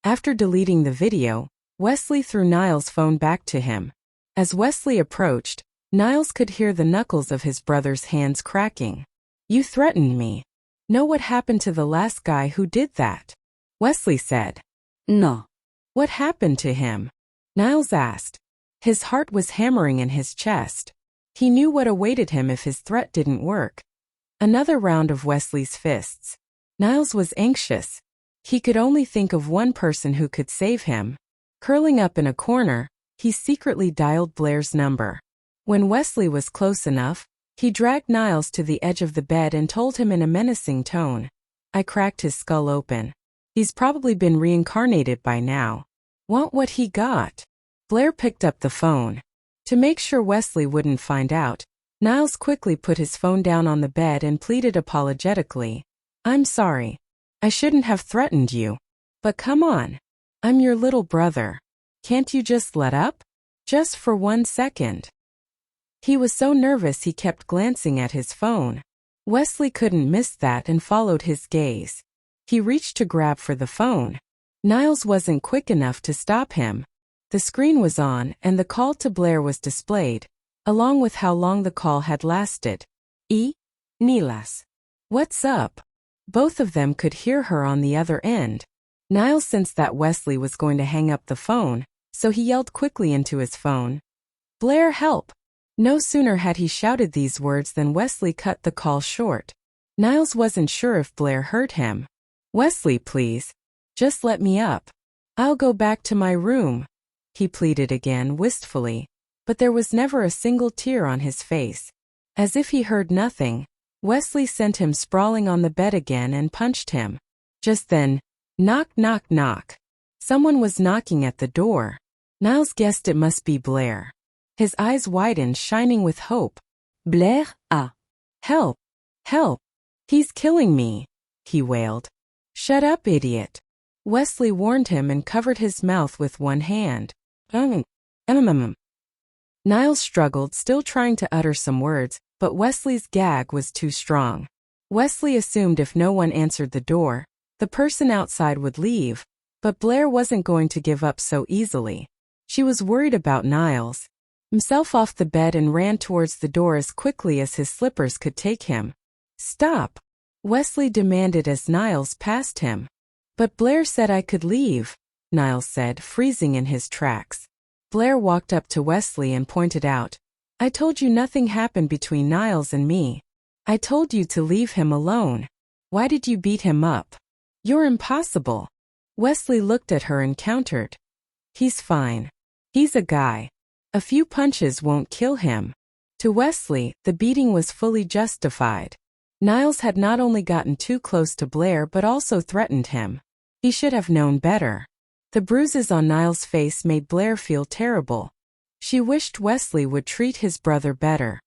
After deleting the video, Wesley threw Niles' phone back to him. As Wesley approached, Niles could hear the knuckles of his brother's hands cracking. "You threatened me. Know what happened to the last guy who did that?" Wesley said. "No." "What happened to him?" Niles asked. His heart was hammering in his chest. He knew what awaited him if his threat didn't work. Another round of Wesley's fists. Niles was anxious. He could only think of one person who could save him. Curling up in a corner, he secretly dialed Blair's number. When Wesley was close enough, he dragged Niles to the edge of the bed and told him in a menacing tone. I cracked his skull open. He's probably been reincarnated by now. Want what he got? Blair picked up the phone. To make sure Wesley wouldn't find out, Niles quickly put his phone down on the bed and pleaded apologetically. I'm sorry. I shouldn't have threatened you. But come on. I'm your little brother. Can't you just let up? Just for 1 second. He was so nervous he kept glancing at his phone. Wesley couldn't miss that and followed his gaze. He reached to grab for the phone. Niles wasn't quick enough to stop him. The screen was on and the call to Blair was displayed, along with how long the call had lasted. Nilas. What's up? Both of them could hear her on the other end. Niles sensed that Wesley was going to hang up the phone, so he yelled quickly into his phone. Blair, help! No sooner had he shouted these words than Wesley cut the call short. Niles wasn't sure if Blair heard him. Wesley, please. Just let me up. I'll go back to my room. He pleaded again wistfully, but there was never a single tear on his face. As if he heard nothing, Wesley sent him sprawling on the bed again and punched him. Just then, knock, knock, knock. Someone was knocking at the door. Niles guessed it must be Blair. His eyes widened, shining with hope. Blair, help! Help! He's killing me! He wailed. Shut up, idiot! Wesley warned him and covered his mouth with one hand. Niles struggled, still trying to utter some words, but Wesley's gag was too strong. Wesley assumed if no one answered the door, the person outside would leave, but Blair wasn't going to give up so easily. She was worried about Niles. Himself off the bed and ran towards the door as quickly as his slippers could take him. Stop! Wesley demanded as Niles passed him. But Blair said I could leave, Niles said, freezing in his tracks. Blair walked up to Wesley and pointed out, I told you nothing happened between Niles and me. I told you to leave him alone. Why did you beat him up? You're impossible. Wesley looked at her and countered. He's fine. He's a guy. A few punches won't kill him. To Wesley, the beating was fully justified. Niles had not only gotten too close to Blair but also threatened him. He should have known better. The bruises on Niles' face made Blair feel terrible. She wished Wesley would treat his brother better.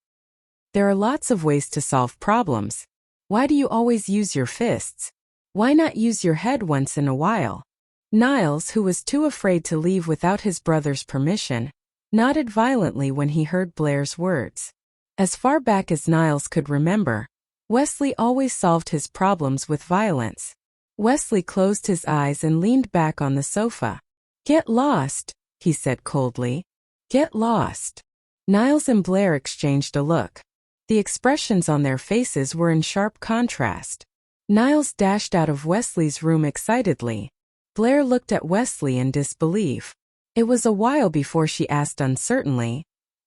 There are lots of ways to solve problems. Why do you always use your fists? Why not use your head once in a while? Niles, who was too afraid to leave without his brother's permission, nodded violently when he heard Blair's words. As far back as Niles could remember, Wesley always solved his problems with violence. Wesley closed his eyes and leaned back on the sofa. Get lost, he said coldly. Get lost. Niles and Blair exchanged a look. The expressions on their faces were in sharp contrast. Niles dashed out of Wesley's room excitedly. Blair looked at Wesley in disbelief. It was a while before she asked uncertainly,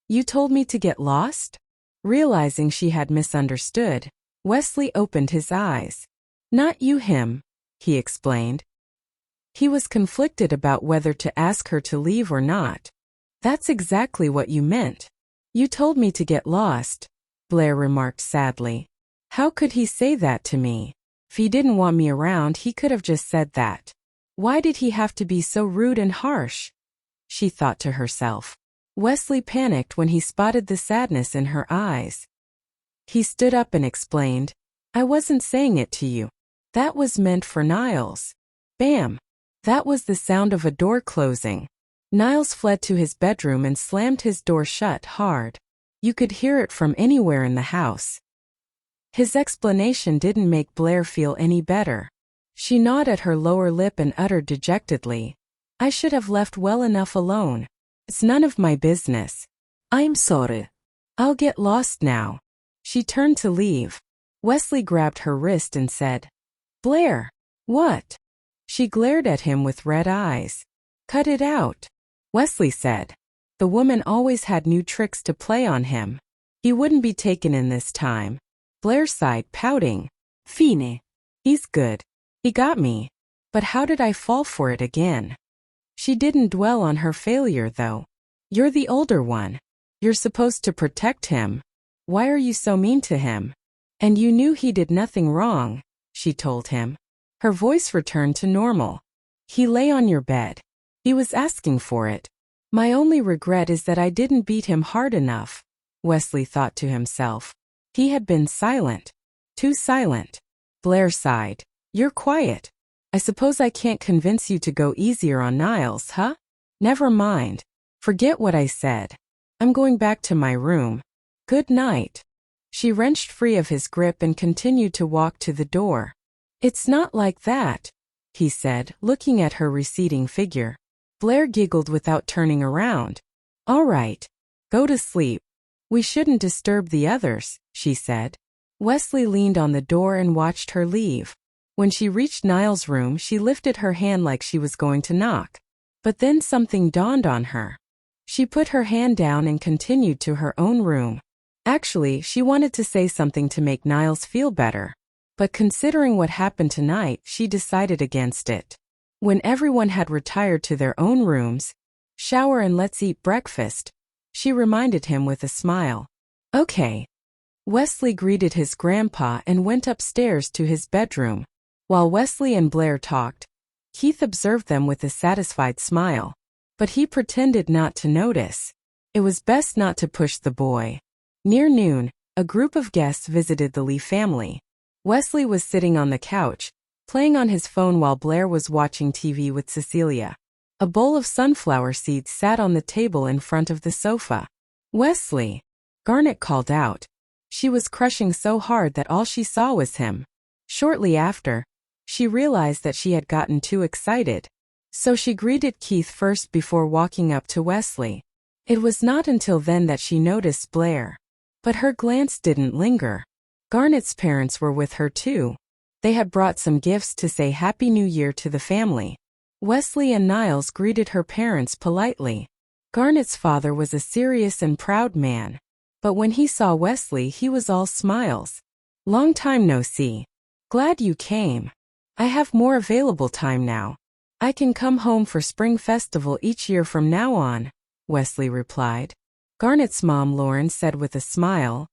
You told me to get lost? Realizing she had misunderstood, Wesley opened his eyes. Not you, him, he explained. He was conflicted about whether to ask her to leave or not. That's exactly what you meant. You told me to get lost, Blair remarked sadly. How could he say that to me? If he didn't want me around, he could have just said that. Why did he have to be so rude and harsh? She thought to herself. Wesley panicked when he spotted the sadness in her eyes. He stood up and explained, I wasn't saying it to you. That was meant for Niles. Bam! That was the sound of a door closing. Niles fled to his bedroom and slammed his door shut hard. You could hear it from anywhere in the house. His explanation didn't make Blair feel any better. She gnawed at her lower lip and uttered dejectedly, I should have left well enough alone. It's none of my business. I'm sorry. I'll get lost now. She turned to leave. Wesley grabbed her wrist and said, Blair. What? She glared at him with red eyes. Cut it out. Wesley said. The woman always had new tricks to play on him. He wouldn't be taken in this time. Blair sighed, pouting. Fine. He's good. He got me. But how did I fall for it again? She didn't dwell on her failure, though. You're the older one. You're supposed to protect him. Why are you so mean to him? And you knew he did nothing wrong, she told him. Her voice returned to normal. He lay on your bed. He was asking for it. My only regret is that I didn't beat him hard enough, Wesley thought to himself. He had been silent. Too silent. Blair sighed. You're quiet. I suppose I can't convince you to go easier on Niles, huh? Never mind. Forget what I said. I'm going back to my room. Good night. She wrenched free of his grip and continued to walk to the door. It's not like that, he said, looking at her receding figure. Blair giggled without turning around. All right. Go to sleep. We shouldn't disturb the others, she said. Wesley leaned on the door and watched her leave. When she reached Niles' room, she lifted her hand like she was going to knock. But then something dawned on her. She put her hand down and continued to her own room. Actually, she wanted to say something to make Niles feel better. But considering what happened tonight, she decided against it. When everyone had retired to their own rooms, shower and let's eat breakfast, she reminded him with a smile. Okay. Wesley greeted his grandpa and went upstairs to his bedroom. While Wesley and Blair talked, Keith observed them with a satisfied smile. But he pretended not to notice. It was best not to push the boy. Near noon, a group of guests visited the Lee family. Wesley was sitting on the couch, playing on his phone while Blair was watching TV with Cecilia. A bowl of sunflower seeds sat on the table in front of the sofa. Wesley! Garnet called out. She was crushing so hard that all she saw was him. Shortly after, she realized that she had gotten too excited. So she greeted Keith first before walking up to Wesley. It was not until then that she noticed Blair. But her glance didn't linger. Garnet's parents were with her too. They had brought some gifts to say Happy New Year to the family. Wesley and Niles greeted her parents politely. Garnet's father was a serious and proud man. But when he saw Wesley, he was all smiles. Long time no see. Glad you came. I have more available time now. I can come home for Spring Festival each year from now on, Wesley replied. Garnet's mom, Lauren, said with a smile,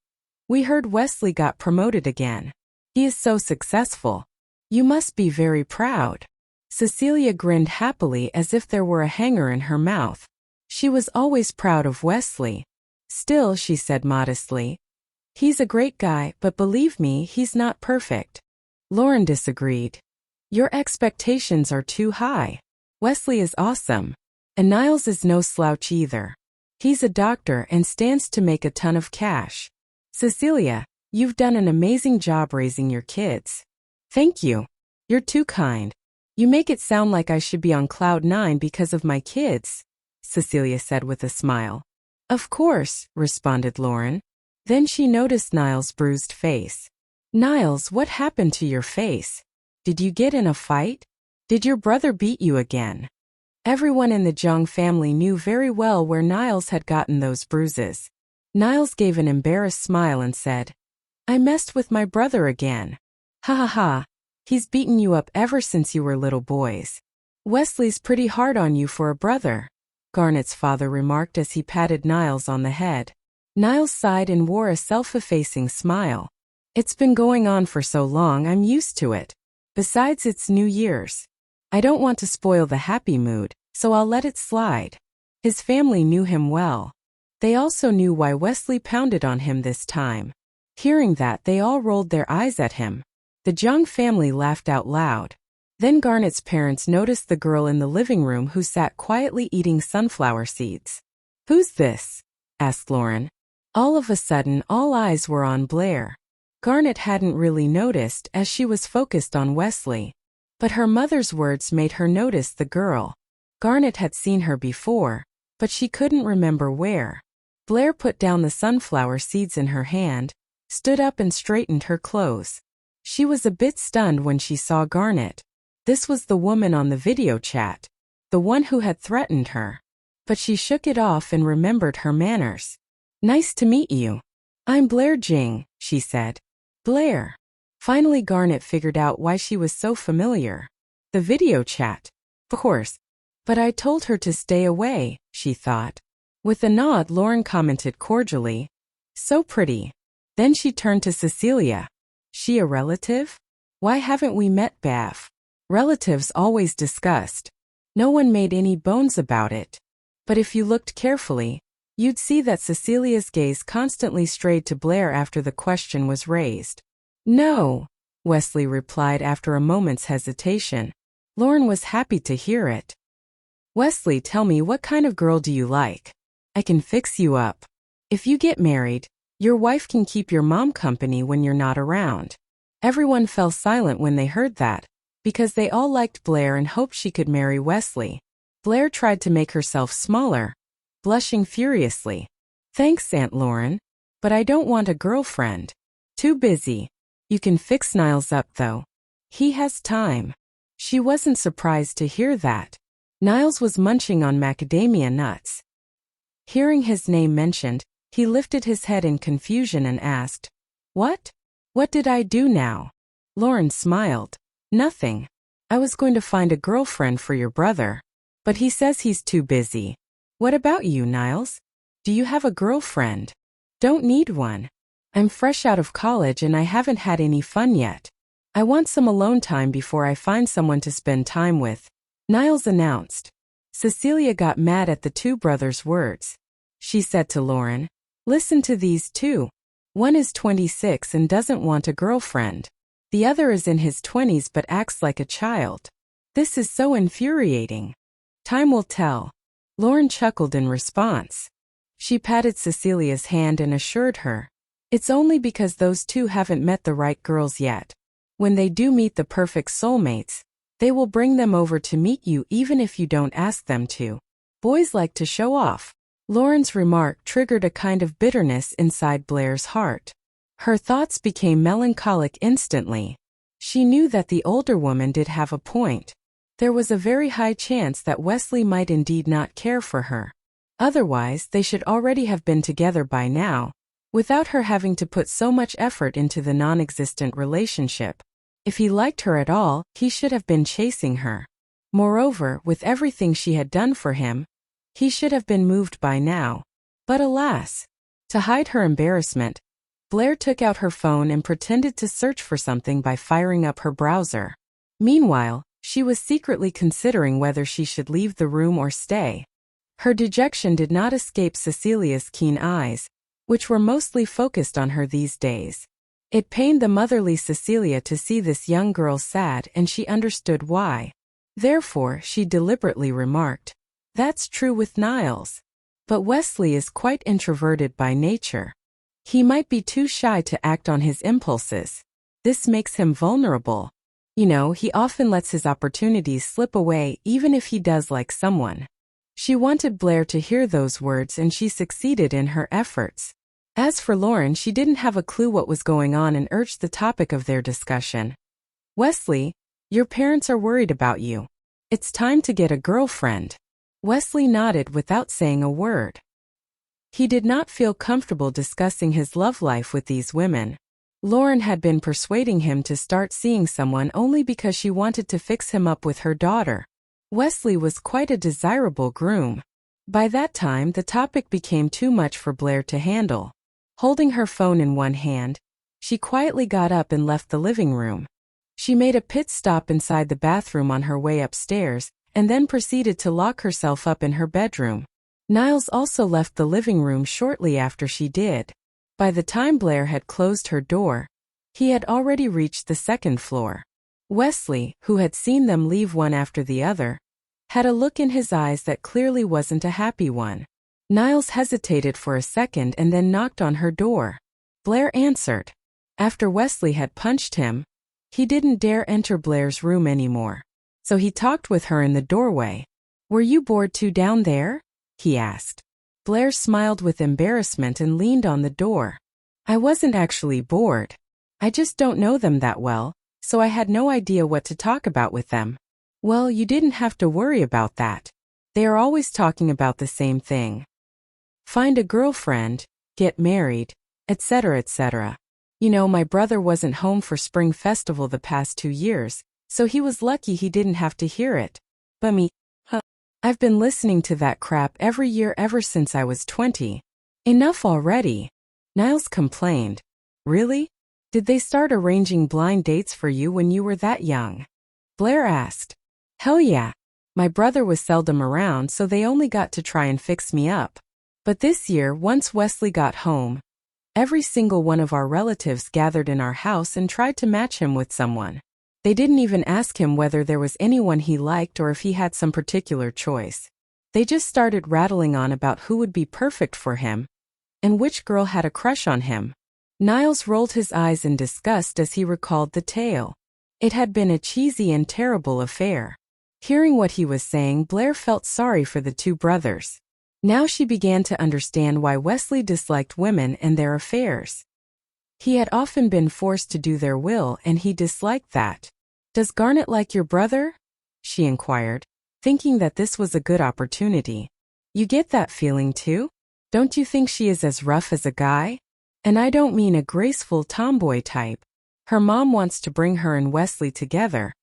We heard Wesley got promoted again. He is so successful. You must be very proud. Cecilia grinned happily as if there were a hanger in her mouth. She was always proud of Wesley. Still, she said modestly, he's a great guy, but believe me, he's not perfect. Lauren disagreed. Your expectations are too high. Wesley is awesome. And Niles is no slouch either. He's a doctor and stands to make a ton of cash. Cecilia, you've done an amazing job raising your kids. Thank you. You're too kind. You make it sound like I should be on cloud 9 because of my kids, Cecilia said with a smile. Of course, responded Lauren. Then she noticed Niles' bruised face. Niles, what happened to your face? Did you get in a fight? Did your brother beat you again? Everyone in the Jung family knew very well where Niles had gotten those bruises. Niles gave an embarrassed smile and said, I messed with my brother again. Ha ha ha. He's beaten you up ever since you were little boys. Wesley's pretty hard on you for a brother, Garnet's father remarked as he patted Niles on the head. Niles sighed and wore a self-effacing smile. It's been going on for so long, I'm used to it. Besides, it's New Year's. I don't want to spoil the happy mood, so I'll let it slide. His family knew him well. They also knew why Wesley pounded on him this time. Hearing that, they all rolled their eyes at him. The Jung family laughed out loud. Then Garnet's parents noticed the girl in the living room who sat quietly eating sunflower seeds. Who's this? Asked Lauren. All of a sudden, all eyes were on Blair. Garnet hadn't really noticed as she was focused on Wesley. But her mother's words made her notice the girl. Garnet had seen her before, but she couldn't remember where. Blair put down the sunflower seeds in her hand, stood up and straightened her clothes. She was a bit stunned when she saw Garnet. This was the woman on the video chat, the one who had threatened her. But she shook it off and remembered her manners. "Nice to meet you. I'm Blair Jing," she said. "Blair." Finally Garnet figured out why she was so familiar. The video chat. Of course. But I told her to stay away, she thought. With a nod, Lauren commented cordially, "So pretty." Then she turned to Cecilia. "She a relative? Why haven't we met, Bav?" Relatives always discussed. No one made any bones about it. But if you looked carefully, you'd see that Cecilia's gaze constantly strayed to Blair after the question was raised. "No," Wesley replied after a moment's hesitation. Lauren was happy to hear it. "Wesley, tell me, what kind of girl do you like? I can fix you up. If you get married, your wife can keep your mom company when you're not around." Everyone fell silent when they heard that, because they all liked Blair and hoped she could marry Wesley. Blair tried to make herself smaller, blushing furiously. "Thanks, Aunt Lauren, but I don't want a girlfriend. Too busy. You can fix Niles up, though. He has time." She wasn't surprised to hear that. Niles was munching on macadamia nuts. Hearing his name mentioned, he lifted his head in confusion and asked, "What? What did I do now?" Lauren smiled. "Nothing. I was going to find a girlfriend for your brother, but he says he's too busy. What about you, Niles? Do you have a girlfriend?" "Don't need one. I'm fresh out of college and I haven't had any fun yet. I want some alone time before I find someone to spend time with," Niles announced. Cecilia got mad at the two brothers' words. She said to Lauren, "Listen to these two. One is 26 and doesn't want a girlfriend. The other is in his 20s but acts like a child. This is so infuriating." "Time will tell," Lauren chuckled in response. She patted Cecilia's hand and assured her, "It's only because those two haven't met the right girls yet. When they do meet the perfect soulmates, they will bring them over to meet you even if you don't ask them to. Boys like to show off." Lauren's remark triggered a kind of bitterness inside Blair's heart. Her thoughts became melancholic instantly. She knew that the older woman did have a point. There was a very high chance that Wesley might indeed not care for her. Otherwise, they should already have been together by now, without her having to put so much effort into the non-existent relationship. If he liked her at all, he should have been chasing her. Moreover, with everything she had done for him, he should have been moved by now. But alas! To hide her embarrassment, Blair took out her phone and pretended to search for something by firing up her browser. Meanwhile, she was secretly considering whether she should leave the room or stay. Her dejection did not escape Cecilia's keen eyes, which were mostly focused on her these days. It pained the motherly Cecilia to see this young girl sad, and she understood why. Therefore, she deliberately remarked, "That's true with Niles. But Wesley is quite introverted by nature. He might be too shy to act on his impulses. This makes him vulnerable. You know, he often lets his opportunities slip away even if he does like someone." She wanted Blair to hear those words and she succeeded in her efforts. As for Lauren, she didn't have a clue what was going on and urged the topic of their discussion. "Wesley, your parents are worried about you. It's time to get a girlfriend." Wesley nodded without saying a word. He did not feel comfortable discussing his love life with these women. Lauren had been persuading him to start seeing someone only because she wanted to fix him up with her daughter. Wesley was quite a desirable groom. By that time, the topic became too much for Blair to handle. Holding her phone in one hand, she quietly got up and left the living room. She made a pit stop inside the bathroom on her way upstairs, and then proceeded to lock herself up in her bedroom. Niles also left the living room shortly after she did. By the time Blair had closed her door, he had already reached the second floor. Wesley, who had seen them leave one after the other, had a look in his eyes that clearly wasn't a happy one. Niles hesitated for a second and then knocked on her door. Blair answered. After Wesley had punched him, He didn't dare enter Blair's room anymore. So he talked with her in the doorway. "Were you bored too down there?" he asked. Blair smiled with embarrassment and leaned on the door. "I wasn't actually bored. I just don't know them that well, so I had no idea what to talk about with them." "Well, you didn't have to worry about that. They are always talking about the same thing. Find a girlfriend, get married, etc., etc. You know, my brother wasn't home for Spring Festival the past 2 years, so he was lucky he didn't have to hear it. But me, I've been listening to that crap every year ever since I was 20. Enough already." Niles complained. "Really? Did they start arranging blind dates for you when you were that young?" Blair asked. "Hell yeah. My brother was seldom around, so they only got to try and fix me up. But this year, once Wesley got home, every single one of our relatives gathered in our house and tried to match him with someone. They didn't even ask him whether there was anyone he liked or if he had some particular choice. They just started rattling on about who would be perfect for him and which girl had a crush on him." Niles rolled his eyes in disgust as he recalled the tale. It had been a cheesy and terrible affair. Hearing what he was saying, Blair felt sorry for the two brothers. Now she began to understand why Wesley disliked women and their affairs. He had often been forced to do their will, and he disliked that. "Does Garnet like your brother?" she inquired, thinking that this was a good opportunity. "You get that feeling too? Don't you think she is as rough as a guy? And I don't mean a graceful tomboy type. Her mom wants to bring her and Wesley together,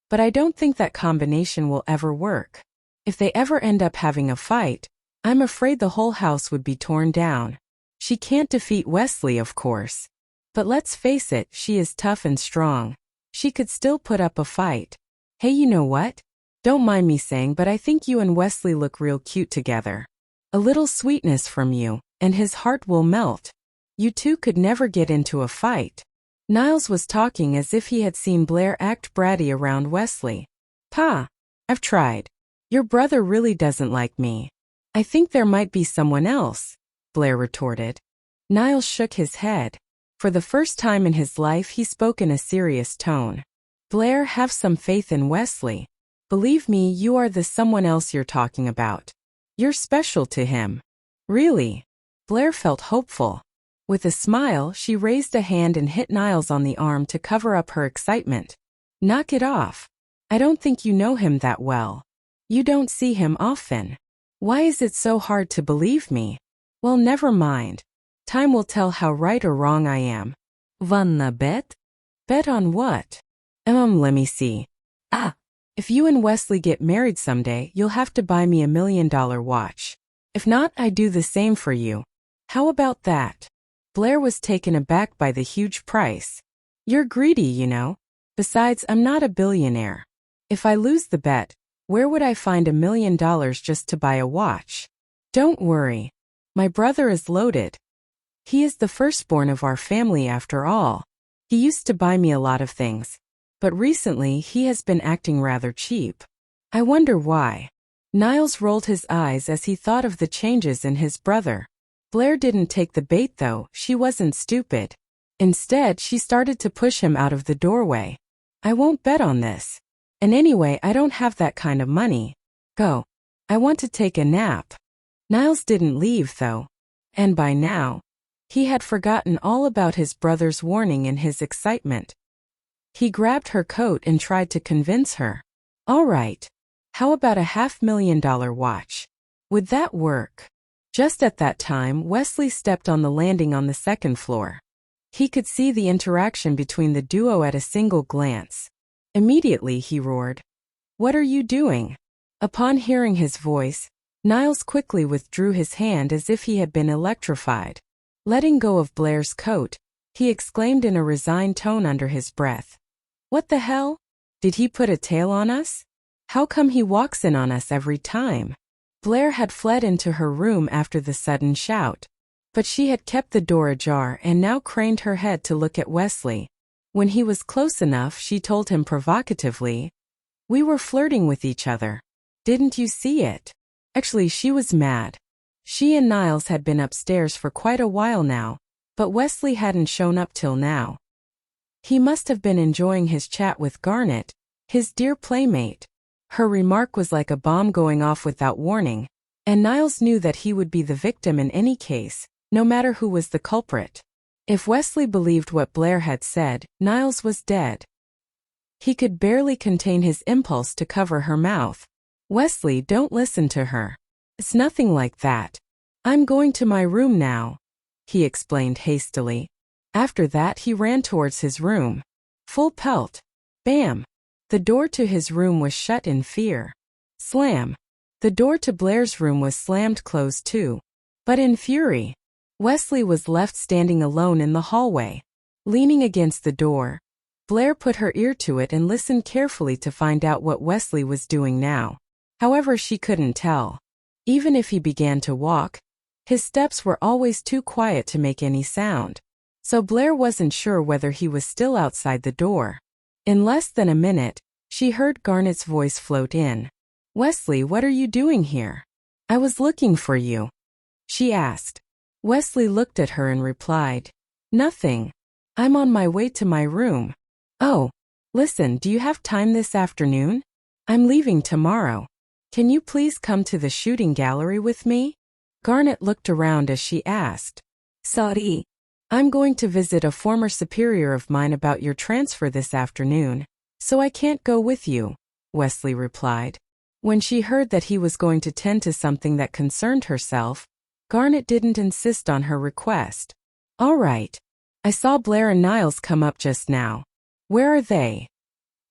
but I don't think that combination will ever work. If they ever end up having a fight, I'm afraid the whole house would be torn down. She can't defeat Wesley, of course. But let's face it, she is tough and strong. She could still put up a fight. Hey, you know what? Don't mind me saying, but I think you and Wesley look real cute together. A little sweetness from you, and his heart will melt. You two could never get into a fight." Niles was talking as if he had seen Blair act bratty around Wesley. "Pa, I've tried. Your brother really doesn't like me. I think there might be someone else," Blair retorted. Niles shook his head. For the first time in his life, he spoke in a serious tone. "Blair, have some faith in Wesley. Believe me, you are the someone else you're talking about. You're special to him." "Really?" Blair felt hopeful. With a smile, she raised a hand and hit Niles on the arm to cover up her excitement. "Knock it off. I don't think you know him that well. You don't see him often. Why is it so hard to believe me?" "Well, never mind. Time will tell how right or wrong I am." "Wanna bet?" "Bet on what?" Let me see. If you and Wesley get married someday, you'll have to buy me $1 million watch. If not, I do the same for you. How about that?" Blair was taken aback by the huge price. "You're greedy, you know. Besides, I'm not a billionaire. If I lose the bet, where would I find $1 million just to buy a watch?" "Don't worry. My brother is loaded. He is the firstborn of our family after all. He used to buy me a lot of things, but recently he has been acting rather cheap. I wonder why." Niles rolled his eyes as he thought of the changes in his brother. Blair didn't take the bait though, she wasn't stupid. Instead, she started to push him out of the doorway. "I won't bet on this. And anyway, I don't have that kind of money. Go. I want to take a nap." Niles didn't leave though. And by now, he had forgotten all about his brother's warning in his excitement. He grabbed her coat and tried to convince her. "All right. How about a $500,000 watch? Would that work?" Just at that time, Wesley stepped on the landing on the second floor. He could see the interaction between the duo at a single glance. Immediately, he roared, "What are you doing?" Upon hearing his voice, Niles quickly withdrew his hand as if he had been electrified. Letting go of Blair's coat, he exclaimed in a resigned tone under his breath, "What the hell? Did he put a tail on us? How come he walks in on us every time?" Blair had fled into her room after the sudden shout, but she had kept the door ajar and now craned her head to look at Wesley. When he was close enough, she told him provocatively, "We were flirting with each other. Didn't you see it?" Actually, she was mad. She and Niles had been upstairs for quite a while now, but Wesley hadn't shown up till now. He must have been enjoying his chat with Garnet, his dear playmate. Her remark was like a bomb going off without warning, and Niles knew that he would be the victim in any case, no matter who was the culprit. If Wesley believed what Blair had said, Niles was dead. He could barely contain his impulse to cover her mouth. "Wesley, don't listen to her. It's nothing like that. I'm going to my room now," he explained hastily. After that he ran towards his room. Full pelt. Bam! The door to his room was shut in fear. Slam! The door to Blair's room was slammed closed too. But in fury, Wesley was left standing alone in the hallway. Leaning against the door, Blair put her ear to it and listened carefully to find out what Wesley was doing now. However, she couldn't tell. Even if he began to walk, his steps were always too quiet to make any sound. So Blair wasn't sure whether he was still outside the door. In less than a minute, she heard Garnet's voice float in. "Wesley, what are you doing here? I was looking for you," she asked. Wesley looked at her and replied, "Nothing. I'm on my way to my room." "Oh, listen, do you have time this afternoon? I'm leaving tomorrow. Can you please come to the shooting gallery with me?" Garnet looked around as she asked. "Sorry. I'm going to visit a former superior of mine about your transfer this afternoon, so I can't go with you," Wesley replied. When she heard that he was going to tend to something that concerned herself, Garnet didn't insist on her request. "All right. I saw Blair and Niles come up just now. Where are they?"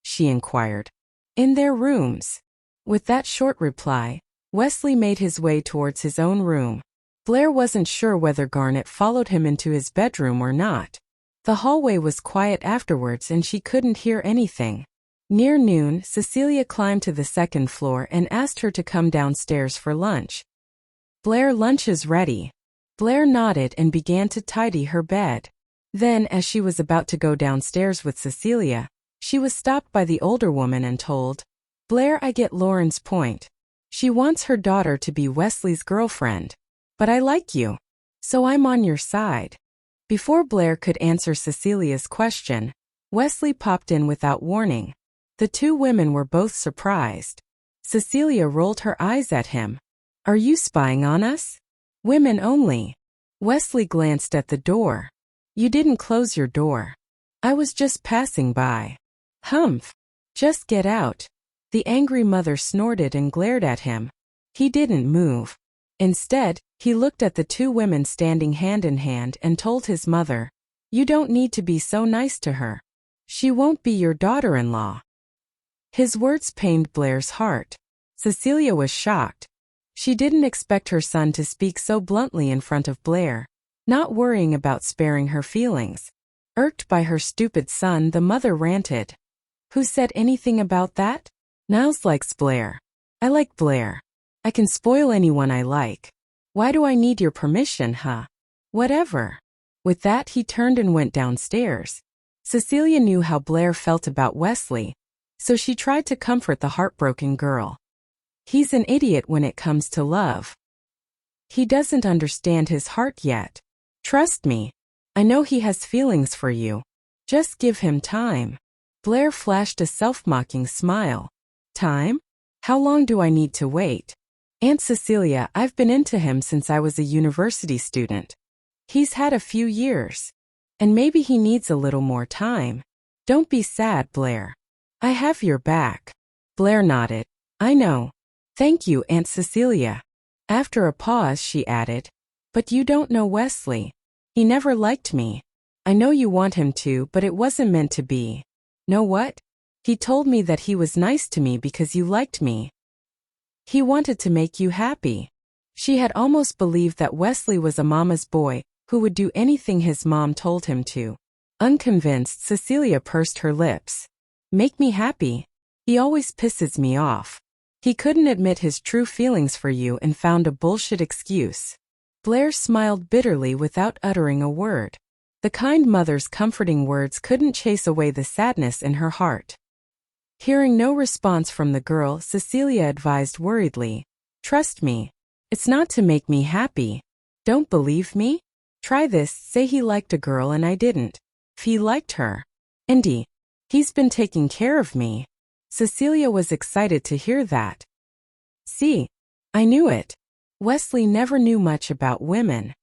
she inquired. "In their rooms." With that short reply, Wesley made his way towards his own room. Blair wasn't sure whether Garnet followed him into his bedroom or not. The hallway was quiet afterwards and she couldn't hear anything. Near noon, Cecilia climbed to the second floor and asked her to come downstairs for lunch. "Blair, lunch is ready." Blair nodded and began to tidy her bed. Then, as she was about to go downstairs with Cecilia, she was stopped by the older woman and told, "Blair, I get Lauren's point. She wants her daughter to be Wesley's girlfriend. But I like you, so I'm on your side." Before Blair could answer Cecilia's question, Wesley popped in without warning. The two women were both surprised. Cecilia rolled her eyes at him. "Are you spying on us? Women only." Wesley glanced at the door. "You didn't close your door. I was just passing by." "Humph. Just get out." The angry mother snorted and glared at him. He didn't move. Instead, he looked at the two women standing hand in hand and told his mother, "You don't need to be so nice to her. She won't be your daughter-in-law." His words pained Blair's heart. Cecilia was shocked. She didn't expect her son to speak so bluntly in front of Blair, not worrying about sparing her feelings. Irked by her stupid son, the mother ranted. "Who said anything about that? Niles likes Blair. I like Blair. I can spoil anyone I like. Why do I need your permission, huh? Whatever." With that, he turned and went downstairs. Cecilia knew how Blair felt about Wesley, so she tried to comfort the heartbroken girl. "He's an idiot when it comes to love. He doesn't understand his heart yet. Trust me. I know he has feelings for you. Just give him time." Blair flashed a self-mocking smile. "Time? How long do I need to wait? Aunt Cecilia, I've been into him since I was a university student. He's had a few years. And maybe he needs a little more time. Don't be sad, Blair. I have your back." Blair nodded. "I know. Thank you, Aunt Cecilia." After a pause, she added, "But you don't know Wesley. He never liked me. I know you want him to, but it wasn't meant to be. Know what? He told me that he was nice to me because you liked me. He wanted to make you happy." She had almost believed that Wesley was a mama's boy who would do anything his mom told him to. Unconvinced, Cecilia pursed her lips. "Make me happy? He always pisses me off. He couldn't admit his true feelings for you and found a bullshit excuse." Blair smiled bitterly without uttering a word. The kind mother's comforting words couldn't chase away the sadness in her heart. Hearing no response from the girl, Cecilia advised worriedly, "Trust me. It's not to make me happy. Don't believe me? Try this. Say he liked a girl and I didn't. If he liked her, Indy, he's been taking care of me. Cecilia was excited to hear that. See, I knew it. Wesley never knew much about women.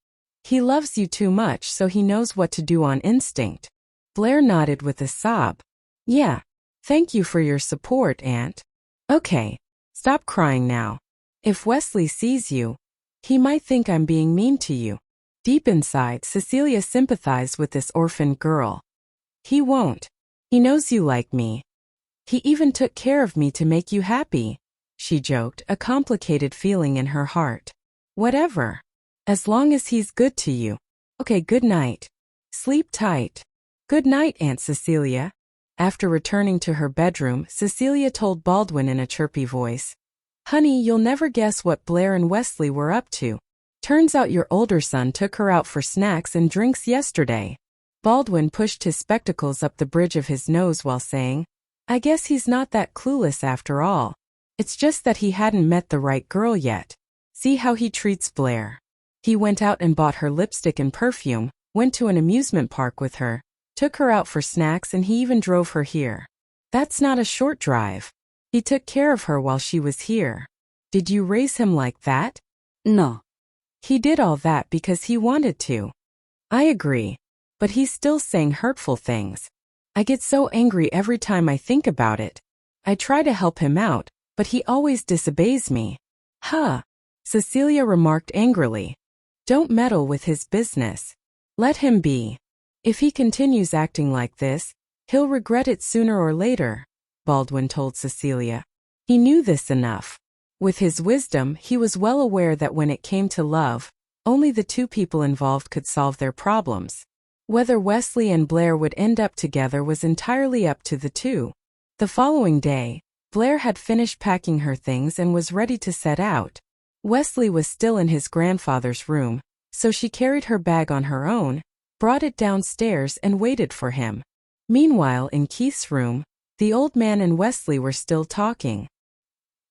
He loves you too much, so he knows what to do on instinct. Blair nodded with a sob. Yeah, thank you for your support, Aunt. Okay, stop crying now. If Wesley sees you, he might think I'm being mean to you. Deep inside, Cecilia sympathized with this orphaned girl. He won't. He knows you like me. He even took care of me to make you happy, she joked, a complicated feeling in her heart. Whatever. As long as he's good to you. Okay, good night. Sleep tight. Good night, Aunt Cecilia. After returning to her bedroom, Cecilia told Baldwin in a chirpy voice, Honey, you'll never guess what Blair and Wesley were up to. Turns out your older son took her out for snacks and drinks yesterday. Baldwin pushed his spectacles up the bridge of his nose while saying, I guess he's not that clueless after all. It's just that he hadn't met the right girl yet. See how he treats Blair. He went out and bought her lipstick and perfume, went to an amusement park with her, took her out for snacks, and he even drove her here. That's not a short drive. He took care of her while she was here. Did you raise him like that? No. He did all that because he wanted to. I agree. But he's still saying hurtful things. I get so angry every time I think about it. I try to help him out, but he always disobeys me. Huh. Cecilia remarked angrily. Don't meddle with his business. Let him be. If he continues acting like this, he'll regret it sooner or later, Baldwin told Cecilia. He knew this enough. With his wisdom, he was well aware that when it came to love, only the two people involved could solve their problems. Whether Wesley and Blair would end up together was entirely up to the two. The following day, Blair had finished packing her things and was ready to set out. Wesley was still in his grandfather's room, so she carried her bag on her own, brought it downstairs, and waited for him. Meanwhile, in Keith's room, the old man and Wesley were still talking.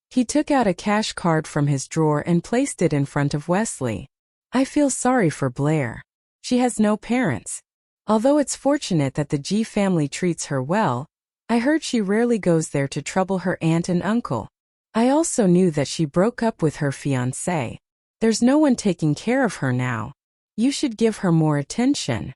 He took out a cash card from his drawer and placed it in front of Wesley. I feel sorry for Blair. She has no parents. Although it's fortunate that the G family treats her well, I heard she rarely goes there to trouble her aunt and uncle. I also knew that she broke up with her fiancé. There's no one taking care of her now. You should give her more attention.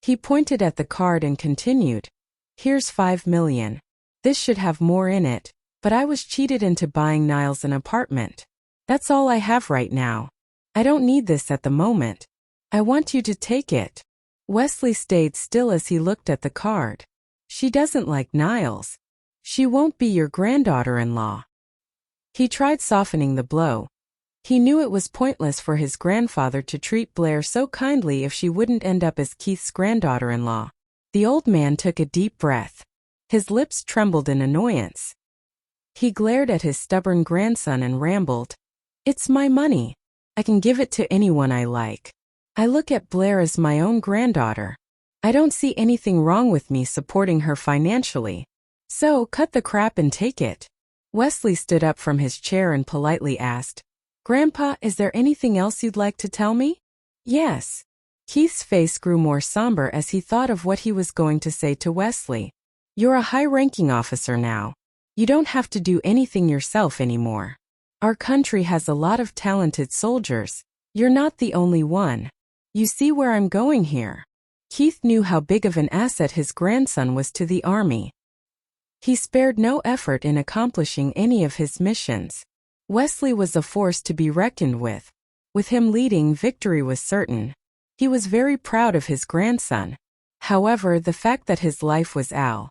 He pointed at the card and continued, Here's $5 million. This should have more in it, but I was cheated into buying Niles an apartment. That's all I have right now. I don't need this at the moment. I want you to take it. Wesley stayed still as he looked at the card. She doesn't like Niles. She won't be your granddaughter-in-law. He tried softening the blow. He knew it was pointless for his grandfather to treat Blair so kindly if she wouldn't end up as Keith's granddaughter-in-law. The old man took a deep breath. His lips trembled in annoyance. He glared at his stubborn grandson and rambled, It's my money. I can give it to anyone I like. I look at Blair as my own granddaughter. I don't see anything wrong with me supporting her financially. So, cut the crap and take it. Wesley stood up from his chair and politely asked, Grandpa, is there anything else you'd like to tell me? Yes. Keith's face grew more somber as he thought of what he was going to say to Wesley. You're a high-ranking officer now. You don't have to do anything yourself anymore. Our country has a lot of talented soldiers. You're not the only one. You see where I'm going here. Keith knew how big of an asset his grandson was to the army. He spared no effort in accomplishing any of his missions. Wesley was a force to be reckoned with. With him leading, victory was certain. He was very proud of his grandson. However, the fact that his life was out.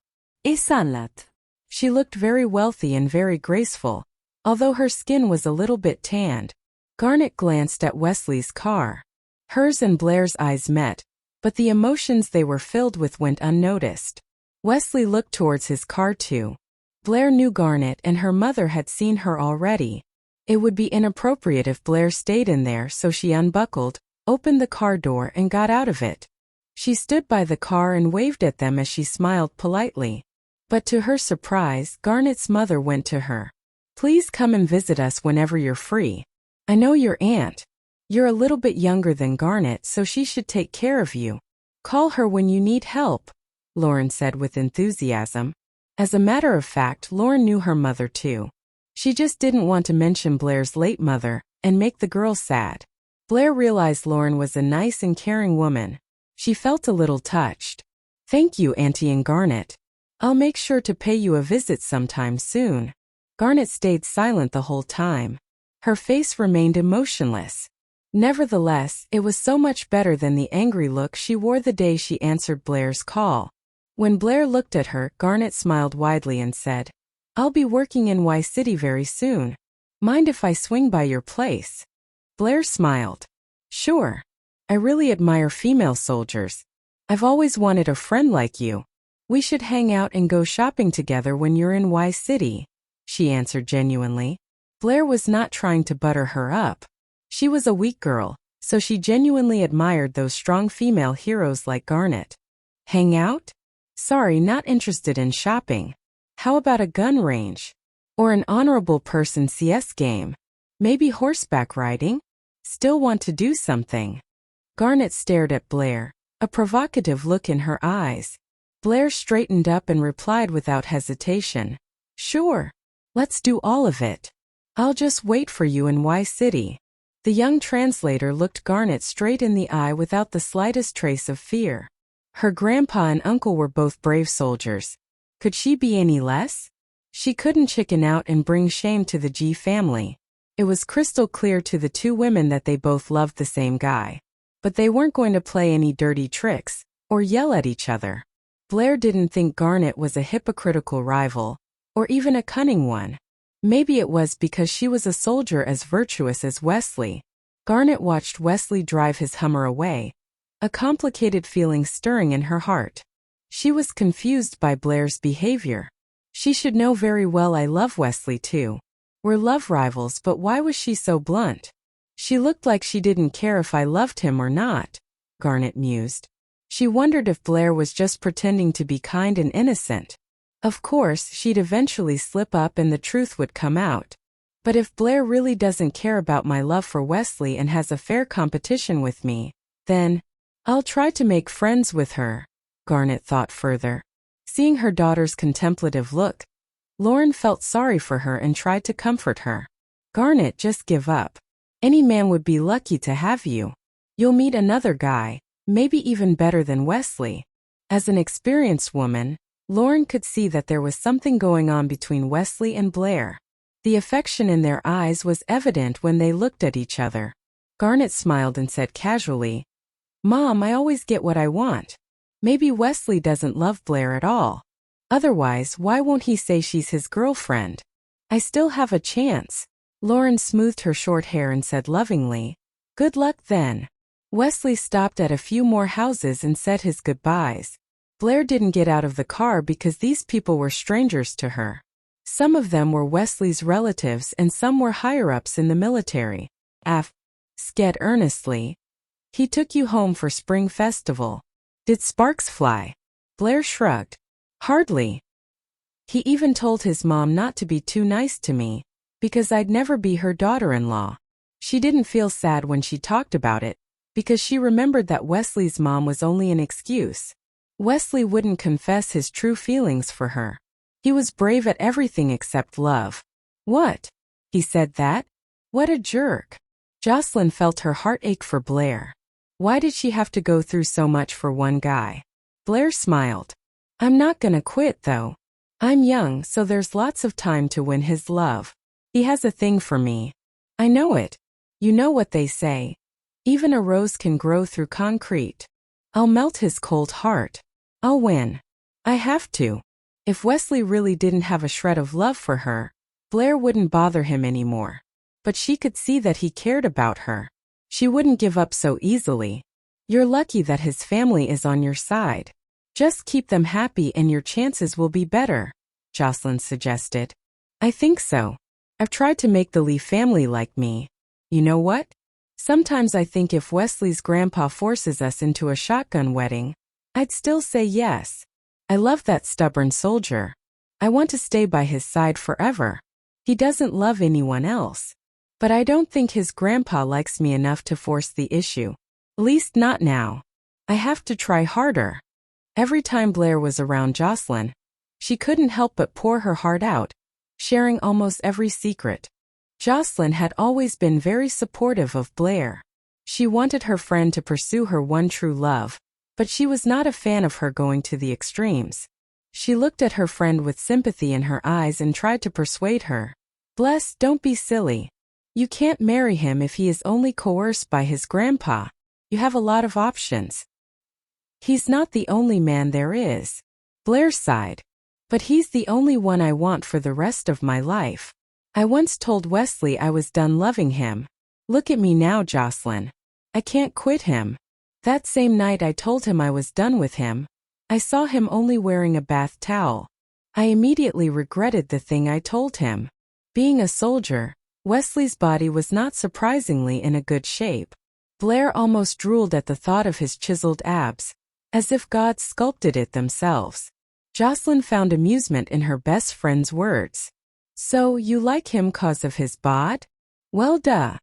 She looked very wealthy and very graceful, although her skin was a little bit tanned. Garnet glanced at Wesley's car. Hers and Blair's eyes met, but the emotions they were filled with went unnoticed. Wesley looked towards his car too. Blair knew Garnet and her mother had seen her already. It would be inappropriate if Blair stayed in there, so she unbuckled, opened the car door and got out of it. She stood by the car and waved at them as she smiled politely. But to her surprise, Garnet's mother went to her. Please come and visit us whenever you're free. I know your aunt. You're a little bit younger than Garnet, so she should take care of you. Call her when you need help. Lauren said with enthusiasm. As a matter of fact, Lauren knew her mother too. She just didn't want to mention Blair's late mother and make the girls sad. Blair realized Lauren was a nice and caring woman. She felt a little touched. Thank you, Auntie and Garnet. I'll make sure to pay you a visit sometime soon. Garnet stayed silent the whole time. Her face remained emotionless. Nevertheless, it was so much better than the angry look she wore the day she answered Blair's call. When Blair looked at her, Garnet smiled widely and said, I'll be working in Y City very soon. Mind if I swing by your place? Blair smiled. Sure. I really admire female soldiers. I've always wanted a friend like you. We should hang out and go shopping together when you're in Y City, she answered genuinely. Blair was not trying to butter her up. She was a weak girl, so she genuinely admired those strong female heroes like Garnet. Hang out? Sorry, not interested in shopping. How about a gun range? Or an honorable person CS game? Maybe horseback riding? Still want to do something? Garnet stared at Blair, a provocative look in her eyes. Blair straightened up and replied without hesitation. Sure. Let's do all of it. I'll just wait for you in Y City. The young translator looked Garnet straight in the eye without the slightest trace of fear. Her grandpa and uncle were both brave soldiers. Could she be any less? She couldn't chicken out and bring shame to the G family. It was crystal clear to the two women that they both loved the same guy. But they weren't going to play any dirty tricks or yell at each other. Blair didn't think Garnet was a hypocritical rival, or even a cunning one. Maybe it was because she was a soldier as virtuous as Wesley. Garnet watched Wesley drive his Hummer away, a complicated feeling stirring in her heart. She was confused by Blair's behavior. She should know very well I love Wesley too. We're love rivals, but why was she so blunt? She looked like she didn't care if I loved him or not, Garnet mused. She wondered if Blair was just pretending to be kind and innocent. Of course, she'd eventually slip up and the truth would come out. But if Blair really doesn't care about my love for Wesley and has a fair competition with me, then I'll try to make friends with her, Garnet thought further. Seeing her daughter's contemplative look, Lauren felt sorry for her and tried to comfort her. Garnet, just give up. Any man would be lucky to have you. You'll meet another guy, maybe even better than Wesley. As an experienced woman, Lauren could see that there was something going on between Wesley and Blair. The affection in their eyes was evident when they looked at each other. Garnet smiled and said casually, Mom, I always get what I want. Maybe Wesley doesn't love Blair at all. Otherwise, why won't he say she's his girlfriend? I still have a chance. Lauren smoothed her short hair and said lovingly, Good luck then. Wesley stopped at a few more houses and said his goodbyes. Blair didn't get out of the car because these people were strangers to her. Some of them were Wesley's relatives and some were higher-ups in the military. Sked earnestly. He took you home for spring festival. Did sparks fly? Blair shrugged. Hardly. He even told his mom not to be too nice to me, because I'd never be her daughter-in-law. She didn't feel sad when she talked about it, because she remembered that Wesley's mom was only an excuse. Wesley wouldn't confess his true feelings for her. He was brave at everything except love. What? He said that? What a jerk. Jocelyn felt her heart ache for Blair. Why did she have to go through so much for one guy? Blair smiled. I'm not gonna quit though. I'm young, so there's lots of time to win his love. He has a thing for me. I know it. You know what they say. Even a rose can grow through concrete. I'll melt his cold heart. I'll win. I have to. If Wesley really didn't have a shred of love for her, Blair wouldn't bother him anymore. But she could see that he cared about her. She wouldn't give up so easily. You're lucky that his family is on your side. Just keep them happy and your chances will be better, Jocelyn suggested. I think so. I've tried to make the Lee family like me. You know what? Sometimes I think if Wesley's grandpa forces us into a shotgun wedding, I'd still say yes. I love that stubborn soldier. I want to stay by his side forever. He doesn't love anyone else. But I don't think his grandpa likes me enough to force the issue. At least not now. I have to try harder. Every time Blair was around Jocelyn, she couldn't help but pour her heart out, sharing almost every secret. Jocelyn had always been very supportive of Blair. She wanted her friend to pursue her one true love, but she was not a fan of her going to the extremes. She looked at her friend with sympathy in her eyes and tried to persuade her. "Bless, don't be silly. You can't marry him if he is only coerced by his grandpa. You have a lot of options." "He's not the only man there is," Blair sighed. "But he's the only one I want for the rest of my life. I once told Wesley I was done loving him. Look at me now, Jocelyn. I can't quit him. That same night I told him I was done with him. I saw him only wearing a bath towel. I immediately regretted the thing I told him." Being a soldier, Wesley's body was not surprisingly in a good shape. Blair almost drooled at the thought of his chiseled abs, as if God sculpted it themselves. Jocelyn found amusement in her best friend's words. "So, you like him 'cause of his bod?" "Well, duh,"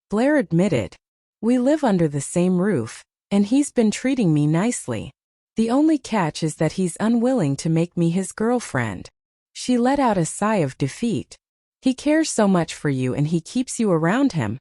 Blair admitted. "We live under the same roof, and he's been treating me nicely. The only catch is that he's unwilling to make me his girlfriend." She let out a sigh of defeat. "He cares so much for you and he keeps you around him,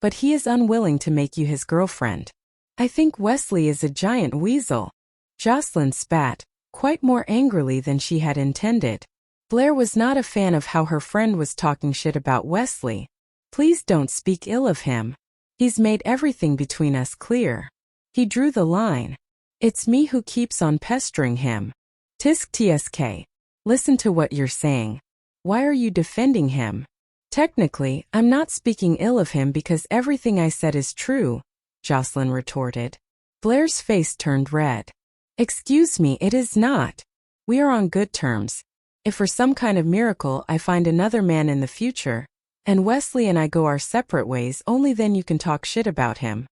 but he is unwilling to make you his girlfriend. I think Wesley is a giant weasel." Jocelyn spat, quite more angrily than she had intended. Blair was not a fan of how her friend was talking shit about Wesley. "Please don't speak ill of him. He's made everything between us clear. He drew the line. It's me who keeps on pestering him." "Tisk tsk. Listen to what you're saying. Why are you defending him?" "Technically, I'm not speaking ill of him because everything I said is true," Jocelyn retorted. Blair's face turned red. "Excuse me, it is not. We are on good terms. If for some kind of miracle I find another man in the future, and Wesley and I go our separate ways, only then you can talk shit about him."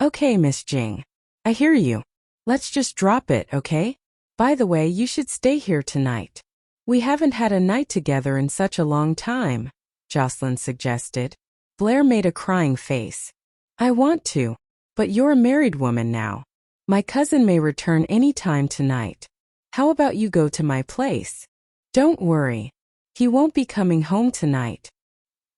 "Okay, Miss Jing. I hear you. Let's just drop it, okay? By the way, you should stay here tonight. We haven't had a night together in such a long time," Jocelyn suggested. Blair made a crying face. "I want to, but you're a married woman now. My cousin may return any time tonight. How about you go to my place?" "Don't worry. He won't be coming home tonight.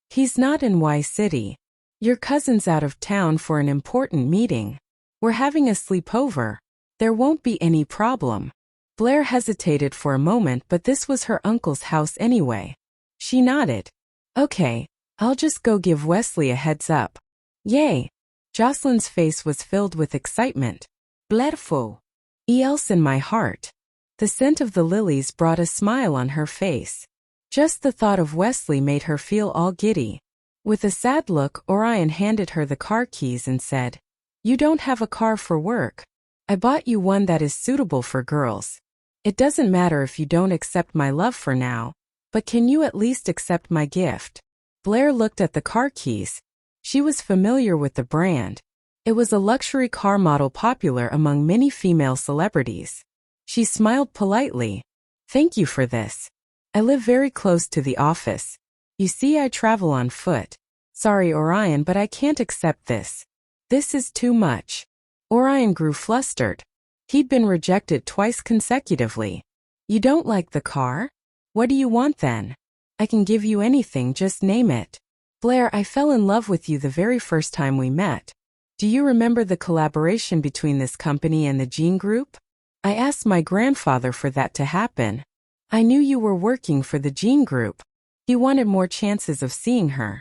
He's not in Y City. Your cousin's out of town for an important meeting. We're having a sleepover. There won't be any problem." Blair hesitated for a moment, but this was her uncle's house anyway. She nodded. "Okay, I'll just go give Wesley a heads up." "Yay!" Jocelyn's face was filled with excitement. "Bledful. Else in my heart." The scent of the lilies brought a smile on her face. Just the thought of Wesley made her feel all giddy. With a sad look, Orion handed her the car keys and said, "You don't have a car for work. I bought you one that is suitable for girls. It doesn't matter if you don't accept my love for now, but can you at least accept my gift?" Blair looked at the car keys. She was familiar with the brand. It was a luxury car model popular among many female celebrities. She smiled politely. "Thank you for this. I live very close to the office. You see, I travel on foot. Sorry, Orion, but I can't accept this. This is too much." Orion grew flustered. He'd been rejected twice consecutively. "You don't like the car? What do you want then? I can give you anything, just name it." "Blair, I fell in love with you the very first time we met. Do you remember the collaboration between this company and the Gene Group? I asked my grandfather for that to happen. I knew you were working for the Gene Group. He wanted more chances of seeing her."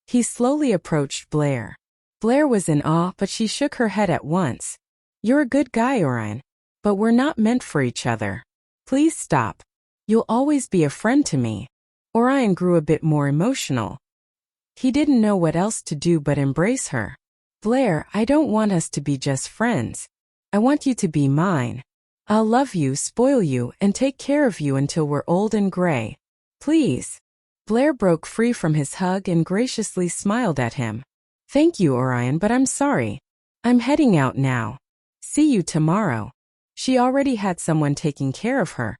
He slowly approached Blair. Blair was in awe, but she shook her head at once. "You're a good guy, Orion, but we're not meant for each other. Please stop. You'll always be a friend to me." Orion grew a bit more emotional. He didn't know what else to do but embrace her. "Blair, I don't want us to be just friends. I want you to be mine. I'll love you, spoil you, and take care of you until we're old and gray. Please." Blair broke free from his hug and graciously smiled at him. "Thank you, Orion, but I'm sorry. I'm heading out now. See you tomorrow." She already had someone taking care of her.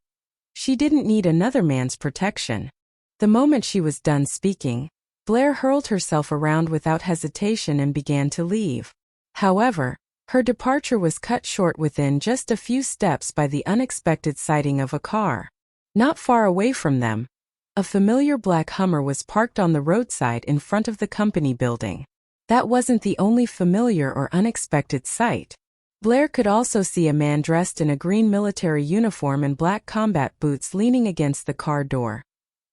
She didn't need another man's protection. The moment she was done speaking, Blair hurled herself around without hesitation and began to leave. However, Her departure was cut short within just a few steps by the unexpected sighting of a car. Not far away from them, a familiar black Hummer was parked on the roadside in front of the company building. That wasn't the only familiar or unexpected sight. Blair could also see a man dressed in a green military uniform and black combat boots leaning against the car door.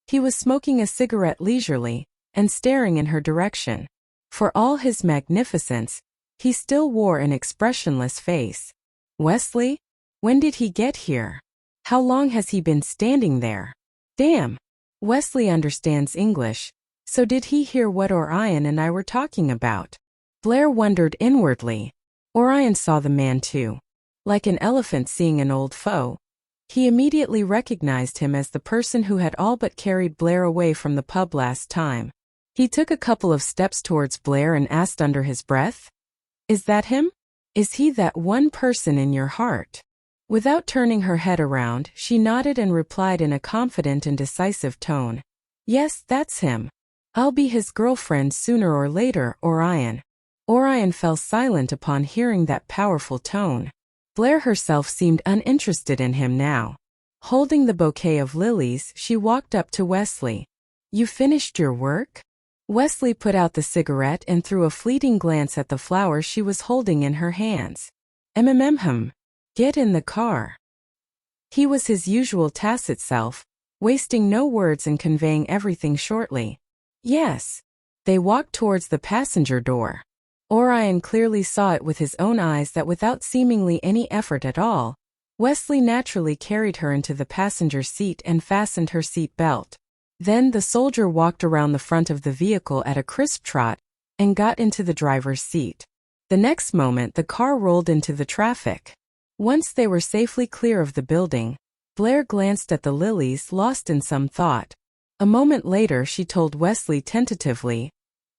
He was smoking a cigarette leisurely and staring in her direction. For all his magnificence, he still wore an expressionless face. Wesley? When did he get here? How long has he been standing there? Damn. Wesley understands English, so did he hear what Orion and I were talking about? Blair wondered inwardly. Orion saw the man too. Like an elephant seeing an old foe, he immediately recognized him as the person who had all but carried Blair away from the pub last time. He took a couple of steps towards Blair and asked under his breath, "Is that him? Is he that one person in your heart?" Without turning her head around, she nodded and replied in a confident and decisive tone, "Yes, that's him. I'll be his girlfriend sooner or later, Orion." Orion fell silent upon hearing that powerful tone. Blair herself seemed uninterested in him now. Holding the bouquet of lilies, she walked up to Wesley. "You finished your work?" Wesley put out the cigarette and threw a fleeting glance at the flowers she was holding in her hands. Get in the car." He was his usual tacit self, wasting no words and conveying everything shortly. "Yes." They walked towards the passenger door. Orion clearly saw it with his own eyes that without seemingly any effort at all, Wesley naturally carried her into the passenger seat and fastened her seat belt. Then the soldier walked around the front of the vehicle at a crisp trot and got into the driver's seat. The next moment the car rolled into the traffic. Once they were safely clear of the building, Blair glanced at the lilies, lost in some thought. A moment later she told Wesley tentatively,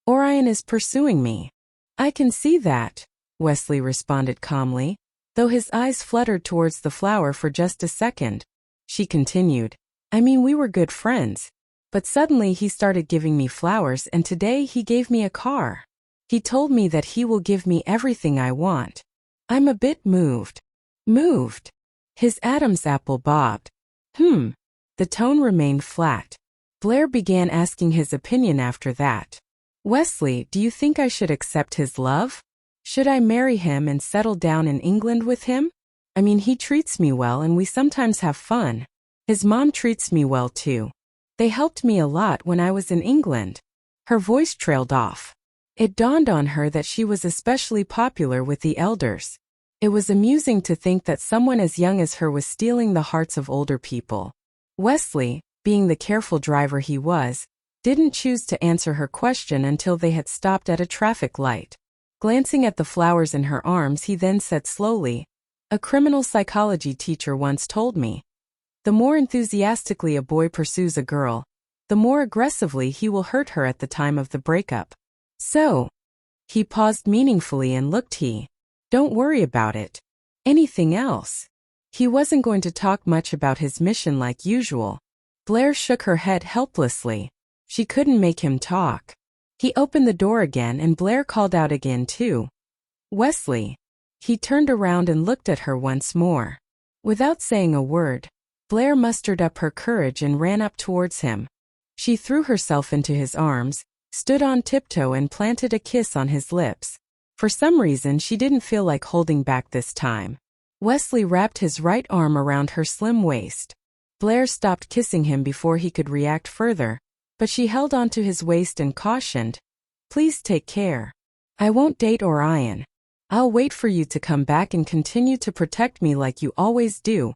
"Orion is pursuing me." "I can see that," Wesley responded calmly, though his eyes fluttered towards the flower for just a second. She continued, "I mean, we were good friends. But suddenly he started giving me flowers, and today he gave me a car. He told me that he will give me everything I want. I'm a bit moved." Moved? His Adam's apple bobbed. The tone remained flat. Blair began asking his opinion after that. "Wesley, do you think I should accept his love? Should I marry him and settle down in England with him? I mean, he treats me well and we sometimes have fun. His mom treats me well too. They helped me a lot when I was in England." Her voice trailed off. It dawned on her that she was especially popular with the elders. It was amusing to think that someone as young as her was stealing the hearts of older people. Wesley, being the careful driver he was, didn't choose to answer her question until they had stopped at a traffic light. Glancing at the flowers in her arms, he then said slowly, "A criminal psychology teacher once told me, the more enthusiastically a boy pursues a girl, the more aggressively he will hurt her at the time of the breakup. So," he paused meaningfully and looked "don't worry about it. Anything else?" He wasn't going to talk much about his mission like usual. Blair shook her head helplessly. She couldn't make him talk. He opened the door again and Blair called out again too. "Wesley." He turned around and looked at her once more. Without saying a word, Blair mustered up her courage and ran up towards him. She threw herself into his arms, stood on tiptoe and planted a kiss on his lips. For some reason she didn't feel like holding back this time. Wesley wrapped his right arm around her slim waist. Blair stopped kissing him before he could react further, but she held onto his waist and cautioned, "Please take care. I won't date Orion. I'll wait for you to come back and continue to protect me like you always do,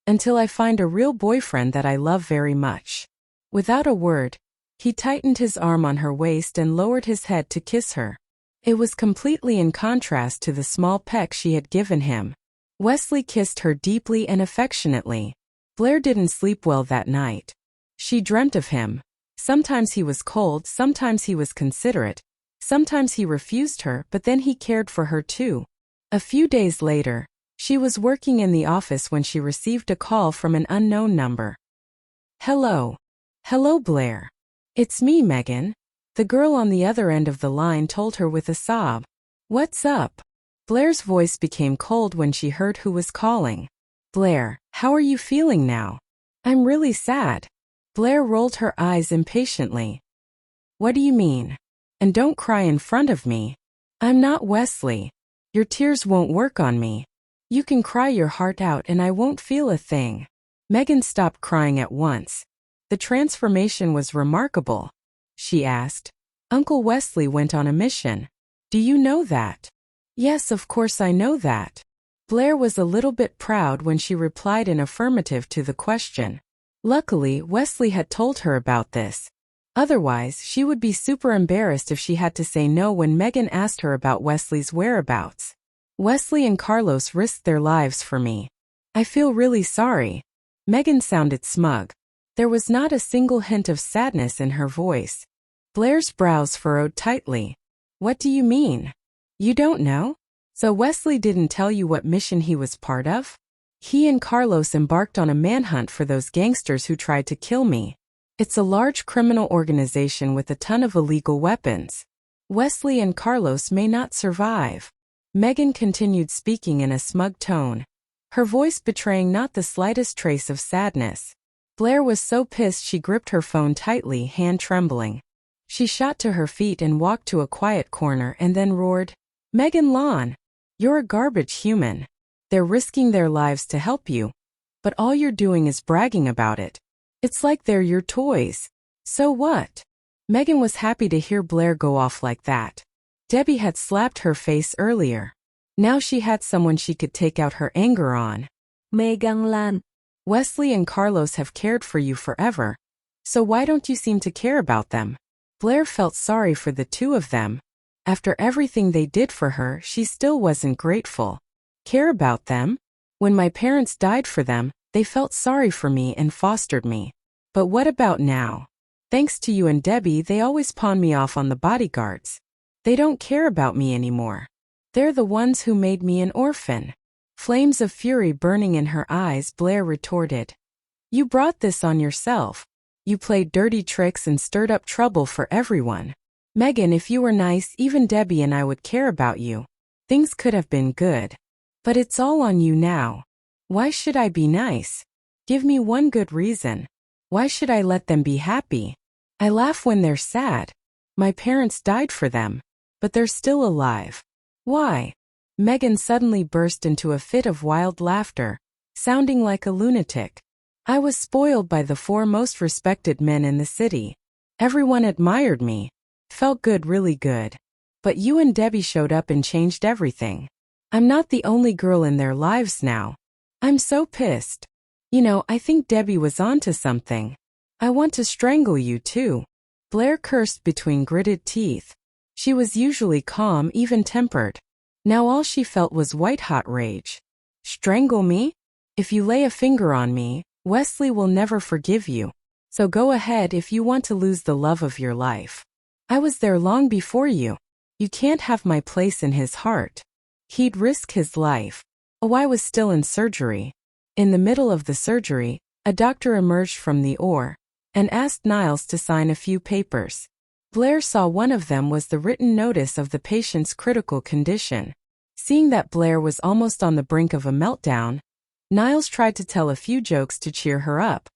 until I find a real boyfriend that I love very much." Without a word, he tightened his arm on her waist and lowered his head to kiss her. It was completely in contrast to the small peck she had given him. Wesley kissed her deeply and affectionately. Blair didn't sleep well that night. She dreamt of him. Sometimes he was cold, sometimes he was considerate, sometimes he refused her, but then he cared for her too. A few days later, she was working in the office when she received a call from an unknown number. "Hello. Hello, Blair. It's me, Megan." The girl on the other end of the line told her with a sob. "What's up?" Blair's voice became cold when she heard who was calling. Blair, how are you feeling now? I'm really sad. Blair rolled her eyes impatiently. What do you mean? And don't cry in front of me. I'm not Wesley. Your tears won't work on me. You can cry your heart out and I won't feel a thing. Megan stopped crying at once. The transformation was remarkable. She asked. Uncle Wesley went on a mission. Do you know that? Yes, of course I know that. Blair was a little bit proud when she replied in affirmative to the question. Luckily, Wesley had told her about this. Otherwise, she would be super embarrassed if she had to say no when Megan asked her about Wesley's whereabouts. Wesley and Carlos risked their lives for me. I feel really sorry. Megan sounded smug. There was not a single hint of sadness in her voice. Blair's brows furrowed tightly. What do you mean? You don't know? So Wesley didn't tell you what mission he was part of? He and Carlos embarked on a manhunt for those gangsters who tried to kill me. It's a large criminal organization with a ton of illegal weapons. Wesley and Carlos may not survive. Megan continued speaking in a smug tone, her voice betraying not the slightest trace of sadness. Blair was so pissed she gripped her phone tightly, hand trembling. She shot to her feet and walked to a quiet corner and then roared, Megan Lawn, you're a garbage human. They're risking their lives to help you, but all you're doing is bragging about it. It's like they're your toys. So what? Megan was happy to hear Blair go off like that. Debbie had slapped her face earlier. Now she had someone she could take out her anger on. Megan Lan, Wesley and Carlos have cared for you forever. So why don't you seem to care about them? Blair felt sorry for the two of them. After everything they did for her, she still wasn't grateful. Care about them? When my parents died for them, they felt sorry for me and fostered me. But what about now? Thanks to you and Debbie, they always pawn me off on the bodyguards. They don't care about me anymore. They're the ones who made me an orphan. Flames of fury burning in her eyes, Blair retorted. You brought this on yourself. You played dirty tricks and stirred up trouble for everyone. Megan, if you were nice, even Debbie and I would care about you. Things could have been good. But it's all on you now. Why should I be nice? Give me one good reason. Why should I let them be happy? I laugh when they're sad. My parents died for them, but they're still alive. Why? Megan suddenly burst into a fit of wild laughter, sounding like a lunatic. I was spoiled by the four most respected men in the city. Everyone admired me. Felt good, really good. But you and Debbie showed up and changed everything. I'm not the only girl in their lives now. I'm so pissed. You know, I think Debbie was onto something. I want to strangle you too. Blair cursed between gritted teeth. She was usually calm, even-tempered. Now all she felt was white-hot rage. Strangle me? If you lay a finger on me, Wesley will never forgive you. So go ahead if you want to lose the love of your life. I was there long before you. You can't have my place in his heart. He'd risk his life. Oh, I was still in surgery. In the middle of the surgery, a doctor emerged from the OR and asked Niles to sign a few papers. Blair saw one of them was the written notice of the patient's critical condition. Seeing that Blair was almost on the brink of a meltdown, Niles tried to tell a few jokes to cheer her up.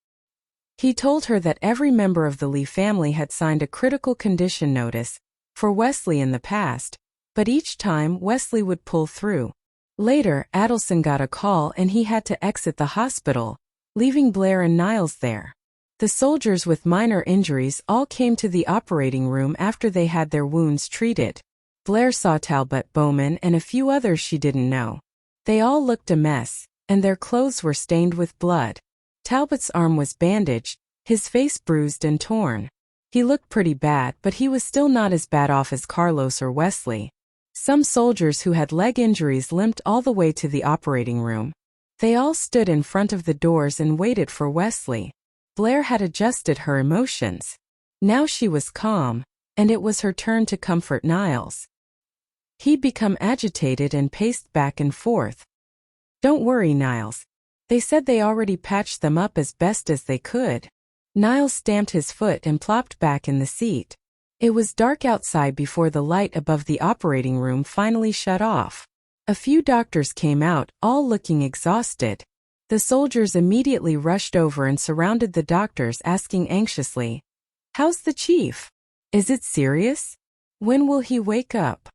He told her that every member of the Lee family had signed a critical condition notice for Wesley in the past, but each time Wesley would pull through. Later, Adelson got a call and he had to exit the hospital, leaving Blair and Niles there. The soldiers with minor injuries all came to the operating room after they had their wounds treated. Blair saw Talbot Bowman and a few others she didn't know. They all looked a mess, and their clothes were stained with blood. Talbot's arm was bandaged, his face bruised and torn. He looked pretty bad, but he was still not as bad off as Carlos or Wesley. Some soldiers who had leg injuries limped all the way to the operating room. They all stood in front of the doors and waited for Wesley. Blair had adjusted her emotions. Now she was calm, and it was her turn to comfort Niles. He'd become agitated and paced back and forth. Don't worry, Niles. They said they already patched them up as best as they could. Niles stamped his foot and plopped back in the seat. It was dark outside before the light above the operating room finally shut off. A few doctors came out, all looking exhausted. The soldiers immediately rushed over and surrounded the doctors, asking anxiously, "How's the chief? Is it serious? When will he wake up?"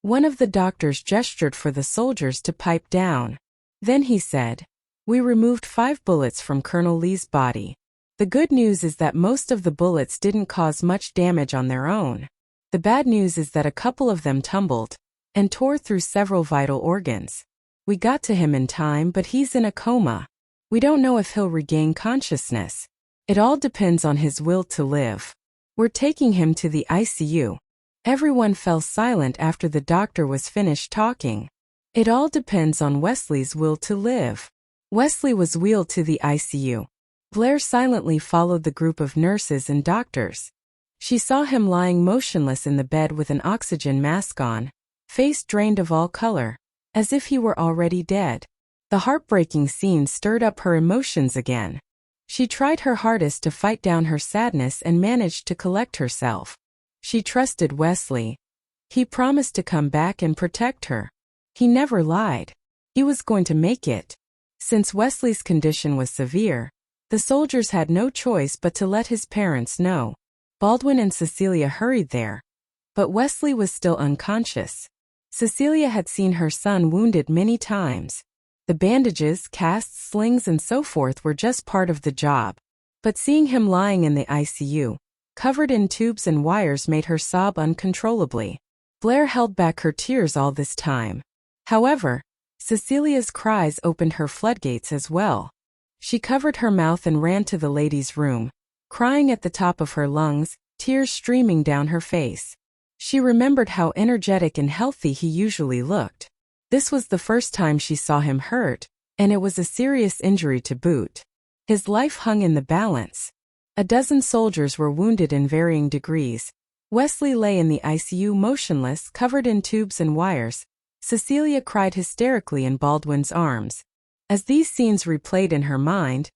One of the doctors gestured for the soldiers to pipe down. Then he said, "We removed 5 bullets from Colonel Lee's body. The good news is that most of the bullets didn't cause much damage on their own. The bad news is that a couple of them tumbled and tore through several vital organs. We got to him in time, but he's in a coma. We don't know if he'll regain consciousness. It all depends on his will to live. We're taking him to the ICU." Everyone fell silent after the doctor was finished talking. It all depends on Wesley's will to live. Wesley was wheeled to the ICU. Blair silently followed the group of nurses and doctors. She saw him lying motionless in the bed with an oxygen mask on, face drained of all color, as if he were already dead. The heartbreaking scene stirred up her emotions again. She tried her hardest to fight down her sadness and managed to collect herself. She trusted Wesley. He promised to come back and protect her. He never lied. He was going to make it. Since Wesley's condition was severe, the soldiers had no choice but to let his parents know. Baldwin and Cecilia hurried there. But Wesley was still unconscious. Cecilia had seen her son wounded many times. The bandages, casts, slings and so forth were just part of the job. But seeing him lying in the ICU, covered in tubes and wires, made her sob uncontrollably. Blair held back her tears all this time. However, Cecilia's cries opened her floodgates as well. She covered her mouth and ran to the lady's room, crying at the top of her lungs, tears streaming down her face. She remembered how energetic and healthy he usually looked. This was the first time she saw him hurt, and it was a serious injury to boot. His life hung in the balance. A dozen soldiers were wounded in varying degrees. Wesley lay in the ICU motionless, covered in tubes and wires. Cecilia cried hysterically in Baldwin's arms. As these scenes replayed in her mind,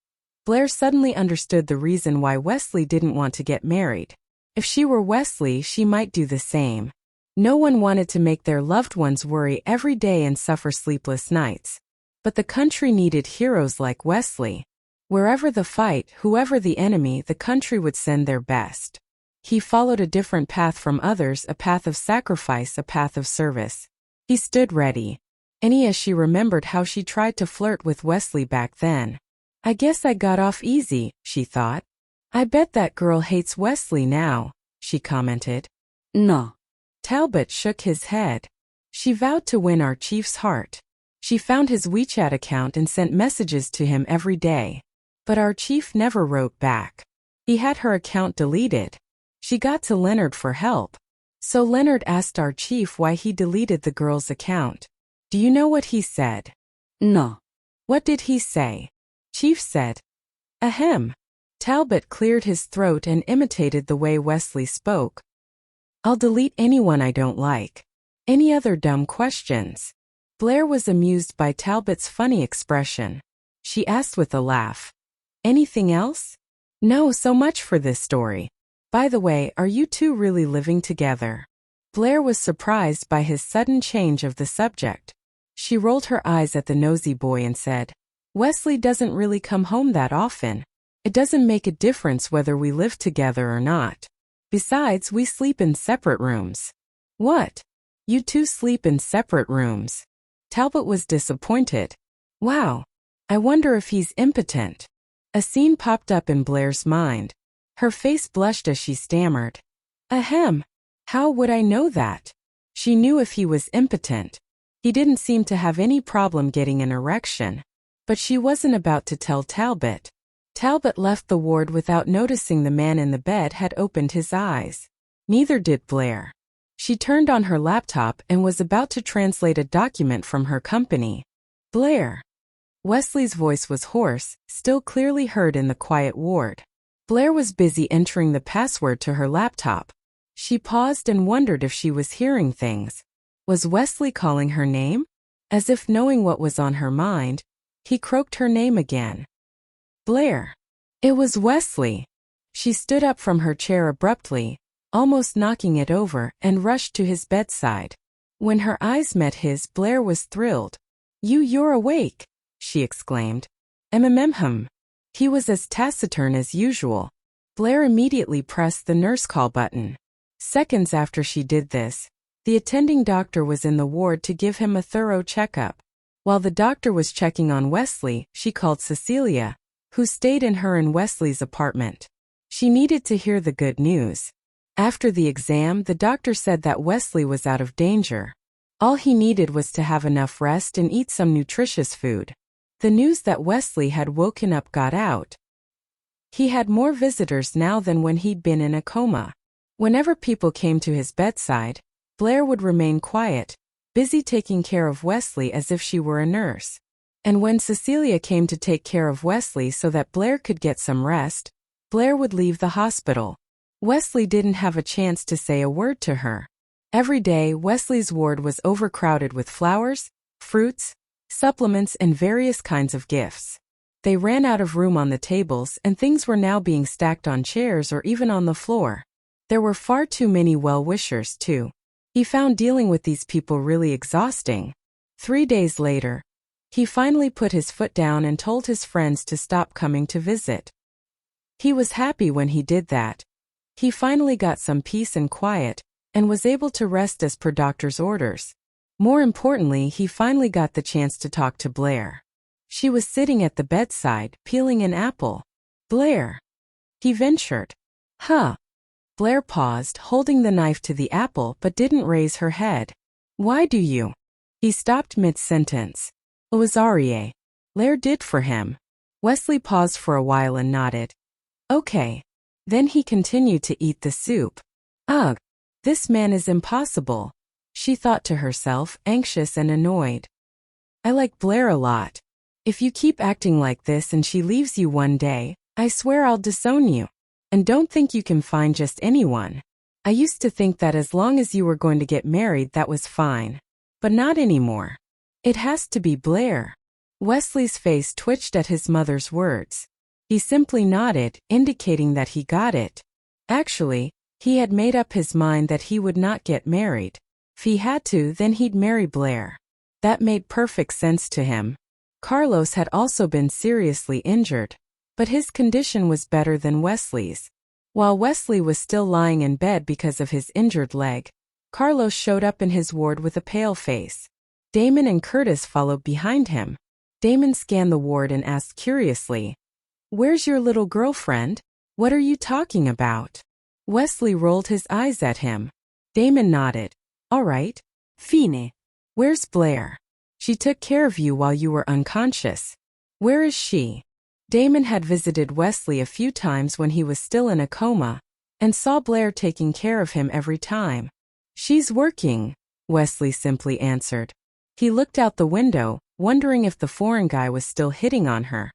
Blair suddenly understood the reason why Wesley didn't want to get married. If she were Wesley, she might do the same. No one wanted to make their loved ones worry every day and suffer sleepless nights. But the country needed heroes like Wesley. Wherever the fight, whoever the enemy, the country would send their best. He followed a different path from others, a path of sacrifice, a path of service. He stood ready. As she remembered how she tried to flirt with Wesley back then. "I guess I got off easy," she thought. "I bet that girl hates Wesley now," she commented. "No." Talbot shook his head. "She vowed to win our chief's heart. She found his WeChat account and sent messages to him every day. But our chief never wrote back. He had her account deleted. She got to Leonard for help. So Leonard asked our chief why he deleted the girl's account. Do you know what he said?" "No." "What did he say?" Chief said, "Ahem." Talbot cleared his throat and imitated the way Wesley spoke. "I'll delete anyone I don't like. Any other dumb questions?" Blair was amused by Talbot's funny expression. She asked with a laugh, "Anything else?" "No, so much for this story. By the way, are you two really living together?" Blair was surprised by his sudden change of the subject. She rolled her eyes at the nosy boy and said, "Wesley doesn't really come home that often. It doesn't make a difference whether we live together or not. Besides, we sleep in separate rooms." "What? You two sleep in separate rooms?" Talbot was disappointed. "Wow. I wonder if he's impotent." A scene popped up in Blair's mind. Her face blushed as she stammered, "Ahem. How would I know that?" She knew if he was impotent. He didn't seem to have any problem getting an erection. But she wasn't about to tell Talbot. Talbot left the ward without noticing the man in the bed had opened his eyes. Neither did Blair. She turned on her laptop and was about to translate a document from her company. "Blair." Wesley's voice was hoarse, still clearly heard in the quiet ward. Blair was busy entering the password to her laptop. She paused and wondered if she was hearing things. Was Wesley calling her name? As if knowing what was on her mind, he croaked her name again. "Blair." It was Wesley. She stood up from her chair abruptly, almost knocking it over, and rushed to his bedside. When her eyes met his, Blair was thrilled. You're awake," she exclaimed. "Hum." He was as taciturn as usual. Blair immediately pressed the nurse call button. Seconds after she did this, the attending doctor was in the ward to give him a thorough checkup. While the doctor was checking on Wesley, she called Cecilia, who stayed in her and Wesley's apartment. She needed to hear the good news. After the exam, the doctor said that Wesley was out of danger. All he needed was to have enough rest and eat some nutritious food. The news that Wesley had woken up got out. He had more visitors now than when he'd been in a coma. Whenever people came to his bedside, Blair would remain quiet, busy taking care of Wesley as if she were a nurse. And when Cecilia came to take care of Wesley so that Blair could get some rest, Blair would leave the hospital. Wesley didn't have a chance to say a word to her. Every day, Wesley's ward was overcrowded with flowers, fruits, supplements, and various kinds of gifts. They ran out of room on the tables, and things were now being stacked on chairs or even on the floor. There were far too many well-wishers, too. He found dealing with these people really exhausting. 3 days later, he finally put his foot down and told his friends to stop coming to visit. He was happy when he did that. He finally got some peace and quiet, and was able to rest as per doctor's orders. More importantly, he finally got the chance to talk to Blair. She was sitting at the bedside, peeling an apple. "Blair," he ventured. "Huh." Blair paused, holding the knife to the apple but didn't raise her head. "Why do you?" He stopped mid-sentence. "Ozarie." Blair did for him. Wesley paused for a while and nodded. "Okay." Then he continued to eat the soup. "Ugh. This man is impossible," she thought to herself, anxious and annoyed. "I like Blair a lot. If you keep acting like this and she leaves you one day, I swear I'll disown you. And don't think you can find just anyone. I used to think that as long as you were going to get married that was fine. But not anymore. It has to be Blair." Wesley's face twitched at his mother's words. He simply nodded, indicating that he got it. Actually, he had made up his mind that he would not get married. If he had to, then he'd marry Blair. That made perfect sense to him. Carlos had also been seriously injured, but his condition was better than Wesley's. While Wesley was still lying in bed because of his injured leg, Carlos showed up in his ward with a pale face. Damon and Curtis followed behind him. Damon scanned the ward and asked curiously, "Where's your little girlfriend? What are you talking about?" Wesley rolled his eyes at him. Damon nodded. "All right. Fine. Where's Blair? She took care of you while you were unconscious. Where is she?" Damon had visited Wesley a few times when he was still in a coma, and saw Blair taking care of him every time. "She's working," Wesley simply answered. He looked out the window, wondering if the foreign guy was still hitting on her.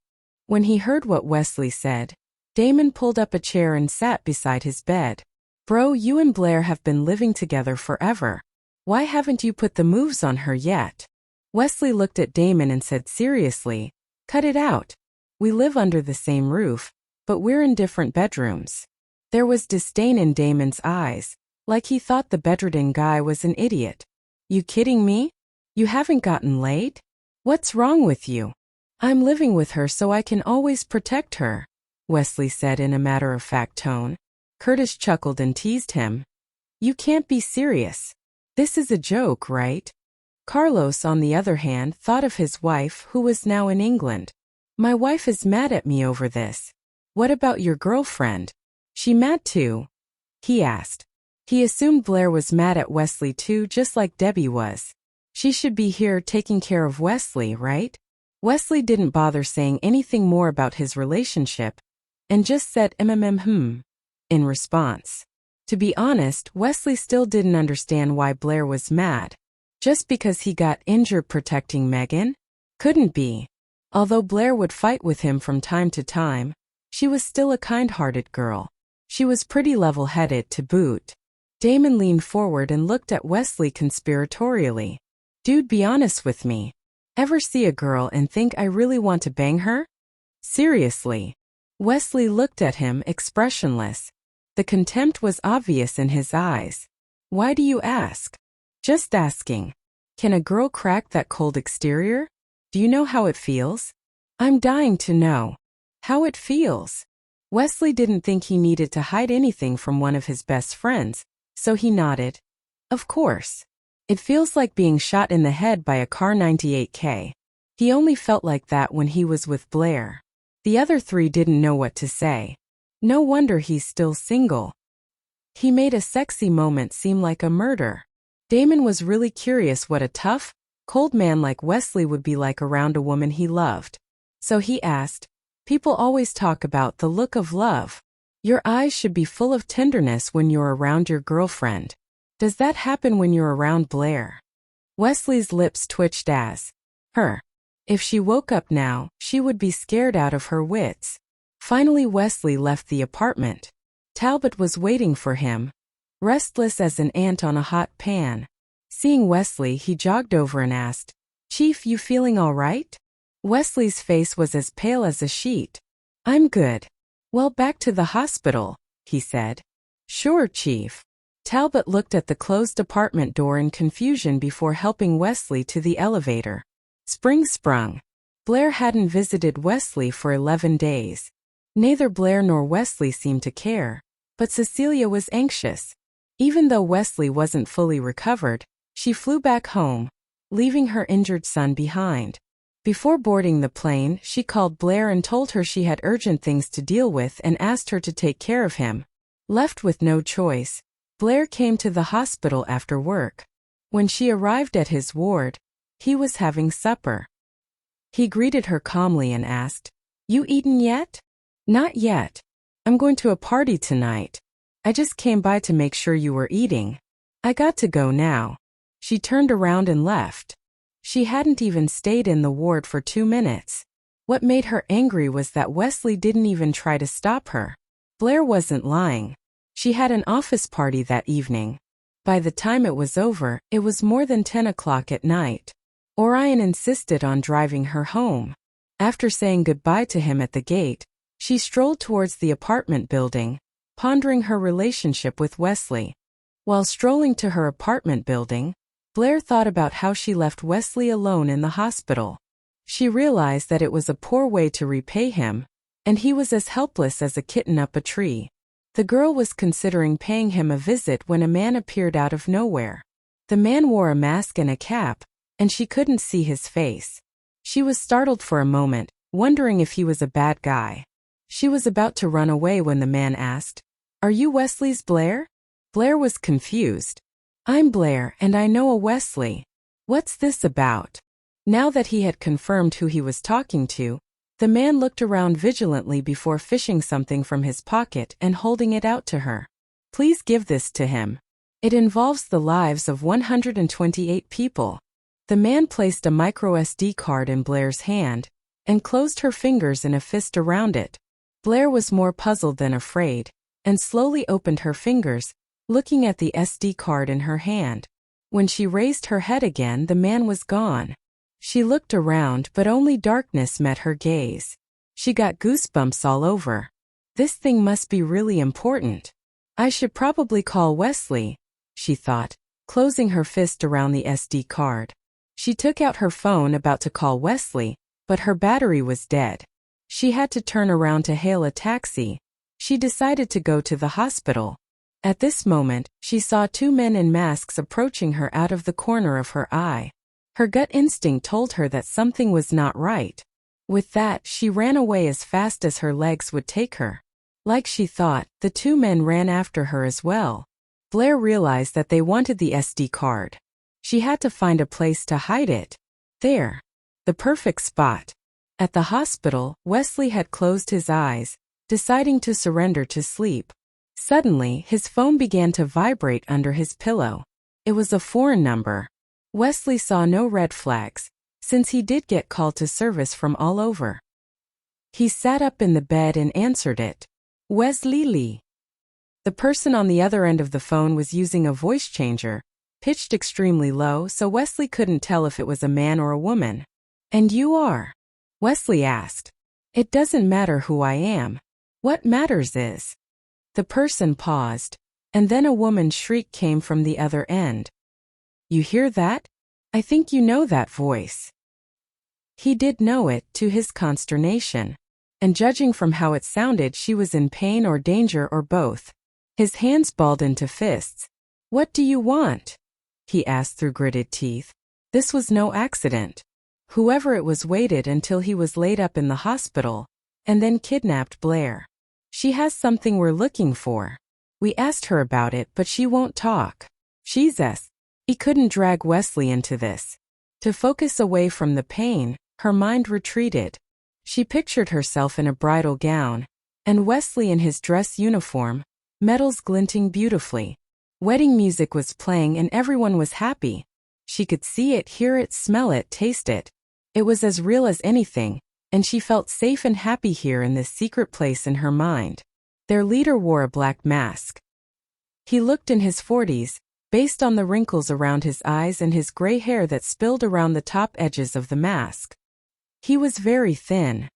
When he heard what Wesley said, Damon pulled up a chair and sat beside his bed. "Bro, you and Blair have been living together forever. Why haven't you put the moves on her yet?" Wesley looked at Damon and said seriously, "Cut it out. We live under the same roof, but we're in different bedrooms." There was disdain in Damon's eyes, like he thought the bedridden guy was an idiot. "You kidding me? You haven't gotten laid? What's wrong with you?" "I'm living with her so I can always protect her," Wesley said in a matter-of-fact tone. Curtis chuckled and teased him. "You can't be serious. This is a joke, right?" Carlos, on the other hand, thought of his wife, who was now in England. "My wife is mad at me over this. What about your girlfriend? She mad too?" he asked. He assumed Blair was mad at Wesley too, just like Debbie was. She should be here taking care of Wesley, right? Wesley didn't bother saying anything more about his relationship, and just said in response. To be honest, Wesley still didn't understand why Blair was mad. Just because he got injured protecting Megan? Couldn't be. Although Blair would fight with him from time to time, she was still a kind-hearted girl. She was pretty level-headed to boot. Damon leaned forward and looked at Wesley conspiratorially. "Dude, be honest with me. Ever see a girl and think I really want to bang her? Seriously?" Wesley looked at him, expressionless. The contempt was obvious in his eyes. "Why do you ask?" Just asking. Can a girl crack that cold exterior? Do you know how it feels? I'm dying to know. How it feels. Wesley didn't think he needed to hide anything from one of his best friends, so he nodded. Of course. It feels like being shot in the head by a car 98K. He only felt like that when he was with Blair. The other three didn't know what to say. No wonder he's still single. He made a sexy moment seem like a murder. Damon was really curious what a tough, cold man like Wesley would be like around a woman he loved. So he asked, people always talk about the look of love. Your eyes should be full of tenderness when you're around your girlfriend. Does that happen when you're around Blair? Wesley's lips twitched as, her. If she woke up now, she would be scared out of her wits. Finally Wesley left the apartment. Talbot was waiting for him, restless as an ant on a hot pan. Seeing Wesley, he jogged over and asked, Chief, you feeling all right? Wesley's face was as pale as a sheet. I'm good. Well, back to the hospital, he said. Sure, Chief. Talbot looked at the closed apartment door in confusion before helping Wesley to the elevator. Spring sprung. Blair hadn't visited Wesley for 11 days. Neither Blair nor Wesley seemed to care, but Cecilia was anxious. Even though Wesley wasn't fully recovered, she flew back home, leaving her injured son behind. Before boarding the plane, she called Blair and told her she had urgent things to deal with and asked her to take care of him. Left with no choice, Blair came to the hospital after work. When she arrived at his ward, he was having supper. He greeted her calmly and asked, You eaten yet? Not yet. I'm going to a party tonight. I just came by to make sure you were eating. I got to go now. She turned around and left. She hadn't even stayed in the ward for 2 minutes. What made her angry was that Wesley didn't even try to stop her. Blair wasn't lying. She had an office party that evening. By the time it was over, it was more than 10 o'clock at night. Orion insisted on driving her home. After saying goodbye to him at the gate, she strolled towards the apartment building, pondering her relationship with Wesley. While strolling to her apartment building, Blair thought about how she left Wesley alone in the hospital. She realized that it was a poor way to repay him, and he was as helpless as a kitten up a tree. The girl was considering paying him a visit when a man appeared out of nowhere. The man wore a mask and a cap, and she couldn't see his face. She was startled for a moment, wondering if he was a bad guy. She was about to run away when the man asked, Are you Wesley's Blair? Blair was confused. I'm Blair and I know a Wesley. What's this about? Now that he had confirmed who he was talking to, the man looked around vigilantly before fishing something from his pocket and holding it out to her. Please give this to him. It involves the lives of 128 people. The man placed a microSD card in Blair's hand and closed her fingers in a fist around it. Blair was more puzzled than afraid and slowly opened her fingers, looking at the SD card in her hand. When she raised her head again, the man was gone. She looked around, but only darkness met her gaze. She got goosebumps all over. This thing must be really important. I should probably call Wesley, she thought, closing her fist around the SD card. She took out her phone about to call Wesley, but her battery was dead. She had to turn around to hail a taxi. She decided to go to the hospital. At this moment, she saw 2 men in masks approaching her out of the corner of her eye. Her gut instinct told her that something was not right. With that, she ran away as fast as her legs would take her. Like she thought, the 2 men ran after her as well. Blair realized that they wanted the SD card. She had to find a place to hide it. There. The perfect spot. At the hospital, Wesley had closed his eyes, deciding to surrender to sleep. Suddenly, his phone began to vibrate under his pillow. It was a foreign number. Wesley saw no red flags, since he did get called to service from all over. He sat up in the bed and answered it. Wesley Lee. The person on the other end of the phone was using a voice changer, pitched extremely low so Wesley couldn't tell if it was a man or a woman. And you are? Wesley asked. It doesn't matter who I am. What matters is. The person paused, and then a woman's shriek came from the other end. You hear that? I think you know that voice. He did know it, to his consternation. And judging from how it sounded, she was in pain or danger or both. His hands balled into fists. What do you want? He asked through gritted teeth. This was no accident. Whoever it was waited until he was laid up in the hospital, and then kidnapped Blair. She has something we're looking for. We asked her about it, but she won't talk. Jesus. He couldn't drag Wesley into this. To focus away from the pain, her mind retreated. She pictured herself in a bridal gown, and Wesley in his dress uniform, metals glinting beautifully. Wedding music was playing and everyone was happy. She could see it, hear it, smell it, taste it. It was as real as anything, and she felt safe and happy here in this secret place in her mind. Their leader wore a black mask. He looked in his 40s, based on the wrinkles around his eyes and his gray hair that spilled around the top edges of the mask. He was very thin.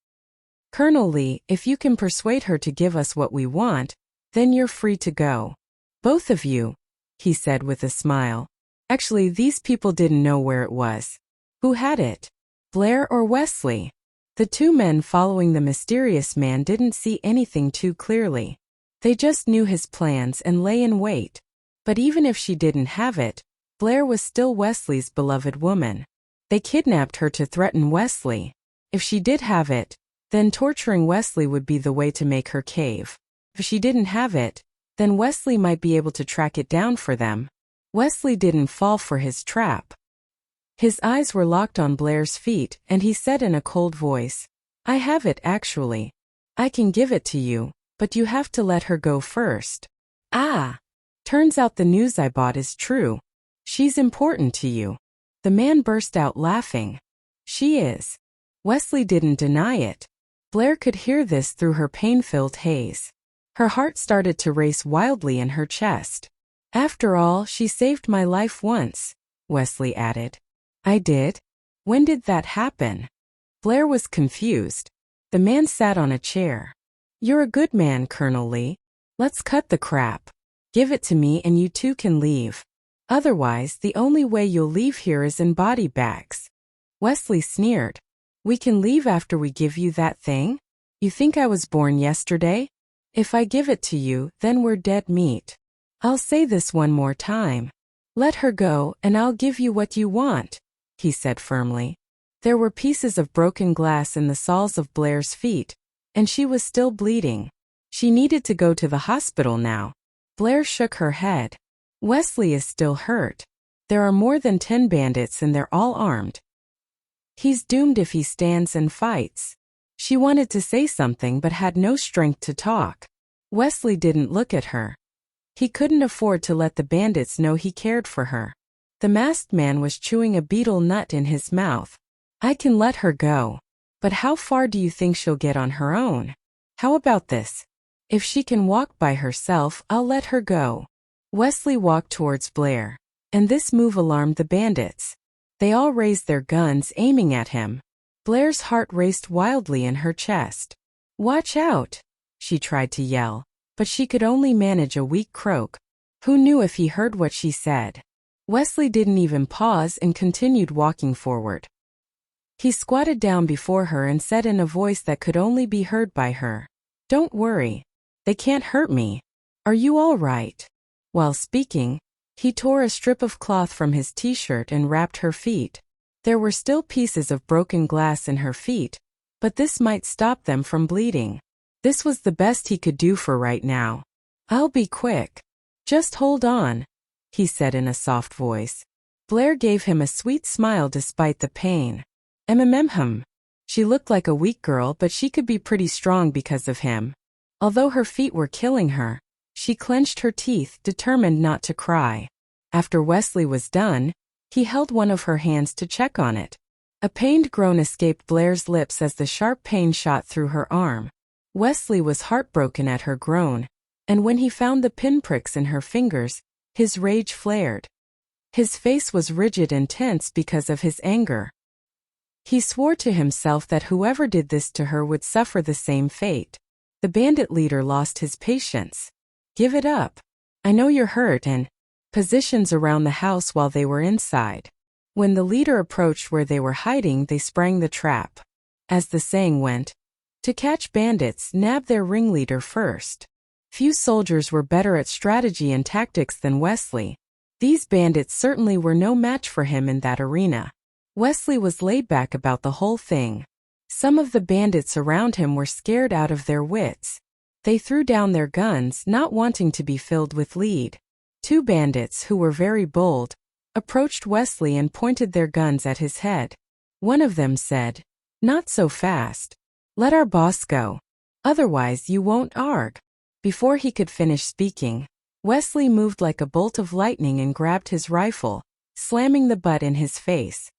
Colonel Lee, if you can persuade her to give us what we want, then you're free to go. Both of you, he said with a smile. Actually, these people didn't know where it was. Who had it? Blair or Wesley? The two men following the mysterious man didn't see anything too clearly. They just knew his plans and lay in wait. But even if she didn't have it, Blair was still Wesley's beloved woman. They kidnapped her to threaten Wesley. If she did have it, then torturing Wesley would be the way to make her cave. If she didn't have it, then Wesley might be able to track it down for them. Wesley didn't fall for his trap. His eyes were locked on Blair's feet, and he said in a cold voice, I have it actually. I can give it to you, but you have to let her go first. Ah! Turns out the news I bought is true. She's important to you. The man burst out laughing. She is. Wesley didn't deny it. Blair could hear this through her pain-filled haze. Her heart started to race wildly in her chest. After all, she saved my life once, Wesley added. I did? When did that happen? Blair was confused. The man sat on a chair. You're a good man, Colonel Lee. Let's cut the crap. Give it to me and you two can leave. Otherwise, the only way you'll leave here is in body bags. Wesley sneered. We can leave after we give you that thing? You think I was born yesterday? If I give it to you, then we're dead meat. I'll say this one more time. Let her go and I'll give you what you want, he said firmly. There were pieces of broken glass in the soles of Blair's feet, and she was still bleeding. She needed to go to the hospital now. Blair shook her head. Wesley is still hurt. There are more than 10 bandits and they're all armed. He's doomed if he stands and fights. She wanted to say something but had no strength to talk. Wesley didn't look at her. He couldn't afford to let the bandits know he cared for her. The masked man was chewing a beetle nut in his mouth. I can let her go. But how far do you think she'll get on her own? How about this? If she can walk by herself, I'll let her go. Wesley walked towards Blair, and this move alarmed the bandits. They all raised their guns, aiming at him. Blair's heart raced wildly in her chest. Watch out! She tried to yell, but she could only manage a weak croak. Who knew if he heard what she said? Wesley didn't even pause and continued walking forward. He squatted down before her and said in a voice that could only be heard by her, Don't worry. They can't hurt me. Are you all right? While speaking, he tore a strip of cloth from his t-shirt and wrapped her feet. There were still pieces of broken glass in her feet, but this might stop them from bleeding. This was the best he could do for right now. I'll be quick. Just hold on, he said in a soft voice. Blair gave him a sweet smile despite the pain. Hum. She looked like a weak girl, but she could be pretty strong because of him. Although her feet were killing her, she clenched her teeth, determined not to cry. After Wesley was done, he held one of her hands to check on it. A pained groan escaped Blair's lips as the sharp pain shot through her arm. Wesley was heartbroken at her groan, and when he found the pinpricks in her fingers, his rage flared. His face was rigid and tense because of his anger. He swore to himself that whoever did this to her would suffer the same fate. The bandit leader lost his patience. Give it up. I know you're hurt and positions around the house while they were inside. When the leader approached where they were hiding, they sprang the trap. As the saying went, to catch bandits, nab their ringleader first. Few soldiers were better at strategy and tactics than Wesley. These bandits certainly were no match for him in that arena. Wesley was laid back about the whole thing. Some of the bandits around him were scared out of their wits. They threw down their guns, not wanting to be filled with lead. Two bandits, who were very bold, approached Wesley and pointed their guns at his head. One of them said, "Not so fast. Let our boss go. Otherwise you won't arg." Before he could finish speaking, Wesley moved like a bolt of lightning and grabbed his rifle, slamming the butt in his face.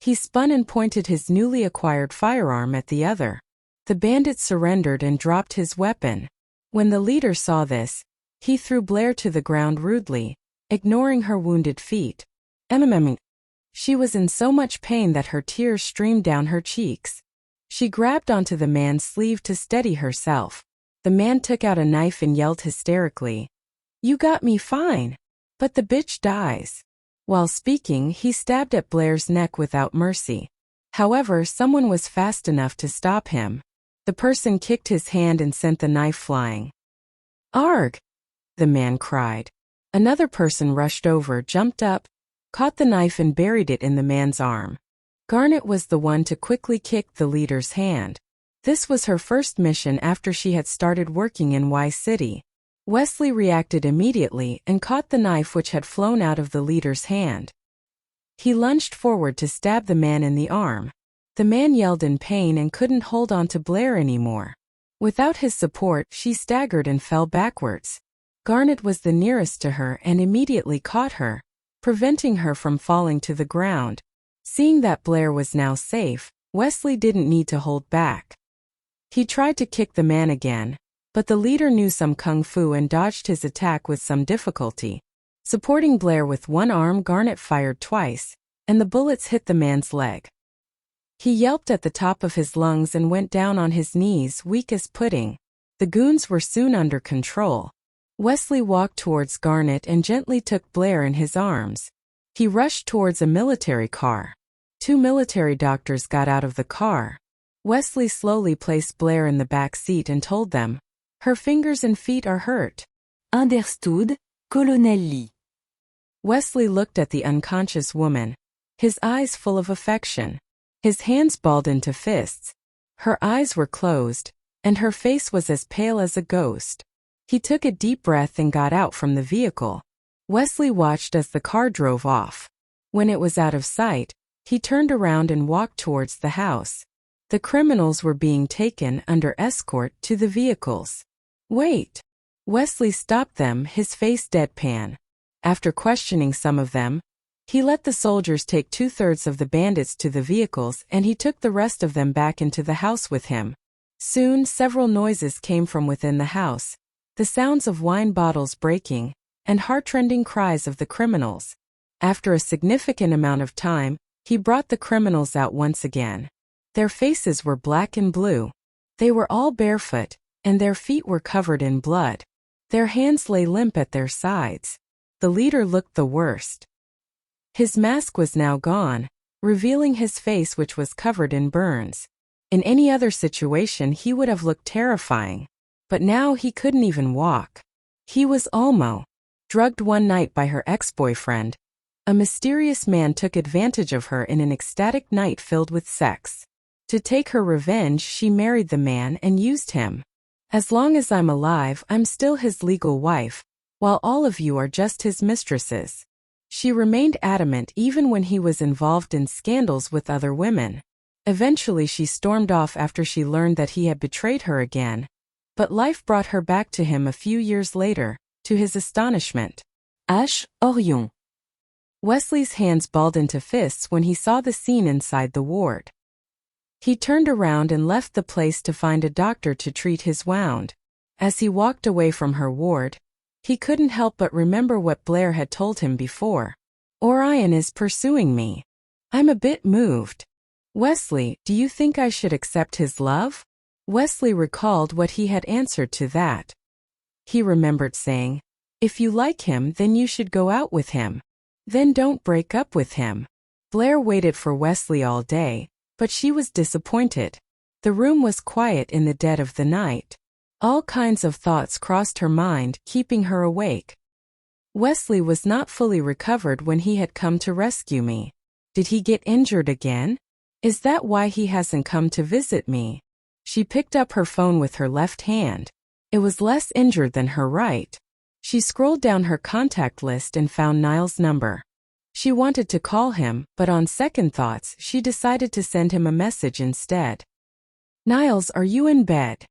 He spun and pointed his newly acquired firearm at the other. The bandit surrendered and dropped his weapon. When the leader saw this, he threw Blair to the ground rudely, ignoring her wounded feet. She was in so much pain that her tears streamed down her cheeks. She grabbed onto the man's sleeve to steady herself. The man took out a knife and yelled hysterically, "You got me fine, but the bitch dies." While speaking, he stabbed at Blair's neck without mercy. However, someone was fast enough to stop him. The person kicked his hand and sent the knife flying. "Arg!" the man cried. Another person rushed over, jumped up, caught the knife and buried it in the man's arm. Garnet was the one to quickly kick the leader's hand. This was her first mission after she had started working in Y City. Wesley reacted immediately and caught the knife which had flown out of the leader's hand. He lunged forward to stab the man in the arm. The man yelled in pain and couldn't hold on to Blair anymore. Without his support, she staggered and fell backwards. Garnet was the nearest to her and immediately caught her, preventing her from falling to the ground. Seeing that Blair was now safe, Wesley didn't need to hold back. He tried to kick the man again, but the leader knew some kung fu and dodged his attack with some difficulty. Supporting Blair with one arm, Garnet fired twice, and the bullets hit the man's leg. He yelped at the top of his lungs and went down on his knees, weak as pudding. The goons were soon under control. Wesley walked towards Garnet and gently took Blair in his arms. He rushed towards a military car. Two military doctors got out of the car. Wesley slowly placed Blair in the back seat and told them, "Her fingers and feet are hurt." Understood, Colonel Lee. Wesley looked at the unconscious woman, his eyes full of affection. His hands balled into fists. Her eyes were closed, and her face was as pale as a ghost. He took a deep breath and got out from the vehicle. Wesley watched as the car drove off. When it was out of sight, he turned around and walked towards the house. The criminals were being taken under escort to the vehicles. "Wait!" Wesley stopped them, his face deadpan. After questioning some of them, he let the soldiers take 2/3 of the bandits to the vehicles and he took the rest of them back into the house with him. Soon several noises came from within the house, the sounds of wine bottles breaking, and heartrending cries of the criminals. After a significant amount of time, he brought the criminals out once again. Their faces were black and blue. They were all barefoot, and their feet were covered in blood. Their hands lay limp at their sides. The leader looked the worst. His mask was now gone, revealing his face which was covered in burns. In any other situation he would have looked terrifying, but now he couldn't even walk. He was Almo, drugged one night by her ex-boyfriend. A mysterious man took advantage of her in an ecstatic night filled with sex. To take her revenge, she married the man and used him. As long as I'm alive, I'm still his legal wife, while all of you are just his mistresses. She remained adamant even when he was involved in scandals with other women. Eventually she stormed off after she learned that he had betrayed her again. But life brought her back to him a few years later, to his astonishment. H. Orion. Wesley's hands balled into fists when he saw the scene inside the ward. He turned around and left the place to find a doctor to treat his wound. As he walked away from her ward, he couldn't help but remember what Blair had told him before. "Orion is pursuing me. I'm a bit moved. Wesley, do you think I should accept his love?" Wesley recalled what he had answered to that. He remembered saying, If you like him, then you should go out with him. Then don't break up with him. Blair waited for Wesley all day, but she was disappointed. The room was quiet in the dead of the night. All kinds of thoughts crossed her mind, keeping her awake. Wesley was not fully recovered when he had come to rescue me. Did he get injured again? Is that why he hasn't come to visit me? She picked up her phone with her left hand. It was less injured than her right. She scrolled down her contact list and found Niall's number. She wanted to call him, but on second thoughts, she decided to send him a message instead. Niles, are you in bed?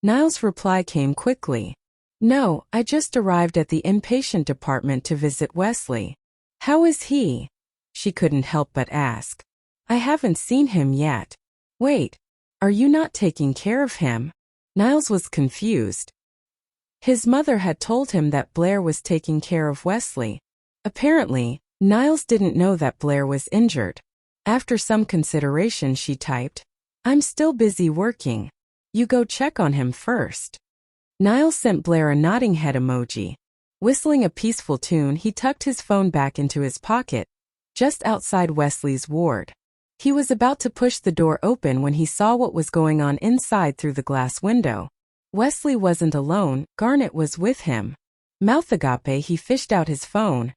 Niall's reply came quickly. No, I just arrived at the inpatient department to visit Wesley. How is he? She couldn't help but ask. I haven't seen him yet. Wait, are you not taking care of him? Niles was confused. His mother had told him that Blair was taking care of Wesley. Apparently, Niles didn't know that Blair was injured. After some consideration, she typed, I'm still busy working. You go check on him first. Niles sent Blair a nodding head emoji. Whistling a peaceful tune, he tucked his phone back into his pocket, just outside Wesley's ward. He was about to push the door open when he saw what was going on inside through the glass window. Wesley wasn't alone, Garnet was with him. Mouth agape, he fished out his phone,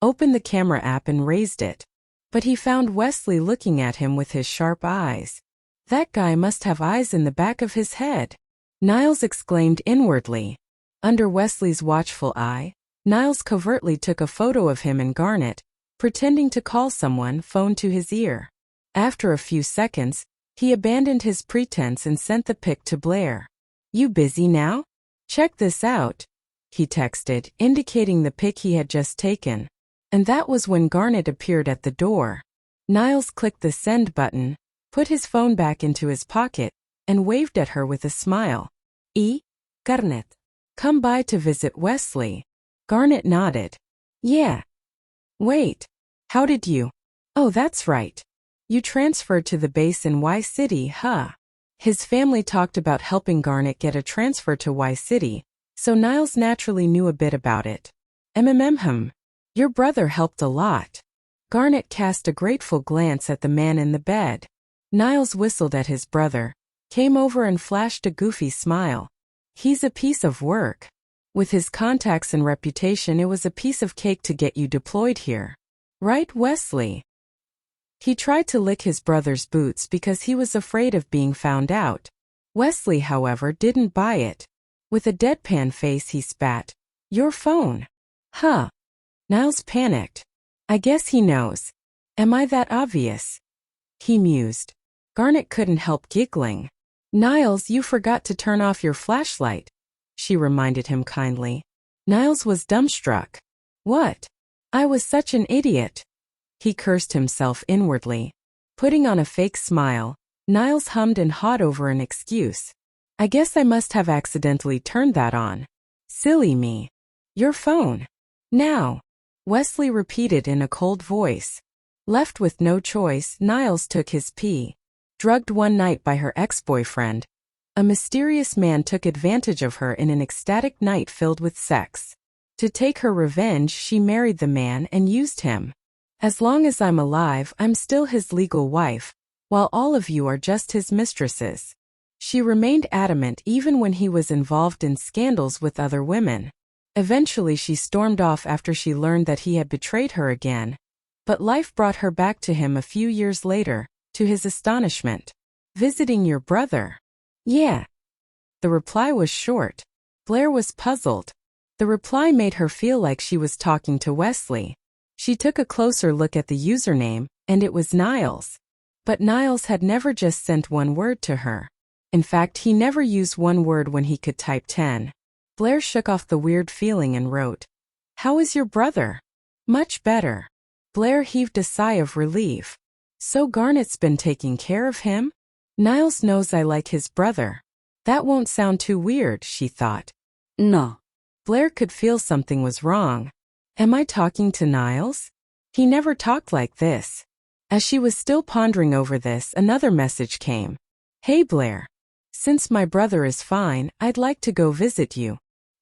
opened the camera app and raised it. But he found Wesley looking at him with his sharp eyes. That guy must have eyes in the back of his head. Niles exclaimed inwardly. Under Wesley's watchful eye, Niles covertly took a photo of him and Garnet, pretending to call someone, phone to his ear. After a few seconds, he abandoned his pretense and sent the pic to Blair. You busy now? Check this out, he texted, indicating the pic he had just taken. And that was when Garnet appeared at the door. Niles clicked the send button, put his phone back into his pocket, and waved at her with a smile. Garnet. Come by to visit Wesley. Garnet nodded. Yeah. Wait. How did you? Oh, that's right. You transferred to the base in Y City, huh? His family talked about helping Garnet get a transfer to Y City, so Niles naturally knew a bit about it. Your brother helped a lot. Garnet cast a grateful glance at the man in the bed. Niles whistled at his brother, came over and flashed a goofy smile. He's a piece of work. With his contacts and reputation, it was a piece of cake to get you deployed here. Right, Wesley? He tried to lick his brother's boots because he was afraid of being found out. Wesley, however, didn't buy it. With a deadpan face, he spat. Your phone. Huh. Niles panicked. I guess he knows. Am I that obvious? He mused. Garnet couldn't help giggling. Niles, you forgot to turn off your flashlight, she reminded him kindly. Niles was dumbstruck. What? I was such an idiot. He cursed himself inwardly. Putting on a fake smile, Niles hummed and hawed over an excuse. I guess I must have accidentally turned that on. Silly me. Your phone. Now. Wesley repeated in a cold voice. Left with no choice, Niles took his pee. Drugged one night by her ex-boyfriend, a mysterious man took advantage of her in an ecstatic night filled with sex. To take her revenge, she married the man and used him. As long as I'm alive, I'm still his legal wife, while all of you are just his mistresses. She remained adamant even when he was involved in scandals with other women. Eventually she stormed off after she learned that he had betrayed her again. But life brought her back to him a few years later, to his astonishment. Visiting your brother? Yeah. The reply was short. Blair was puzzled. The reply made her feel like she was talking to Wesley. She took a closer look at the username, and it was Niles. But Niles had never just sent one word to her. In fact, he never used one word when he could type 10. Blair shook off the weird feeling and wrote, How is your brother? Much better. Blair heaved a sigh of relief. So Garnet's been taking care of him? Niles knows I like his brother. That won't sound too weird, she thought. No. Blair could feel something was wrong. Am I talking to Niles? He never talked like this. As she was still pondering over this, another message came. Hey Blair. Since my brother is fine, I'd like to go visit you.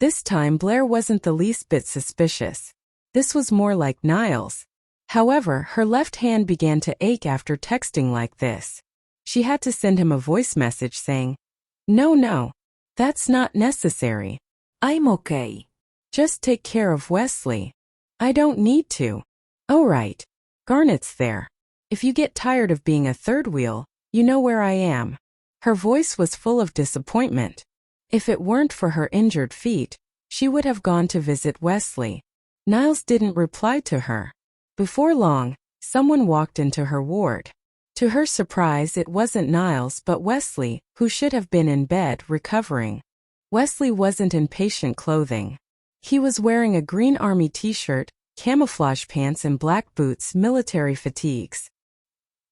This time Blair wasn't the least bit suspicious. This was more like Niles. However, her left hand began to ache after texting like this. She had to send him a voice message saying, No, that's not necessary. I'm okay. Just take care of Wesley. I don't need to. Oh right. Garnet's there. If you get tired of being a third wheel, you know where I am. Her voice was full of disappointment. If it weren't for her injured feet, she would have gone to visit Wesley. Niles didn't reply to her. Before long, someone walked into her ward. To her surprise, it wasn't Niles but Wesley, who should have been in bed recovering. Wesley wasn't in patient clothing. He was wearing a green army t-shirt, camouflage pants and black boots, military fatigues.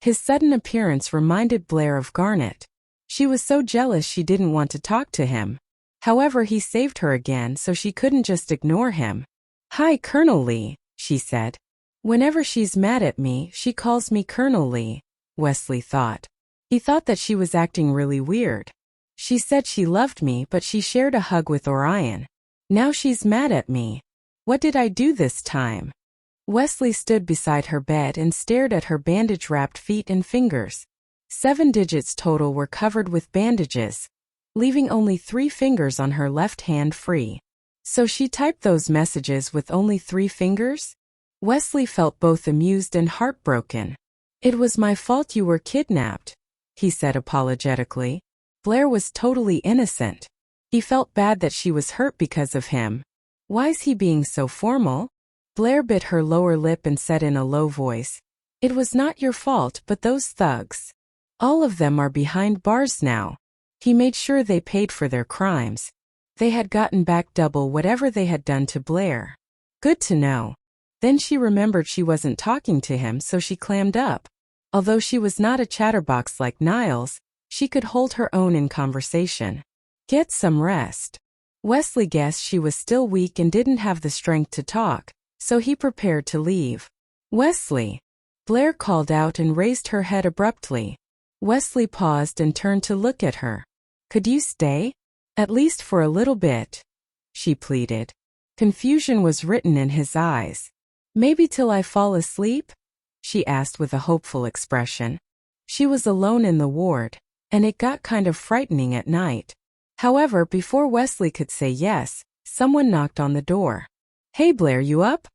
His sudden appearance reminded Blair of Garnet. She was so jealous she didn't want to talk to him. However, he saved her again, so she couldn't just ignore him. Hi, Colonel Lee, she said. Whenever she's mad at me, she calls me Colonel Lee, Wesley thought. He thought that she was acting really weird. She said she loved me, but she shared a hug with Orion. Now she's mad at me. What did I do this time? Wesley stood beside her bed and stared at her bandage-wrapped feet and fingers. 7 digits total were covered with bandages, leaving only 3 fingers on her left hand free. So she typed those messages with only 3 fingers? Wesley felt both amused and heartbroken. It was my fault you were kidnapped, he said apologetically. Blair was totally innocent. He felt bad that she was hurt because of him. Why's he being so formal? Blair bit her lower lip and said in a low voice, It was not your fault but those thugs. All of them are behind bars now. He made sure they paid for their crimes. They had gotten back double whatever they had done to Blair. Good to know. Then she remembered she wasn't talking to him, so she clammed up. Although she was not a chatterbox like Niles, she could hold her own in conversation. Get some rest. Wesley guessed she was still weak and didn't have the strength to talk, so he prepared to leave. Wesley! Blair called out and raised her head abruptly. Wesley paused and turned to look at her. Could you stay? At least for a little bit, she pleaded. Confusion was written in his eyes. Maybe till I fall asleep? She asked with a hopeful expression. She was alone in the ward, and it got kind of frightening at night. However, before Wesley could say yes, someone knocked on the door. Hey Blair, you up?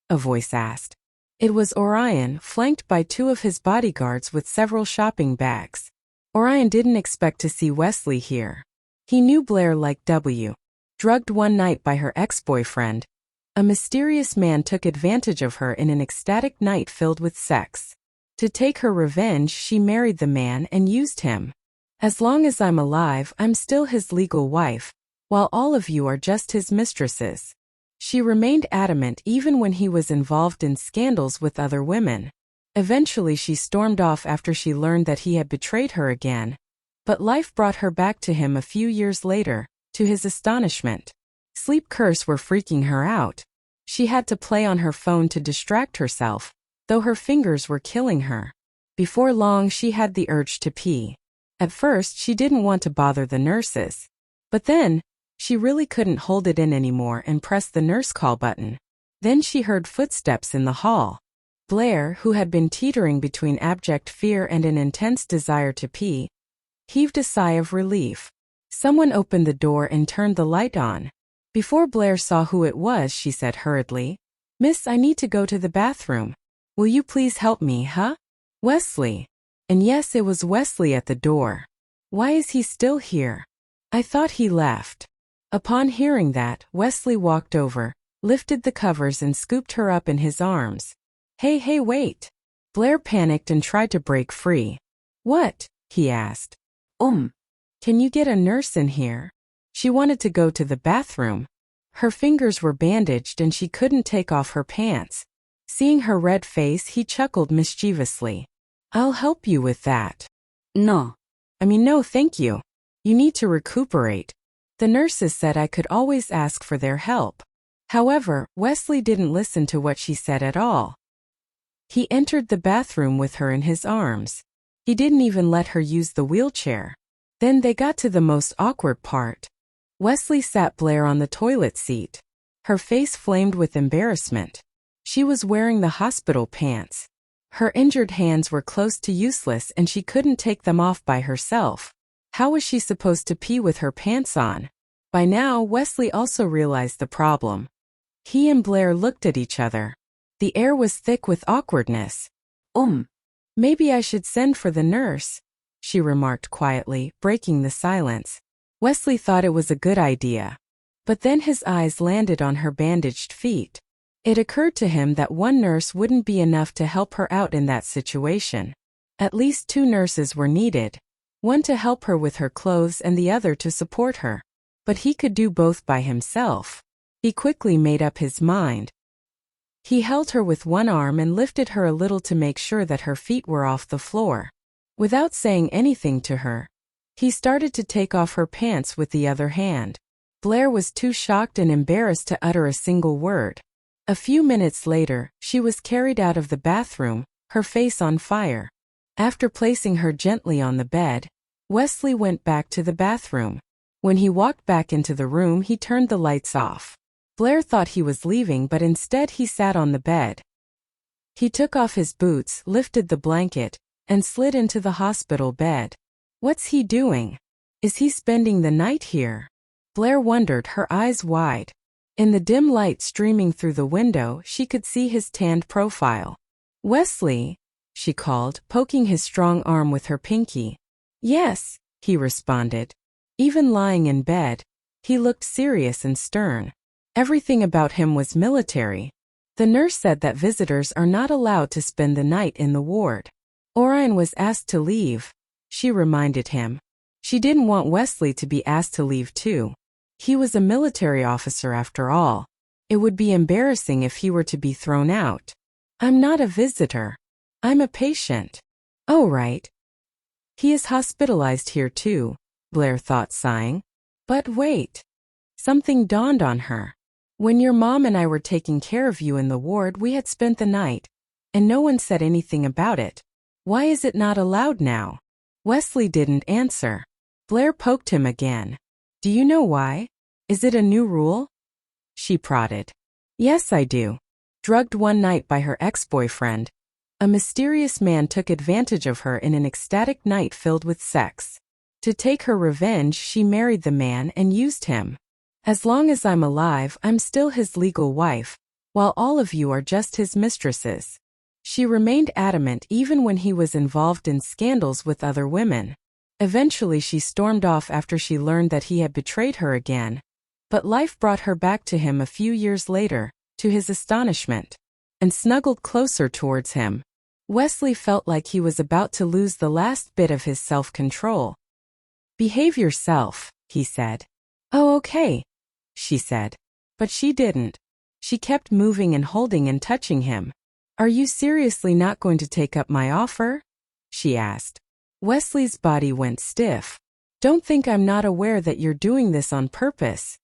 A voice asked. It was Orion, flanked by 2 of his bodyguards with several shopping bags. Orion didn't expect to see Wesley here. He knew Blair like W. Drugged one night by her ex-boyfriend, a mysterious man took advantage of her in an ecstatic night filled with sex. To take her revenge, she married the man and used him. As long as I'm alive, I'm still his legal wife, while all of you are just his mistresses. She remained adamant even when he was involved in scandals with other women. Eventually she stormed off after she learned that he had betrayed her again. But life brought her back to him a few years later, to his astonishment. Sleep curse were freaking her out. She had to play on her phone to distract herself, though her fingers were killing her. Before long she had the urge to pee. At first she didn't want to bother the nurses. But then, she really couldn't hold it in anymore and pressed the nurse call button. Then she heard footsteps in the hall. Blair, who had been teetering between abject fear and an intense desire to pee, heaved a sigh of relief. Someone opened the door and turned the light on. Before Blair saw who it was, she said hurriedly, "Miss, I need to go to the bathroom. Will you please help me, huh?" Wesley. And yes, it was Wesley at the door. Why is he still here? I thought he left. Upon hearing that, Wesley walked over, lifted the covers and scooped her up in his arms. Hey, wait. Blair panicked and tried to break free. What? He asked. Can you get a nurse in here? She wanted to go to the bathroom. Her fingers were bandaged and she couldn't take off her pants. Seeing her red face, he chuckled mischievously. I'll help you with that. No, thank you. You need to recuperate. The nurses said I could always ask for their help. However, Wesley didn't listen to what she said at all. He entered the bathroom with her in his arms. He didn't even let her use the wheelchair. Then they got to the most awkward part. Wesley sat Blair on the toilet seat. Her face flamed with embarrassment. She was wearing the hospital pants. Her injured hands were close to useless and she couldn't take them off by herself. How was she supposed to pee with her pants on? By now, Wesley also realized the problem. He and Blair looked at each other. The air was thick with awkwardness. Maybe I should send for the nurse, she remarked quietly, breaking the silence. Wesley thought it was a good idea. But then his eyes landed on her bandaged feet. It occurred to him that one nurse wouldn't be enough to help her out in that situation. At least 2 nurses were needed. One to help her with her clothes and the other to support her. But he could do both by himself. He quickly made up his mind. He held her with one arm and lifted her a little to make sure that her feet were off the floor. Without saying anything to her, he started to take off her pants with the other hand. Blair was too shocked and embarrassed to utter a single word. A few minutes later, she was carried out of the bathroom, her face on fire. After placing her gently on the bed, Wesley went back to the bathroom. When he walked back into the room, he turned the lights off. Blair thought he was leaving, but instead he sat on the bed. He took off his boots, lifted the blanket, and slid into the hospital bed. What's he doing? Is he spending the night here? Blair wondered, her eyes wide. In the dim light streaming through the window, she could see his tanned profile. Wesley, she called, poking his strong arm with her pinky. Yes, he responded. Even lying in bed, he looked serious and stern. Everything about him was military. The nurse said that visitors are not allowed to spend the night in the ward. Orion was asked to leave, she reminded him. She didn't want Wesley to be asked to leave too. He was a military officer after all. It would be embarrassing if he were to be thrown out. I'm not a visitor. I'm a patient. Oh, right. He is hospitalized here too, Blair thought, sighing. But wait. Something dawned on her. When your mom and I were taking care of you in the ward, we had spent the night, and no one said anything about it. Why is it not allowed now? Wesley didn't answer. Blair poked him again. Do you know why? Is it a new rule? She prodded. Yes, I do. Drugged one night by her ex-boyfriend, a mysterious man took advantage of her in an ecstatic night filled with sex. To take her revenge, she married the man and used him. As long as I'm alive, I'm still his legal wife, while all of you are just his mistresses. She remained adamant even when he was involved in scandals with other women. Eventually she stormed off after she learned that he had betrayed her again. But life brought her back to him a few years later, to his astonishment, and snuggled closer towards him. Wesley felt like he was about to lose the last bit of his self-control. Behave yourself, he said. Oh, okay, she said. But she didn't. She kept moving and holding and touching him. Are you seriously not going to take up my offer? She asked. Wesley's body went stiff. Don't think I'm not aware that you're doing this on purpose,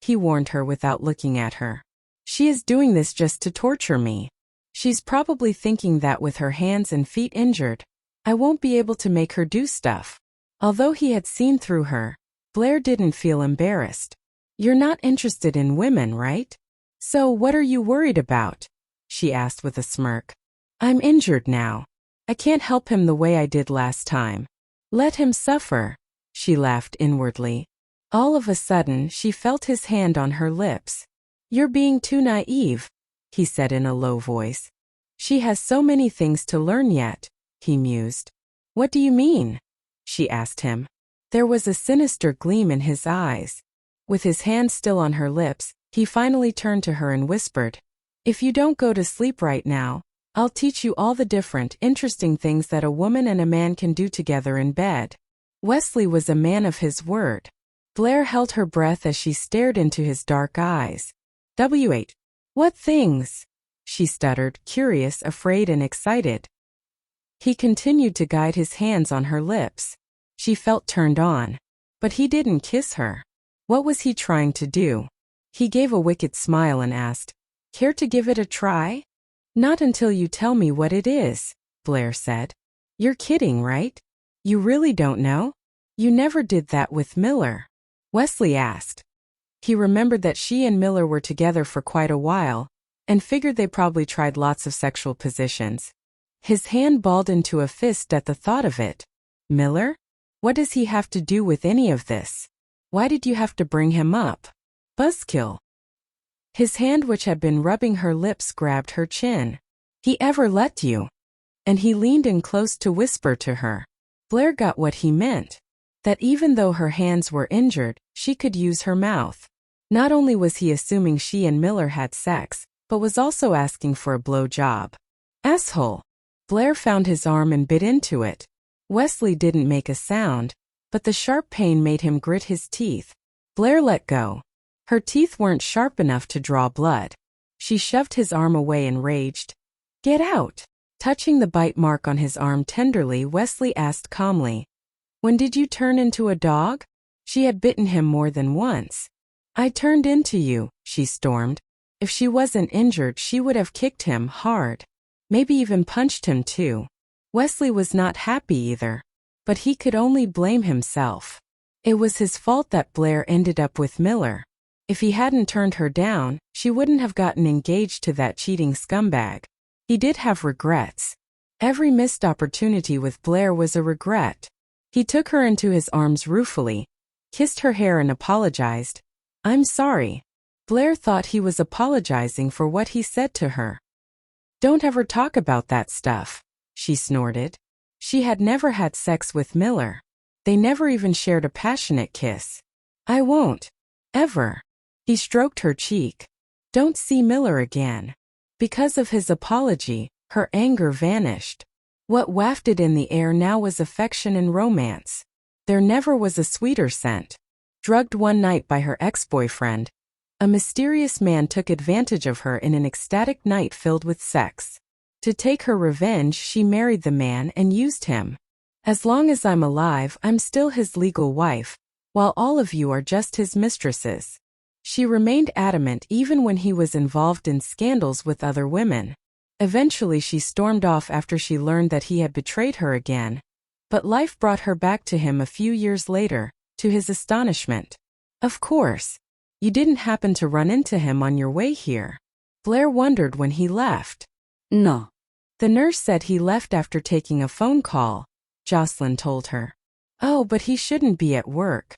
he warned her without looking at her. She is doing this just to torture me. She's probably thinking that with her hands and feet injured, I won't be able to make her do stuff. Although he had seen through her, Blair didn't feel embarrassed. You're not interested in women, right? So what are you worried about? She asked with a smirk. I'm injured now. I can't help him the way I did last time. Let him suffer, she laughed inwardly. All of a sudden, she felt his hand on her lips. You're being too naive, he said in a low voice. She has so many things to learn yet, he mused. What do you mean? She asked him. There was a sinister gleam in his eyes. With his hand still on her lips, he finally turned to her and whispered, If you don't go to sleep right now, I'll teach you all the different, interesting things that a woman and a man can do together in bed. Wesley was a man of his word. Blair held her breath as she stared into his dark eyes. W8. What things? She stuttered, curious, afraid, and excited. He continued to guide his hands on her lips. She felt turned on. But he didn't kiss her. What was he trying to do? He gave a wicked smile and asked, Care to give it a try? Not until you tell me what it is, Blair said. You're kidding, right? You really don't know? You never did that with Miller. Wesley asked. He remembered that she and Miller were together for quite a while, and figured they probably tried lots of sexual positions. His hand balled into a fist at the thought of it. Miller? What does he have to do with any of this? Why did you have to bring him up? Buzzkill. His hand, which had been rubbing her lips, grabbed her chin. He ever let you? And he leaned in close to whisper to her. Blair got what he meant. That even though her hands were injured, she could use her mouth. Not only was he assuming she and Miller had sex, but was also asking for a blowjob. Asshole. Blair found his arm and bit into it. Wesley didn't make a sound, but the sharp pain made him grit his teeth. Blair let go. Her teeth weren't sharp enough to draw blood. She shoved his arm away and raged. Get out. Touching the bite mark on his arm tenderly, Wesley asked calmly. When did you turn into a dog? She had bitten him more than once. I turned into you, she stormed. If she wasn't injured, she would have kicked him hard. Maybe even punched him too. Wesley was not happy either. But he could only blame himself. It was his fault that Blair ended up with Miller. If he hadn't turned her down, she wouldn't have gotten engaged to that cheating scumbag. He did have regrets. Every missed opportunity with Blair was a regret. He took her into his arms ruefully, kissed her hair and apologized. I'm sorry. Blair thought he was apologizing for what he said to her. Don't ever talk about that stuff, she snorted. She had never had sex with Miller. They never even shared a passionate kiss. I won't. Ever. He stroked her cheek. Don't see Miller again. Because of his apology, her anger vanished. What wafted in the air now was affection and romance. There never was a sweeter scent. Drugged one night by her ex-boyfriend, a mysterious man took advantage of her in an ecstatic night filled with sex. To take her revenge, she married the man and used him. As long as I'm alive, I'm still his legal wife, while all of you are just his mistresses. She remained adamant even when he was involved in scandals with other women. Eventually she stormed off after she learned that he had betrayed her again. But life brought her back to him a few years later, to his astonishment. Of course. You didn't happen to run into him on your way here. Blair wondered when he left. No. The nurse said he left after taking a phone call, Jocelyn told her. Oh, but he shouldn't be at work.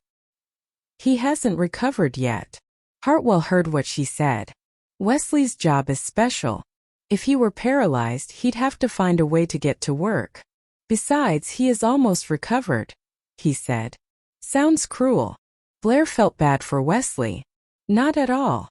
He hasn't recovered yet. Hartwell heard what she said. Wesley's job is special. If he were paralyzed, he'd have to find a way to get to work. Besides, he is almost recovered, he said. Sounds cruel. Blair felt bad for Wesley. Not at all.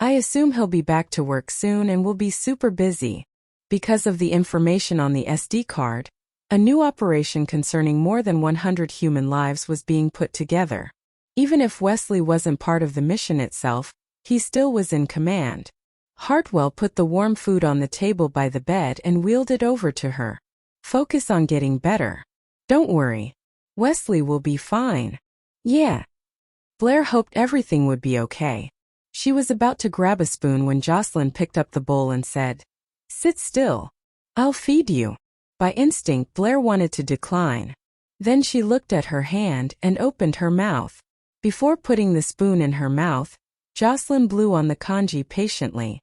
I assume he'll be back to work soon and will be super busy. Because of the information on the SD card, a new operation concerning more than 100 human lives was being put together. Even if Wesley wasn't part of the mission itself, he still was in command. Hartwell put the warm food on the table by the bed and wheeled it over to her. Focus on getting better. Don't worry. Wesley will be fine. Yeah. Blair hoped everything would be okay. She was about to grab a spoon when Jocelyn picked up the bowl and said, Sit still. I'll feed you. By instinct, Blair wanted to decline. Then she looked at her hand and opened her mouth. Before putting the spoon in her mouth, Jocelyn blew on the congee patiently.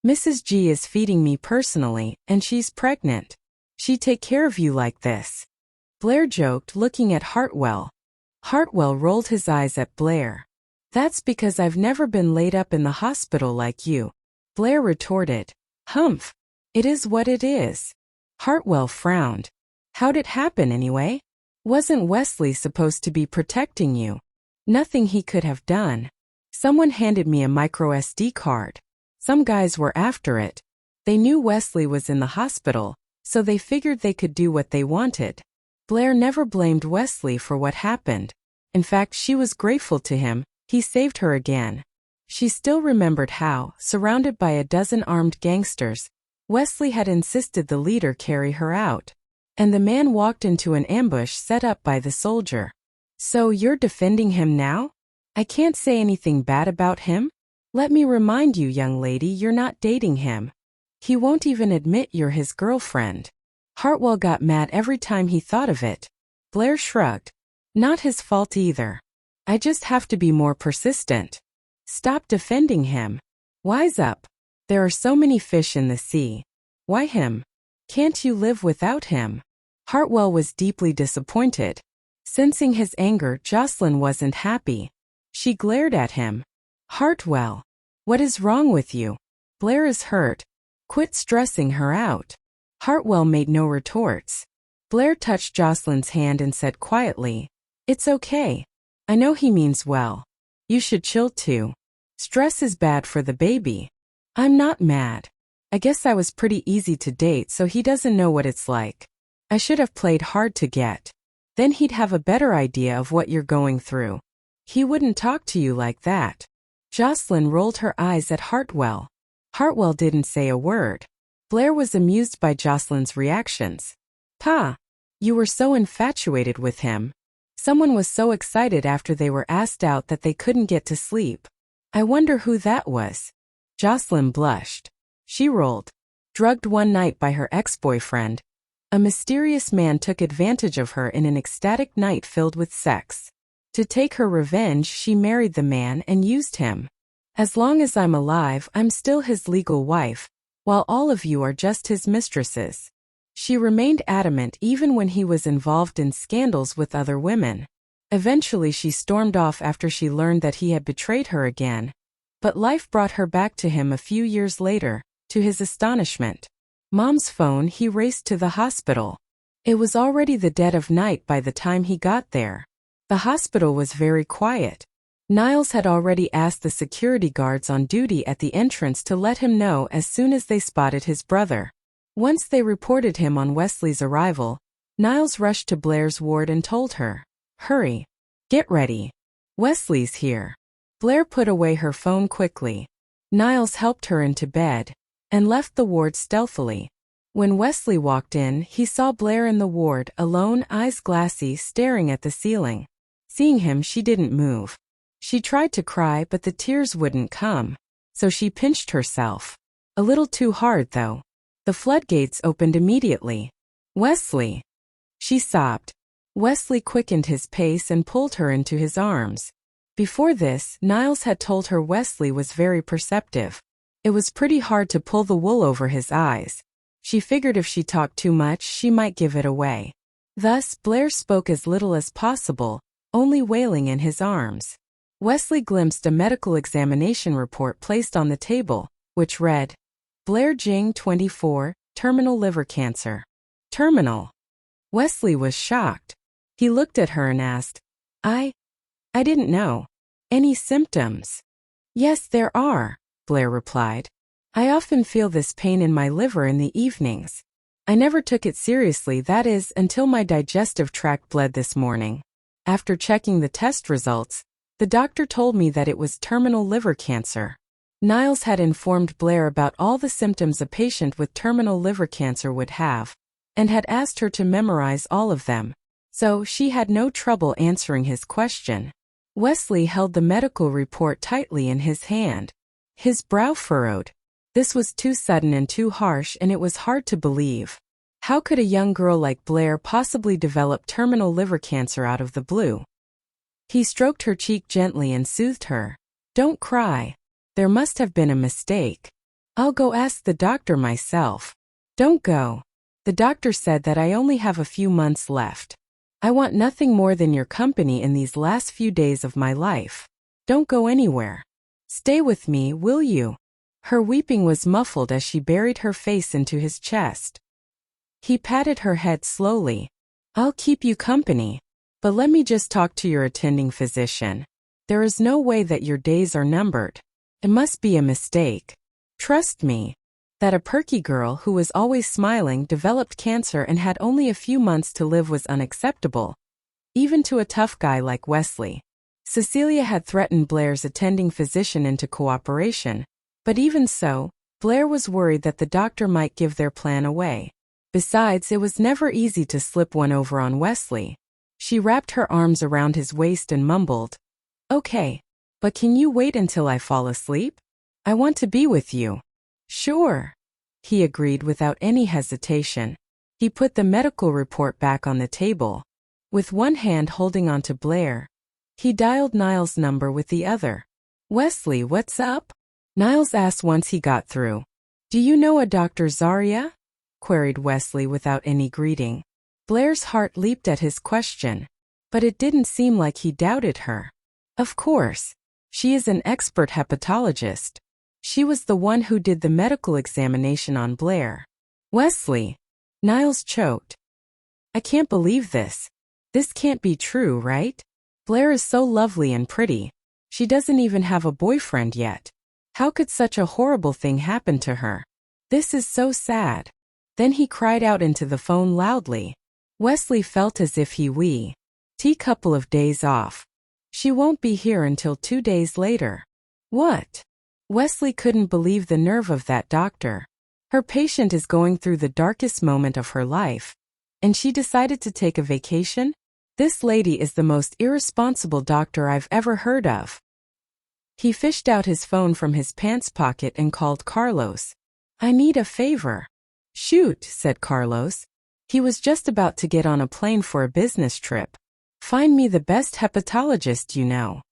Mrs. G is feeding me personally, and she's pregnant. She'd take care of you like this. Blair joked, looking at Hartwell. Hartwell rolled his eyes at Blair. That's because I've never been laid up in the hospital like you. Blair retorted. Humph. It is what it is. Hartwell frowned. How'd it happen anyway? Wasn't Wesley supposed to be protecting you? Nothing he could have done. Someone handed me a micro SD card. Some guys were after it. They knew Wesley was in the hospital, so they figured they could do what they wanted. Blair never blamed Wesley for what happened. In fact, she was grateful to him. He saved her again. She still remembered how, surrounded by a dozen armed gangsters, Wesley had insisted the leader carry her out. And the man walked into an ambush set up by the soldier. So you're defending him now? I can't say anything bad about him? Let me remind you, young lady, you're not dating him. He won't even admit you're his girlfriend. Hartwell got mad every time he thought of it. Blair shrugged. Not his fault either. I just have to be more persistent. Stop defending him. Wise up. There are so many fish in the sea. Why him? Can't you live without him? Hartwell was deeply disappointed. Sensing his anger, Jocelyn wasn't happy. She glared at him. Hartwell, what is wrong with you? Blair is hurt. Quit stressing her out. Hartwell made no retorts. Blair touched Jocelyn's hand and said quietly, It's okay. I know he means well. You should chill too. Stress is bad for the baby. I'm not mad. I guess I was pretty easy to date, so he doesn't know what it's like. I should have played hard to get. Then he'd have a better idea of what you're going through. He wouldn't talk to you like that. Jocelyn rolled her eyes at Hartwell. Hartwell didn't say a word. Blair was amused by Jocelyn's reactions. Pa, you were so infatuated with him. Someone was so excited after they were asked out that they couldn't get to sleep. I wonder who that was. Jocelyn blushed. She rolled. Drugged one night by her ex-boyfriend. A mysterious man took advantage of her in an ecstatic night filled with sex. To take her revenge, she married the man and used him. As long as I'm alive, I'm still his legal wife, while all of you are just his mistresses. She remained adamant even when he was involved in scandals with other women. Eventually she stormed off after she learned that he had betrayed her again. But life brought her back to him a few years later, to his astonishment. Mom's phone, he raced to the hospital. It was already the dead of night by the time he got there. The hospital was very quiet. Niles had already asked the security guards on duty at the entrance to let him know as soon as they spotted his brother. Once they reported him on Wesley's arrival, Niles rushed to Blair's ward and told her, Hurry. Get ready. Wesley's here. Blair put away her phone quickly. Niles helped her into bed and left the ward stealthily. When Wesley walked in, he saw Blair in the ward, alone, eyes glassy, staring at the ceiling. Seeing him, she didn't move. She tried to cry, but the tears wouldn't come. So she pinched herself. A little too hard, though. The floodgates opened immediately. Wesley! She sobbed. Wesley quickened his pace and pulled her into his arms. Before this, Niles had told her Wesley was very perceptive. It was pretty hard to pull the wool over his eyes. She figured if she talked too much, she might give it away. Thus, Blair spoke as little as possible, only wailing in his arms. Wesley glimpsed a medical examination report placed on the table, which read, Blair Jing, 24, terminal liver cancer. Terminal. Wesley was shocked. He looked at her and asked, I didn't know. Any symptoms? Yes, there are, Blair replied. I often feel this pain in my liver in the evenings. I never took it seriously, that is, until my digestive tract bled this morning. After checking the test results, the doctor told me that it was terminal liver cancer. Niles had informed Blair about all the symptoms a patient with terminal liver cancer would have, and had asked her to memorize all of them, so she had no trouble answering his question. Wesley held the medical report tightly in his hand. His brow furrowed. This was too sudden and too harsh, and it was hard to believe. How could a young girl like Blair possibly develop terminal liver cancer out of the blue? He stroked her cheek gently and soothed her. Don't cry. There must have been a mistake. I'll go ask the doctor myself. Don't go. The doctor said that I only have a few months left. I want nothing more than your company in these last few days of my life. Don't go anywhere. Stay with me, will you? Her weeping was muffled as she buried her face into his chest. He patted her head slowly. I'll keep you company. But let me just talk to your attending physician. There is no way that your days are numbered. It must be a mistake. Trust me. That a perky girl who was always smiling developed cancer and had only a few months to live was unacceptable, even to a tough guy like Wesley. Cecilia had threatened Blair's attending physician into cooperation, but even so, Blair was worried that the doctor might give their plan away. Besides, it was never easy to slip one over on Wesley. She wrapped her arms around his waist and mumbled, Okay, but can you wait until I fall asleep? I want to be with you. Sure, he agreed without any hesitation. He put the medical report back on the table. With one hand holding onto Blair, He dialed Niall's number with the other. "Wesley, what's up?" Niles asked once he got through. "Do you know a Dr. Zaria?" queried Wesley without any greeting. Blair's heart leaped at his question. But it didn't seem like he doubted her. Of course. She is an expert hepatologist. She was the one who did the medical examination on Blair. "Wesley." Niles choked. "I can't believe this. This can't be true, right? Blair is so lovely and pretty. She doesn't even have a boyfriend yet. How could such a horrible thing happen to her? This is so sad." Then he cried out into the phone loudly. Wesley felt as if he couple of days off. She won't be here until 2 days later. What? Wesley couldn't believe the nerve of that doctor. Her patient is going through the darkest moment of her life. And she decided to take a vacation? This lady is the most irresponsible doctor I've ever heard of. He fished out his phone from his pants pocket and called Carlos. "I need a favor." "Shoot," said Carlos. He was just about to get on a plane for a business trip. "Find me the best hepatologist you know."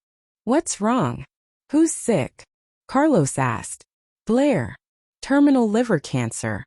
"What's wrong? Who's sick?" Carlos asked. "Blair. Terminal liver cancer."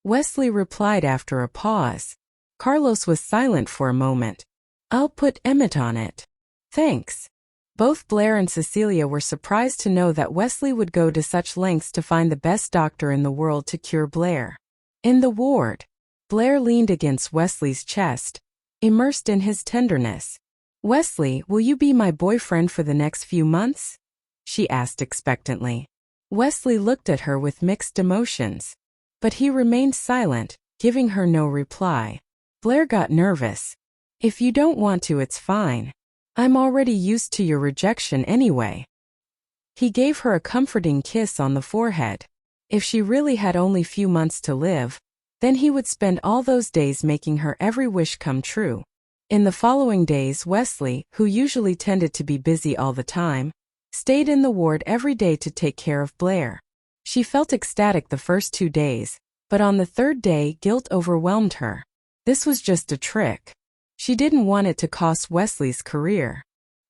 Wesley replied after a pause. Carlos was silent for a moment. "I'll put Emmett on it." "Thanks." Both Blair and Cecilia were surprised to know that Wesley would go to such lengths to find the best doctor in the world to cure Blair. In the ward, Blair leaned against Wesley's chest, immersed in his tenderness. "Wesley, will you be my boyfriend for the next few months?" she asked expectantly. Wesley looked at her with mixed emotions. But he remained silent, giving her no reply. Blair got nervous. "If you don't want to, it's fine. I'm already used to your rejection anyway." He gave her a comforting kiss on the forehead. If she really had only few months to live, then he would spend all those days making her every wish come true. In the following days, Wesley, who usually tended to be busy all the time, stayed in the ward every day to take care of Blair. She felt ecstatic the first 2 days, but on the 3rd day, guilt overwhelmed her. This was just a trick. She didn't want it to cost Wesley's career.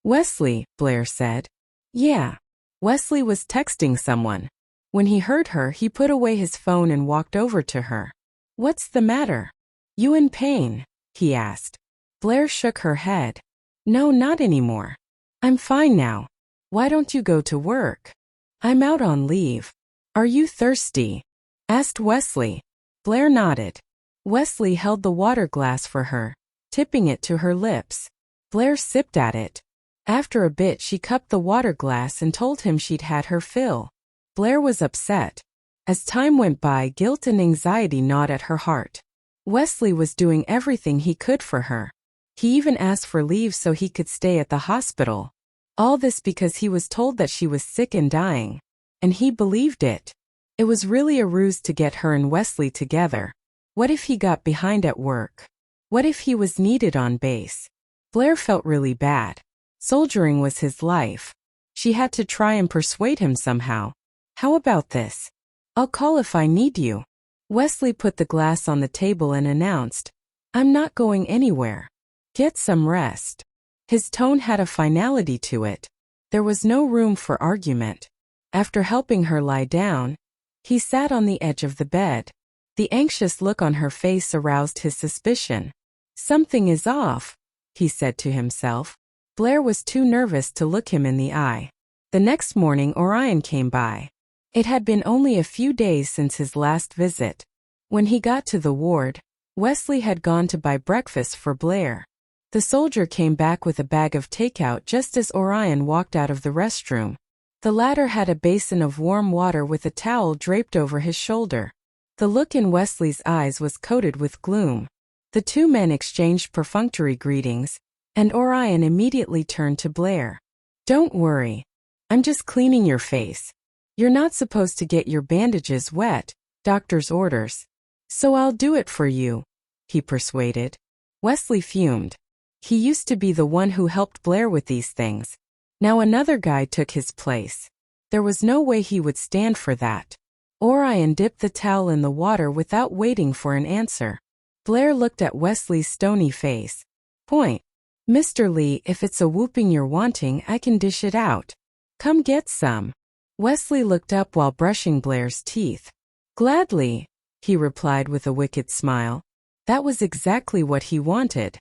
"Wesley," Blair said. "Yeah." Wesley was texting someone. When he heard her, he put away his phone and walked over to her. "What's the matter? You in pain?" he asked. Blair shook her head. "No, not anymore. I'm fine now. Why don't you go to work?" "I'm out on leave." "Are you thirsty?" asked Wesley. Blair nodded. Wesley held the water glass for her, tipping it to her lips. Blair sipped at it. After a bit, she cupped the water glass and told him she'd had her fill. Blair was upset. As time went by, guilt and anxiety gnawed at her heart. Wesley was doing everything he could for her. He even asked for leave so he could stay at the hospital. All this because he was told that she was sick and dying. And he believed it. It was really a ruse to get her and Wesley together. What if he got behind at work? What if he was needed on base? Blair felt really bad. Soldiering was his life. She had to try and persuade him somehow. "How about this? I'll call if I need you." Wesley put the glass on the table and announced, "I'm not going anywhere. Get some rest." His tone had a finality to it. There was no room for argument. After helping her lie down, he sat on the edge of the bed. The anxious look on her face aroused his suspicion. "Something is off," he said to himself. Blair was too nervous to look him in the eye. The next morning, Orion came by. It had been only a few days since his last visit. When he got to the ward, Wesley had gone to buy breakfast for Blair. The soldier came back with a bag of takeout just as Orion walked out of the restroom. The latter had a basin of warm water with a towel draped over his shoulder. The look in Wesley's eyes was coated with gloom. The two men exchanged perfunctory greetings, and Orion immediately turned to Blair. "Don't worry. I'm just cleaning your face. You're not supposed to get your bandages wet, doctor's orders. So I'll do it for you," he persuaded. Wesley fumed. He used to be the one who helped Blair with these things. Now another guy took his place. There was no way he would stand for that. Orion dipped the towel in the water without waiting for an answer. Blair looked at Wesley's stony face. "Point. Mr. Lee, if it's a whooping you're wanting, I can dish it out. Come get some. Wesley looked up while brushing Blair's teeth. Gladly, he replied with a wicked smile. That was exactly what he wanted.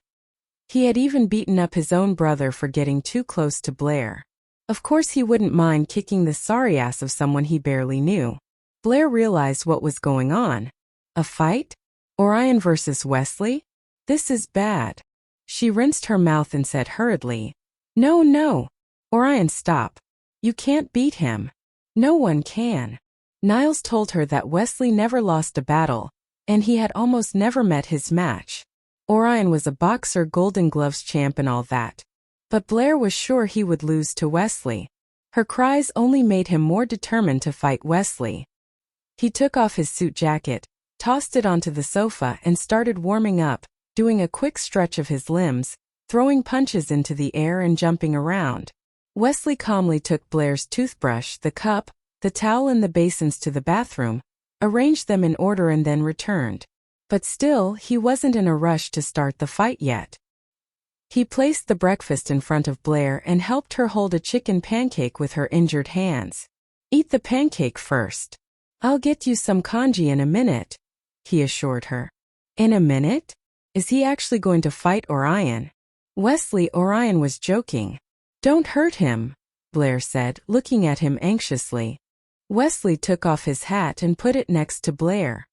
He had even beaten up his own brother for getting too close to Blair. Of course he wouldn't mind kicking the sorry ass of someone he barely knew. Blair realized what was going on. A fight? Orion versus Wesley? This is bad. She rinsed her mouth and said hurriedly, No. Orion, stop. You can't beat him. No one can. Niles told her that Wesley never lost a battle, and he had almost never met his match. Orion was a boxer, Golden Gloves champ and all that. But Blair was sure he would lose to Wesley. Her cries only made him more determined to fight Wesley. He took off his suit jacket, tossed it onto the sofa and started warming up, doing a quick stretch of his limbs, throwing punches into the air and jumping around. Wesley calmly took Blair's toothbrush, the cup, the towel and the basins to the bathroom, arranged them in order and then returned. But still, he wasn't in a rush to start the fight yet. He placed the breakfast in front of Blair and helped her hold a chicken pancake with her injured hands. Eat the pancake first. I'll get you some congee in a minute, he assured her. In a minute? Is he actually going to fight Orion? Orion was joking. Don't hurt him, Blair said, looking at him anxiously. Wesley took off his hat and put it next to Blair.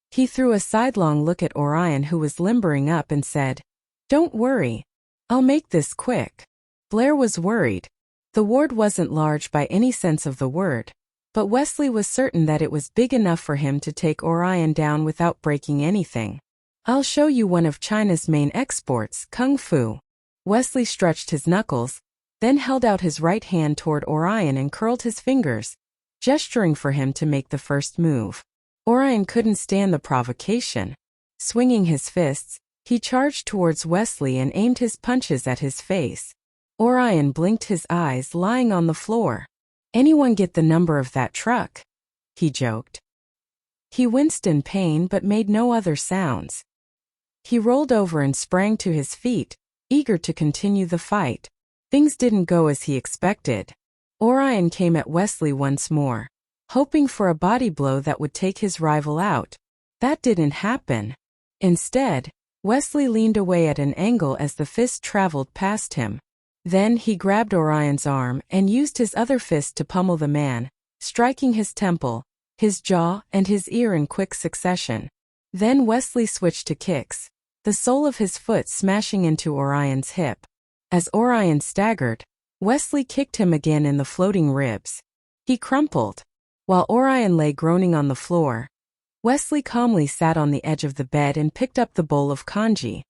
He threw a sidelong look at Orion, who was limbering up, and said, Don't worry. I'll make this quick. Blair was worried. The ward wasn't large by any sense of the word, but Wesley was certain that it was big enough for him to take Orion down without breaking anything. I'll show you one of China's main exports, Kung Fu. Wesley stretched his knuckles, then held out his right hand toward Orion and curled his fingers, gesturing for him to make the first move. Orion couldn't stand the provocation. Swinging his fists, he charged towards Wesley and aimed his punches at his face. Orion blinked his eyes, lying on the floor. Anyone get the number of that truck? He joked. He winced in pain but made no other sounds. He rolled over and sprang to his feet, eager to continue the fight. Things didn't go as he expected. Orion came at Wesley once more, hoping for a body blow that would take his rival out. That didn't happen. Instead, Wesley leaned away at an angle as the fist traveled past him. Then he grabbed Orion's arm and used his other fist to pummel the man, striking his temple, his jaw, and his ear in quick succession. Then Wesley switched to kicks, the sole of his foot smashing into Orion's hip. As Orion staggered, Wesley kicked him again in the floating ribs. He crumpled. While Orion lay groaning on the floor, Wesley calmly sat on the edge of the bed and picked up the bowl of congee.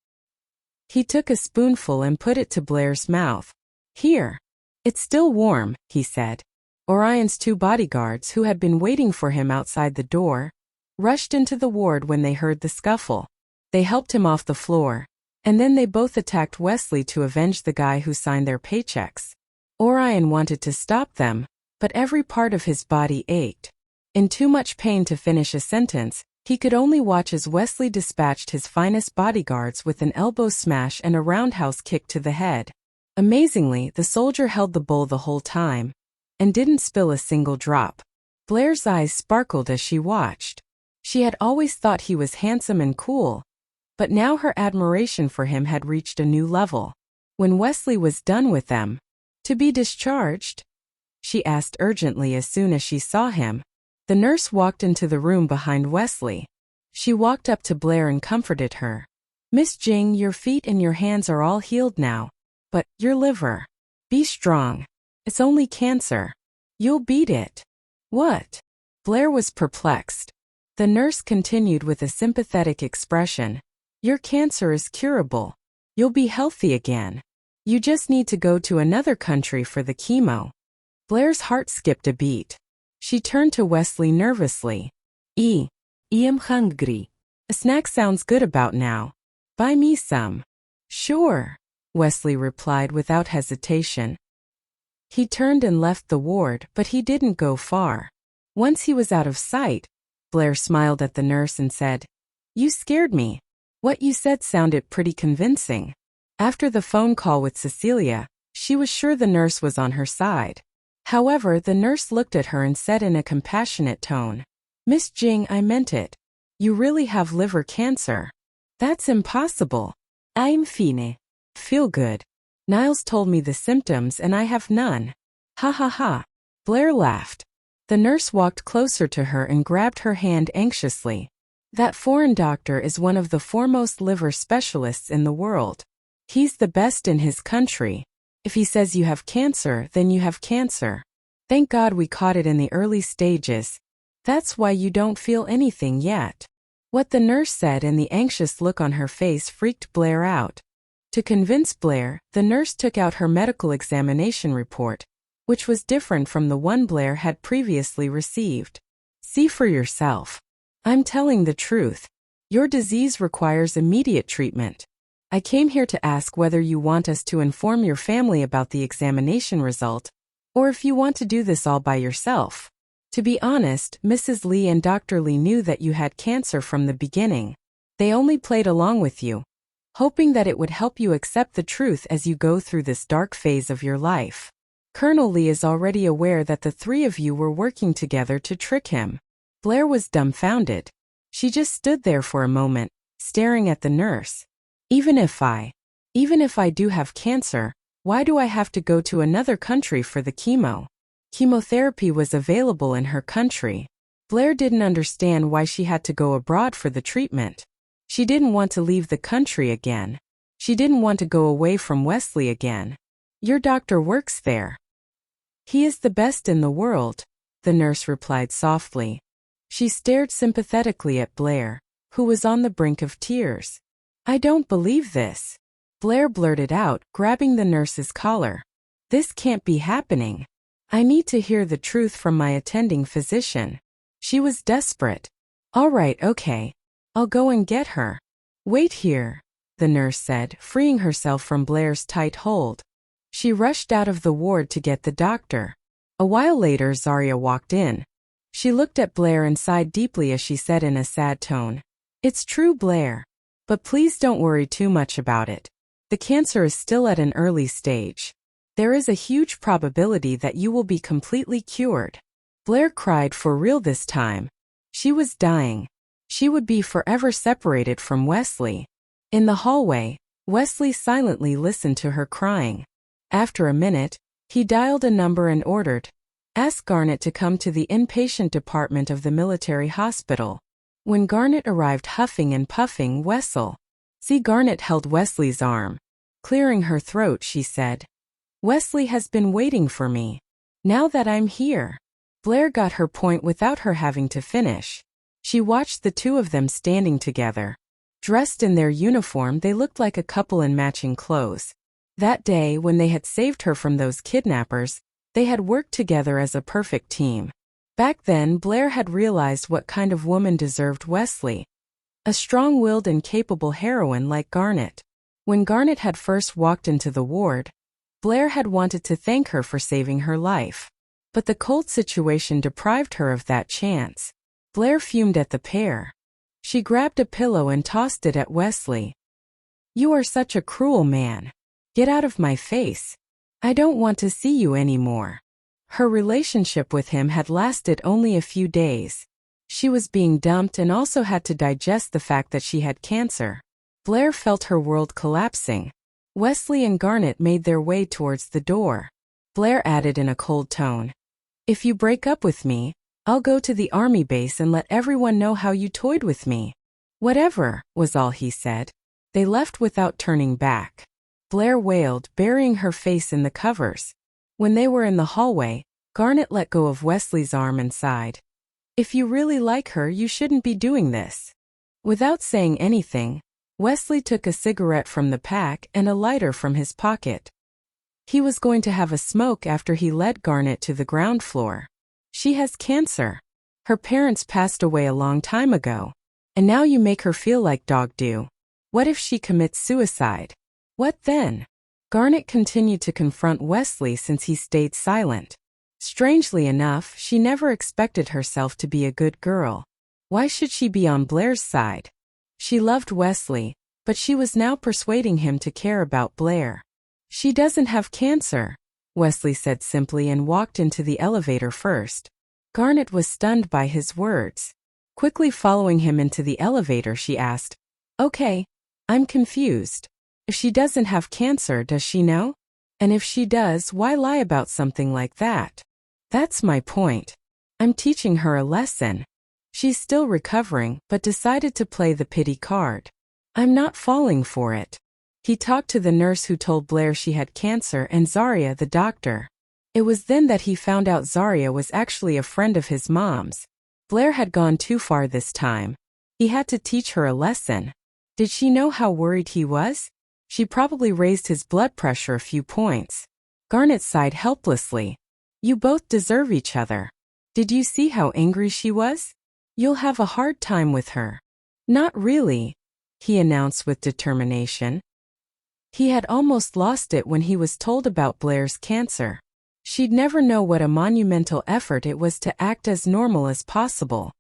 He took a spoonful and put it to Blair's mouth. Here. It's still warm, he said. Orion's two bodyguards, who had been waiting for him outside the door, rushed into the ward when they heard the scuffle. They helped him off the floor, and then they both attacked Wesley to avenge the guy who signed their paychecks. Orion wanted to stop them, but every part of his body ached. In too much pain to finish a sentence, he could only watch as Wesley dispatched his finest bodyguards with an elbow smash and a roundhouse kick to the head. Amazingly, the soldier held the bowl the whole time, and didn't spill a single drop. Blair's eyes sparkled as she watched. She had always thought he was handsome and cool, but now her admiration for him had reached a new level. When Wesley was done with them, "To be discharged?" she asked urgently as soon as she saw him. The nurse walked into the room behind Wesley. She walked up to Blair and comforted her. "Miss Jing, your feet and your hands are all healed now. But, your liver. Be strong. It's only cancer. You'll beat it." "What?" Blair was perplexed. The nurse continued with a sympathetic expression. "Your cancer is curable. You'll be healthy again. You just need to go to another country for the chemo." Blair's heart skipped a beat. She turned to Wesley nervously. I'm hungry. A snack sounds good about now. Buy me some." "Sure," Wesley replied without hesitation. He turned and left the ward, but he didn't go far. Once he was out of sight, Blair smiled at the nurse and said, "You scared me. What you said sounded pretty convincing." After the phone call with Cecilia, she was sure the nurse was on her side. However, the nurse looked at her and said in a compassionate tone, "Miss Jing, I meant it. You really have liver cancer." "That's impossible. I'm fine. Feel good. Niles told me the symptoms and I have none." "Ha ha ha." Blair laughed. The nurse walked closer to her and grabbed her hand anxiously. "That foreign doctor is one of the foremost liver specialists in the world. He's the best in his country. If he says you have cancer, then you have cancer. Thank God we caught it in the early stages. That's why you don't feel anything yet." What the nurse said and the anxious look on her face freaked Blair out. To convince Blair, the nurse took out her medical examination report, which was different from the one Blair had previously received. "See for yourself. I'm telling the truth. Your disease requires immediate treatment. I came here to ask whether you want us to inform your family about the examination result, or if you want to do this all by yourself." To be honest, Mrs. Lee and Dr. Lee knew that you had cancer from the beginning. They only played along with you, hoping that it would help you accept the truth as you go through this dark phase of your life. Colonel Lee is already aware that the three of you were working together to trick him. Blair was dumbfounded. She just stood there for a moment, staring at the nurse. Even if I do have cancer, why do I have to go to another country for the chemo? Chemotherapy was available in her country. Blair didn't understand why she had to go abroad for the treatment. She didn't want to leave the country again. She didn't want to go away from Wesley again. "Your doctor works there." "He is the best in the world," the nurse replied softly. She stared sympathetically at Blair, who was on the brink of tears. "I don't believe this," Blair blurted out, grabbing the nurse's collar. "This can't be happening. I need to hear the truth from my attending physician." She was desperate. "All right, okay. I'll go and get her." "Wait here," the nurse said, freeing herself from Blair's tight hold. She rushed out of the ward to get the doctor. A while later, Zarya walked in. She looked at Blair and sighed deeply as she said in a sad tone, "It's true, Blair. But please don't worry too much about it. The cancer is still at an early stage. There is a huge probability that you will be completely cured." Blair cried for real this time. She was dying. She would be forever separated from Wesley. In the hallway, Wesley silently listened to her crying. After a minute, he dialed a number and ordered, "Ask Garnet to come to the inpatient department of the military hospital." When Garnet arrived huffing and puffing, Garnet held Wesley's arm. Clearing her throat, she said, "Wesley has been waiting for me. Now that I'm here." Blair got her point without her having to finish. She watched the two of them standing together. Dressed in their uniform, they looked like a couple in matching clothes. That day, when they had saved her from those kidnappers, they had worked together as a perfect team. Back then, Blair had realized what kind of woman deserved Wesley. A strong-willed and capable heroine like Garnet. When Garnet had first walked into the ward, Blair had wanted to thank her for saving her life. But the cold situation deprived her of that chance. Blair fumed at the pair. She grabbed a pillow and tossed it at Wesley. "You are such a cruel man. Get out of my face. I don't want to see you anymore." Her relationship with him had lasted only a few days. She was being dumped and also had to digest the fact that she had cancer. Blair felt her world collapsing. Wesley and Garnet made their way towards the door. Blair added in a cold tone, "If you break up with me, I'll go to the army base and let everyone know how you toyed with me." "Whatever," was all he said. They left without turning back. Blair wailed, burying her face in the covers. When they were in the hallway, Garnet let go of Wesley's arm and sighed. "If you really like her, you shouldn't be doing this." Without saying anything, Wesley took a cigarette from the pack and a lighter from his pocket. He was going to have a smoke after he led Garnet to the ground floor. "She has cancer. Her parents passed away a long time ago. And now you make her feel like dog do. What if she commits suicide? What then?" Garnet continued to confront Wesley since he stayed silent. Strangely enough, she never expected herself to be a good girl. Why should she be on Blair's side? She loved Wesley, but she was now persuading him to care about Blair. She doesn't have cancer, Wesley said simply and walked into the elevator first. Garnet was stunned by his words. Quickly following him into the elevator, she asked, "Okay, I'm confused. If she doesn't have cancer, does she know? And if she does, why lie about something like that?" "That's my point. I'm teaching her a lesson. She's still recovering, but decided to play the pity card. I'm not falling for it." He talked to the nurse who told Blair she had cancer and Zaria the doctor. It was then that he found out Zaria was actually a friend of his mom's. Blair had gone too far this time. He had to teach her a lesson. Did she know how worried he was? She probably raised his blood pressure a few points. Garnet sighed helplessly. "You both deserve each other. Did you see how angry she was? You'll have a hard time with her." "Not really," he announced with determination. He had almost lost it when he was told about Blair's cancer. She'd never know what a monumental effort it was to act as normal as possible.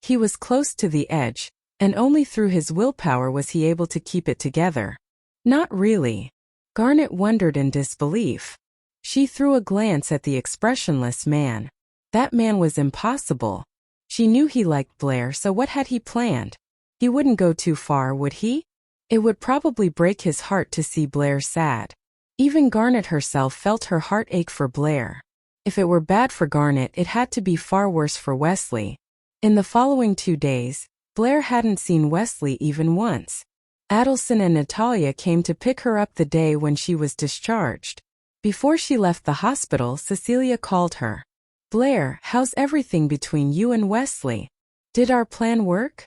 He was close to the edge, and only through his willpower was he able to keep it together. "Not really." Garnet wondered in disbelief. She threw a glance at the expressionless man. That man was impossible. She knew he liked Blair, so what had he planned? He wouldn't go too far, would he? It would probably break his heart to see Blair sad. Even Garnet herself felt her heart ache for Blair. If it were bad for Garnet, it had to be far worse for Wesley. In the following 2 days, Blair hadn't seen Wesley even once. Adelson and Natalia came to pick her up the day when she was discharged. Before she left the hospital, Cecilia called her. "Blair, how's everything between you and Wesley? Did our plan work?"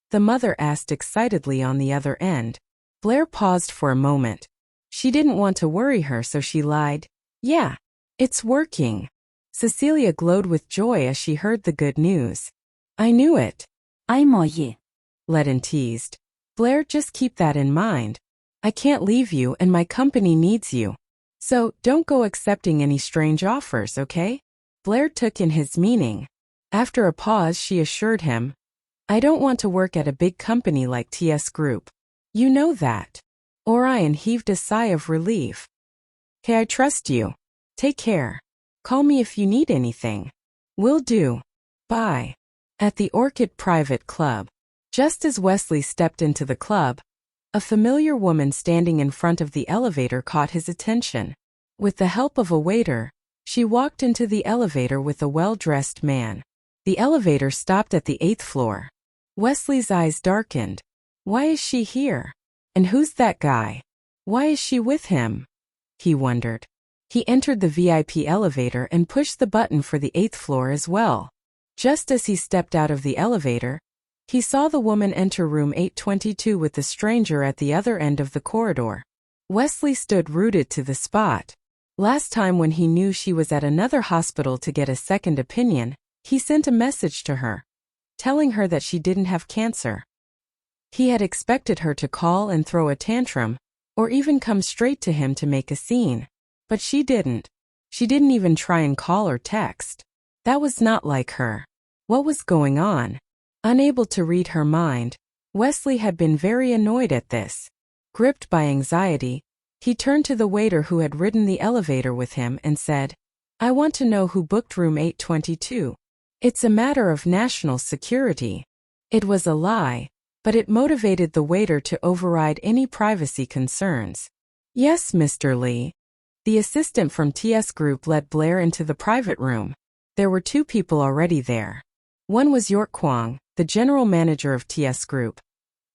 the mother asked excitedly on the other end. Blair paused for a moment. She didn't want to worry her, so she lied. "Yeah, it's working." Cecilia glowed with joy as she heard the good news. "I knew it." Ay moje. Ledden teased. "Blair, just keep that in mind. I can't leave you and my company needs you. So, don't go accepting any strange offers, okay?" Blair took in his meaning. After a pause, she assured him, "I don't want to work at a big company like TS Group. You know that." Orion heaved a sigh of relief. "Hey, I trust you. Take care. Call me if you need anything." "Will do. Bye." At the Orchid Private Club. Just as Wesley stepped into the club, a familiar woman standing in front of the elevator caught his attention. With the help of a waiter, she walked into the elevator with a well-dressed man. The elevator stopped at the 8th floor. Wesley's eyes darkened. Why is she here? And who's that guy? Why is she with him? He wondered. He entered the VIP elevator and pushed the button for the 8th floor as well. Just as he stepped out of the elevator, he saw the woman enter room 822 with the stranger at the other end of the corridor. Wesley stood rooted to the spot. Last time when he knew she was at another hospital to get a second opinion, he sent a message to her, telling her that she didn't have cancer. He had expected her to call and throw a tantrum, or even come straight to him to make a scene. But she didn't. She didn't even try and call or text. That was not like her. What was going on? Unable to read her mind, Wesley had been very annoyed at this. Gripped by anxiety, he turned to the waiter who had ridden the elevator with him and said, "I want to know who booked room 822. It's a matter of national security." It was a lie, but it motivated the waiter to override any privacy concerns. "Yes, Mr. Lee." The assistant from TS Group led Blair into the private room. There were 2 people already there. One was York Kwong, the general manager of TS Group.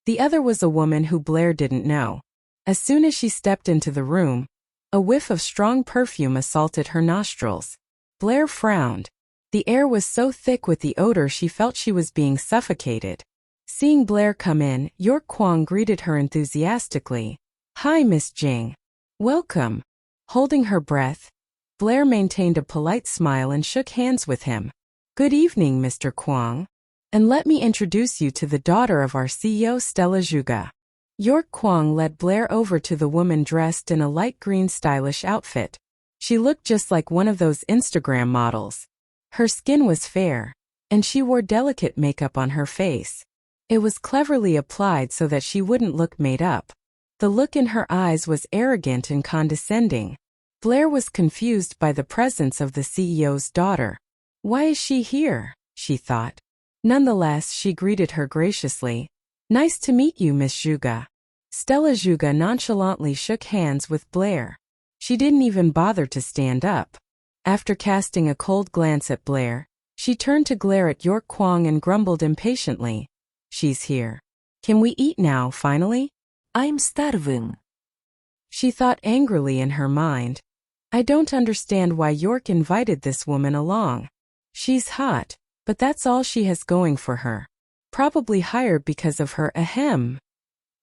The other was a woman who Blair didn't know. As soon as she stepped into the room, a whiff of strong perfume assaulted her nostrils. Blair frowned. The air was so thick with the odor she felt she was being suffocated. Seeing Blair come in, York Kwong greeted her enthusiastically. "Hi, Miss Jing. Welcome." Holding her breath, Blair maintained a polite smile and shook hands with him. "Good evening, Mr. Kwong. And let me introduce you to the daughter of our CEO, Stella Zhuge." York Kwong led Blair over to the woman dressed in a light green stylish outfit. She looked just like one of those Instagram models. Her skin was fair, and she wore delicate makeup on her face. It was cleverly applied so that she wouldn't look made up. The look in her eyes was arrogant and condescending. Blair was confused by the presence of the CEO's daughter. Why is she here? She thought. Nonetheless, she greeted her graciously. Nice to meet you, Miss Zhuge. Stella Zhuge nonchalantly shook hands with Blair. She didn't even bother to stand up. After casting a cold glance at Blair, she turned to glare at York Kwong and grumbled impatiently. She's here. Can we eat now, finally? I'm starving. She thought angrily in her mind. I don't understand why York invited this woman along. She's hot, but that's all she has going for her. Probably hired because of her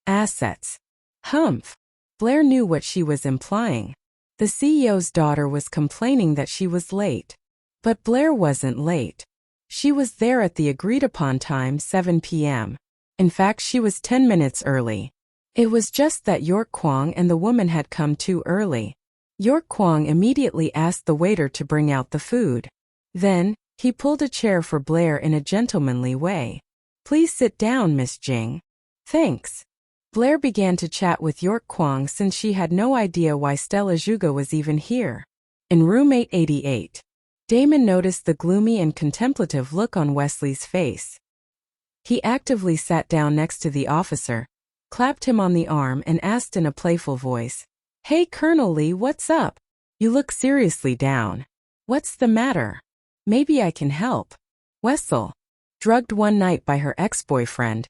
assets. Humph. Blair knew what she was implying. The CEO's daughter was complaining that she was late. But Blair wasn't late. She was there at the agreed-upon time, 7 p.m. In fact, she was 10 minutes early. It was just that York Kwong and the woman had come too early. York Kwong immediately asked the waiter to bring out the food. Then, he pulled a chair for Blair in a gentlemanly way. Please sit down, Miss Jing. Thanks. Blair began to chat with York Kwong since she had no idea why Stella Zhuge was even here. In room 888. Damon noticed the gloomy and contemplative look on Wesley's face. He actively sat down next to the officer, clapped him on the arm and asked in a playful voice, Hey Colonel Lee, what's up? You look seriously down. What's the matter? Maybe I can help. Wessel. Drugged one night by her ex-boyfriend.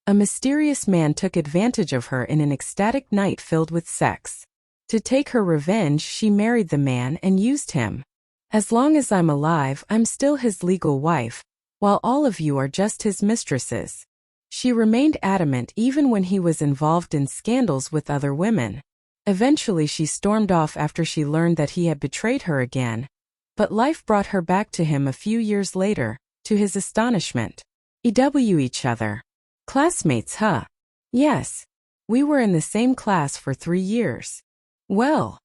A mysterious man took advantage of her in an ecstatic night filled with sex. To take her revenge, she married the man and used him. As long as I'm alive, I'm still his legal wife, while all of you are just his mistresses. She remained adamant even when he was involved in scandals with other women. Eventually she stormed off after she learned that he had betrayed her again. But life brought her back to him a few years later, to his astonishment. EW each other. Classmates, huh? Yes. We were in the same class for 3 years. Well.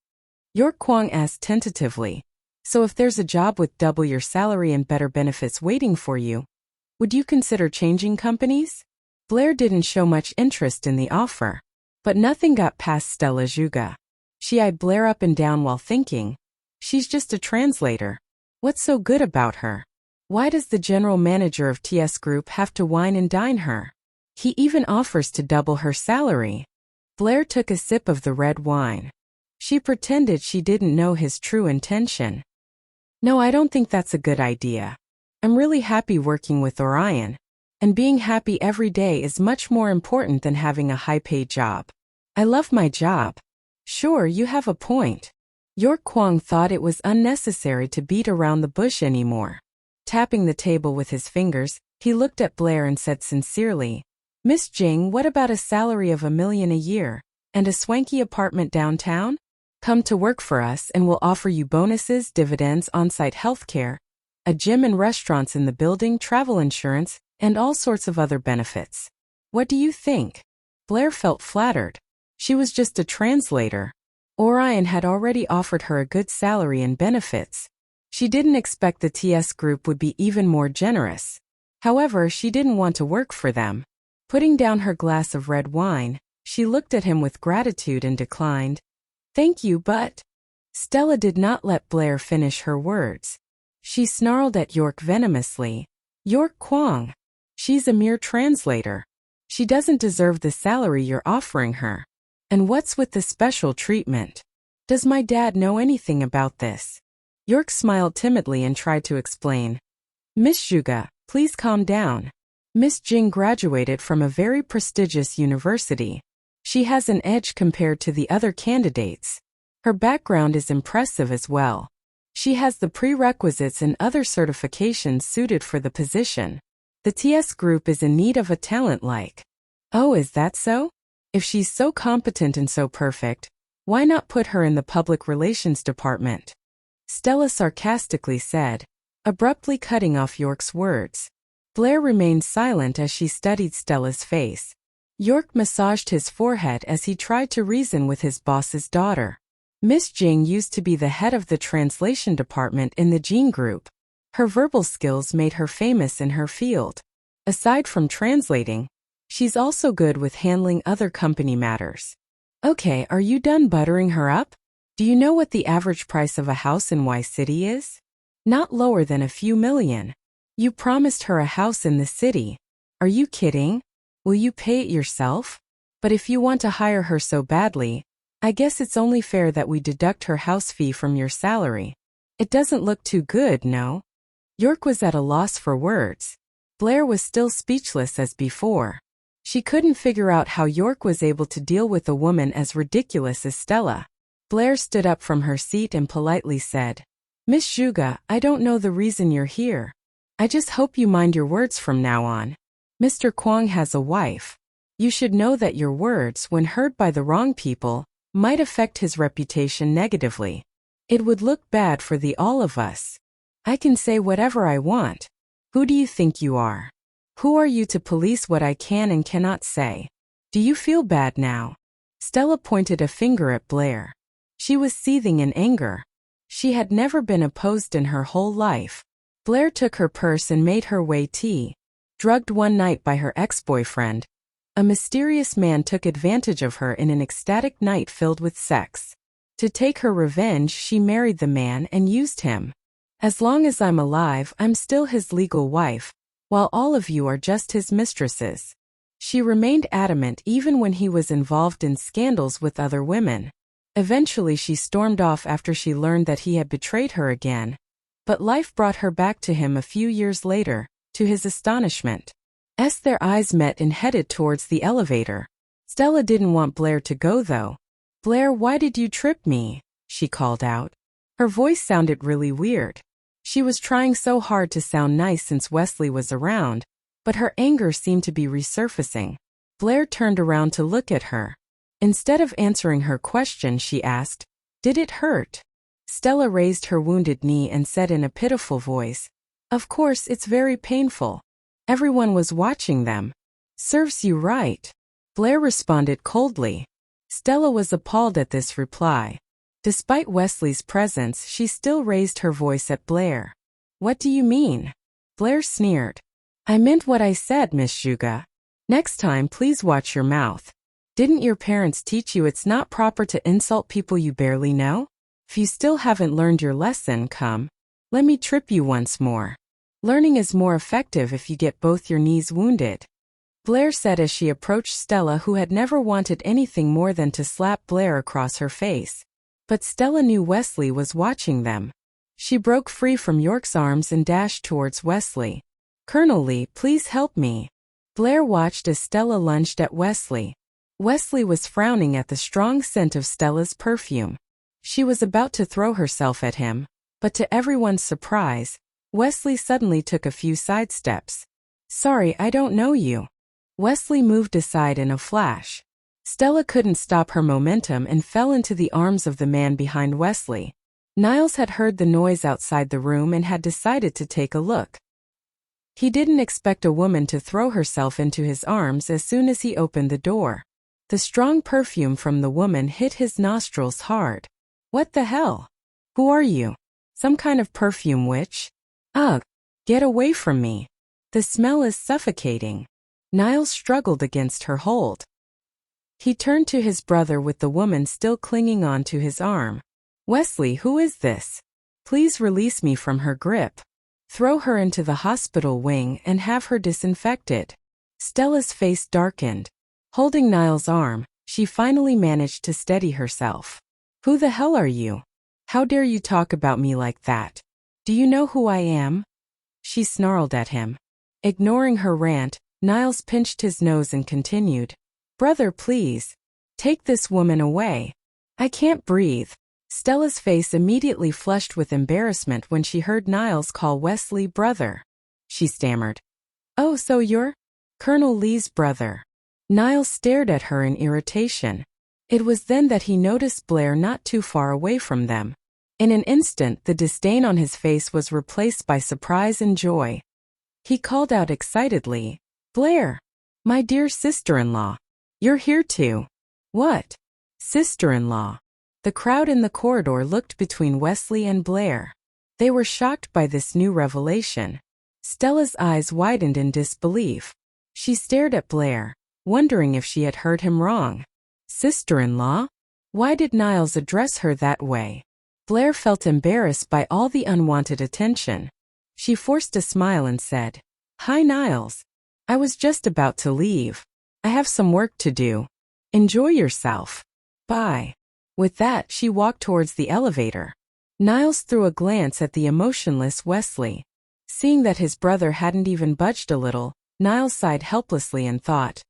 York Kwong asked tentatively. So if there's a job with double your salary and better benefits waiting for you, would you consider changing companies? Blair didn't show much interest in the offer. But nothing got past Stella Zhuge. She eyed Blair up and down while thinking, she's just a translator. What's so good about her? Why does the general manager of TS Group have to wine and dine her? He even offers to double her salary. Blair took a sip of the red wine. She pretended she didn't know his true intention. No, I don't think that's a good idea. I'm really happy working with Orion. And being happy every day is much more important than having a high-paid job. I love my job. Sure, you have a point. York Kwong thought it was unnecessary to beat around the bush anymore. Tapping the table with his fingers, he looked at Blair and said sincerely, Miss Jing, what about a salary of $1 million a year, and a swanky apartment downtown? Come to work for us and we'll offer you bonuses, dividends, on-site healthcare, a gym and restaurants in the building, travel insurance, and all sorts of other benefits. What do you think? Blair felt flattered. She was just a translator. Orion had already offered her a good salary and benefits. She didn't expect the TS Group would be even more generous. However, she didn't want to work for them. Putting down her glass of red wine, she looked at him with gratitude and declined. Thank you, but... Stella did not let Blair finish her words. She snarled at York venomously. York Kwong. She's a mere translator. She doesn't deserve the salary you're offering her. And what's with the special treatment? Does my dad know anything about this? York smiled timidly and tried to explain. Miss Zhuge, please calm down. Miss Jing graduated from a very prestigious university. She has an edge compared to the other candidates. Her background is impressive as well. She has the prerequisites and other certifications suited for the position. The TS Group is in need of a talent like. Oh, is that so? If she's so competent and so perfect, why not put her in the public relations department? Stella sarcastically said, abruptly cutting off York's words. Blair remained silent as she studied Stella's face. York massaged his forehead as he tried to reason with his boss's daughter. Miss Jing used to be the head of the translation department in the Jean Group. Her verbal skills made her famous in her field. Aside from translating, She's also good with handling other company matters. Okay, are you done buttering her up? Do you know what the average price of a house in Y City is? Not lower than a few million. You promised her a house in the city. Are you kidding? Will you pay it yourself? But if you want to hire her so badly, I guess it's only fair that we deduct her house fee from your salary. It doesn't look too good, no? York was at a loss for words. Blair was still speechless as before. She couldn't figure out how York was able to deal with a woman as ridiculous as Stella. Blair stood up from her seat and politely said, Miss Zhuge, I don't know the reason you're here. I just hope you mind your words from now on. Mr. Kwong has a wife. You should know that your words, when heard by the wrong people, might affect his reputation negatively. It would look bad for the all of us. I can say whatever I want. Who do you think you are? Who are you to police what I can and cannot say? Do you feel bad now? Stella pointed a finger at Blair. She was seething in anger. She had never been opposed in her whole life. Blair took her purse and made her way tea. Drugged one night by her ex-boyfriend, a mysterious man took advantage of her in an ecstatic night filled with sex. To take her revenge, she married the man and used him. As long as I'm alive, I'm still his legal wife, while all of you are just his mistresses. She remained adamant even when he was involved in scandals with other women. Eventually she stormed off after she learned that he had betrayed her again. But life brought her back to him a few years later, to his astonishment. As their eyes met and headed towards the elevator. Stella didn't want Blair to go though. Blair, why did you trip me? She called out. Her voice sounded really weird. She was trying so hard to sound nice since Wesley was around, but her anger seemed to be resurfacing. Blair turned around to look at her. Instead of answering her question, she asked, Did it hurt? Stella raised her wounded knee and said in a pitiful voice, Of course, it's very painful. Everyone was watching them. Serves you right. Blair responded coldly. Stella was appalled at this reply. Despite Wesley's presence, she still raised her voice at Blair. What do you mean? Blair sneered. I meant what I said, Miss Zhuge. Next time, please watch your mouth. Didn't your parents teach you it's not proper to insult people you barely know? If you still haven't learned your lesson, come. Let me trip you once more. Learning is more effective if you get both your knees wounded. Blair said as she approached Stella, who had never wanted anything more than to slap Blair across her face. But Stella knew Wesley was watching them. She broke free from York's arms and dashed towards Wesley. Colonel Lee, please help me. Blair watched as Stella lunged at Wesley. Wesley was frowning at the strong scent of Stella's perfume. She was about to throw herself at him, but to everyone's surprise, Wesley suddenly took a few sidesteps. Sorry, I don't know you. Wesley moved aside in a flash. Stella couldn't stop her momentum and fell into the arms of the man behind Wesley. Niles had heard the noise outside the room and had decided to take a look. He didn't expect a woman to throw herself into his arms as soon as he opened the door. The strong perfume from the woman hit his nostrils hard. What the hell? Who are you? Some kind of perfume witch? Ugh! Get away from me. The smell is suffocating. Niles struggled against her hold. He turned to his brother with the woman still clinging on to his arm. Wesley, who is this? Please release me from her grip. Throw her into the hospital wing and have her disinfected. Stella's face darkened. Holding Niles' arm, she finally managed to steady herself. Who the hell are you? How dare you talk about me like that? Do you know who I am? She snarled at him. Ignoring her rant, Niles pinched his nose and continued. Brother, please. Take this woman away. I can't breathe. Stella's face immediately flushed with embarrassment when she heard Niles call Wesley brother. She stammered. Oh, so you're Colonel Lee's brother. Niles stared at her in irritation. It was then that he noticed Blair not too far away from them. In an instant, the disdain on his face was replaced by surprise and joy. He called out excitedly, Blair! My dear sister-in-law! You're here too! What? Sister-in-law! The crowd in the corridor looked between Wesley and Blair. They were shocked by this new revelation. Stella's eyes widened in disbelief. She stared at Blair, wondering if she had heard him wrong. Sister-in-law? Why did Niles address her that way? Blair felt embarrassed by all the unwanted attention. She forced a smile and said, "Hi, Niles. I was just about to leave. I have some work to do. Enjoy yourself. Bye." With that, she walked towards the elevator. Niles threw a glance at the emotionless Wesley. Seeing that his brother hadn't even budged a little, Niles sighed helplessly and thought,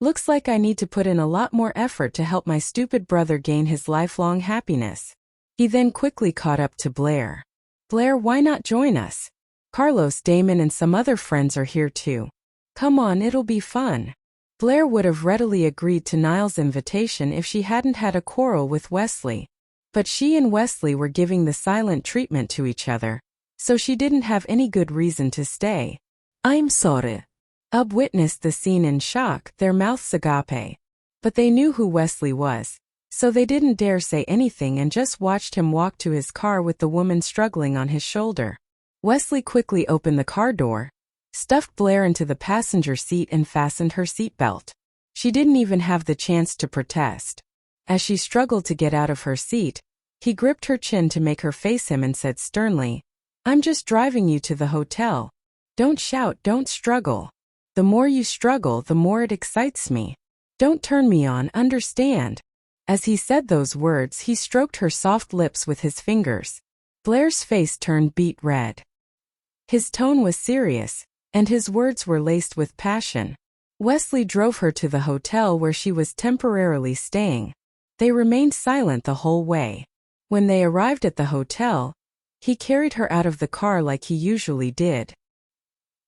"Looks like I need to put in a lot more effort to help my stupid brother gain his lifelong happiness." He then quickly caught up to Blair. "Blair, why not join us? Carlos, Damon, and some other friends are here too. Come on, it'll be fun." Blair would have readily agreed to Niles' invitation if she hadn't had a quarrel with Wesley. But she and Wesley were giving the silent treatment to each other, so she didn't have any good reason to stay. I'm sorry. Ub witnessed the scene in shock, their mouths agape. But they knew who Wesley was, so they didn't dare say anything and just watched him walk to his car with the woman struggling on his shoulder. Wesley quickly opened the car door, stuffed Blair into the passenger seat and fastened her seatbelt. She didn't even have the chance to protest. As she struggled to get out of her seat, he gripped her chin to make her face him and said sternly, "I'm just driving you to the hotel. Don't shout, don't struggle. The more you struggle, the more it excites me. Don't turn me on, understand?" As he said those words, he stroked her soft lips with his fingers. Blair's face turned beet red. His tone was serious, and his words were laced with passion. Wesley drove her to the hotel where she was temporarily staying. They remained silent the whole way. When they arrived at the hotel, he carried her out of the car like he usually did.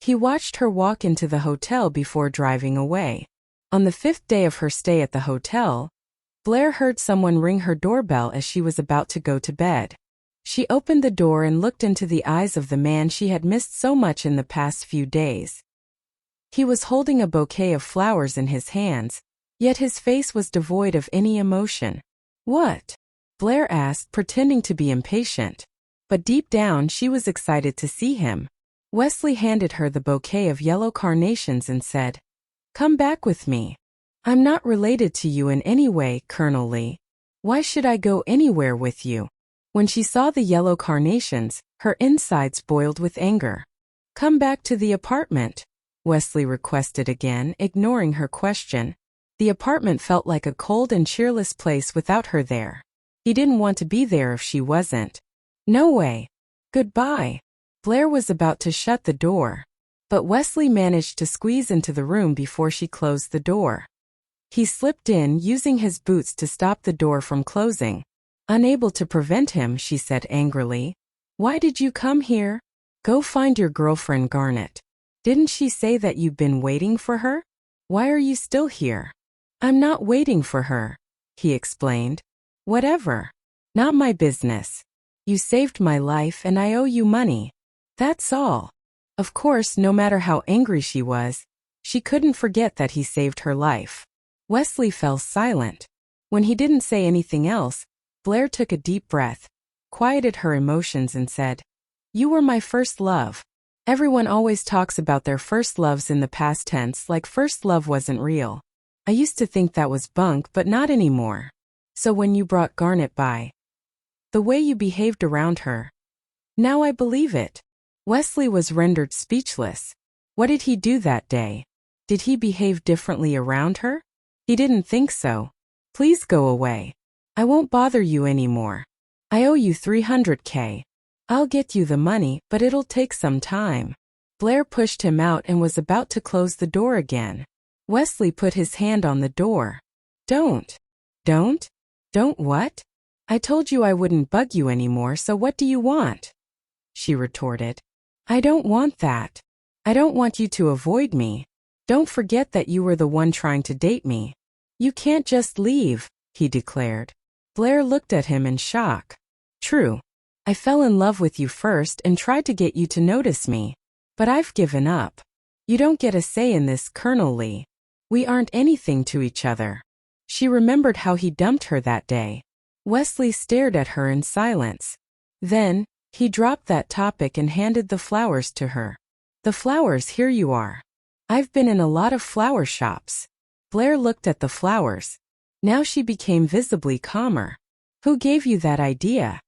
He watched her walk into the hotel before driving away. On the 5th day of her stay at the hotel, Blair heard someone ring her doorbell as she was about to go to bed. She opened the door and looked into the eyes of the man she had missed so much in the past few days. He was holding a bouquet of flowers in his hands, yet his face was devoid of any emotion. "What?" Blair asked, pretending to be impatient. But deep down she was excited to see him. Wesley handed her the bouquet of yellow carnations and said, "Come back with me. I'm not related to you in any way, Colonel Lee. Why should I go anywhere with you?" When she saw the yellow carnations, her insides boiled with anger. "Come back to the apartment," Wesley requested again, ignoring her question. The apartment felt like a cold and cheerless place without her there. He didn't want to be there if she wasn't. "No way. Goodbye." Blair was about to shut the door, but Wesley managed to squeeze into the room before she closed the door. He slipped in, using his boots to stop the door from closing. Unable to prevent him, she said angrily, "Why did you come here? Go find your girlfriend Garnet. Didn't she say that you've been waiting for her? Why are you still here?" "I'm not waiting for her," he explained. "Whatever. Not my business. You saved my life and I owe you money. That's all." Of course, no matter how angry she was, she couldn't forget that he saved her life. Wesley fell silent. When he didn't say anything else, Blair took a deep breath, quieted her emotions and said, "You were my first love." Everyone always talks about their first loves in the past tense like first love wasn't real. I used to think that was bunk, but not anymore. So when you brought Garnet by, the way you behaved around her, now I believe it. Wesley was rendered speechless. What did he do that day? Did he behave differently around her? He didn't think so. "Please go away. I won't bother you anymore. I owe you $300K. I'll get you the money, but it'll take some time." Blair pushed him out and was about to close the door again. Wesley put his hand on the door. Don't what? I told you I wouldn't bug you anymore, so what do you want?" she retorted. "I don't want that. I don't want you to avoid me. Don't forget that you were the one trying to date me. You can't just leave," he declared. Blair looked at him in shock. "True. I fell in love with you first and tried to get you to notice me. But I've given up. You don't get a say in this, Colonel Lee. We aren't anything to each other." She remembered how he dumped her that day. Wesley stared at her in silence. Then, he dropped that topic and handed the flowers to her. "The flowers, here you are. I've been in a lot of flower shops. Blair looked at the flowers. Now she became visibly calmer. Who gave you that idea?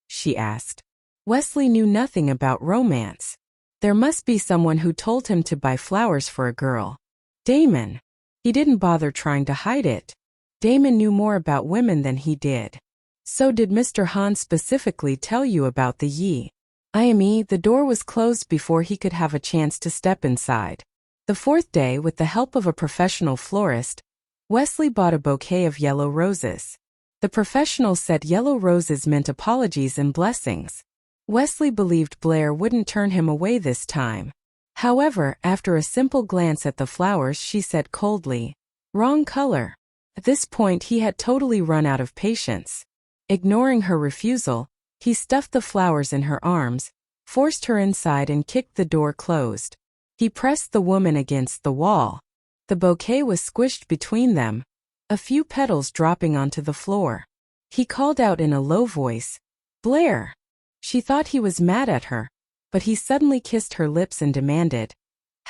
She asked. Wesley knew nothing about romance. There must be someone who told him to buy flowers for a girl. Damon. He didn't bother trying to hide it. Damon knew more about women than he did. So did Mr. Han specifically tell you about the Yi? IME, the door was closed before he could have a chance to step inside. The fourth day, with the help of a professional florist, Wesley bought a bouquet of yellow roses. The professional said yellow roses meant apologies and blessings. Wesley believed Blair wouldn't turn him away this time. However, after a simple glance at the flowers, she said coldly, "Wrong color." At this point, he had totally run out of patience. Ignoring her refusal, he stuffed the flowers in her arms, forced her inside and kicked the door closed. He pressed the woman against the wall. The bouquet was squished between them, a few petals dropping onto the floor. He called out in a low voice, "Blair!" She thought he was mad at her, but he suddenly kissed her lips and demanded,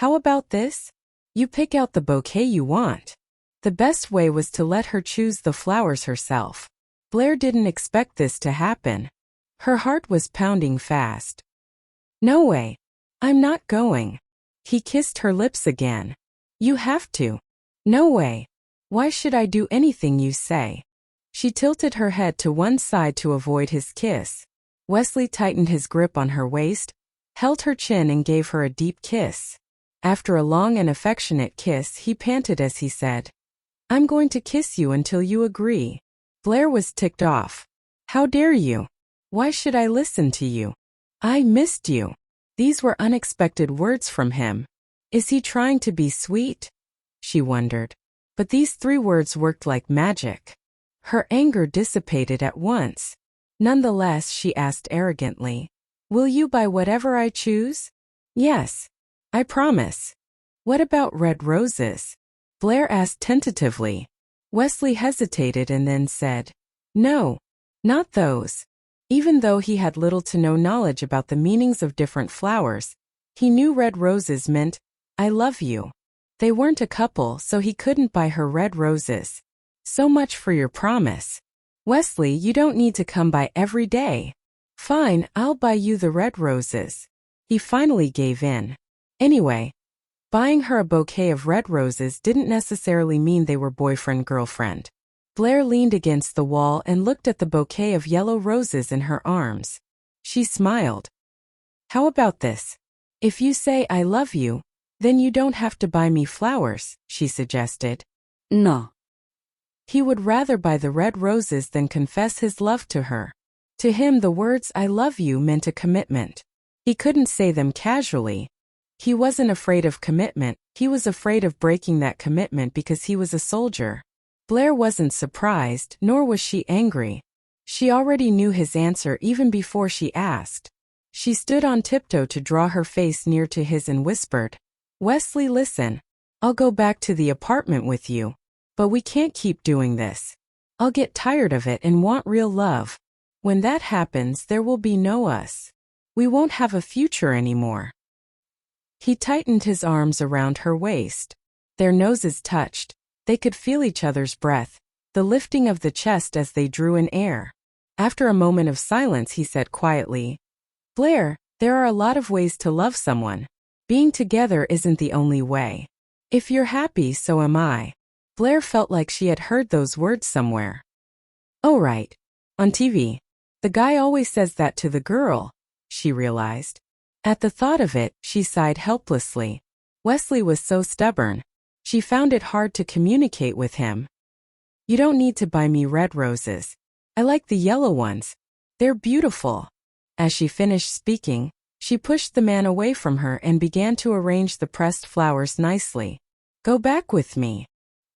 "How about this? You pick out the bouquet you want." The best way was to let her choose the flowers herself. Blair didn't expect this to happen. Her heart was pounding fast. "No way. I'm not going." He kissed her lips again. "You have to." "No way. Why should I do anything you say?" She tilted her head to one side to avoid his kiss. Wesley tightened his grip on her waist, held her chin and gave her a deep kiss. After a long and affectionate kiss, he panted as he said, "I'm going to kiss you until you agree." Blair was ticked off. "How dare you? Why should I listen to you? I missed you." These were unexpected words from him. Is he trying to be sweet? She wondered. But these 3 words worked like magic. Her anger dissipated at once. Nonetheless, she asked arrogantly, "Will you buy whatever I choose?" "Yes. I promise." "What about red roses?" Blair asked tentatively. Wesley hesitated and then said, "No, not those." Even though he had little to no knowledge about the meanings of different flowers, he knew red roses meant, "I love you." They weren't a couple, so he couldn't buy her red roses. "So much for your promise." "Wesley, you don't need to come by every day." "Fine, I'll buy you the red roses." He finally gave in. Anyway, buying her a bouquet of red roses didn't necessarily mean they were boyfriend-girlfriend. Blair leaned against the wall and looked at the bouquet of yellow roses in her arms. She smiled. "How about this? If you say I love you, then you don't have to buy me flowers," she suggested. No. He would rather buy the red roses than confess his love to her. To him, the words "I love you" meant a commitment. He couldn't say them casually. He wasn't afraid of commitment, he was afraid of breaking that commitment because he was a soldier. Blair wasn't surprised, nor was she angry. She already knew his answer even before she asked. She stood on tiptoe to draw her face near to his and whispered, "Wesley, listen. I'll go back to the apartment with you. But we can't keep doing this. I'll get tired of it and want real love. When that happens, there will be no us. We won't have a future anymore." He tightened his arms around her waist. Their noses touched. They could feel each other's breath, the lifting of the chest as they drew in air. After a moment of silence, he said quietly, "Blair, there are a lot of ways to love someone. Being together isn't the only way. If you're happy, so am I." Blair felt like she had heard those words somewhere. "Oh right. On TV. The guy always says that to the girl," she realized. At the thought of it, she sighed helplessly. Wesley was so stubborn. She found it hard to communicate with him. "You don't need to buy me red roses. I like the yellow ones. They're beautiful." As she finished speaking, she pushed the man away from her and began to arrange the pressed flowers nicely. "Go back with me."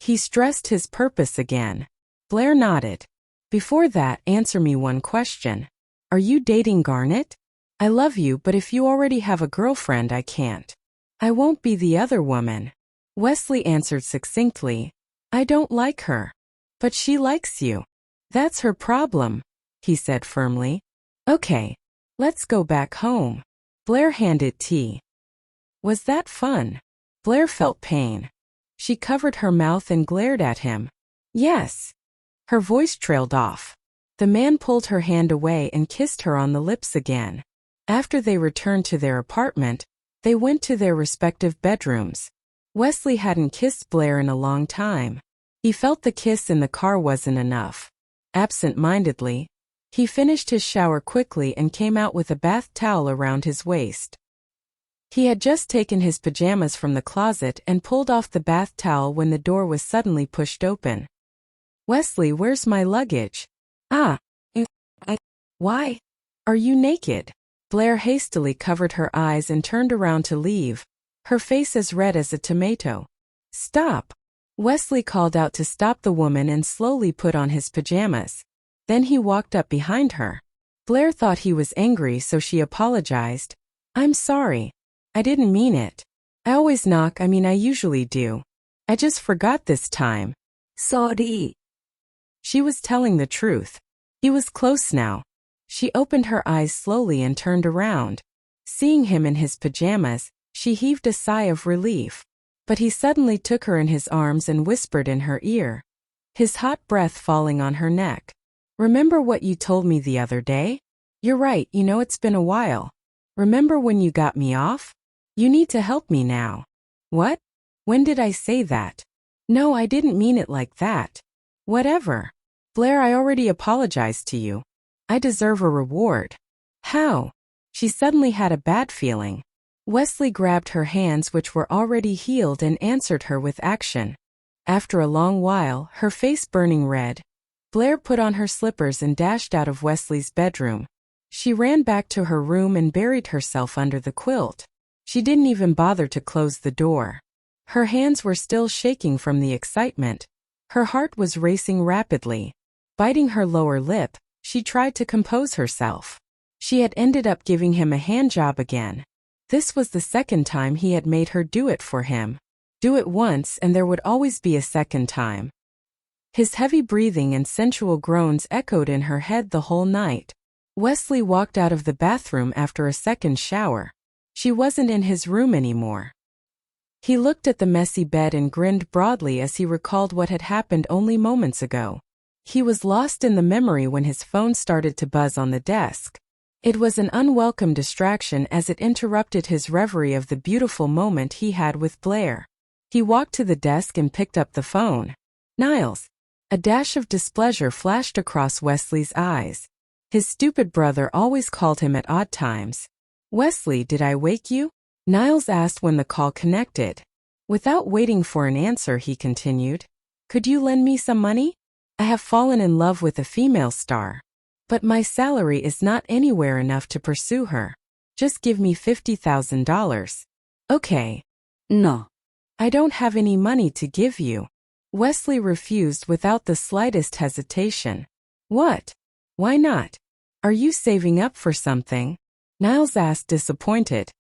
He stressed his purpose again. Blair nodded. "Before that, answer me one question. Are you dating Garnet? I love you, but if you already have a girlfriend, I can't. I won't be the other woman." Wesley answered succinctly, "I don't like her. But she likes you. That's her problem," he said firmly. "Okay, let's go back home." Blair handed tea. "Was that fun?" Blair felt pain. She covered her mouth and glared at him. Yes. Her voice trailed off. The man pulled her hand away and kissed her on the lips again. After they returned to their apartment, they went to their respective bedrooms. Wesley hadn't kissed Blair in a long time. He felt the kiss in the car wasn't enough. Absent-mindedly, he finished his shower quickly and came out with a bath towel around his waist. He had just taken his pajamas from the closet and pulled off the bath towel when the door was suddenly pushed open. Wesley, where's my luggage? Why? Are you naked? Blair hastily covered her eyes and turned around to leave, her face as red as a tomato. Stop! Wesley called out to stop the woman and slowly put on his pajamas. Then he walked up behind her. Blair thought he was angry, so she apologized. I'm sorry. I didn't mean it. I always knock, I usually do. I just forgot this time. Sorry. She was telling the truth. He was close now. She opened her eyes slowly and turned around. Seeing him in his pajamas, she heaved a sigh of relief. But he suddenly took her in his arms and whispered in her ear, his hot breath falling on her neck. Remember what you told me the other day? You're right, it's been a while. Remember when you got me off? You need to help me now. What? When did I say that? No, I didn't mean it like that. Whatever. Blair, I already apologized to you. I deserve a reward. How? She suddenly had a bad feeling. Wesley grabbed her hands, which were already healed, and answered her with action. After a long while, her face burning red, Blair put on her slippers and dashed out of Wesley's bedroom. She ran back to her room and buried herself under the quilt. She didn't even bother to close the door. Her hands were still shaking from the excitement. Her heart was racing rapidly. Biting her lower lip, she tried to compose herself. She had ended up giving him a handjob again. This was the second time he had made her do it for him. Do it once and there would always be a second time. His heavy breathing and sensual groans echoed in her head the whole night. Wesley walked out of the bathroom after a second shower. She wasn't in his room anymore. He looked at the messy bed and grinned broadly as he recalled what had happened only moments ago. He was lost in the memory when his phone started to buzz on the desk. It was an unwelcome distraction as it interrupted his reverie of the beautiful moment he had with Blair. He walked to the desk and picked up the phone. Niles. A dash of displeasure flashed across Wesley's eyes. His stupid brother always called him at odd times. Wesley, did I wake you? Niles asked when the call connected. Without waiting for an answer, he continued. Could you lend me some money? I have fallen in love with a female star. But my salary is not anywhere enough to pursue her. Just give me $50,000. Okay. No. I don't have any money to give you. Wesley refused without the slightest hesitation. What? Why not? Are you saving up for something? Niles asked, disappointed.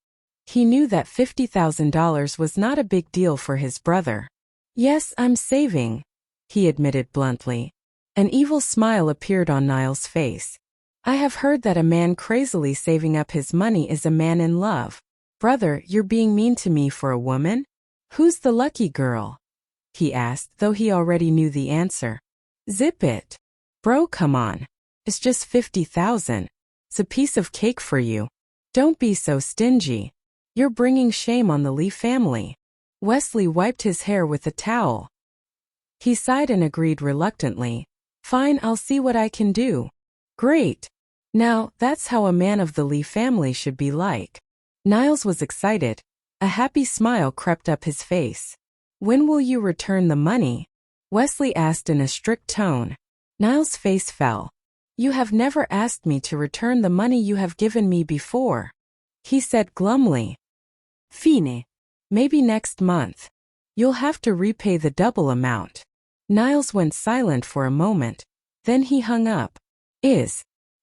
He knew that $50,000 was not a big deal for his brother. Yes, I'm saving, he admitted bluntly. An evil smile appeared on Niles' face. I have heard that a man crazily saving up his money is a man in love. Brother, you're being mean to me for a woman? Who's the lucky girl? He asked, though he already knew the answer. Zip it. Bro, come on. It's just $50,000. It's a piece of cake for you. Don't be so stingy. You're bringing shame on the Lee family. Wesley wiped his hair with a towel. He sighed and agreed reluctantly. Fine, I'll see what I can do. Great. Now, that's how a man of the Lee family should be like. Niles was excited. A happy smile crept up his face. When will you return the money? Wesley asked in a strict tone. Niles' face fell. You have never asked me to return the money you have given me before, he said glumly. Fine. Maybe next month. You'll have to repay the double amount. Niles went silent for a moment. Then he hung up.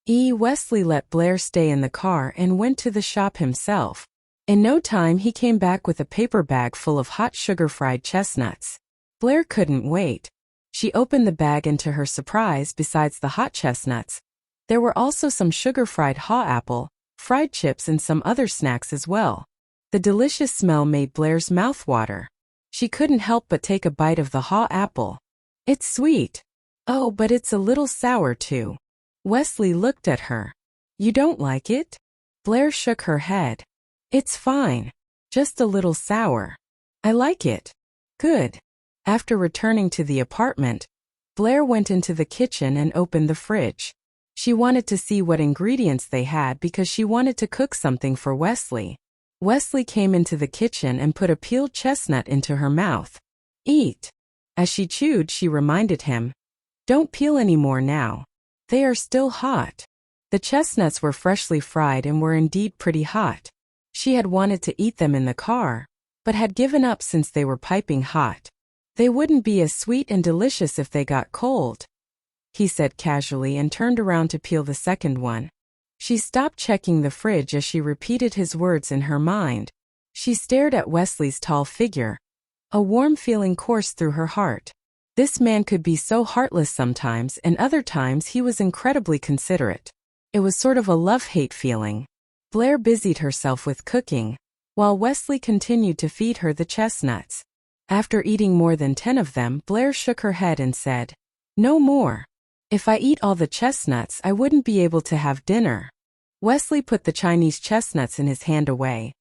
Wesley let Blair stay in the car and went to the shop himself. In no time he came back with a paper bag full of hot sugar-fried chestnuts. Blair couldn't wait. She opened the bag and to her surprise, besides the hot chestnuts, there were also some sugar-fried haw apple, fried chips and some other snacks as well. The delicious smell made Blair's mouth water. She couldn't help but take a bite of the Haw apple. It's sweet. Oh, but it's a little sour too. Wesley looked at her. You don't like it? Blair shook her head. It's fine. Just a little sour. I like it. Good. After returning to the apartment, Blair went into the kitchen and opened the fridge. She wanted to see what ingredients they had because she wanted to cook something for Wesley. Wesley came into the kitchen and put a peeled chestnut into her mouth. Eat. As she chewed, she reminded him, don't peel any more now. They are still hot. The chestnuts were freshly fried and were indeed pretty hot. She had wanted to eat them in the car, but had given up since they were piping hot. They wouldn't be as sweet and delicious if they got cold, he said casually and turned around to peel the second one. She stopped checking the fridge as she repeated his words in her mind. She stared at Wesley's tall figure. A warm feeling coursed through her heart. This man could be so heartless sometimes, and other times he was incredibly considerate. It was sort of a love-hate feeling. Blair busied herself with cooking, while Wesley continued to feed her the chestnuts. After eating more than 10 of them, Blair shook her head and said, no more. If I eat all the chestnuts, I wouldn't be able to have dinner. Wesley put the Chinese chestnuts in his hand away,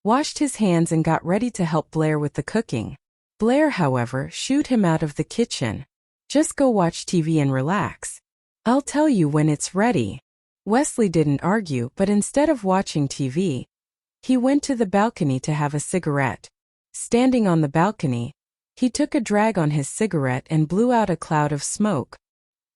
washed his hands and got ready to help Blair with the cooking. Blair, however, shooed him out of the kitchen. Just go watch TV and relax. I'll tell you when it's ready. Wesley didn't argue, but instead of watching TV, he went to the balcony to have a cigarette. Standing on the balcony, he took a drag on his cigarette and blew out a cloud of smoke.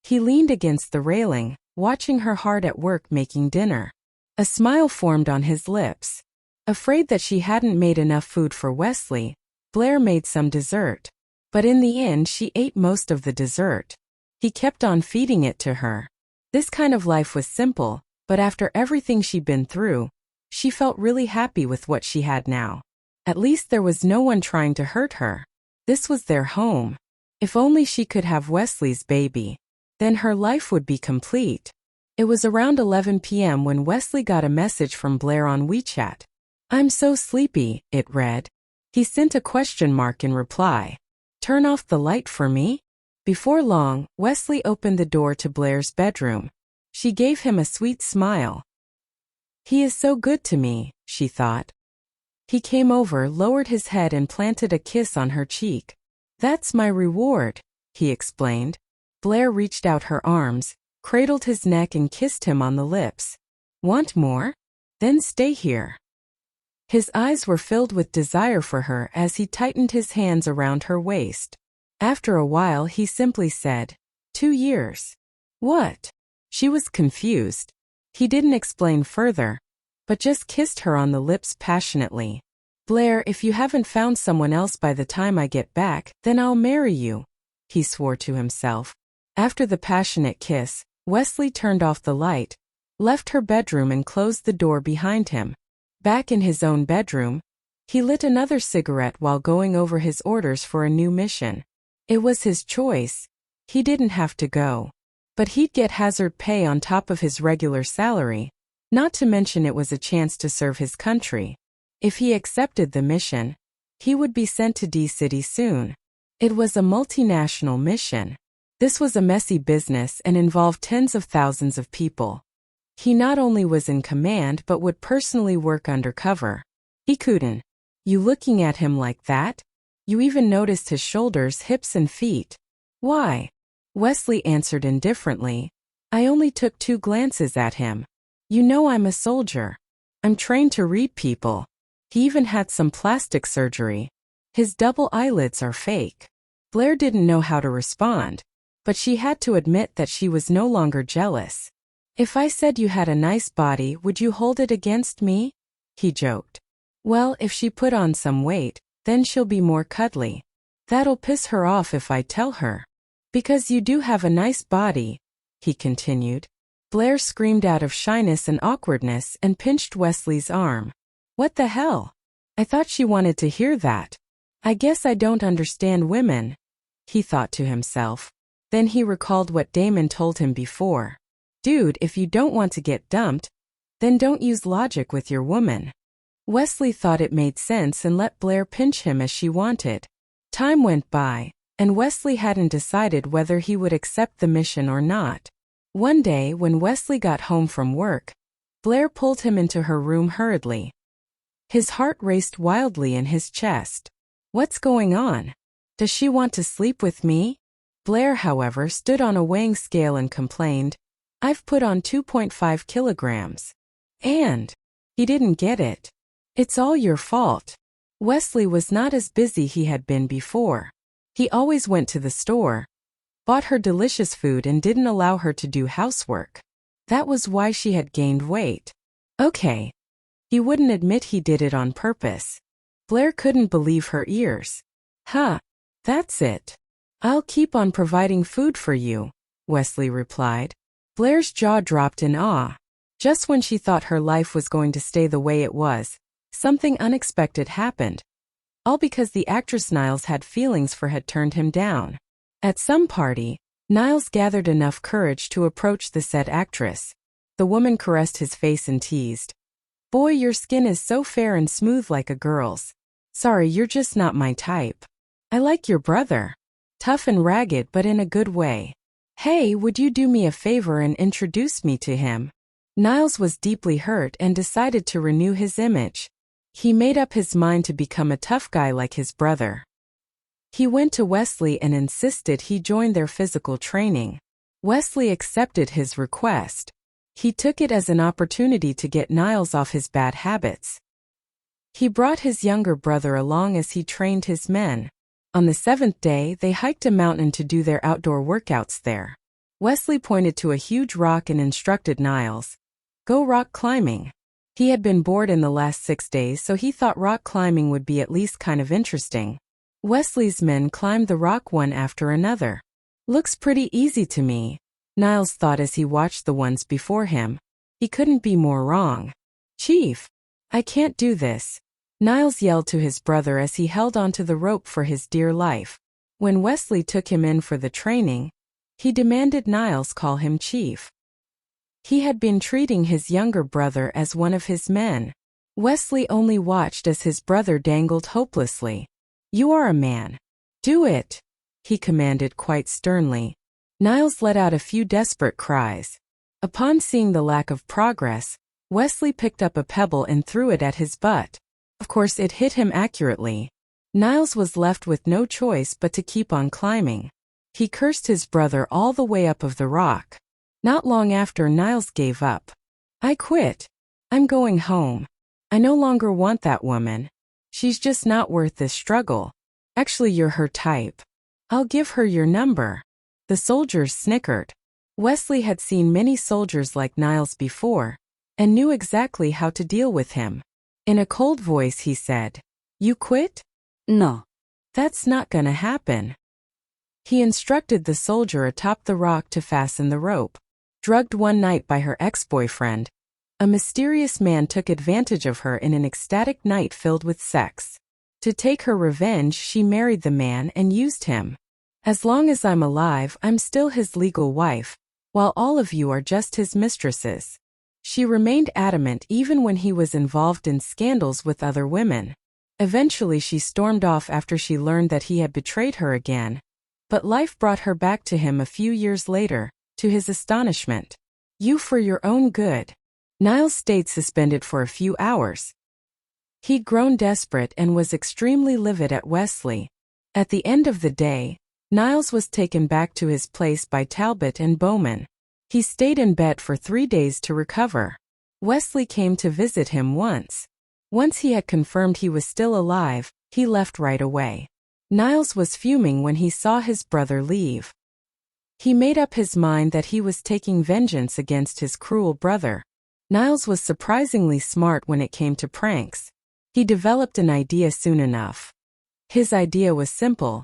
He leaned against the railing, watching her hard at work making dinner. A smile formed on his lips. Afraid that she hadn't made enough food for Wesley, Blair made some dessert. But in the end she ate most of the dessert. He kept on feeding it to her. This kind of life was simple, but after everything she'd been through, she felt really happy with what she had now. At least there was no one trying to hurt her. This was their home. If only she could have Wesley's baby. Then her life would be complete. It was around 11 p.m. when Wesley got a message from Blair on WeChat. I'm so sleepy, it read. He sent a question mark in reply. Turn off the light for me? Before long, Wesley opened the door to Blair's bedroom. She gave him a sweet smile. He is so good to me, she thought. He came over, lowered his head and planted a kiss on her cheek. That's my reward, he explained. Blair reached out her arms, cradled his neck and kissed him on the lips. Want more? Then stay here. His eyes were filled with desire for her as he tightened his hands around her waist. After a while he simply said, 2 years. What? She was confused. He didn't explain further, but just kissed her on the lips passionately. Blair, if you haven't found someone else by the time I get back, then I'll marry you, he swore to himself. After the passionate kiss, Wesley turned off the light, left her bedroom and closed the door behind him. Back in his own bedroom, he lit another cigarette while going over his orders for a new mission. It was his choice. He didn't have to go. But he'd get hazard pay on top of his regular salary, not to mention it was a chance to serve his country. If he accepted the mission, he would be sent to D-City soon. It was a multinational mission. This was a messy business and involved tens of thousands of people. He not only was in command but would personally work undercover. He couldn't. You looking at him like that? You even noticed his shoulders, hips and feet. Why? Wesley answered indifferently. I only took 2 glances at him. You know I'm a soldier. I'm trained to read people. He even had some plastic surgery. His double eyelids are fake. Blair didn't know how to respond, but she had to admit that she was no longer jealous. If I said you had a nice body, would you hold it against me? He joked. Well, if she put on some weight, then she'll be more cuddly. That'll piss her off if I tell her. Because you do have a nice body, he continued. Blair screamed out of shyness and awkwardness and pinched Wesley's arm. What the hell? I thought she wanted to hear that. I guess I don't understand women, he thought to himself. Then he recalled what Damon told him before. Dude, if you don't want to get dumped, then don't use logic with your woman. Wesley thought it made sense and let Blair pinch him as she wanted. Time went by, and Wesley hadn't decided whether he would accept the mission or not. One day when Wesley got home from work, Blair pulled him into her room hurriedly. His heart raced wildly in his chest. What's going on? Does she want to sleep with me? Blair, however, stood on a weighing scale and complained, I've put on 2.5 kilograms. And he didn't get it. It's all your fault. Wesley was not as busy he had been before. He always went to the store, bought her delicious food and didn't allow her to do housework. That was why she had gained weight. Okay. He wouldn't admit he did it on purpose. Blair couldn't believe her ears. Huh. That's it. I'll keep on providing food for you, Wesley replied. Blair's jaw dropped in awe. Just when she thought her life was going to stay the way it was, something unexpected happened. All because the actress Niles had feelings for had turned him down. At some party, Niles gathered enough courage to approach the said actress. The woman caressed his face and teased, Boy, your skin is so fair and smooth like a girl's. Sorry, you're just not my type. I like your brother. Tough and ragged but in a good way. Hey, would you do me a favor and introduce me to him? Niles was deeply hurt and decided to renew his image. He made up his mind to become a tough guy like his brother. He went to Wesley and insisted he join their physical training. Wesley accepted his request. He took it as an opportunity to get Niles off his bad habits. He brought his younger brother along as he trained his men. On the 7th day, they hiked a mountain to do their outdoor workouts there. Wesley pointed to a huge rock and instructed Niles, Go rock climbing. He had been bored in the last 6 days, so he thought rock climbing would be at least kind of interesting. Wesley's men climbed the rock one after another. Looks pretty easy to me, Niles thought as he watched the ones before him. He couldn't be more wrong. Chief, I can't do this, Niles yelled to his brother as he held onto the rope for his dear life. When Wesley took him in for the training, he demanded Niles call him Chief. He had been treating his younger brother as one of his men. Wesley only watched as his brother dangled hopelessly. You are a man. Do it, he commanded quite sternly. Niles let out a few desperate cries. Upon seeing the lack of progress, Wesley picked up a pebble and threw it at his butt. Of course, it hit him accurately. Niles was left with no choice but to keep on climbing. He cursed his brother all the way up of the rock. Not long after, Niles gave up. I quit. I'm going home. I no longer want that woman. She's just not worth this struggle. Actually, you're her type. I'll give her your number. The soldiers snickered. Wesley had seen many soldiers like Niles before, and knew exactly how to deal with him. In a cold voice he said, You quit? No. That's not gonna happen. He instructed the soldier atop the rock to fasten the rope. Drugged one night by her ex-boyfriend, a mysterious man took advantage of her in an ecstatic night filled with sex. To take her revenge, she married the man and used him. As long as I'm alive, I'm still his legal wife, while all of you are just his mistresses. She remained adamant even when he was involved in scandals with other women. Eventually she stormed off after she learned that he had betrayed her again. But life brought her back to him a few years later, to his astonishment. You for your own good. Niles stayed suspended for a few hours. He'd grown desperate and was extremely livid at Wesley. At the end of the day, Niles was taken back to his place by Talbot and Bowman. He stayed in bed for 3 days to recover. Wesley came to visit him once. Once he had confirmed he was still alive, he left right away. Niles was fuming when he saw his brother leave. He made up his mind that he was taking vengeance against his cruel brother. Niles was surprisingly smart when it came to pranks. He developed an idea soon enough. His idea was simple.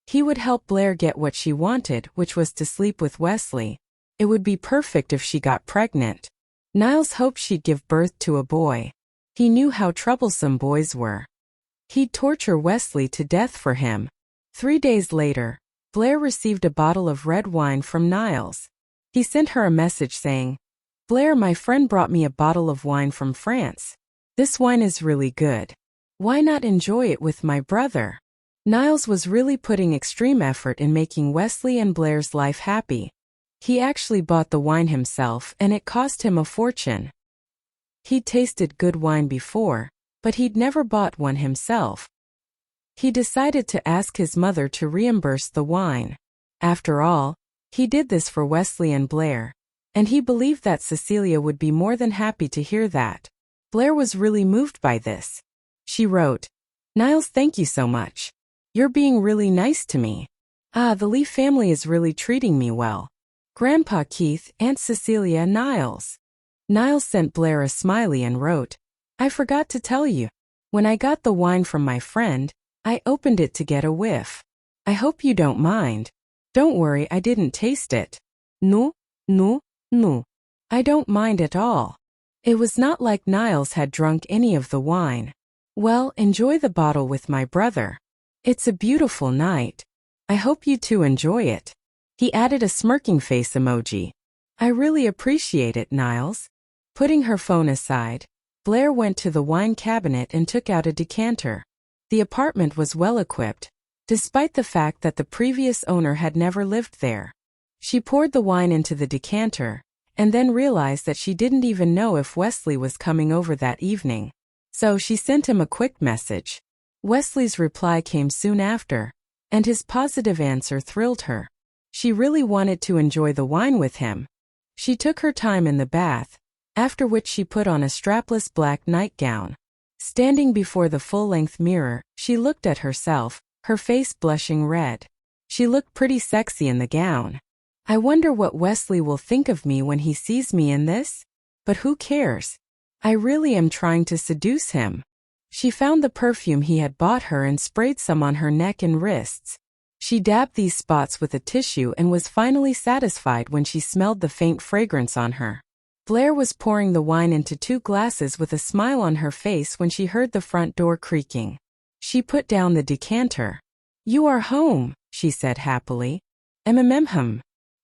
He would help Blair get what she wanted, which was to sleep with Wesley. It would be perfect if she got pregnant. Niles hoped she'd give birth to a boy. He knew how troublesome boys were. He'd torture Wesley to death for him. 3 days later, Blair received a bottle of red wine from Niles. He sent her a message saying, Blair, my friend brought me a bottle of wine from France. This wine is really good. Why not enjoy it with my brother? Niles was really putting extreme effort in making Wesley and Blair's life happy. He actually bought the wine himself, and it cost him a fortune. He'd tasted good wine before, but he'd never bought one himself. He decided to ask his mother to reimburse the wine. After all, he did this for Wesley and Blair, and he believed that Cecilia would be more than happy to hear that. Blair was really moved by this. She wrote, "Niles, thank you so much. You're being really nice to me. The Lee family is really treating me well. Grandpa Keith, Aunt Cecilia, Niles." Niles sent Blair a smiley and wrote, "I forgot to tell you. When I got the wine from my friend, I opened it to get a whiff. I hope you don't mind. Don't worry, I didn't taste it. No, no, no. I don't mind at all." It was not like Niles had drunk any of the wine. "Well, enjoy the bottle with my brother. It's a beautiful night. I hope you two enjoy it." He added a smirking face emoji. "I really appreciate it, Niles." Putting her phone aside, Blair went to the wine cabinet and took out a decanter. The apartment was well equipped, despite the fact that the previous owner had never lived there. She poured the wine into the decanter, and then realized that she didn't even know if Wesley was coming over that evening. So she sent him a quick message. Wesley's reply came soon after, and his positive answer thrilled her. She really wanted to enjoy the wine with him. She took her time in the bath, after which she put on a strapless black nightgown. Standing before the full-length mirror, she looked at herself, her face blushing red. She looked pretty sexy in the gown. "I wonder what Wesley will think of me when he sees me in this? But who cares? I really am trying to seduce him." She found the perfume he had bought her and sprayed some on her neck and wrists. She dabbed these spots with a tissue and was finally satisfied when she smelled the faint fragrance on her. Blair was pouring the wine into 2 glasses with a smile on her face when she heard the front door creaking. She put down the decanter. "You are home," she said happily. "Mmm."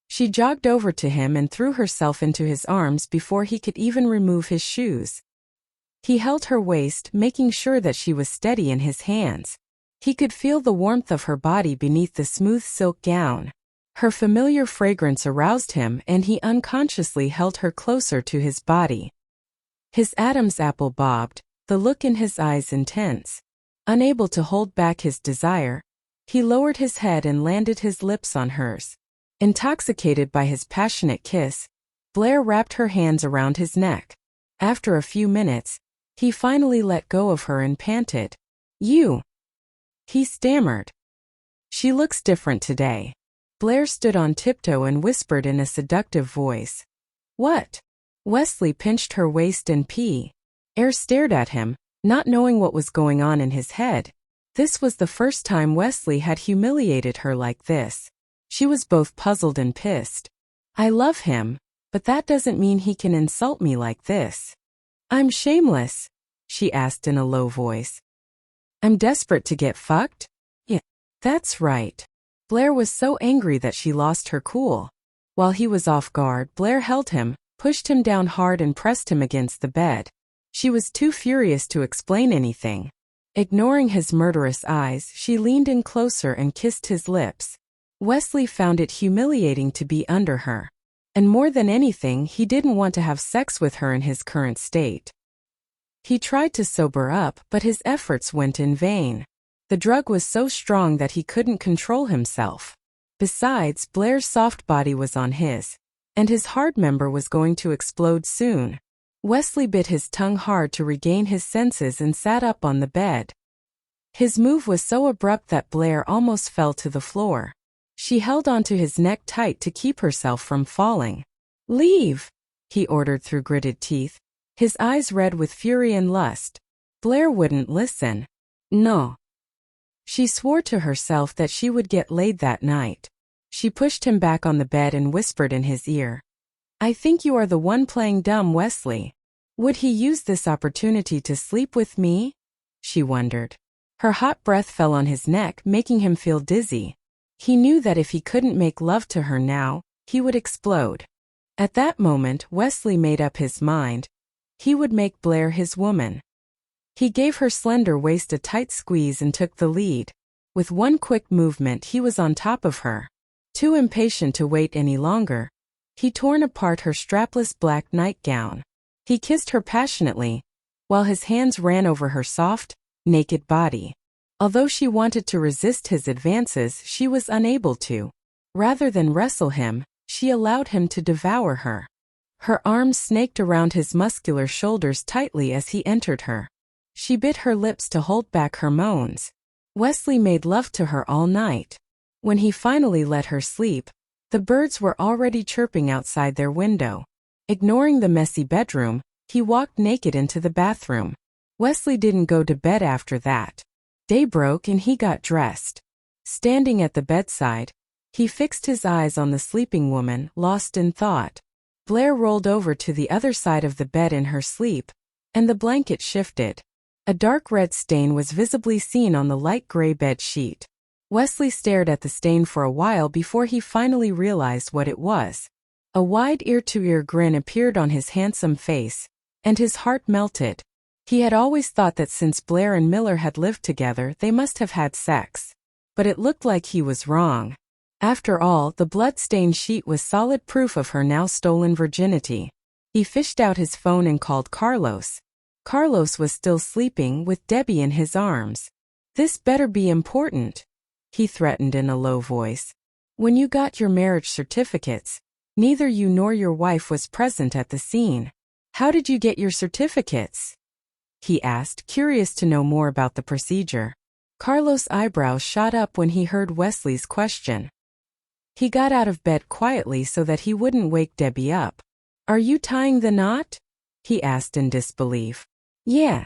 She jogged over to him and threw herself into his arms before he could even remove his shoes. He held her waist, making sure that she was steady in his hands. He could feel the warmth of her body beneath the smooth silk gown. Her familiar fragrance aroused him, and he unconsciously held her closer to his body. His Adam's apple bobbed, the look in his eyes intense. Unable to hold back his desire, he lowered his head and landed his lips on hers. Intoxicated by his passionate kiss, Blair wrapped her hands around his neck. After a few minutes, he finally let go of her and panted. "You." He stammered. "She looks different today." Blair stood on tiptoe and whispered in a seductive voice. "What?" Wesley pinched her waist and Air stared at him, not knowing what was going on in his head. This was the first time Wesley had humiliated her like this. She was both puzzled and pissed. "I love him, but that doesn't mean he can insult me like this." "I'm shameless?" she asked in a low voice. "I'm desperate to get fucked?" "Yeah, that's right." Blair was so angry that she lost her cool. While he was off guard, Blair held him, pushed him down hard and pressed him against the bed. She was too furious to explain anything. Ignoring his murderous eyes, she leaned in closer and kissed his lips. Wesley found it humiliating to be under her. And more than anything, he didn't want to have sex with her in his current state. He tried to sober up, but his efforts went in vain. The drug was so strong that he couldn't control himself. Besides, Blair's soft body was on his, and his hard member was going to explode soon. Wesley bit his tongue hard to regain his senses and sat up on the bed. His move was so abrupt that Blair almost fell to the floor. She held onto his neck tight to keep herself from falling. "Leave," he ordered through gritted teeth, his eyes red with fury and lust. Blair wouldn't listen. "No." She swore to herself that she would get laid that night. She pushed him back on the bed and whispered in his ear. "I think you are the one playing dumb, Wesley. Would he use this opportunity to sleep with me?" she wondered. Her hot breath fell on his neck, making him feel dizzy. He knew that if he couldn't make love to her now, he would explode. At that moment, Wesley made up his mind. He would make Blair his woman. He gave her slender waist a tight squeeze and took the lead. With one quick movement he was on top of her. Too impatient to wait any longer, he torn apart her strapless black nightgown. He kissed her passionately, while his hands ran over her soft, naked body. Although she wanted to resist his advances, she was unable to. Rather than wrestle him, she allowed him to devour her. Her arms snaked around his muscular shoulders tightly as he entered her. She bit her lips to hold back her moans. Wesley made love to her all night. When he finally let her sleep, the birds were already chirping outside their window. Ignoring the messy bedroom, he walked naked into the bathroom. Wesley didn't go to bed after that. Day broke and he got dressed. Standing at the bedside, he fixed his eyes on the sleeping woman, lost in thought. Blair rolled over to the other side of the bed in her sleep, and the blanket shifted. A dark red stain was visibly seen on the light gray bed sheet. Wesley stared at the stain for a while before he finally realized what it was. A wide ear-to-ear grin appeared on his handsome face, and his heart melted. He had always thought that since Blair and Miller had lived together they must have had sex. But it looked like he was wrong. After all, the blood-stained sheet was solid proof of her now stolen virginity. He fished out his phone and called Carlos. Carlos was still sleeping with Debbie in his arms. "This better be important," he threatened in a low voice. "When you got your marriage certificates, neither you nor your wife was present at the scene. How did you get your certificates?" he asked, curious to know more about the procedure. Carlos' eyebrows shot up when he heard Wesley's question. He got out of bed quietly so that he wouldn't wake Debbie up. "Are you tying the knot?" he asked in disbelief. "Yeah."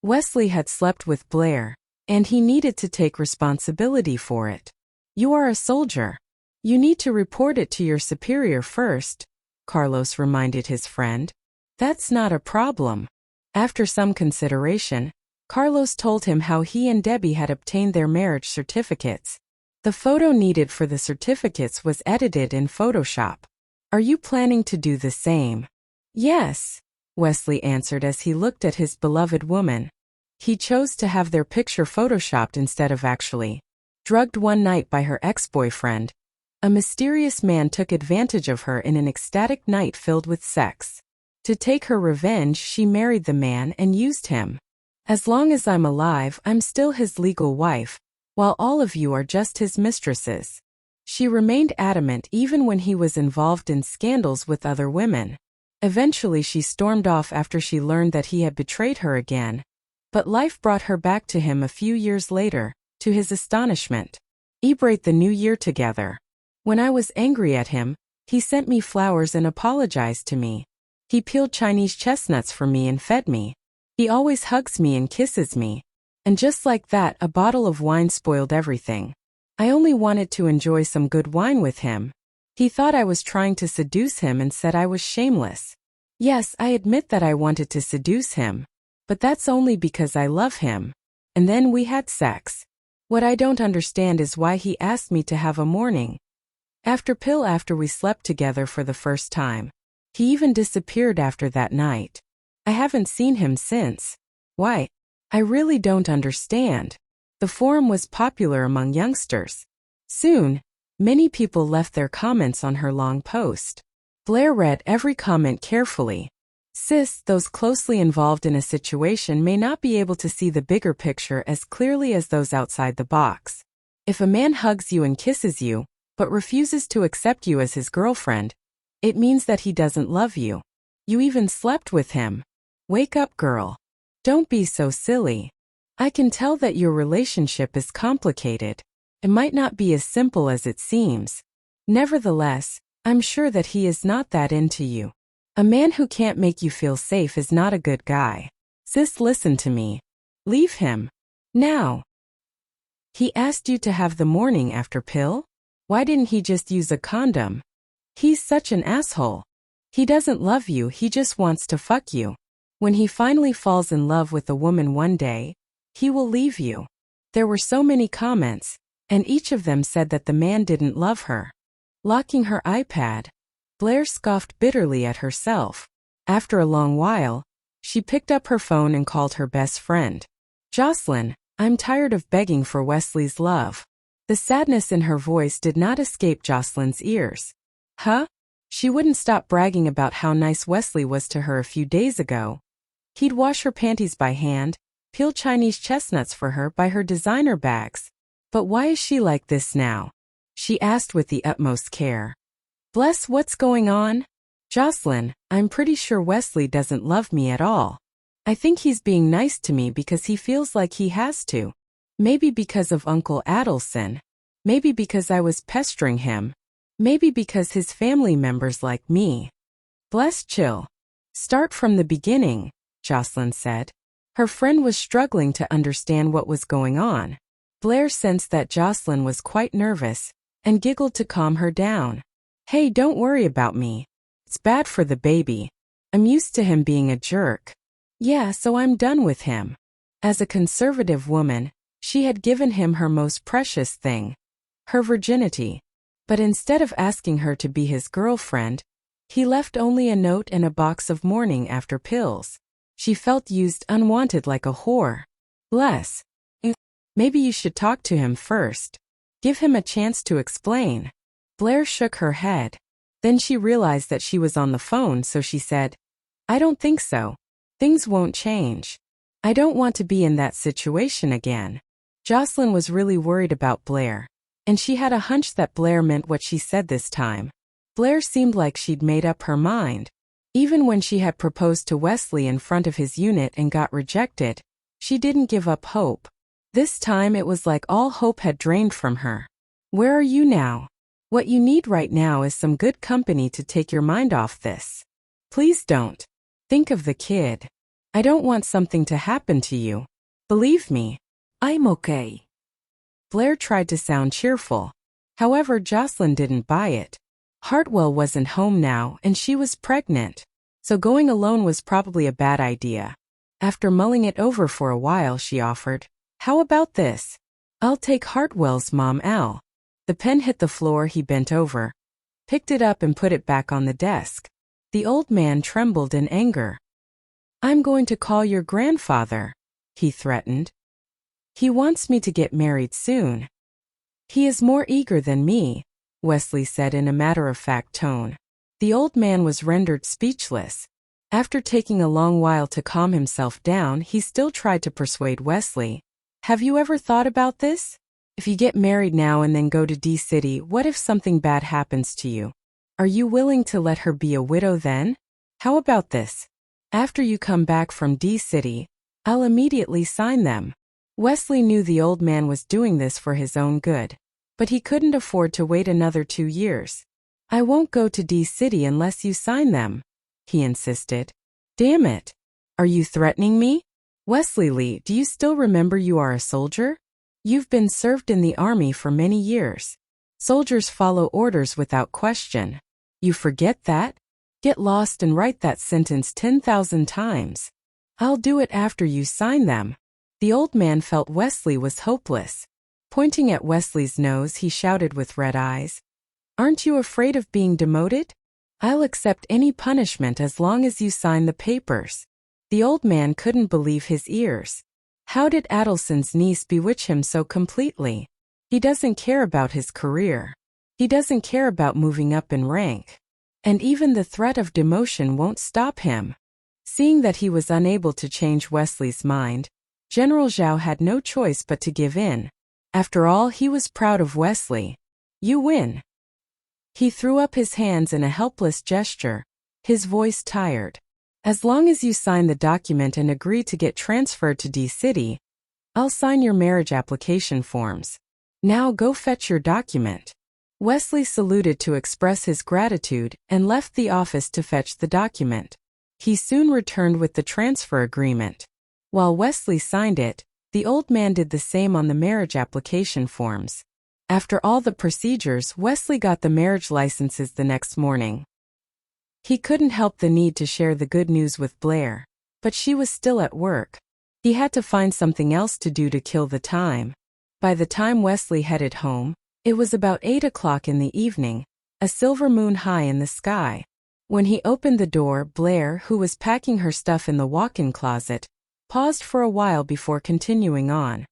Wesley had slept with Blair, and he needed to take responsibility for it. "You are a soldier. You need to report it to your superior first," Carlos reminded his friend. "That's not a problem." After some consideration, Carlos told him how he and Debbie had obtained their marriage certificates. The photo needed for the certificates was edited in Photoshop. "Are you planning to do the same?" "Yes," Wesley answered as he looked at his beloved woman. He chose to have their picture photoshopped instead of actually. Drugged one night by her ex-boyfriend, a mysterious man took advantage of her in an ecstatic night filled with sex. To take her revenge, she married the man and used him. "As long as I'm alive, I'm still his legal wife, while all of you are just his mistresses." She remained adamant even when he was involved in scandals with other women. Eventually she stormed off after she learned that he had betrayed her again. But life brought her back to him a few years later, to his astonishment. "Celebrate the new year together. When I was angry at him, he sent me flowers and apologized to me. He peeled Chinese chestnuts for me and fed me. He always hugs me and kisses me. And just like that, a bottle of wine spoiled everything. I only wanted to enjoy some good wine with him. He thought I was trying to seduce him and said I was shameless. Yes, I admit that I wanted to seduce him. But that's only because I love him. And then we had sex. What I don't understand is why he asked me to have a morning after we slept together for the first time. He even disappeared after that night. I haven't seen him since. Why? I really don't understand." The forum was popular among youngsters. Soon, many people left their comments on her long post. Blair read every comment carefully. "Sis, those closely involved in a situation may not be able to see the bigger picture as clearly as those outside the box. If a man hugs you and kisses you, but refuses to accept you as his girlfriend, it means that he doesn't love you. You even slept with him. Wake up, girl. Don't be so silly. I can tell that your relationship is complicated. It might not be as simple as it seems. Nevertheless, I'm sure that he is not that into you. A man who can't make you feel safe is not a good guy. Sis, listen to me. Leave him. Now." "He asked you to have the morning after pill? Why didn't he just use a condom? He's such an asshole. He doesn't love you, he just wants to fuck you. When he finally falls in love with a woman one day, he will leave you." There were so many comments, and each of them said that the man didn't love her. Locking her iPad, Blair scoffed bitterly at herself. After a long while, She picked up her phone and called her best friend. Jocelyn, I'm tired of begging for Wesley's love. The sadness in her voice did not escape Jocelyn's ears. Huh? She wouldn't stop bragging about how nice Wesley was to her a few days ago. He'd wash her panties by hand, peel Chinese chestnuts for her by her designer bags. But why is she like this now? She asked with the utmost care. Bless, what's going on? Jocelyn, I'm pretty sure Wesley doesn't love me at all. I think he's being nice to me because he feels like he has to. Maybe because of Uncle Adelson. Maybe because I was pestering him. Maybe because his family members like me. Bless, chill. Start from the beginning, Jocelyn said. Her friend was struggling to understand what was going on. Blair sensed that Jocelyn was quite nervous and giggled to calm her down. Hey, don't worry about me. It's bad for the baby. I'm used to him being a jerk. Yeah, so I'm done with him. As a conservative woman, she had given him her most precious thing, her virginity. But instead of asking her to be his girlfriend, he left only a note and a box of morning after pills. She felt used, unwanted, like a whore. Bless. Maybe you should talk to him first. Give him a chance to explain. Blair shook her head. Then she realized that she was on the phone, so she said, I don't think so. Things won't change. I don't want to be in that situation again. Jocelyn was really worried about Blair, and she had a hunch that Blair meant what she said this time. Blair seemed like she'd made up her mind. Even when she had proposed to Wesley in front of his unit and got rejected, she didn't give up hope. This time it was like all hope had drained from her. Where are you now? What you need right now is some good company to take your mind off this. Please don't. Think of the kid. I don't want something to happen to you. Believe me. I'm okay. Blair tried to sound cheerful. However, Jocelyn didn't buy it. Hartwell wasn't home now and she was pregnant, so going alone was probably a bad idea. After mulling it over for a while, she offered, How about this? I'll take Hartwell's mom, Al. The pen hit the floor. He bent over, picked it up and put it back on the desk. The old man trembled in anger. I'm going to call your grandfather, he threatened. He wants me to get married soon. He is more eager than me, Wesley said in a matter-of-fact tone. The old man was rendered speechless. After taking a long while to calm himself down, he still tried to persuade Wesley. Have you ever thought about this? If you get married now and then go to D-City, what if something bad happens to you? Are you willing to let her be a widow then? How about this? After you come back from D-City, I'll immediately sign them. Wesley knew the old man was doing this for his own good, but he couldn't afford to wait another 2 years. I won't go to D-City unless you sign them, he insisted. Damn it. Are you threatening me? Wesley Lee, do you still remember you are a soldier? You've been served in the army for many years. Soldiers follow orders without question. You forget that? Get lost and write that sentence 10,000 times. I'll do it after you sign them. The old man felt Wesley was hopeless. Pointing at Wesley's nose, he shouted with red eyes. Aren't you afraid of being demoted? I'll accept any punishment as long as you sign the papers. The old man couldn't believe his ears. How did Adelson's niece bewitch him so completely? He doesn't care about his career. He doesn't care about moving up in rank. And even the threat of demotion won't stop him. Seeing that he was unable to change Wesley's mind, General Zhao had no choice but to give in. After all, he was proud of Wesley. You win. He threw up his hands in a helpless gesture, his voice tired. As long as you sign the document and agree to get transferred to D-City, I'll sign your marriage application forms. Now go fetch your document. Wesley saluted to express his gratitude and left the office to fetch the document. He soon returned with the transfer agreement. While Wesley signed it, the old man did the same on the marriage application forms. After all the procedures, Wesley got the marriage licenses the next morning. He couldn't help the need to share the good news with Blair, but she was still at work. He had to find something else to do to kill the time. By the time Wesley headed home, it was about 8 o'clock in the evening, a silver moon high in the sky. When he opened the door, Blair, who was packing her stuff in the walk-in closet, paused for a while before continuing on.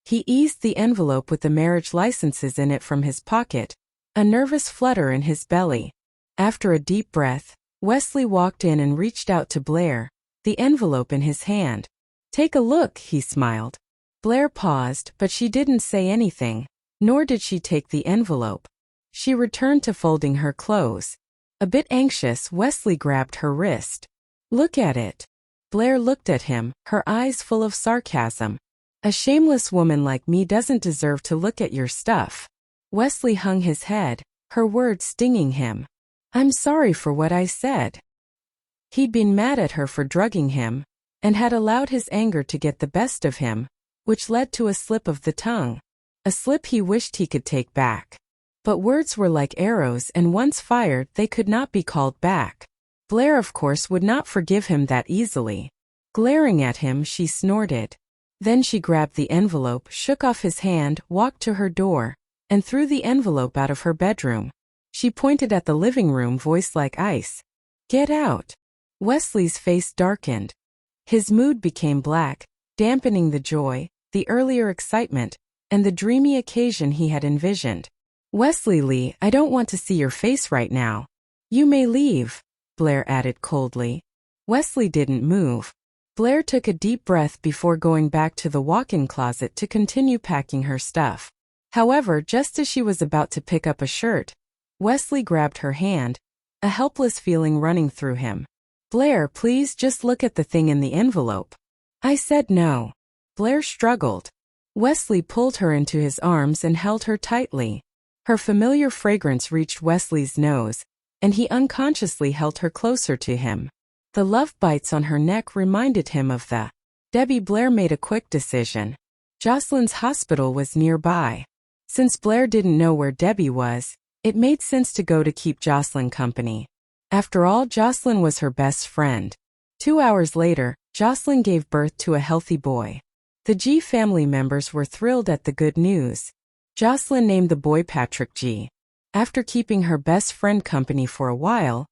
He eased the envelope with the marriage licenses in it from his pocket, a nervous flutter in his belly. After a deep breath, Wesley walked in and reached out to Blair, the envelope in his hand. "Take a look," he smiled. Blair paused, but she didn't say anything, nor did she take the envelope. She returned to folding her clothes. A bit anxious, Wesley grabbed her wrist. "Look at it." Blair looked at him, her eyes full of sarcasm. "A shameless woman like me doesn't deserve to look at your stuff." Wesley hung his head, her words stinging him. "I'm sorry for what I said." He'd been mad at her for drugging him, and had allowed his anger to get the best of him, which led to a slip of the tongue. A slip he wished he could take back. But words were like arrows, and once fired, they could not be called back. Blair, of course, would not forgive him that easily. Glaring at him, she snorted. Then she grabbed the envelope, shook off his hand, walked to her door, and threw the envelope out of her bedroom. She pointed at the living room, voice like ice. "Get out." Wesley's face darkened. His mood became black, dampening the joy, the earlier excitement, and the dreamy occasion he had envisioned. "Wesley Lee, I don't want to see your face right now." "You may leave," Blair added coldly. Wesley didn't move. Blair took a deep breath before going back to the walk-in closet to continue packing her stuff. However, just as she was about to pick up a shirt, Wesley grabbed her hand, a helpless feeling running through him. "Blair, please just look at the thing in the envelope." "I said no." Blair struggled. Wesley pulled her into his arms and held her tightly. Her familiar fragrance reached Wesley's nose, and he unconsciously held her closer to him. The love bites on her neck reminded him of the Debbie. Blair made a quick decision. Jocelyn's hospital was nearby. Since Blair didn't know where Debbie was, it made sense to go to keep Jocelyn company. After all, Jocelyn was her best friend. 2 hours later, Jocelyn gave birth to a healthy boy. The G family members were thrilled at the good news. Jocelyn named the boy Patrick G. After keeping her best friend company for a while,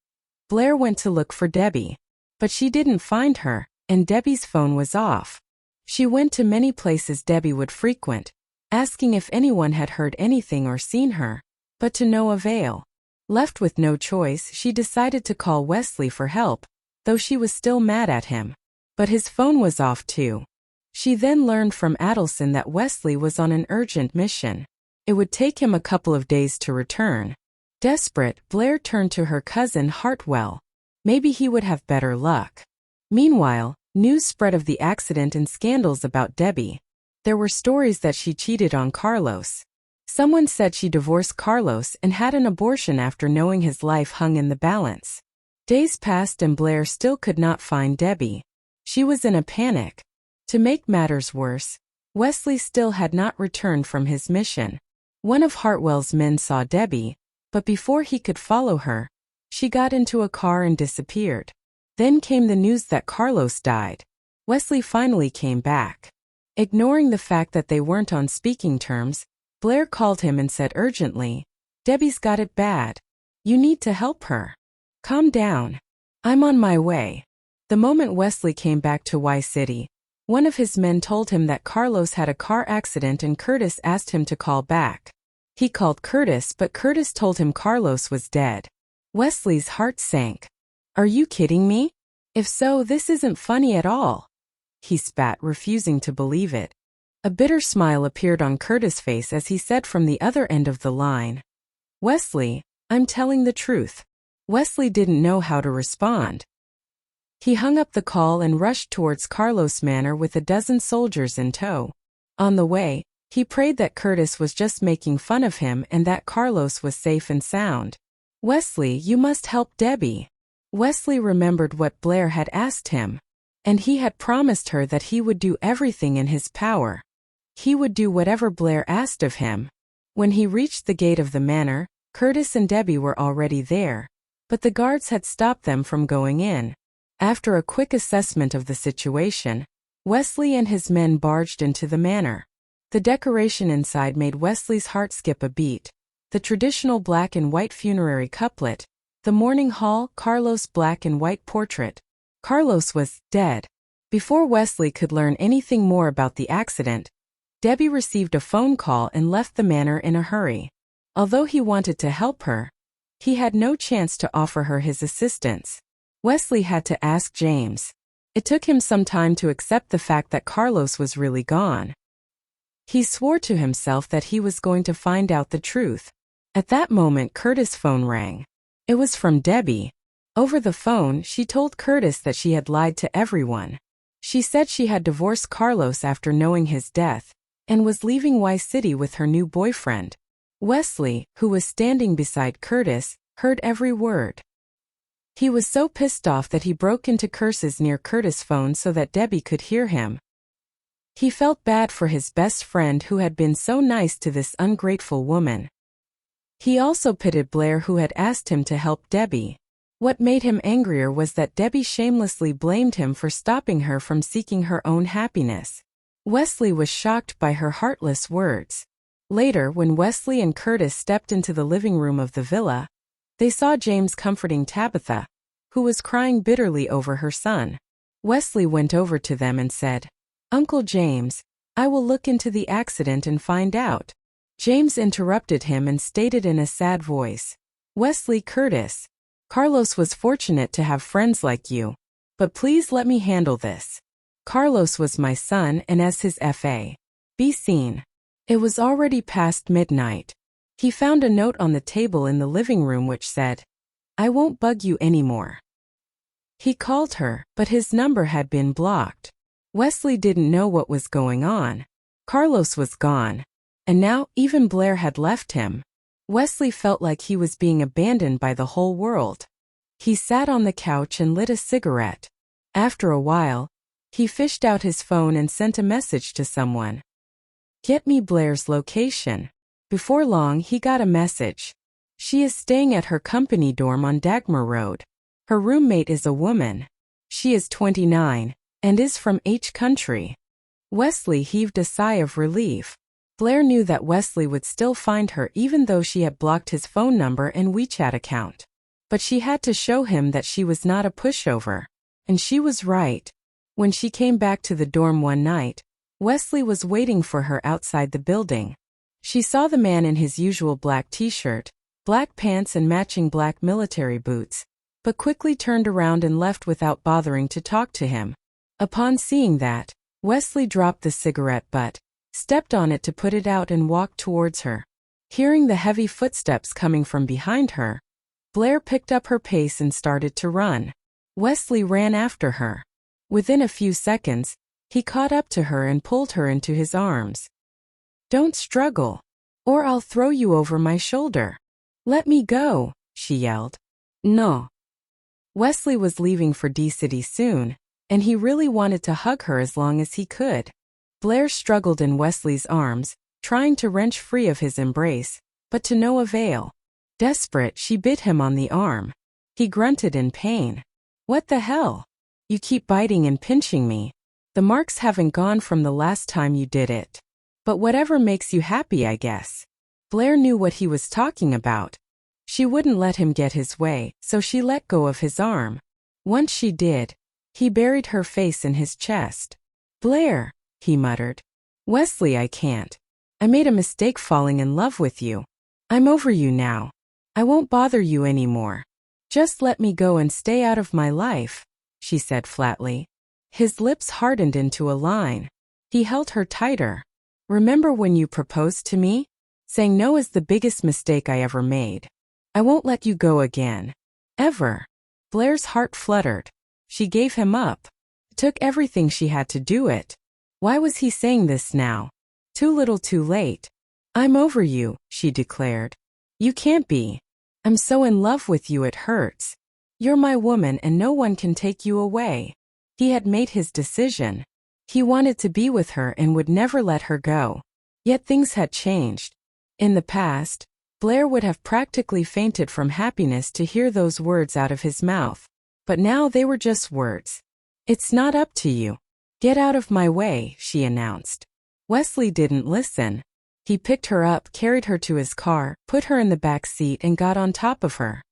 Blair went to look for Debbie. But she didn't find her, and Debbie's phone was off. She went to many places Debbie would frequent, asking if anyone had heard anything or seen her, but to no avail. Left with no choice, she decided to call Wesley for help, though she was still mad at him. But his phone was off too. She then learned from Adelson that Wesley was on an urgent mission. It would take him a couple of days to return. Desperate, Blair turned to her cousin Hartwell. Maybe he would have better luck. Meanwhile, news spread of the accident and scandals about Debbie. There were stories that she cheated on Carlos. Someone said she divorced Carlos and had an abortion after knowing his life hung in the balance. Days passed and Blair still could not find Debbie. She was in a panic. To make matters worse, Wesley still had not returned from his mission. One of Hartwell's men saw Debbie, but before he could follow her, she got into a car and disappeared. Then came the news that Carlos died. Wesley finally came back. Ignoring the fact that they weren't on speaking terms, Blair called him and said urgently, "Debbie's got it bad. You need to help her. Calm down. I'm on my way." The moment Wesley came back to Y City, one of his men told him that Carlos had a car accident and Curtis asked him to call back. He called Curtis, but Curtis told him Carlos was dead. Wesley's heart sank. "Are you kidding me? If so, this isn't funny at all." He spat, refusing to believe it. A bitter smile appeared on Curtis' face as he said from the other end of the line, "Wesley, I'm telling the truth." Wesley didn't know how to respond. He hung up the call and rushed towards Carlos Manor with a dozen soldiers in tow. On the way, he prayed that Curtis was just making fun of him and that Carlos was safe and sound. "Wesley, you must help Debbie." Wesley remembered what Blair had asked him, and he had promised her that he would do everything in his power. He would do whatever Blair asked of him. When he reached the gate of the manor, Curtis and Debbie were already there, but the guards had stopped them from going in. After a quick assessment of the situation, Wesley and his men barged into the manor. The decoration inside made Wesley's heart skip a beat. The traditional black and white funerary couplet, The morning hall, Carlos' black and white portrait. Carlos was dead. Before Wesley could learn anything more about the accident, Debbie received a phone call and left the manor in a hurry. Although he wanted to help her, he had no chance to offer her his assistance. Wesley had to ask James. It took him some time to accept the fact that Carlos was really gone. He swore to himself that he was going to find out the truth. At that moment, Curtis' phone rang. It was from Debbie. Over the phone, she told Curtis that she had lied to everyone. She said she had divorced Carlos after knowing his death and was leaving Y City with her new boyfriend. Wesley, who was standing beside Curtis, heard every word. He was so pissed off that he broke into curses near Curtis' phone so that Debbie could hear him. He felt bad for his best friend who had been so nice to this ungrateful woman. He also pitied Blair, who had asked him to help Debbie. What made him angrier was that Debbie shamelessly blamed him for stopping her from seeking her own happiness. Wesley was shocked by her heartless words. Later, when Wesley and Curtis stepped into the living room of the villa, they saw James comforting Tabitha, who was crying bitterly over her son. Wesley went over to them and said, "Uncle James, I will look into the accident and find out." James interrupted him and stated in a sad voice, "Wesley Curtis, Carlos was fortunate to have friends like you, but please let me handle this. Carlos was my son and as his FA. Be seen." It was already past midnight. He found a note on the table in the living room which said, "I won't bug you anymore." He called her, but his number had been blocked. Wesley didn't know what was going on. Carlos was gone. And now, even Blair had left him. Wesley felt like he was being abandoned by the whole world. He sat on the couch and lit a cigarette. After a while, he fished out his phone and sent a message to someone. "Get me Blair's location." Before long, he got a message. "She is staying at her company dorm on Dagmar Road. Her roommate is a woman. She is 29 and is from H country." Wesley heaved a sigh of relief. Blair knew that Wesley would still find her even though she had blocked his phone number and WeChat account. But she had to show him that she was not a pushover. And she was right. When she came back to the dorm one night, Wesley was waiting for her outside the building. She saw the man in his usual black t-shirt, black pants and matching black military boots, but quickly turned around and left without bothering to talk to him. Upon seeing that, Wesley dropped the cigarette butt, stepped on it to put it out and walked towards her. Hearing the heavy footsteps coming from behind her, Blair picked up her pace and started to run. Wesley ran after her. Within a few seconds, he caught up to her and pulled her into his arms. "Don't struggle, or I'll throw you over my shoulder. Let me go," she yelled. "No." Wesley was leaving for D-City soon, and he really wanted to hug her as long as he could. Blair struggled in Wesley's arms, trying to wrench free of his embrace, but to no avail. Desperate, she bit him on the arm. He grunted in pain. "What the hell? You keep biting and pinching me. The marks haven't gone from the last time you did it. But whatever makes you happy, I guess." Blair knew what he was talking about. She wouldn't let him get his way, so she let go of his arm. Once she did, he buried her face in his chest. "Blair," he muttered. "Wesley, I can't. I made a mistake falling in love with you. I'm over you now. I won't bother you anymore. Just let me go and stay out of my life," she said flatly. His lips hardened into a line. He held her tighter. "Remember when you proposed to me? Saying no is the biggest mistake I ever made. I won't let you go again. Ever." Blair's heart fluttered. She gave him up. It took everything she had to do it. Why was he saying this now? Too little too late. "I'm over you," she declared. "You can't be. I'm so in love with you it hurts. You're my woman and no one can take you away." He had made his decision. He wanted to be with her and would never let her go. Yet things had changed. In the past, Blair would have practically fainted from happiness to hear those words out of his mouth. But now they were just words. "It's not up to you. Get out of my way," she announced. Wesley didn't listen. He picked her up, carried her to his car, put her in the back seat and got on top of her.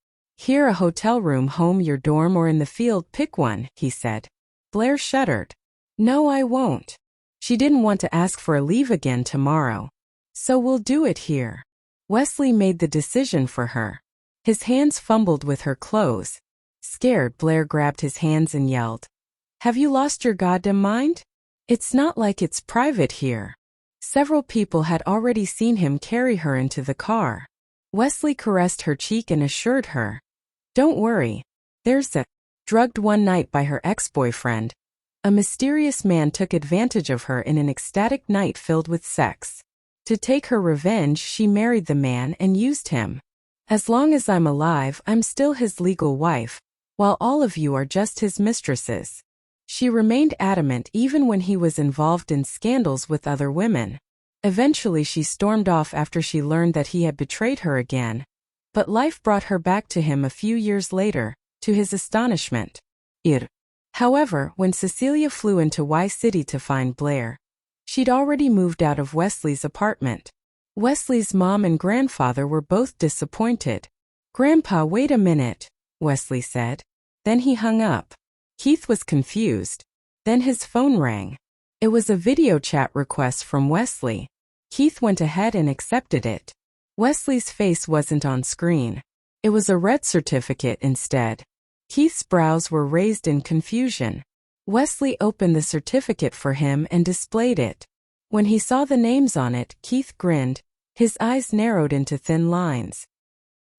Here, a hotel room, home, your dorm, or in the field, pick one, he said. Blair shuddered. No, I won't. She didn't want to ask for a leave again tomorrow. So we'll do it here. Wesley made the decision for her. His hands fumbled with her clothes. Scared, Blair grabbed his hands and yelled, Have you lost your goddamn mind? It's not like it's private here. Several people had already seen him carry her into the car. Wesley caressed her cheek and assured her, Don't worry. There's a drugged one night by her ex-boyfriend. A mysterious man took advantage of her in an ecstatic night filled with sex. To take her revenge, she married the man and used him. As long as I'm alive, I'm still his legal wife, while all of you are just his mistresses. She remained adamant even when he was involved in scandals with other women. Eventually she stormed off after she learned that he had betrayed her again. But life brought her back to him a few years later, to his astonishment. However, when Cecilia flew into Y City to find Blair, she'd already moved out of Wesley's apartment. Wesley's mom and grandfather were both disappointed. Grandpa, wait a minute, Wesley said. Then he hung up. Keith was confused. Then his phone rang. It was a video chat request from Wesley. Keith went ahead and accepted it. Wesley's face wasn't on screen. It was a red certificate instead. Keith's brows were raised in confusion. Wesley opened the certificate for him and displayed it. When he saw the names on it, Keith grinned. His eyes narrowed into thin lines.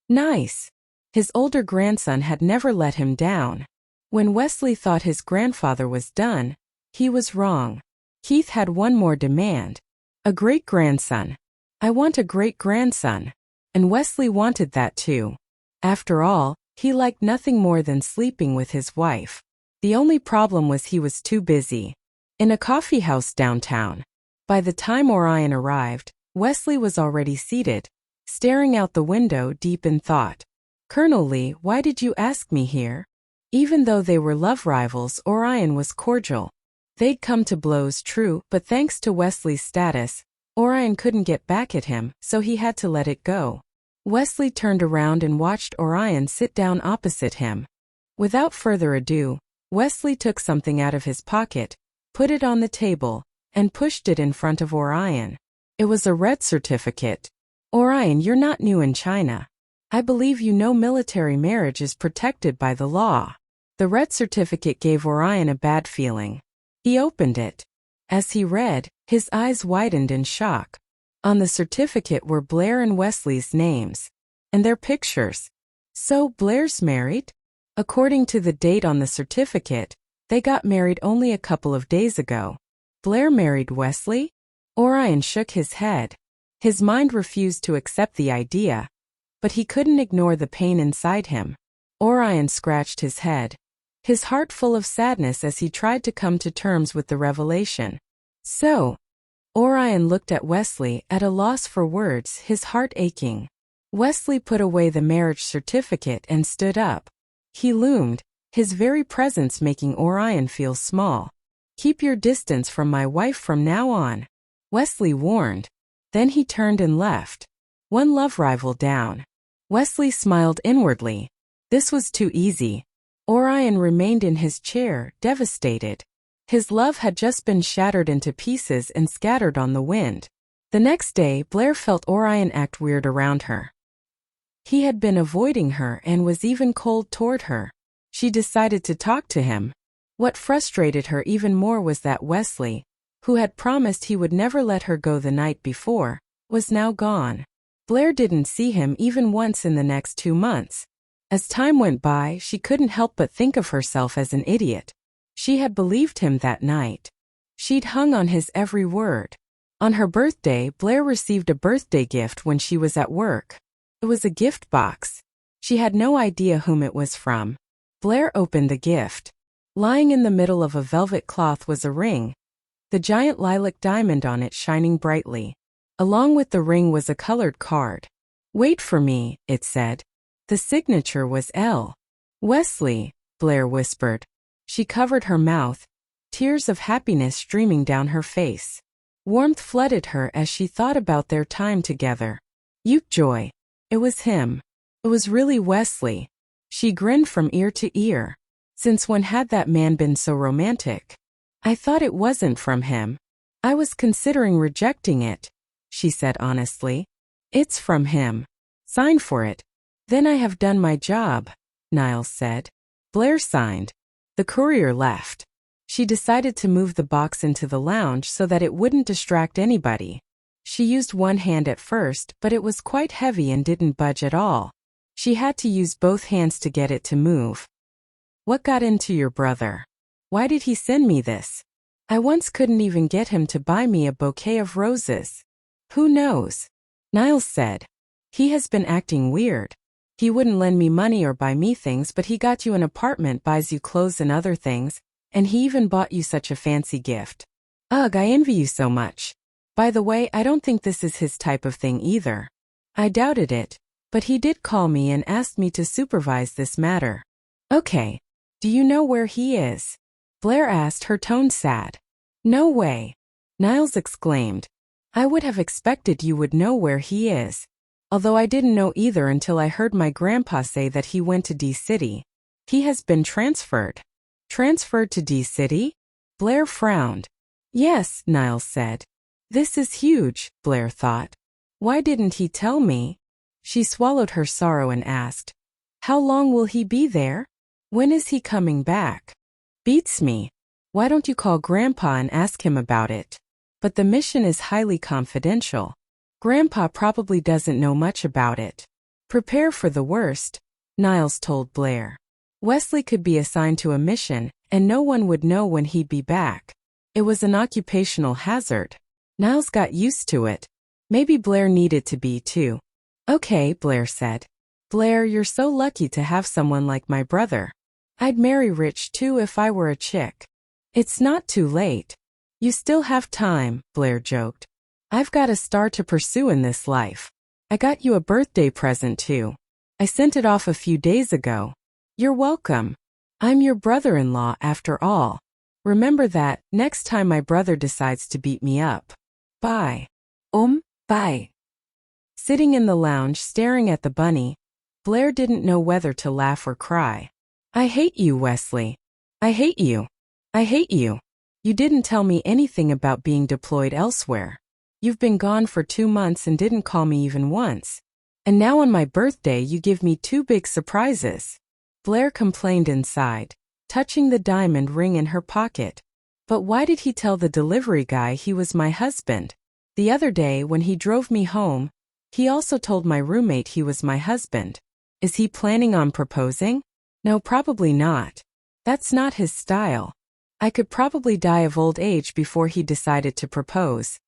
Nice. His older grandson had never let him down. When Wesley thought his grandfather was done, he was wrong. Keith had one more demand. A great-grandson. I want a great-grandson. And Wesley wanted that too. After all, he liked nothing more than sleeping with his wife. The only problem was he was too busy. In a coffee house downtown. By the time Orion arrived, Wesley was already seated, staring out the window deep in thought. Colonel Lee, why did you ask me here? Even though they were love rivals, Orion was cordial. They'd come to blows, true, but thanks to Wesley's status, Orion couldn't get back at him, so he had to let it go. Wesley turned around and watched Orion sit down opposite him. Without further ado, Wesley took something out of his pocket, put it on the table, and pushed it in front of Orion. It was a red certificate. Orion, you're not new in China. I believe you know military marriage is protected by the law. The red certificate gave Orion a bad feeling. He opened it. As he read, his eyes widened in shock. On the certificate were Blair and Wesley's names. And their pictures. So Blair's married? According to the date on the certificate, they got married only a couple of days ago. Blair married Wesley? Orion shook his head. His mind refused to accept the idea. But he couldn't ignore the pain inside him. Orion scratched his head. His heart full of sadness as he tried to come to terms with the revelation. So, Orion looked at Wesley, at a loss for words, his heart aching. Wesley put away the marriage certificate and stood up. He loomed, his very presence making Orion feel small. Keep your distance from my wife from now on, Wesley warned. Then he turned and left. One love rival down. Wesley smiled inwardly. This was too easy. Orion remained in his chair, devastated. His love had just been shattered into pieces and scattered on the wind. The next day, Blair felt Orion act weird around her. He had been avoiding her and was even cold toward her. She decided to talk to him. What frustrated her even more was that Wesley, who had promised he would never let her go the night before, was now gone. Blair didn't see him even once in the next 2 months. As time went by, she couldn't help but think of herself as an idiot. She had believed him that night. She'd hung on his every word. On her birthday, Blair received a birthday gift when she was at work. It was a gift box. She had no idea whom it was from. Blair opened the gift. Lying in the middle of a velvet cloth was a ring. The giant lilac diamond on it shining brightly. Along with the ring was a colored card. Wait for me, it said. The signature was L. Wesley, Blair whispered. She covered her mouth, tears of happiness streaming down her face. Warmth flooded her as she thought about their time together. Joy. It was him. It was really Wesley. She grinned from ear to ear. Since when had that man been so romantic? I thought it wasn't from him. I was considering rejecting it, she said honestly. It's from him. Sign for it. Then I have done my job, Niles said. Blair signed. The courier left. She decided to move the box into the lounge so that it wouldn't distract anybody. She used one hand at first, but it was quite heavy and didn't budge at all. She had to use both hands to get it to move. What got into your brother? Why did he send me this? I once couldn't even get him to buy me a bouquet of roses. Who knows? Niles said. He has been acting weird. He wouldn't lend me money or buy me things, but he got you an apartment, buys you clothes and other things, and he even bought you such a fancy gift. Ugh, I envy you so much. By the way, I don't think this is his type of thing either. I doubted it, but he did call me and asked me to supervise this matter. Okay. Do you know where he is? Blair asked, her tone sad. No way. Niles exclaimed. I would have expected you would know where he is. Although I didn't know either until I heard my grandpa say that he went to D-City. He has been transferred. Transferred to D-City? Blair frowned. Yes, Niles said. This is huge, Blair thought. Why didn't he tell me? She swallowed her sorrow and asked. How long will he be there? When is he coming back? Beats me. Why don't you call Grandpa and ask him about it? But the mission is highly confidential. Grandpa probably doesn't know much about it. Prepare for the worst, Niles told Blair. Wesley could be assigned to a mission, and no one would know when he'd be back. It was an occupational hazard. Niles got used to it. Maybe Blair needed to be too. Okay, Blair said. Blair, you're so lucky to have someone like my brother. I'd marry rich too if I were a chick. It's not too late. You still have time, Blair joked. I've got a star to pursue in this life. I got you a birthday present too. I sent it off a few days ago. You're welcome. I'm your brother-in-law after all. Remember that next time my brother decides to beat me up. Bye. Bye. Sitting in the lounge staring at the bunny, Blair didn't know whether to laugh or cry. I hate you, Wesley. I hate you. I hate you. You didn't tell me anything about being deployed elsewhere. You've been gone for 2 months and didn't call me even once. And now on my birthday you give me 2 big surprises. Blair complained inside, touching the diamond ring in her pocket. But why did he tell the delivery guy he was my husband? The other day when he drove me home, he also told my roommate he was my husband. Is he planning on proposing? No, probably not. That's not his style. I could probably die of old age before he decided to propose.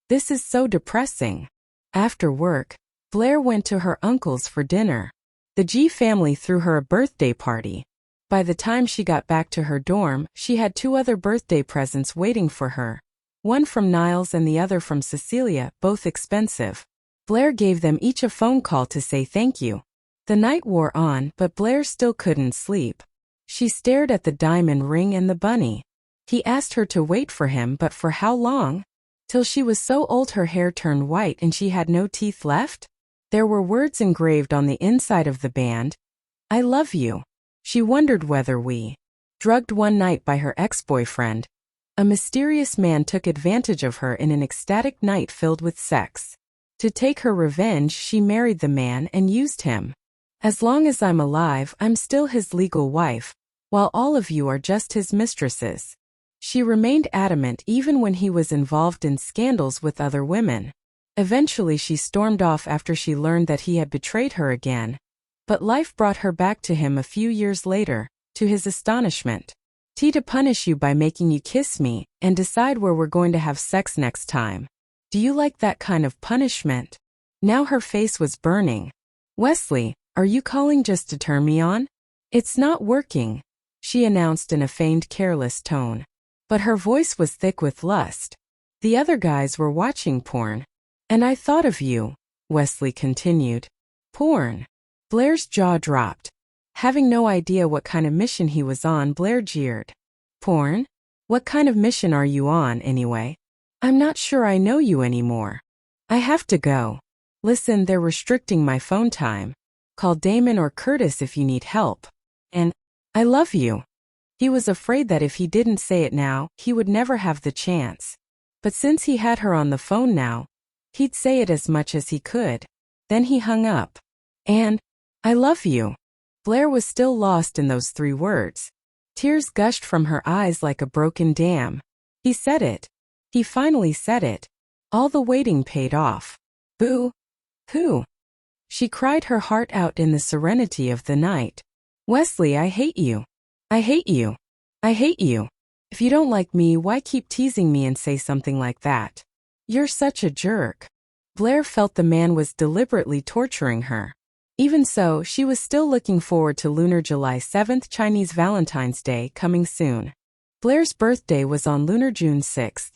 This is so depressing. After work, Blair went to her uncle's for dinner. The G family threw her a birthday party. By the time she got back to her dorm, she had 2 other birthday presents waiting for her. One from Niles and the other from Cecilia, both expensive. Blair gave them each a phone call to say thank you. The night wore on, but Blair still couldn't sleep. She stared at the diamond ring and the bunny. He asked her to wait for him, but for how long? Till she was so old her hair turned white and she had no teeth left? There were words engraved on the inside of the band. I love you. She wondered whether drugged one night by her ex-boyfriend. A mysterious man took advantage of her in an ecstatic night filled with sex. To take her revenge, she married the man and used him. As long as I'm alive, I'm still his legal wife, while all of you are just his mistresses. She remained adamant even when he was involved in scandals with other women. Eventually she stormed off after she learned that he had betrayed her again. But life brought her back to him a few years later, to his astonishment. To punish you by making you kiss me and decide where we're going to have sex next time. Do you like that kind of punishment? Now her face was burning. Wesley, are you calling just to turn me on? It's not working, she announced in a feigned careless tone. But her voice was thick with lust. The other guys were watching porn. And I thought of you, Wesley continued. Porn. Blair's jaw dropped. Having no idea what kind of mission he was on, Blair jeered. Porn? What kind of mission are you on, anyway? I'm not sure I know you anymore. I have to go. Listen, they're restricting my phone time. Call Damon or Curtis if you need help. And, I love you. He was afraid that if he didn't say it now, he would never have the chance. But since he had her on the phone now, he'd say it as much as he could. Then he hung up. And, I love you. Blair was still lost in those 3 words. Tears gushed from her eyes like a broken dam. He said it. He finally said it. All the waiting paid off. Boo. Hoo. She cried her heart out in the serenity of the night. Wesley, I hate you. I hate you. I hate you. If you don't like me, why keep teasing me and say something like that? You're such a jerk. Blair felt the man was deliberately torturing her. Even so, she was still looking forward to lunar July 7th, Chinese Valentine's Day, coming soon. Blair's birthday was on lunar June 6th.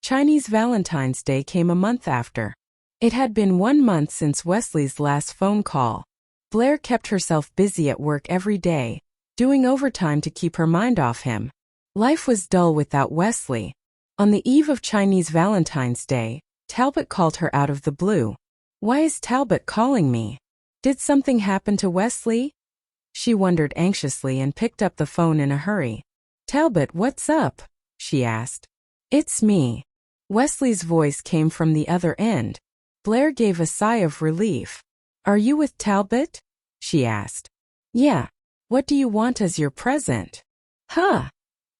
Chinese Valentine's Day came a month after. It had been 1 month since Wesley's last phone call. Blair kept herself busy at work every day, doing overtime to keep her mind off him. Life was dull without Wesley. On the eve of Chinese Valentine's Day, Talbot called her out of the blue. Why is Talbot calling me? Did something happen to Wesley? She wondered anxiously and picked up the phone in a hurry. Talbot, what's up? She asked. It's me. Wesley's voice came from the other end. Blair gave a sigh of relief. Are you with Talbot? She asked. Yeah. What do you want as your present? Huh?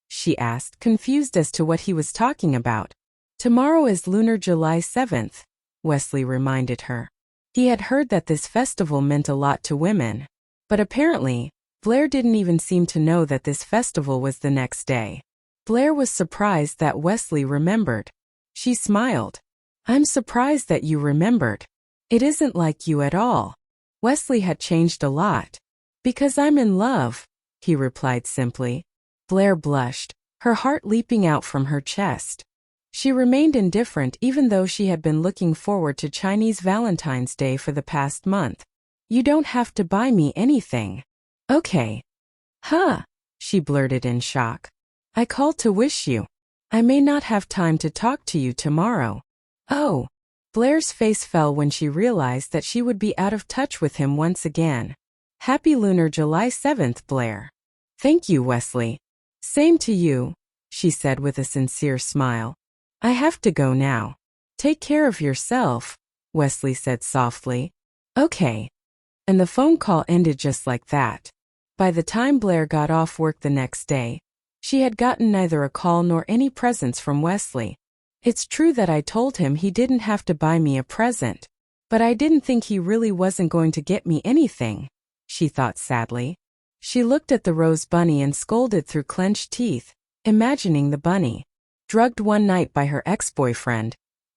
She asked, confused as to what he was talking about. Tomorrow is lunar July 7th, Wesley reminded her. He had heard that this festival meant a lot to women. But apparently, Blair didn't even seem to know that this festival was the next day. Blair was surprised that Wesley remembered. She smiled. I'm surprised that you remembered. It isn't like you at all. Wesley had changed a lot. Because I'm in love, he replied simply. Blair blushed, her heart leaping out from her chest. She remained indifferent even though she had been looking forward to Chinese Valentine's Day for the past month. You don't have to buy me anything. Okay. Huh? She blurted in shock. I called to wish you. I may not have time to talk to you tomorrow. Oh. Blair's face fell when she realized that she would be out of touch with him once again. Happy lunar July 7th, Blair. Thank you, Wesley. Same to you, she said with a sincere smile. I have to go now. Take care of yourself, Wesley said softly. Okay. And the phone call ended just like that. By the time Blair got off work the next day, she had gotten neither a call nor any presents from Wesley. It's true that I told him he didn't have to buy me a present, but I didn't think he really wasn't going to get me anything, she thought sadly. She looked at the rose bunny and scolded through clenched teeth, imagining the bunny. Drugged one night by her ex-boyfriend,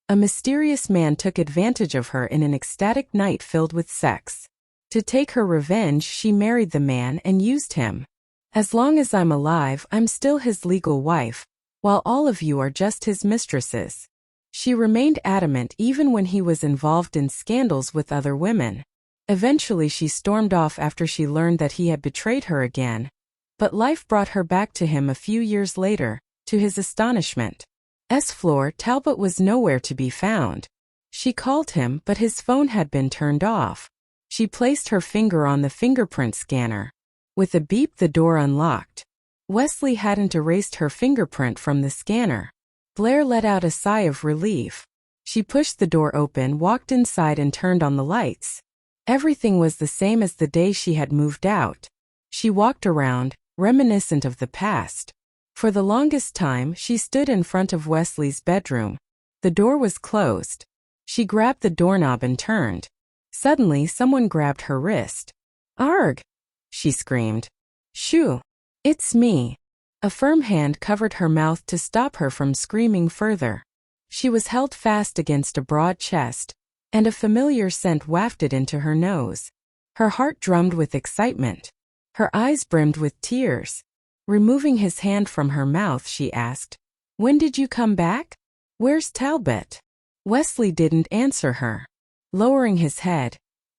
a mysterious man took advantage of her in an ecstatic night filled with sex. To take her revenge, she married the man and used him. As long as I'm alive, I'm still his legal wife, while all of you are just his mistresses. She remained adamant even when he was involved in scandals with other women. Eventually she stormed off after she learned that he had betrayed her again. But life brought her back to him a few years later. To his astonishment, Floor Talbot was nowhere to be found. She called him, but his phone had been turned off. She placed her finger on the fingerprint scanner. With a beep, the door unlocked. Wesley hadn't erased her fingerprint from the scanner. Blair let out a sigh of relief. She pushed the door open, walked inside and turned on the lights. Everything was the same as the day she had moved out. She walked around, reminiscent of the past. For the longest time, she stood in front of Wesley's bedroom. The door was closed. She grabbed the doorknob and turned. Suddenly, someone grabbed her wrist. Arg! She screamed. Shoo! It's me. A firm hand covered her mouth to stop her from screaming further. She was held fast against a broad chest, and a familiar scent wafted into her nose. Her heart drummed with excitement. Her eyes brimmed with tears. Removing his hand from her mouth, she asked, When did you come back? Where's Talbot? Wesley didn't answer her. Lowering his head,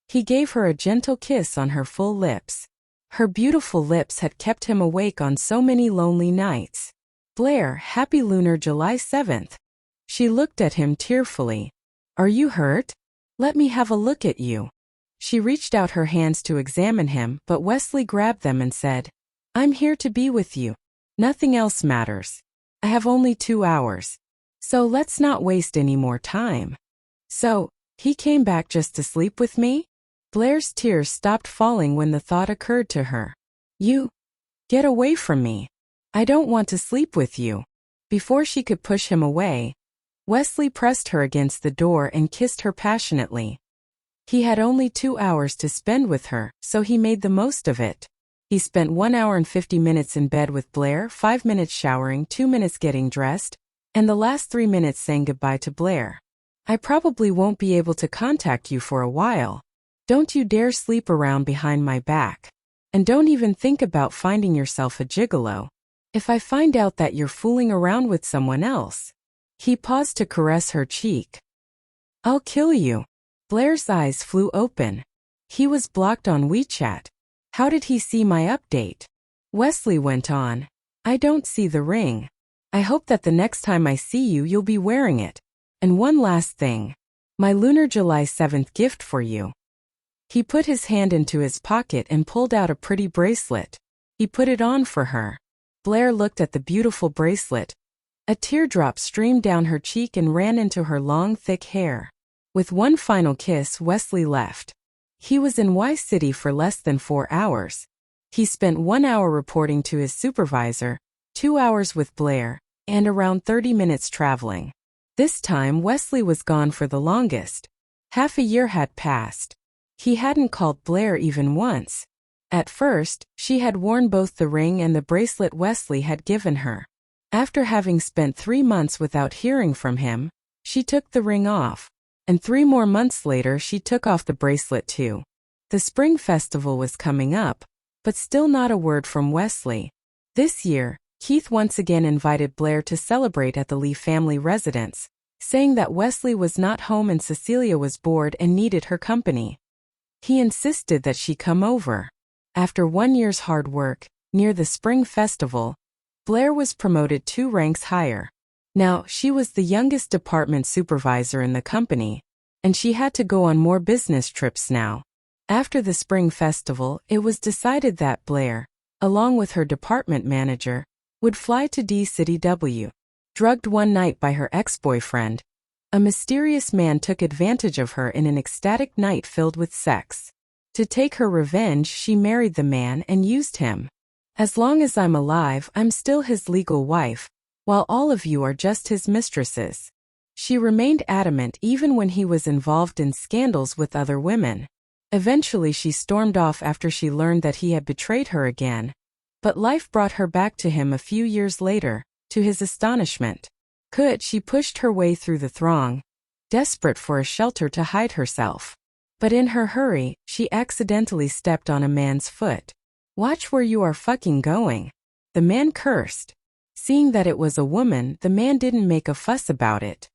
he gave her a gentle kiss on her full lips. Her beautiful lips had kept him awake on so many lonely nights. Blair, happy lunar July 7th. She looked at him tearfully. Are you hurt? Let me have a look at you. She reached out her hands to examine him, but Wesley grabbed them and said, "I'm here to be with you. Nothing else matters. I have only 2 hours. So let's not waste any more time." "So, he came back just to sleep with me?" Blair's tears stopped falling when the thought occurred to her. "You, get away from me. I don't want to sleep with you." Before she could push him away, Wesley pressed her against the door and kissed her passionately. He had only 2 hours to spend with her, so he made the most of it. He spent 1 hour and 50 minutes in bed with Blair, 5 minutes showering, 2 minutes getting dressed, and the last 3 minutes saying goodbye to Blair. "I probably won't be able to contact you for a while. Don't you dare sleep around behind my back. And don't even think about finding yourself a gigolo. If I find out that you're fooling around with someone else." He paused to caress her cheek. "I'll kill you." Blair's eyes flew open. He was blocked on WeChat. How did he see my update? Wesley went on. "I don't see the ring. I hope that the next time I see you, you'll be wearing it. And one last thing. My lunar July 7th gift for you." He put his hand into his pocket and pulled out a pretty bracelet. He put it on for her. Blair looked at the beautiful bracelet. A teardrop streamed down her cheek and ran into her long, thick hair. With one final kiss, Wesley left. He was in Y City for less than 4 hours. He spent 1 hour reporting to his supervisor, 2 hours with Blair, and around 30 minutes traveling. This time Wesley was gone for the longest. Half a year had passed. He hadn't called Blair even once. At first, she had worn both the ring and the bracelet Wesley had given her. After having spent 3 months without hearing from him, she took the ring off. And 3 more months later she took off the bracelet too. The spring festival was coming up, but still not a word from Wesley. This year, Keith once again invited Blair to celebrate at the Lee family residence, saying that Wesley was not home and Cecilia was bored and needed her company. He insisted that she come over. After 1 year's hard work, near the spring festival, Blair was promoted 2 ranks higher. Now, she was the youngest department supervisor in the company, and she had to go on more business trips now. After the spring festival, it was decided that Blair, along with her department manager, would fly to DCW. Drugged one night by her ex-boyfriend, a mysterious man took advantage of her in an ecstatic night filled with sex. To take her revenge, she married the man and used him. "As long as I'm alive, I'm still his legal wife, while all of you are just his mistresses." She remained adamant even when he was involved in scandals with other women. Eventually she stormed off after she learned that he had betrayed her again. But life brought her back to him a few years later, to his astonishment. She pushed her way through the throng, desperate for a shelter to hide herself. But in her hurry, she accidentally stepped on a man's foot. "Watch where you are fucking going." The man cursed. Seeing that it was a woman, the man didn't make a fuss about it.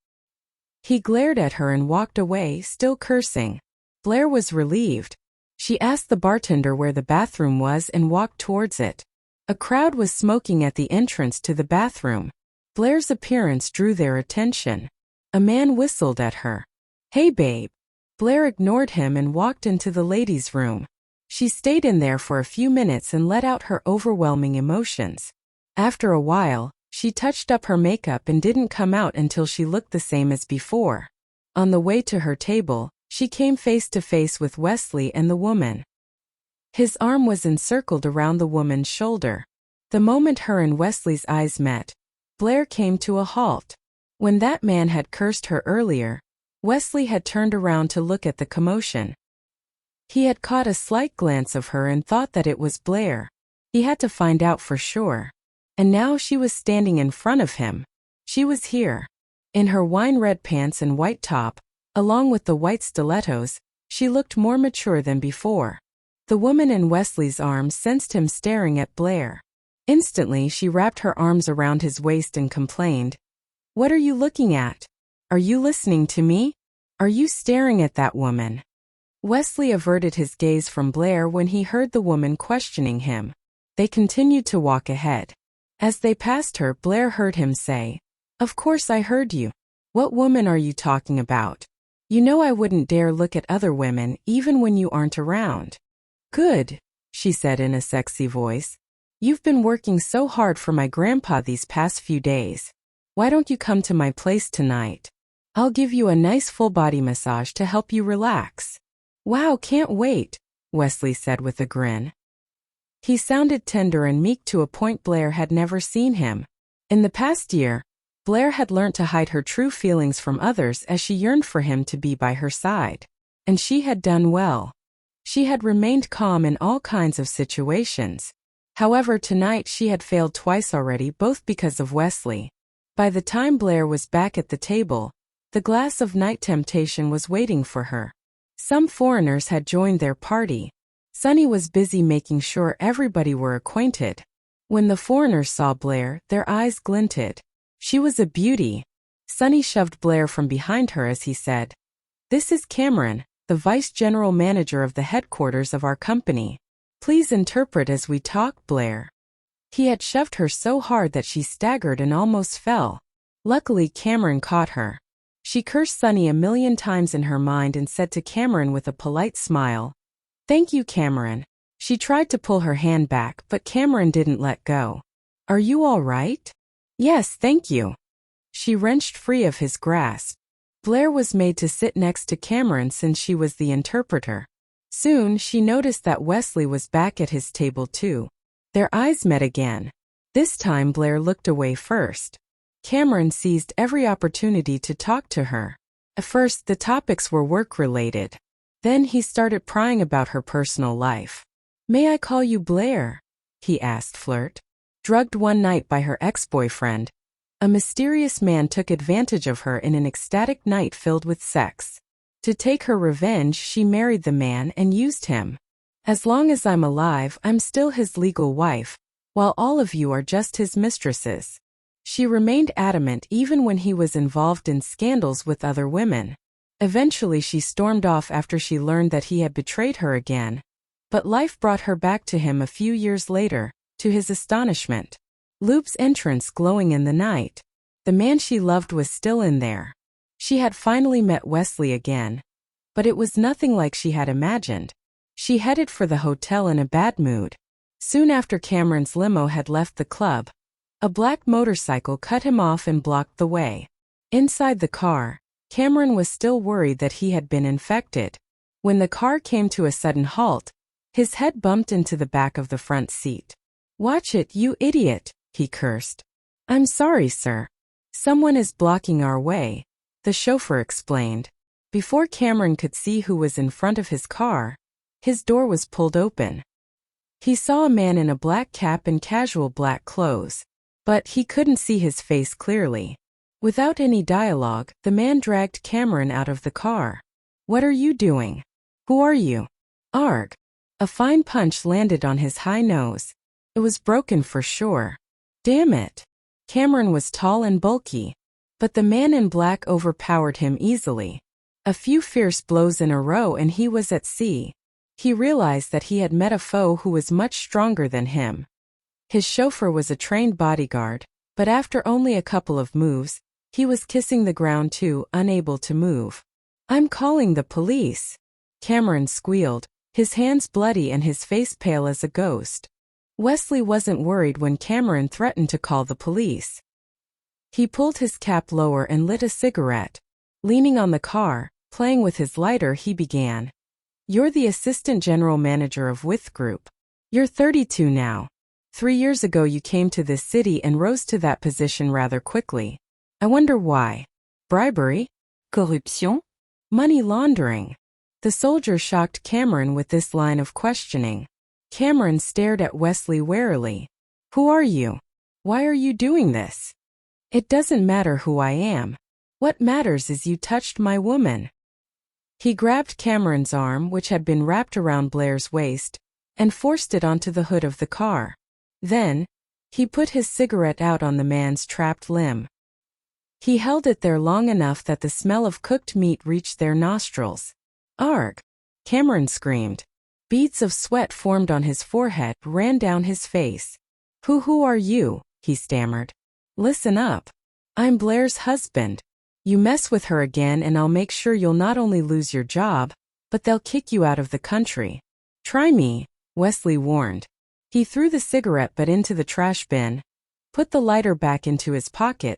He glared at her and walked away, still cursing. Blair was relieved. She asked the bartender where the bathroom was and walked towards it. A crowd was smoking at the entrance to the bathroom. Blair's appearance drew their attention. A man whistled at her. "Hey babe." Blair ignored him and walked into the ladies' room. She stayed in there for a few minutes and let out her overwhelming emotions. After a while, she touched up her makeup and didn't come out until she looked the same as before. On the way to her table, she came face to face with Wesley and the woman. His arm was encircled around the woman's shoulder. The moment her and Wesley's eyes met, Blair came to a halt. When that man had cursed her earlier, Wesley had turned around to look at the commotion. He had caught a slight glance of her and thought that it was Blair. He had to find out for sure. And now she was standing in front of him. She was here. In her wine-red pants and white top, along with the white stilettos, she looked more mature than before. The woman in Wesley's arms sensed him staring at Blair. Instantly she wrapped her arms around his waist and complained, "What are you looking at? Are you listening to me? Are you staring at that woman?" Wesley averted his gaze from Blair when he heard the woman questioning him. They continued to walk ahead. As they passed her, Blair heard him say, "Of course I heard you. What woman are you talking about? You know I wouldn't dare look at other women even when you aren't around. Good, she said in a sexy voice. You've been working so hard for my grandpa these past few days. Why don't you come to my place tonight? I'll give you a nice full-body massage to help you relax. Wow, can't wait, Wesley said with a grin. He sounded tender and meek to a point Blair had never seen him. In the past year, Blair had learnt to hide her true feelings from others as she yearned for him to be by her side. And she had done well. She had remained calm in all kinds of situations. However, tonight she had failed twice already, both because of Wesley. By the time Blair was back at the table, the glass of night temptation was waiting for her. Some foreigners had joined their party. Sunny was busy making sure everybody were acquainted. When the foreigners saw Blair, their eyes glinted. She was a beauty. Sunny shoved Blair from behind her as he said, "This is Cameron, the Vice General Manager of the headquarters of our company. Please interpret as we talk, Blair." He had shoved her so hard that she staggered and almost fell. Luckily, Cameron caught her. She cursed Sunny a million times in her mind and said to Cameron with a polite smile, "Thank you, Cameron." She tried to pull her hand back, but Cameron didn't let go. "Are you all right?" "Yes, thank you." She wrenched free of his grasp. Blair was made to sit next to Cameron since she was the interpreter. Soon, she noticed that Wesley was back at his table too. Their eyes met again. This time Blair looked away first. Cameron seized every opportunity to talk to her. At first, the topics were work-related. Then he started prying about her personal life. "May I call you Blair?" he asked, flirt. Drugged one night by her ex-boyfriend, a mysterious man took advantage of her in an ecstatic night filled with sex. To take her revenge, she married the man and used him. "As long as I'm alive, I'm still his legal wife, while all of you are just his mistresses." She remained adamant even when he was involved in scandals with other women. Eventually she stormed off after she learned that he had betrayed her again. But life brought her back to him a few years later, to his astonishment. Loop's entrance glowing in the night. The man she loved was still in there. She had finally met Wesley again. But it was nothing like she had imagined. She headed for the hotel in a bad mood. Soon after Cameron's limo had left the club, a black motorcycle cut him off and blocked the way. Inside the car, Cameron was still worried that he had been infected. When the car came to a sudden halt, his head bumped into the back of the front seat. "Watch it, you idiot," he cursed. "I'm sorry, sir. Someone is blocking our way," the chauffeur explained. Before Cameron could see who was in front of his car, his door was pulled open. He saw a man in a black cap and casual black clothes, but he couldn't see his face clearly. Without any dialogue, the man dragged Cameron out of the car. "What are you doing? Who are you?" "Arg." A fine punch landed on his high nose. It was broken for sure. Damn it. Cameron was tall and bulky, but the man in black overpowered him easily. A few fierce blows in a row and he was at sea. He realized that he had met a foe who was much stronger than him. His chauffeur was a trained bodyguard, but after only a couple of moves, he was kissing the ground too, unable to move. "I'm calling the police," Cameron squealed, his hands bloody and his face pale as a ghost. Wesley wasn't worried when Cameron threatened to call the police. He pulled his cap lower and lit a cigarette. Leaning on the car, playing with his lighter, he began. "You're the assistant general manager of With Group. You're 32 now. 3 years ago you came to this city and rose to that position rather quickly. I wonder why. Bribery? Corruption? Money laundering?" The soldier shocked Cameron with this line of questioning. Cameron stared at Wesley warily. "Who are you? Why are you doing this?" "It doesn't matter who I am. What matters is you touched my woman." He grabbed Cameron's arm, which had been wrapped around Blair's waist, and forced it onto the hood of the car. Then, he put his cigarette out on the man's trapped limb. He held it there long enough that the smell of cooked meat reached their nostrils. "Arg!" Cameron screamed. Beads of sweat formed on his forehead, ran down his face. Who are you?" he stammered. "Listen up. I'm Blair's husband. You mess with her again and I'll make sure you'll not only lose your job, but they'll kick you out of the country. Try me, Wesley warned. He threw the cigarette butt into the trash bin, put the lighter back into his pocket,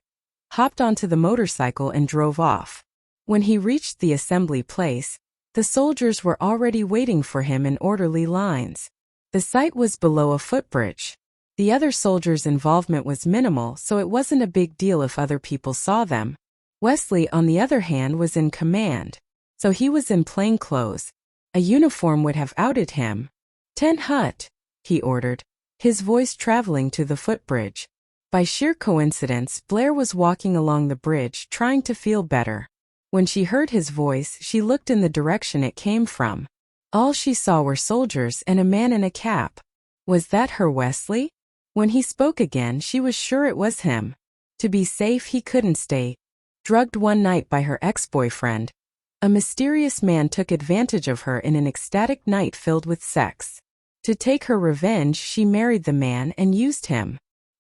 hopped onto the motorcycle and drove off. When he reached the assembly place, the soldiers were already waiting for him in orderly lines. The site was below a footbridge. The other soldiers' involvement was minimal, so it wasn't a big deal if other people saw them. Wesley, on the other hand, was in command, so he was in plain clothes. A uniform would have outed him. "Ten hut," he ordered, his voice traveling to the footbridge. By sheer coincidence, Blair was walking along the bridge trying to feel better. When she heard his voice, she looked in the direction it came from. All she saw were soldiers and a man in a cap. Was that her Wesley? When he spoke again, she was sure it was him. To be safe, he couldn't stay. Drugged one night by her ex-boyfriend, a mysterious man took advantage of her in an ecstatic night filled with sex. To take her revenge, she married the man and used him.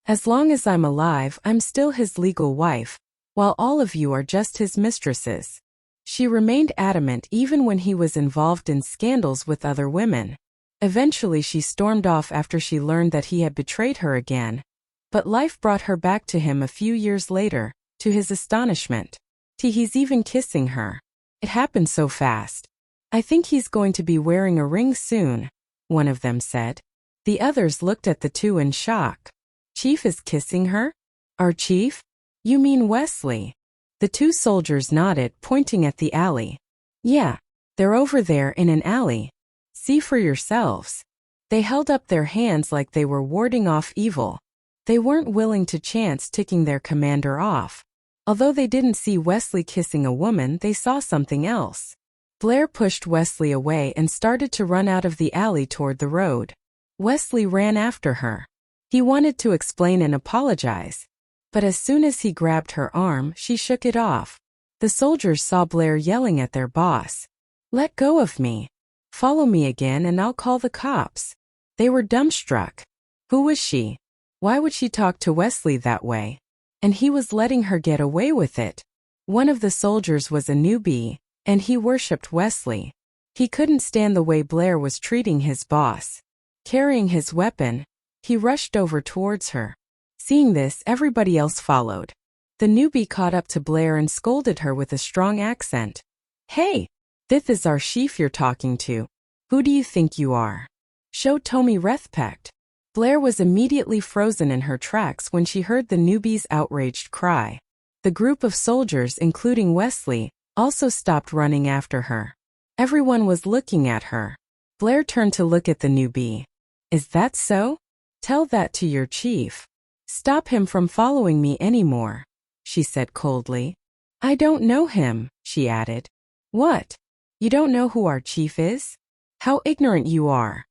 As long as I'm alive, I'm still his legal wife, while all of you are just his mistresses. She remained adamant even when he was involved in scandals with other women. Eventually she stormed off after she learned that he had betrayed her again. But life brought her back to him a few years later, to his astonishment. He's even kissing her. It happened so fast. I think he's going to be wearing a ring soon, one of them said. The others looked at the two in shock. Chief is kissing her? Our chief? You mean Wesley? The two soldiers nodded, pointing at the alley. Yeah, they're over there in an alley. See for yourselves. They held up their hands like they were warding off evil. They weren't willing to chance ticking their commander off. Although they didn't see Wesley kissing a woman, they saw something else. Blair pushed Wesley away and started to run out of the alley toward the road. Wesley ran after her. He wanted to explain and apologize, but as soon as he grabbed her arm, she shook it off. The soldiers saw Blair yelling at their boss. "Let go of me. Follow me again and I'll call the cops." They were dumbstruck. Who was she? Why would she talk to Wesley that way? And he was letting her get away with it. One of the soldiers was a newbie, and he worshipped Wesley. He couldn't stand the way Blair was treating his boss. Carrying his weapon, he rushed over towards her. Seeing this, everybody else followed. The newbie caught up to Blair and scolded her with a strong accent. "Hey, this is our chief you're talking to. Who do you think you are? Show Tommy respect." Blair was immediately frozen in her tracks when she heard the newbie's outraged cry. The group of soldiers, including Wesley, also stopped running after her. Everyone was looking at her. Blair turned to look at the newbie. "Is that so? Tell that to your chief. Stop him from following me anymore," she said coldly. "I don't know him," she added. "What? You don't know who our chief is? How ignorant you are,"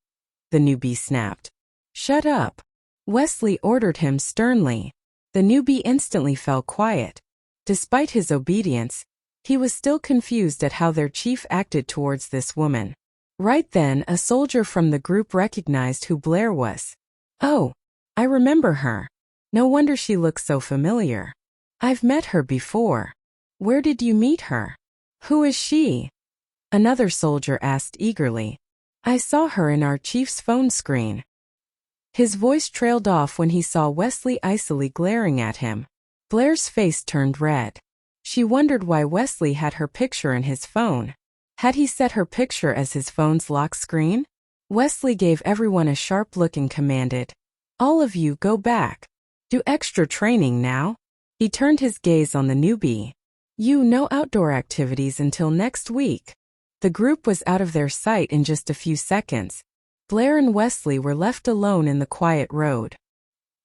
the newbie snapped. "Shut up," Wesley ordered him sternly. The newbie instantly fell quiet. Despite his obedience, he was still confused at how their chief acted towards this woman. Right then, a soldier from the group recognized who Blair was. "Oh, I remember her. No wonder she looks so familiar. I've met her before. Where did you meet her? Who is she?" Another soldier asked eagerly. "I saw her in our chief's phone screen." His voice trailed off when he saw Wesley icily glaring at him. Blair's face turned red. She wondered why Wesley had her picture in his phone. Had he set her picture as his phone's lock screen? Wesley gave everyone a sharp look and commanded, "All of you go back. Do extra training now." He turned his gaze on the newbie. No outdoor activities until next week." The group was out of their sight in just a few seconds. Blair and Wesley were left alone in the quiet road.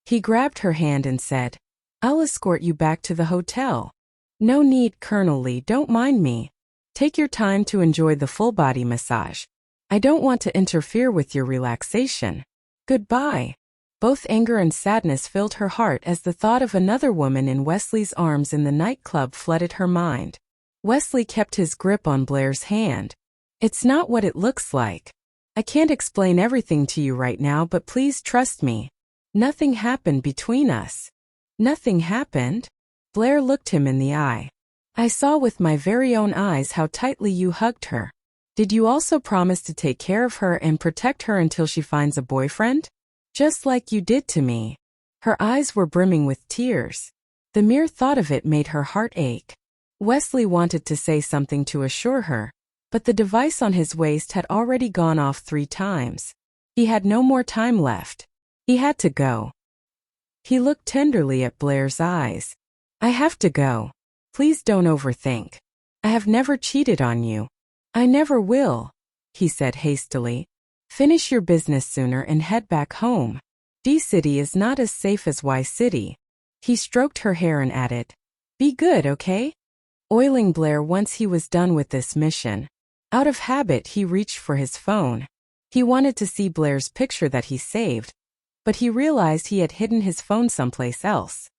He grabbed her hand and said, "I'll escort you back to the hotel." "No need, Colonel Lee, don't mind me. Take your time to enjoy the full-body massage. I don't want to interfere with your relaxation. Goodbye." Both anger and sadness filled her heart as the thought of another woman in Wesley's arms in the nightclub flooded her mind. Wesley kept his grip on Blair's hand. "It's not what it looks like. I can't explain everything to you right now, but please trust me. Nothing happened between us." "Nothing happened?" Blair looked him in the eye. I saw with my very own eyes how tightly you hugged her. Did you also promise to take care of her and protect her until she finds a boyfriend? Just like you did to me. Her eyes were brimming with tears. The mere thought of it made her heart ache. Wesley wanted to say something to assure her, but the device on his waist had already gone off 3 times. He had no more time left. He had to go. He looked tenderly at Blair's eyes. I have to go. Please don't overthink. I have never cheated on you. I never will, he said hastily. Finish your business sooner and head back home. D-City is not as safe as Y-City. He stroked her hair and added, be good, okay? Oiling Blair once he was done with this mission. Out of habit, he reached for his phone. He wanted to see Blair's picture that he saved, but he realized he had hidden his phone someplace else.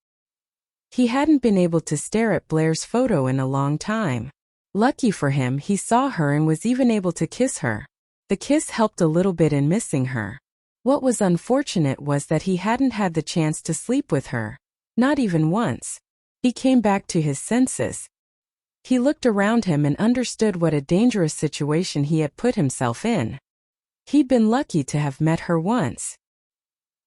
He hadn't been able to stare at Blair's photo in a long time. Lucky for him, he saw her and was even able to kiss her. The kiss helped a little bit in missing her. What was unfortunate was that he hadn't had the chance to sleep with her. Not even once. He came back to his senses. He looked around him and understood what a dangerous situation he had put himself in. He'd been lucky to have met her once.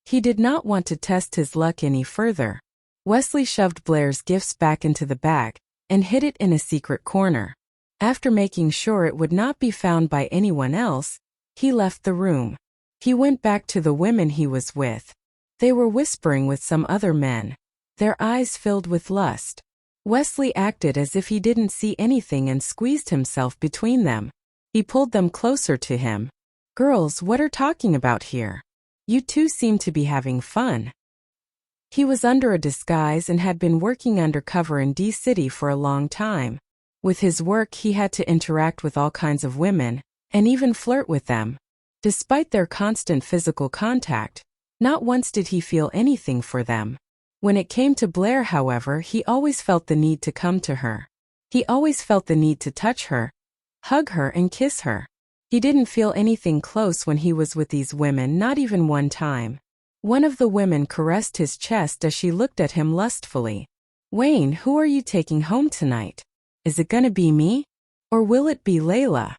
He did not want to test his luck any further. Wesley shoved Blair's gifts back into the bag and hid it in a secret corner. After making sure it would not be found by anyone else, he left the room. He went back to the women he was with. They were whispering with some other men. Their eyes filled with lust. Wesley acted as if he didn't see anything and squeezed himself between them. He pulled them closer to him. Girls, what are talking about here? You two seem to be having fun. He was under a disguise and had been working undercover in D-City for a long time. With his work, he had to interact with all kinds of women, and even flirt with them. Despite their constant physical contact, not once did he feel anything for them. When it came to Blair, however, he always felt the need to come to her. He always felt the need to touch her, hug her and kiss her. He didn't feel anything close when he was with these women, not even one time. One of the women caressed his chest as she looked at him lustfully. Wayne, who are you taking home tonight? Is it gonna be me? Or will it be Layla?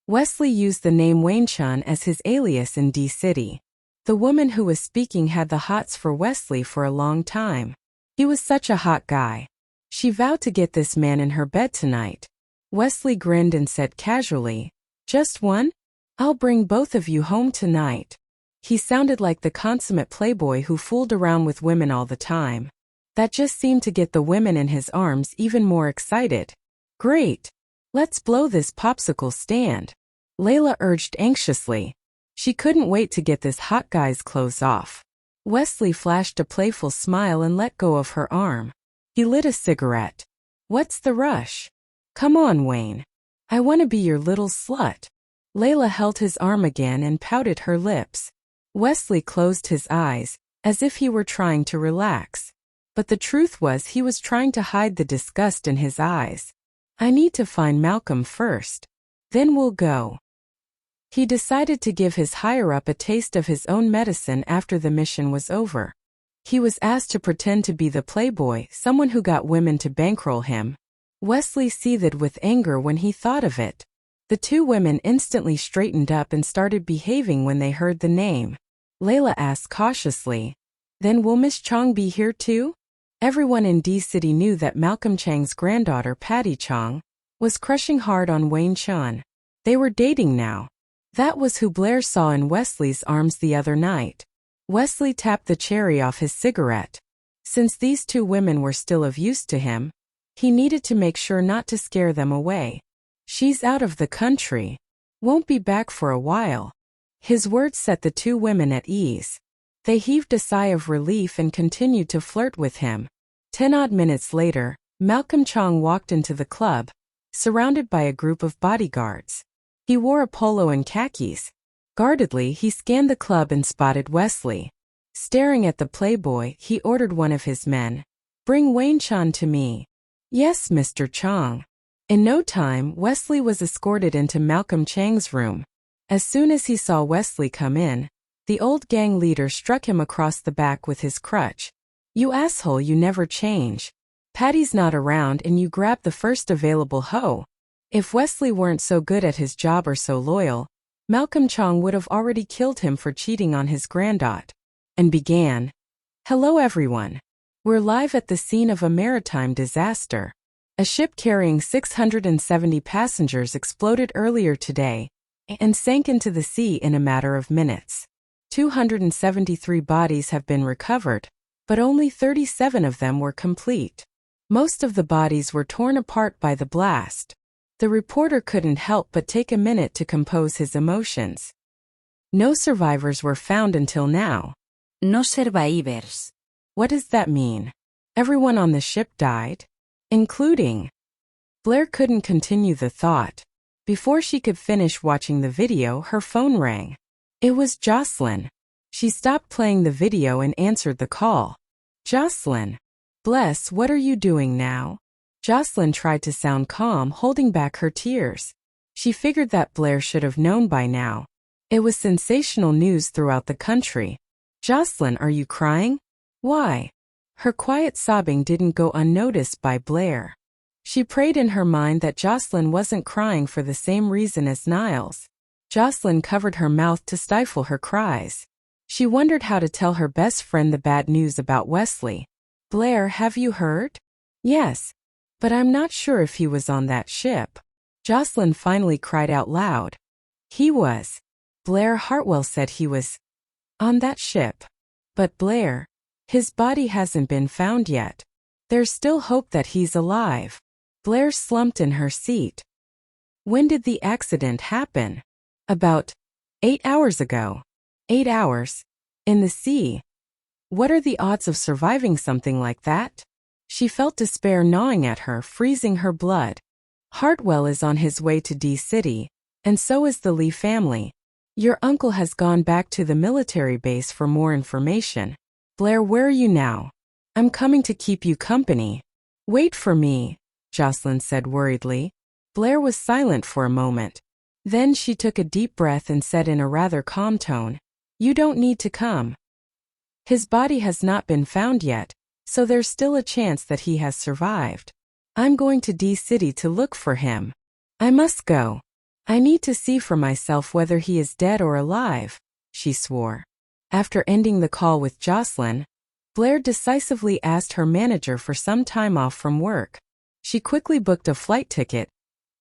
Wesley used the name Wayne Chun as his alias in D-City. The woman who was speaking had the hots for Wesley for a long time. He was such a hot guy. She vowed to get this man in her bed tonight. Wesley grinned and said casually, just one? I'll bring both of you home tonight. He sounded like the consummate playboy who fooled around with women all the time. That just seemed to get the women in his arms even more excited. Great. Let's blow this popsicle stand. Layla urged anxiously. She couldn't wait to get this hot guy's clothes off. Wesley flashed a playful smile and let go of her arm. He lit a cigarette. What's the rush? Come on, Wayne. I want to be your little slut. Layla held his arm again and pouted her lips. Wesley closed his eyes, as if he were trying to relax. But the truth was he was trying to hide the disgust in his eyes. I need to find Malcolm first. Then we'll go. He decided to give his higher-up a taste of his own medicine after the mission was over. He was asked to pretend to be the playboy, someone who got women to bankroll him. Wesley seethed with anger when he thought of it. The two women instantly straightened up and started behaving when they heard the name. Layla asked cautiously, Then will Miss Chong be here too? Everyone in D-City knew that Malcolm Chang's granddaughter, Patty Chong, was crushing hard on Wayne Chun. They were dating now. That was who Blair saw in Wesley's arms the other night. Wesley tapped the cherry off his cigarette. Since these two women were still of use to him, he needed to make sure not to scare them away. She's out of the country. Won't be back for a while. His words set the two women at ease. They heaved a sigh of relief and continued to flirt with him. 10 odd minutes later, Malcolm Chong walked into the club, surrounded by a group of bodyguards. He wore a polo and khakis. Guardedly, he scanned the club and spotted Wesley. Staring at the playboy, he ordered one of his men. Bring Wayne Chun to me. Yes, Mr. Chong. In no time, Wesley was escorted into Malcolm Chang's room. As soon as he saw Wesley come in, the old gang leader struck him across the back with his crutch. You asshole, you never change. Patty's not around and you grab the first available hoe. If Wesley weren't so good at his job or so loyal, Malcolm Chong would have already killed him for cheating on his granddaughter. And began. Hello everyone. We're live at the scene of a maritime disaster. A ship carrying 670 passengers exploded earlier today and sank into the sea in a matter of minutes. 273 bodies have been recovered, but only 37 of them were complete. Most of the bodies were torn apart by the blast. The reporter couldn't help but take a minute to compose his emotions. No survivors were found until now. No survivors. What does that mean? Everyone on the ship died? Including. Blair couldn't continue the thought. Before she could finish watching the video, her phone rang. It was Jocelyn. She stopped playing the video and answered the call. Jocelyn. Bless, what are you doing now? Jocelyn tried to sound calm, holding back her tears. She figured that Blair should have known by now. It was sensational news throughout the country. Jocelyn, are you crying? Why? Her quiet sobbing didn't go unnoticed by Blair. She prayed in her mind that Jocelyn wasn't crying for the same reason as Niles. Jocelyn covered her mouth to stifle her cries. She wondered how to tell her best friend the bad news about Wesley. Blair, have you heard? Yes, but I'm not sure if he was on that ship. Jocelyn finally cried out loud. He was. Blair Hartwell said he was on that ship. But Blair, his body hasn't been found yet. There's still hope that he's alive. Blair slumped in her seat. When did the accident happen? About 8 hours ago. 8 hours? In the sea? What are the odds of surviving something like that? She felt despair gnawing at her, freezing her blood. Hartwell is on his way to D-City, and so is the Lee family. Your uncle has gone back to the military base for more information. Blair, where are you now? I'm coming to keep you company. Wait for me, Jocelyn said worriedly. Blair was silent for a moment. Then she took a deep breath and said in a rather calm tone, You don't need to come. His body has not been found yet, so there's still a chance that he has survived. I'm going to D-City to look for him. I must go. I need to see for myself whether he is dead or alive, she swore. After ending the call with Jocelyn, Blair decisively asked her manager for some time off from work. She quickly booked a flight ticket,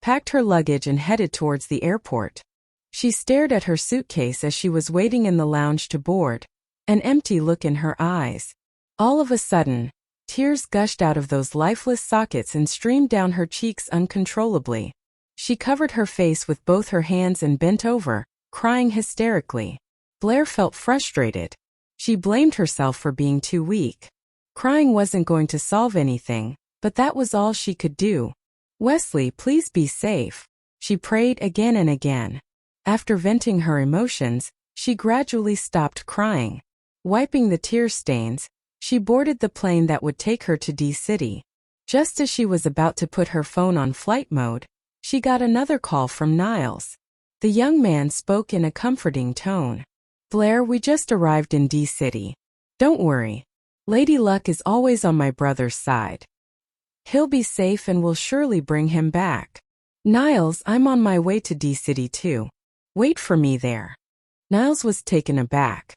packed her luggage and headed towards the airport. She stared at her suitcase as she was waiting in the lounge to board, an empty look in her eyes. All of a sudden, tears gushed out of those lifeless sockets and streamed down her cheeks uncontrollably. She covered her face with both her hands and bent over, crying hysterically. Blair felt frustrated. She blamed herself for being too weak. Crying wasn't going to solve anything, but that was all she could do. Wesley, please be safe. She prayed again and again. After venting her emotions, she gradually stopped crying. Wiping the tear stains, she boarded the plane that would take her to D-City. Just as she was about to put her phone on flight mode, she got another call from Niles. The young man spoke in a comforting tone. Blair, we just arrived in D-City. Don't worry. Lady Luck is always on my brother's side. He'll be safe and we'll surely bring him back. Niles, I'm on my way to D-City too. Wait for me there. Niles was taken aback.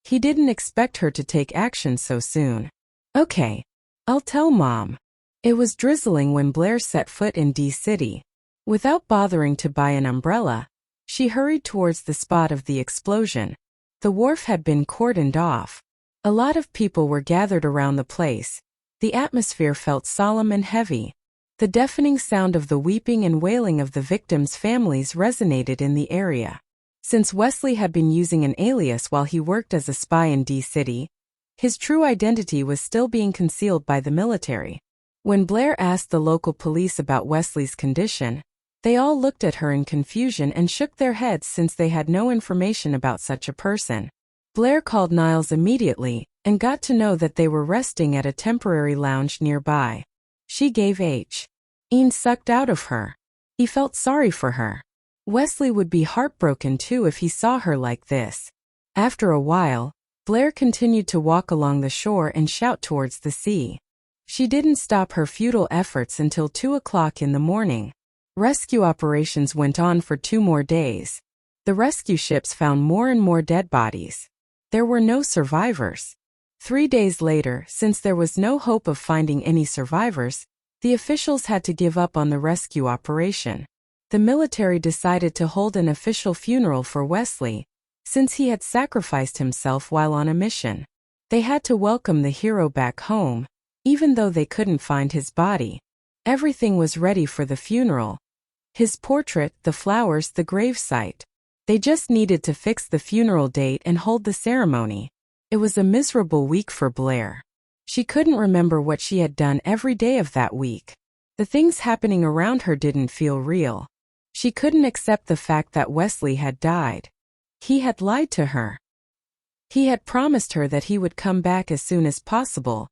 He didn't expect her to take action so soon. Okay. I'll tell Mom. It was drizzling when Blair set foot in D-City. Without bothering to buy an umbrella, she hurried towards the spot of the explosion. The wharf had been cordoned off. A lot of people were gathered around the place. The atmosphere felt solemn and heavy. The deafening sound of the weeping and wailing of the victims' families resonated in the area. Since Wesley had been using an alias while he worked as a spy in D-City, his true identity was still being concealed by the military. When Blair asked the local police about Wesley's condition, they all looked at her in confusion and shook their heads since they had no information about such a person. Blair called Niles immediately and got to know that they were resting at a temporary lounge nearby. She gave Ian sucked out of her. He felt sorry for her. Wesley would be heartbroken too if he saw her like this. After a while, Blair continued to walk along the shore and shout towards the sea. She didn't stop her futile efforts until 2 o'clock in the morning. Rescue operations went on for 2 more days. The rescue ships found more and more dead bodies. There were no survivors. 3 days later, since there was no hope of finding any survivors, the officials had to give up on the rescue operation. The military decided to hold an official funeral for Wesley, since he had sacrificed himself while on a mission. They had to welcome the hero back home, even though they couldn't find his body. Everything was ready for the funeral. His portrait, the flowers, the gravesite. They just needed to fix the funeral date and hold the ceremony. It was a miserable week for Blair. She couldn't remember what she had done every day of that week. The things happening around her didn't feel real. She couldn't accept the fact that Wesley had died. He had lied to her. He had promised her that he would come back as soon as possible.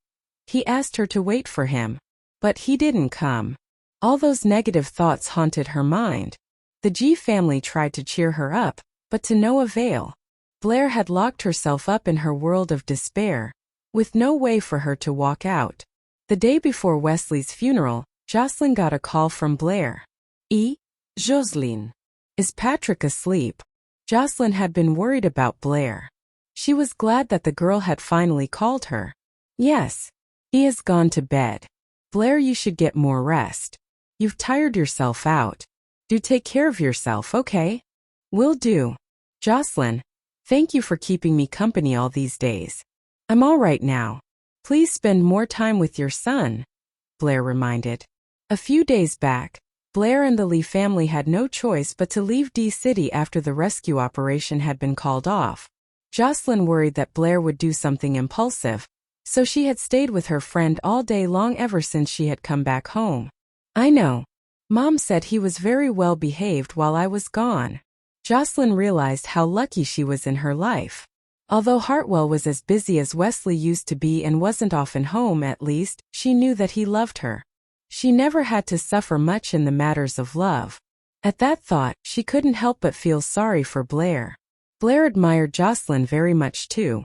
He asked her to wait for him. But he didn't come. All those negative thoughts haunted her mind. The G family tried to cheer her up, but to no avail. Blair had locked herself up in her world of despair, with no way for her to walk out. The day before Wesley's funeral, Jocelyn got a call from Blair. Jocelyn. Is Patrick asleep? Jocelyn had been worried about Blair. She was glad that the girl had finally called her. Yes. He has gone to bed. Blair, you should get more rest. You've tired yourself out. Do take care of yourself, okay? Will do. Jocelyn, thank you for keeping me company all these days. I'm all right now. Please spend more time with your son, Blair reminded. A few days back, Blair and the Lee family had no choice but to leave D-City after the rescue operation had been called off. Jocelyn worried that Blair would do something impulsive, so she had stayed with her friend all day long ever since she had come back home. I know. Mom said he was very well behaved while I was gone. Jocelyn realized how lucky she was in her life. Although Hartwell was as busy as Wesley used to be and wasn't often home, at least, she knew that he loved her. She never had to suffer much in the matters of love. At that thought, she couldn't help but feel sorry for Blair. Blair admired Jocelyn very much too.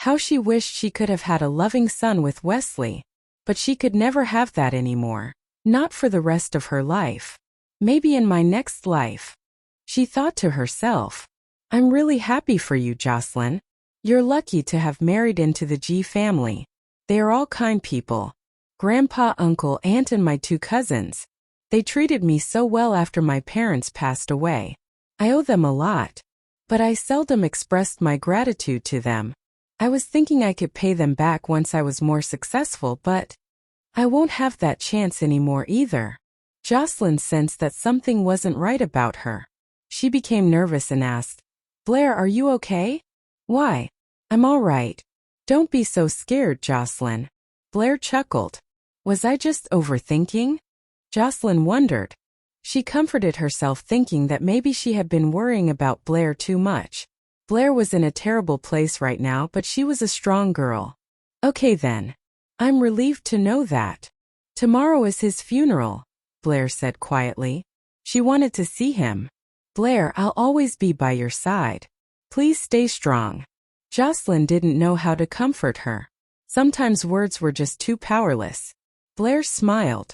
How she wished she could have had a loving son with Wesley. But she could never have that anymore. Not for the rest of her life. Maybe in my next life. She thought to herself. I'm really happy for you, Jocelyn. You're lucky to have married into the G family. They are all kind people. Grandpa, uncle, aunt, and my 2 cousins. They treated me so well after my parents passed away. I owe them a lot. But I seldom expressed my gratitude to them. I was thinking I could pay them back once I was more successful, but I won't have that chance anymore either. Jocelyn sensed that something wasn't right about her. She became nervous and asked, Blair, are you okay? Why? I'm all right. Don't be so scared, Jocelyn. Blair chuckled. Was I just overthinking? Jocelyn wondered. She comforted herself thinking that maybe she had been worrying about Blair too much. Blair was in a terrible place right now, but she was a strong girl. Okay then. I'm relieved to know that. Tomorrow is his funeral, Blair said quietly. She wanted to see him. Blair, I'll always be by your side. Please stay strong. Jocelyn didn't know how to comfort her. Sometimes words were just too powerless. Blair smiled.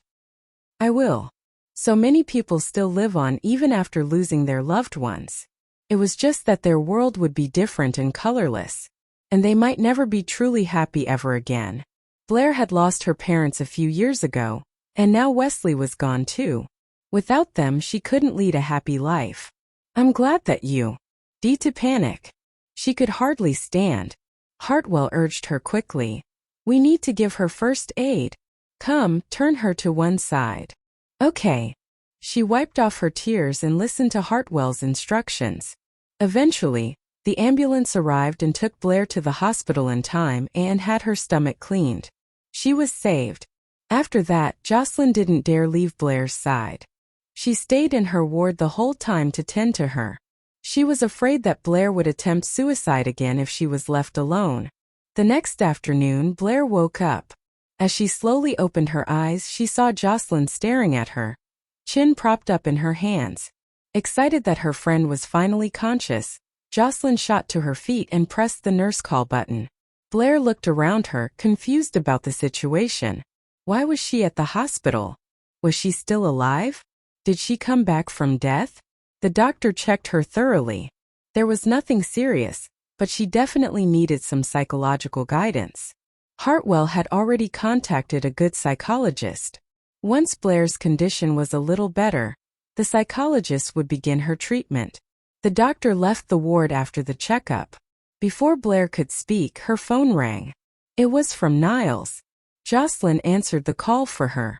I will. So many people still live on even after losing their loved ones. It was just that their world would be different and colorless. And they might never be truly happy ever again. Blair had lost her parents a few years ago, and now Wesley was gone too. Without them, she couldn't lead a happy life. I'm glad that you. To panic. She could hardly stand. Hartwell urged her quickly. We need to give her first aid. Come, turn her to one side. Okay. She wiped off her tears and listened to Hartwell's instructions. Eventually, the ambulance arrived and took Blair to the hospital in time and had her stomach cleaned. She was saved. After that, Jocelyn didn't dare leave Blair's side. She stayed in her ward the whole time to tend to her. She was afraid that Blair would attempt suicide again if she was left alone. The next afternoon, Blair woke up. As she slowly opened her eyes, she saw Jocelyn staring at her, chin propped up in her hands. Excited that her friend was finally conscious, Jocelyn shot to her feet and pressed the nurse call button. Blair looked around her, confused about the situation. Why was she at the hospital? Was she still alive? Did she come back from death? The doctor checked her thoroughly. There was nothing serious, but she definitely needed some psychological guidance. Hartwell had already contacted a good psychologist. Once Blair's condition was a little better, the psychologist would begin her treatment. The doctor left the ward after the checkup. Before Blair could speak, her phone rang. It was from Niles. Jocelyn answered the call for her.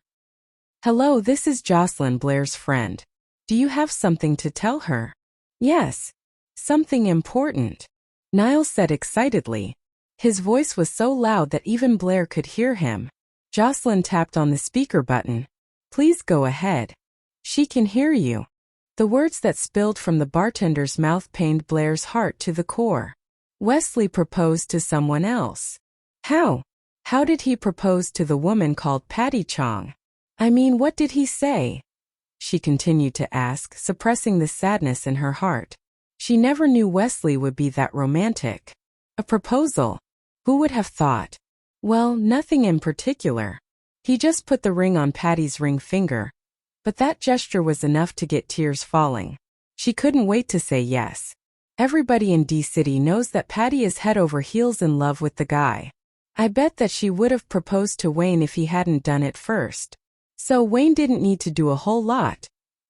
Hello, this is Jocelyn, Blair's friend. Do you have something to tell her? Yes. Something important, Niles said excitedly. His voice was so loud that even Blair could hear him. Jocelyn tapped on the speaker button. Please go ahead. She can hear you. The words that spilled from the bartender's mouth pained Blair's heart to the core. Wesley proposed to someone else. How? How did he propose to the woman called Patty Chong? I mean, what did he say? She continued to ask, suppressing the sadness in her heart. She never knew Wesley would be that romantic. A proposal? Who would have thought? Well, nothing in particular. He just put the ring on Patty's ring finger. But that gesture was enough to get tears falling. She couldn't wait to say yes. Everybody in D-City knows that Patty is head over heels in love with the guy. I bet that she would have proposed to Wayne if he hadn't done it first. So Wayne didn't need to do a whole lot,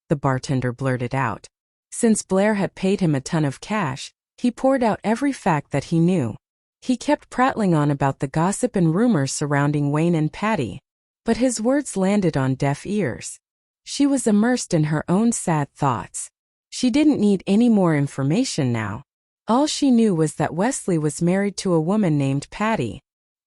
the bartender blurted out. Since Blair had paid him a ton of cash, he poured out every fact that he knew. He kept prattling on about the gossip and rumors surrounding Wayne and Patty. But his words landed on deaf ears. She was immersed in her own sad thoughts. She didn't need any more information now. All she knew was that Wesley was married to a woman named Patty.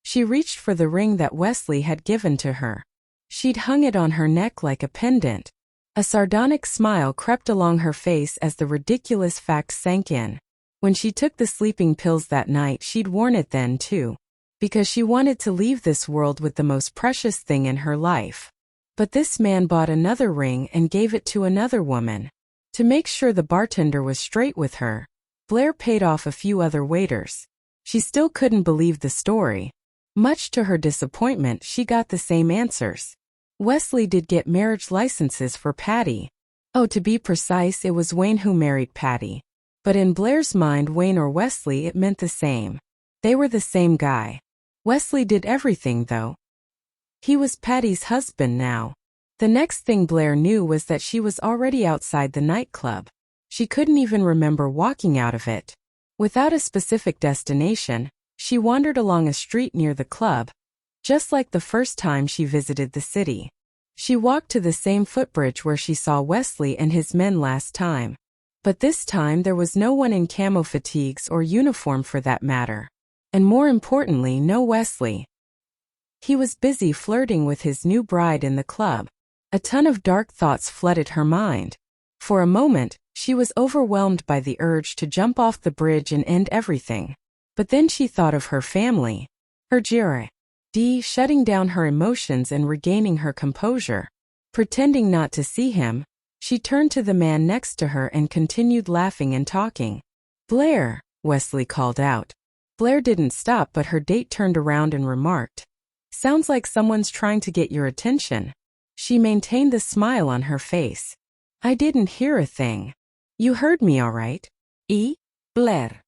She reached for the ring that Wesley had given to her. She'd hung it on her neck like a pendant. A sardonic smile crept along her face as the ridiculous fact sank in. When she took the sleeping pills that night, she'd worn it then too. Because she wanted to leave this world with the most precious thing in her life. But this man bought another ring and gave it to another woman. To make sure the bartender was straight with her, Blair paid off a few other waiters. She still couldn't believe the story. Much to her disappointment, she got the same answers. Wesley did get marriage licenses for Patty. Oh, to be precise, it was Wayne who married Patty. But in Blair's mind, Wayne or Wesley, it meant the same. They were the same guy. Wesley did everything, though. He was Patty's husband now. The next thing Blair knew was that she was already outside the nightclub. She couldn't even remember walking out of it. Without a specific destination, she wandered along a street near the club, just like the first time she visited the city. She walked to the same footbridge where she saw Wesley and his men last time. But this time there was no one in camo fatigues or uniform for that matter. And more importantly, no Wesley. He was busy flirting with his new bride in the club. A ton of dark thoughts flooded her mind. For a moment, she was overwhelmed by the urge to jump off the bridge and end everything. But then she thought of her family. Her Jire. Shutting down her emotions and regaining her composure. Pretending not to see him, she turned to the man next to her and continued laughing and talking. Blair, Wesley called out. Blair didn't stop, but her date turned around and remarked, sounds like someone's trying to get your attention. She maintained the smile on her face. I didn't hear a thing. You heard me all right. Blair.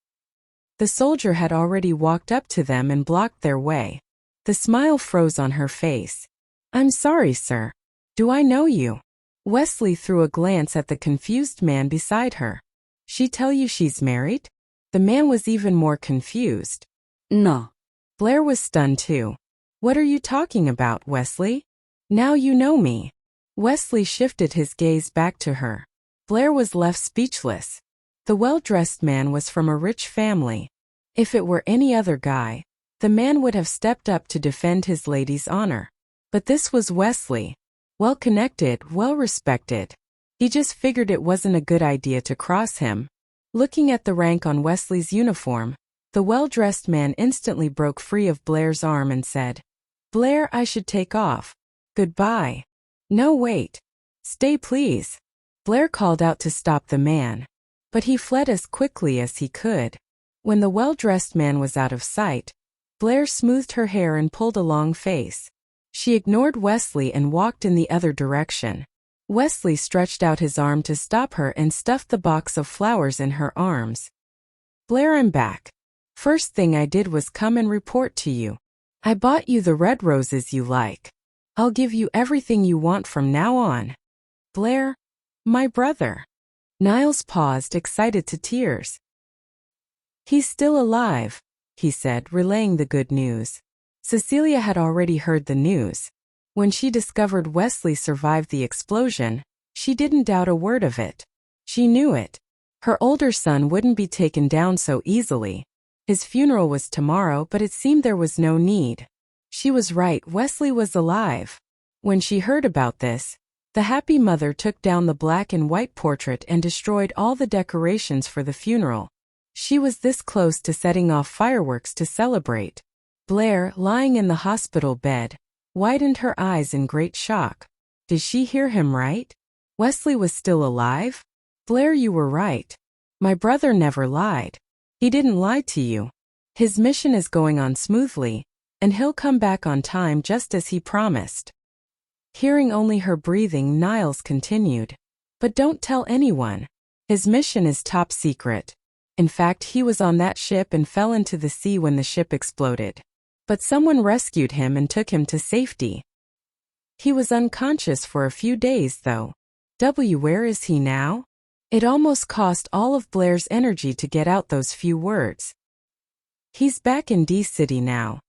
The soldier had already walked up to them and blocked their way. The smile froze on her face. I'm sorry, sir. Do I know you? Wesley threw a glance at the confused man beside her. She tell you she's married? The man was even more confused. No. Blair was stunned too. What are you talking about, Wesley? Now you know me. Wesley shifted his gaze back to her. Blair was left speechless. The well-dressed man was from a rich family. If it were any other guy, the man would have stepped up to defend his lady's honor. But this was Wesley. Well-connected, well-respected. He just figured it wasn't a good idea to cross him. Looking at the rank on Wesley's uniform, the well-dressed man instantly broke free of Blair's arm and said, Blair, I should take off. Goodbye. No, wait. Stay, please. Blair called out to stop the man. But he fled as quickly as he could. When the well-dressed man was out of sight, Blair smoothed her hair and pulled a long face. She ignored Wesley and walked in the other direction. Wesley stretched out his arm to stop her and stuffed the box of flowers in her arms. Blair, I'm back. First thing I did was come and report to you. I bought you the red roses you like. I'll give you everything you want from now on. Blair, my brother. Niles paused, excited to tears. He's still alive, he said, relaying the good news. Cecilia had already heard the news. When she discovered Wesley survived the explosion, she didn't doubt a word of it. She knew it. Her older son wouldn't be taken down so easily. His funeral was tomorrow, but it seemed there was no need. She was right, Wesley was alive. When she heard about this, the happy mother took down the black and white portrait and destroyed all the decorations for the funeral. She was this close to setting off fireworks to celebrate. Blair, lying in the hospital bed, widened her eyes in great shock. Did she hear him right? Wesley was still alive? Blair, you were right. My brother never lied. He didn't lie to you. His mission is going on smoothly, and he'll come back on time just as he promised. Hearing only her breathing, Niles continued. But don't tell anyone. His mission is top secret. In fact, he was on that ship and fell into the sea when the ship exploded. But someone rescued him and took him to safety. He was unconscious for a few days, though. Where is he now? It almost cost all of Blair's energy to get out those few words. He's back in D-City now.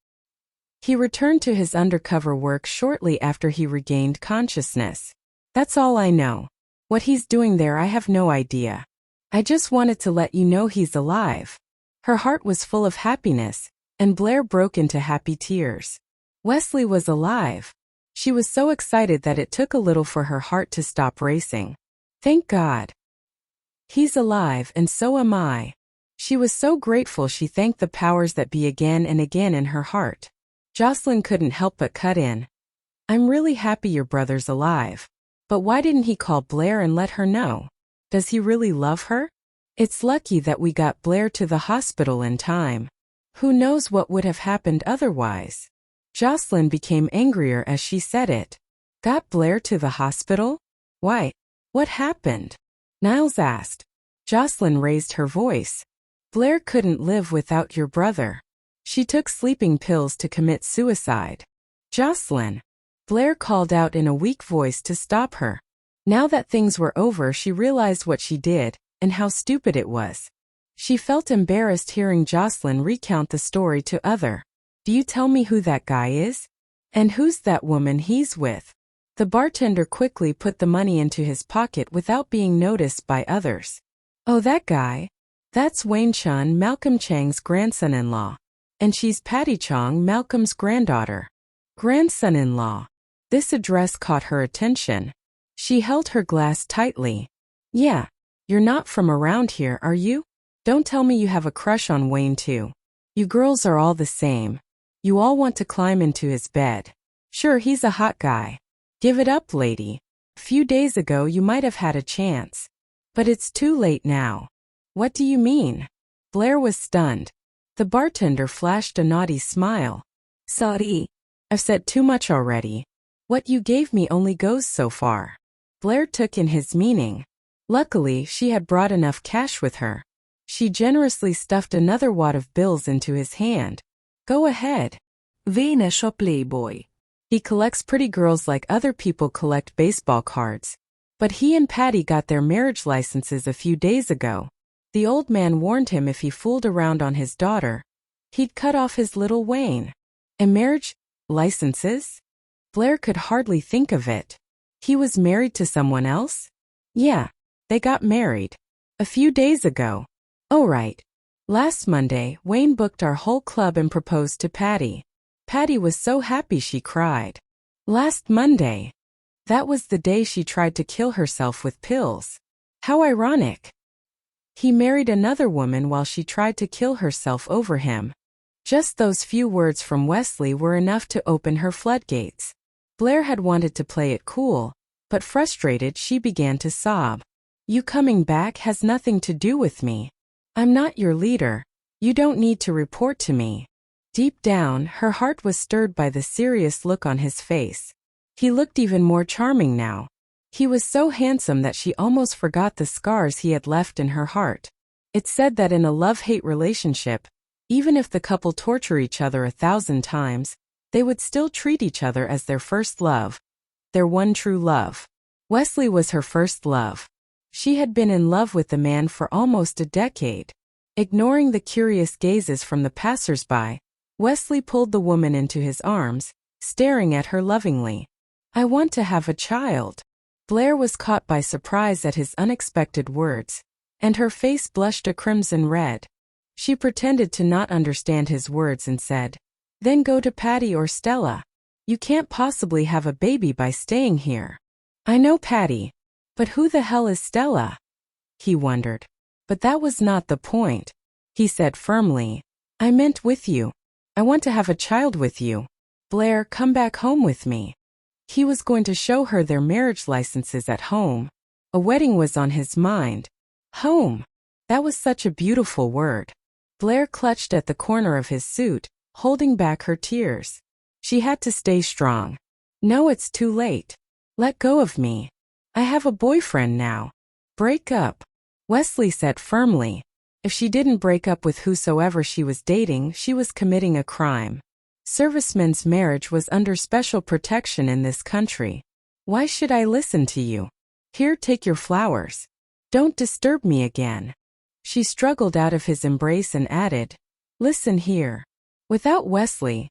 He returned to his undercover work shortly after he regained consciousness. That's all I know. What he's doing there, I have no idea. I just wanted to let you know he's alive. Her heart was full of happiness, and Blair broke into happy tears. Wesley was alive. She was so excited that it took a little for her heart to stop racing. Thank God. He's alive, and so am I. She was so grateful she thanked the powers that be again and again in her heart. Jocelyn couldn't help but cut in. I'm really happy your brother's alive. But why didn't he call Blair and let her know? Does he really love her? It's lucky that we got Blair to the hospital in time. Who knows what would have happened otherwise? Jocelyn became angrier as she said it. Got Blair to the hospital? Why? What happened? Niles asked. Jocelyn raised her voice. Blair couldn't live without your brother. She took sleeping pills to commit suicide. Jocelyn. Blair called out in a weak voice to stop her. Now that things were over, she realized what she did, and how stupid it was. She felt embarrassed hearing Jocelyn recount the story to others. Do you tell me who that guy is? And who's that woman he's with? The bartender quickly put the money into his pocket without being noticed by others. Oh, that guy? That's Wayne Chun, Malcolm Chang's grandson-in-law. And she's Patty Chong, Malcolm's granddaughter. Grandson-in-law. This address caught her attention. She held her glass tightly. Yeah. You're not from around here, are you? Don't tell me you have a crush on Wayne too. You girls are all the same. You all want to climb into his bed. Sure, he's a hot guy. Give it up, lady. A few days ago you might have had a chance. But it's too late now. What do you mean? Blair was stunned. The bartender flashed a naughty smile. Sorry. I've said too much already. What you gave me only goes so far. Blair took in his meaning. Luckily, she had brought enough cash with her. She generously stuffed another wad of bills into his hand. Go ahead. Venus or Playboy. He collects pretty girls like other people collect baseball cards. But he and Patty got their marriage licenses a few days ago. The old man warned him if he fooled around on his daughter, he'd cut off his little Wayne. And marriage licenses? Blair could hardly think of it. He was married to someone else? Yeah, they got married. A few days ago. Oh right. Last Monday, Wayne booked our whole club and proposed to Patty. Patty was so happy she cried. Last Monday. That was the day she tried to kill herself with pills. How ironic. He married another woman while she tried to kill herself over him. Just those few words from Wesley were enough to open her floodgates. Blair had wanted to play it cool, but frustrated she began to sob. You coming back has nothing to do with me. I'm not your leader. You don't need to report to me. Deep down, her heart was stirred by the serious look on his face. He looked even more charming now. He was so handsome that she almost forgot the scars he had left in her heart. It's said that in a love-hate relationship, even if the couple torture each other 1,000 times, they would still treat each other as their first love, their one true love. Wesley was her first love. She had been in love with the man for almost a decade. Ignoring the curious gazes from the passers-by, Wesley pulled the woman into his arms, staring at her lovingly. "I want to have a child." Blair was caught by surprise at his unexpected words, and her face blushed a crimson red. She pretended to not understand his words and said, "Then go to Patty or Stella. You can't possibly have a baby by staying here." "I know Patty, but who the hell is Stella?" he wondered. "But that was not the point," he said firmly. "I meant with you. I want to have a child with you. Blair, come back home with me." He was going to show her their marriage licenses at home. A wedding was on his mind. Home. That was such a beautiful word. Blair clutched at the corner of his suit, holding back her tears. She had to stay strong. "No, it's too late. Let go of me. I have a boyfriend now. Break up," Wesley said firmly. If she didn't break up with whosoever she was dating, she was committing a crime. Servicemen's marriage was under special protection in this country. "Why should I listen to you? Here, take your flowers. Don't disturb me again." She struggled out of his embrace and added, "Listen here. Without Wesley,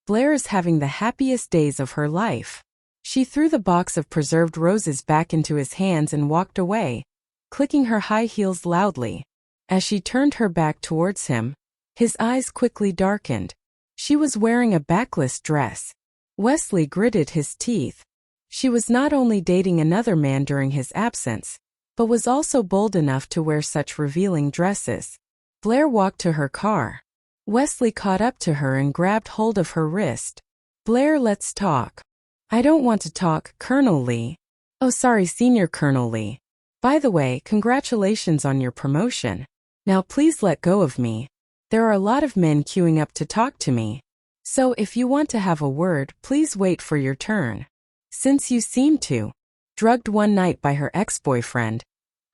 Blair is having the happiest days of her life." She threw the box of preserved roses back into his hands and walked away, clicking her high heels loudly. As she turned her back towards him, his eyes quickly darkened. She was wearing a backless dress. Wesley gritted his teeth. She was not only dating another man during his absence, but was also bold enough to wear such revealing dresses. Blair walked to her car. Wesley caught up to her and grabbed hold of her wrist. "Blair, let's talk." "I don't want to talk, Colonel Lee." "Oh, sorry, Senior Colonel Lee. By the way, congratulations on your promotion. Now please let go of me. There are a lot of men queuing up to talk to me. So if you want to have a word, please wait for your turn. Since you seem to." Drugged one night by her ex-boyfriend,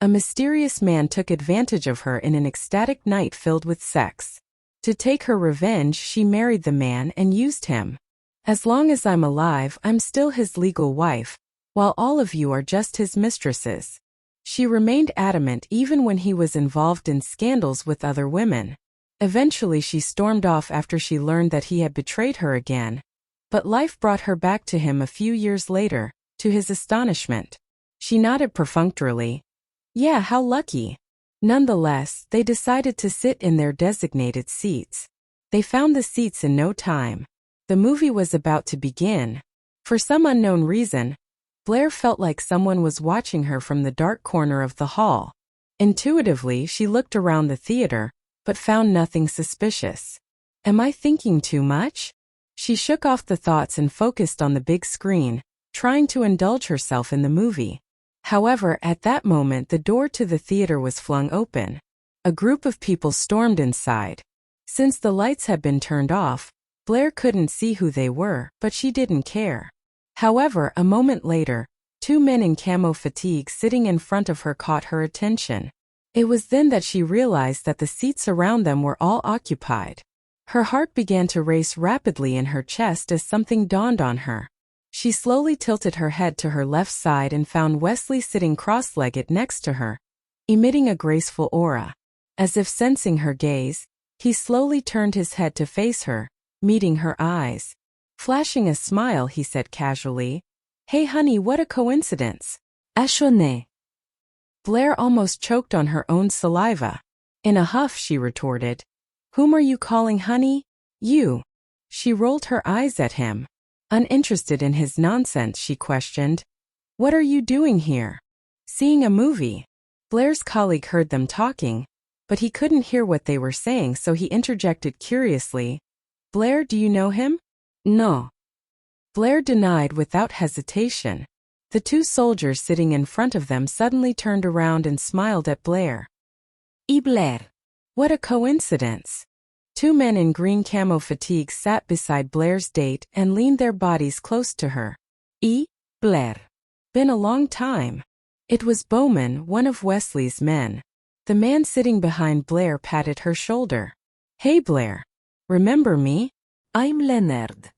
a mysterious man took advantage of her in an ecstatic night filled with sex. To take her revenge, she married the man and used him. "As long as I'm alive, I'm still his legal wife, while all of you are just his mistresses." She remained adamant even when he was involved in scandals with other women. Eventually she stormed off after she learned that he had betrayed her again. But life brought her back to him a few years later, to his astonishment. She nodded perfunctorily. "Yeah, how lucky." Nonetheless, they decided to sit in their designated seats. They found the seats in no time. The movie was about to begin. For some unknown reason, Blair felt like someone was watching her from the dark corner of the hall. Intuitively, she looked around the theater, but found nothing suspicious. "Am I thinking too much?" She shook off the thoughts and focused on the big screen, trying to indulge herself in the movie. However, at that moment the door to the theater was flung open. A group of people stormed inside. Since the lights had been turned off, Blair couldn't see who they were, but she didn't care. However, a moment later, two men in camo fatigue sitting in front of her caught her attention. It was then that she realized that the seats around them were all occupied. Her heart began to race rapidly in her chest as something dawned on her. She slowly tilted her head to her left side and found Wesley sitting cross-legged next to her, emitting a graceful aura. As if sensing her gaze, he slowly turned his head to face her, meeting her eyes. Flashing a smile, he said casually, "Hey honey, what a coincidence." "Achonné." Blair almost choked on her own saliva. In a huff, she retorted, "Whom are you calling honey?" "You." She rolled her eyes at him. Uninterested in his nonsense, she questioned, "What are you doing here?" "Seeing a movie." Blair's colleague heard them talking, but he couldn't hear what they were saying, so he interjected curiously, "Blair, do you know him?" "No." Blair denied without hesitation. The two soldiers sitting in front of them suddenly turned around and smiled at Blair. Blair. What a coincidence. Two men in green camo fatigues sat beside Blair's date and leaned their bodies close to her. Blair. Been a long time. It was Bowman, one of Wesley's men. The man sitting behind Blair patted her shoulder. Hey Blair. Remember me? I'm Leonard.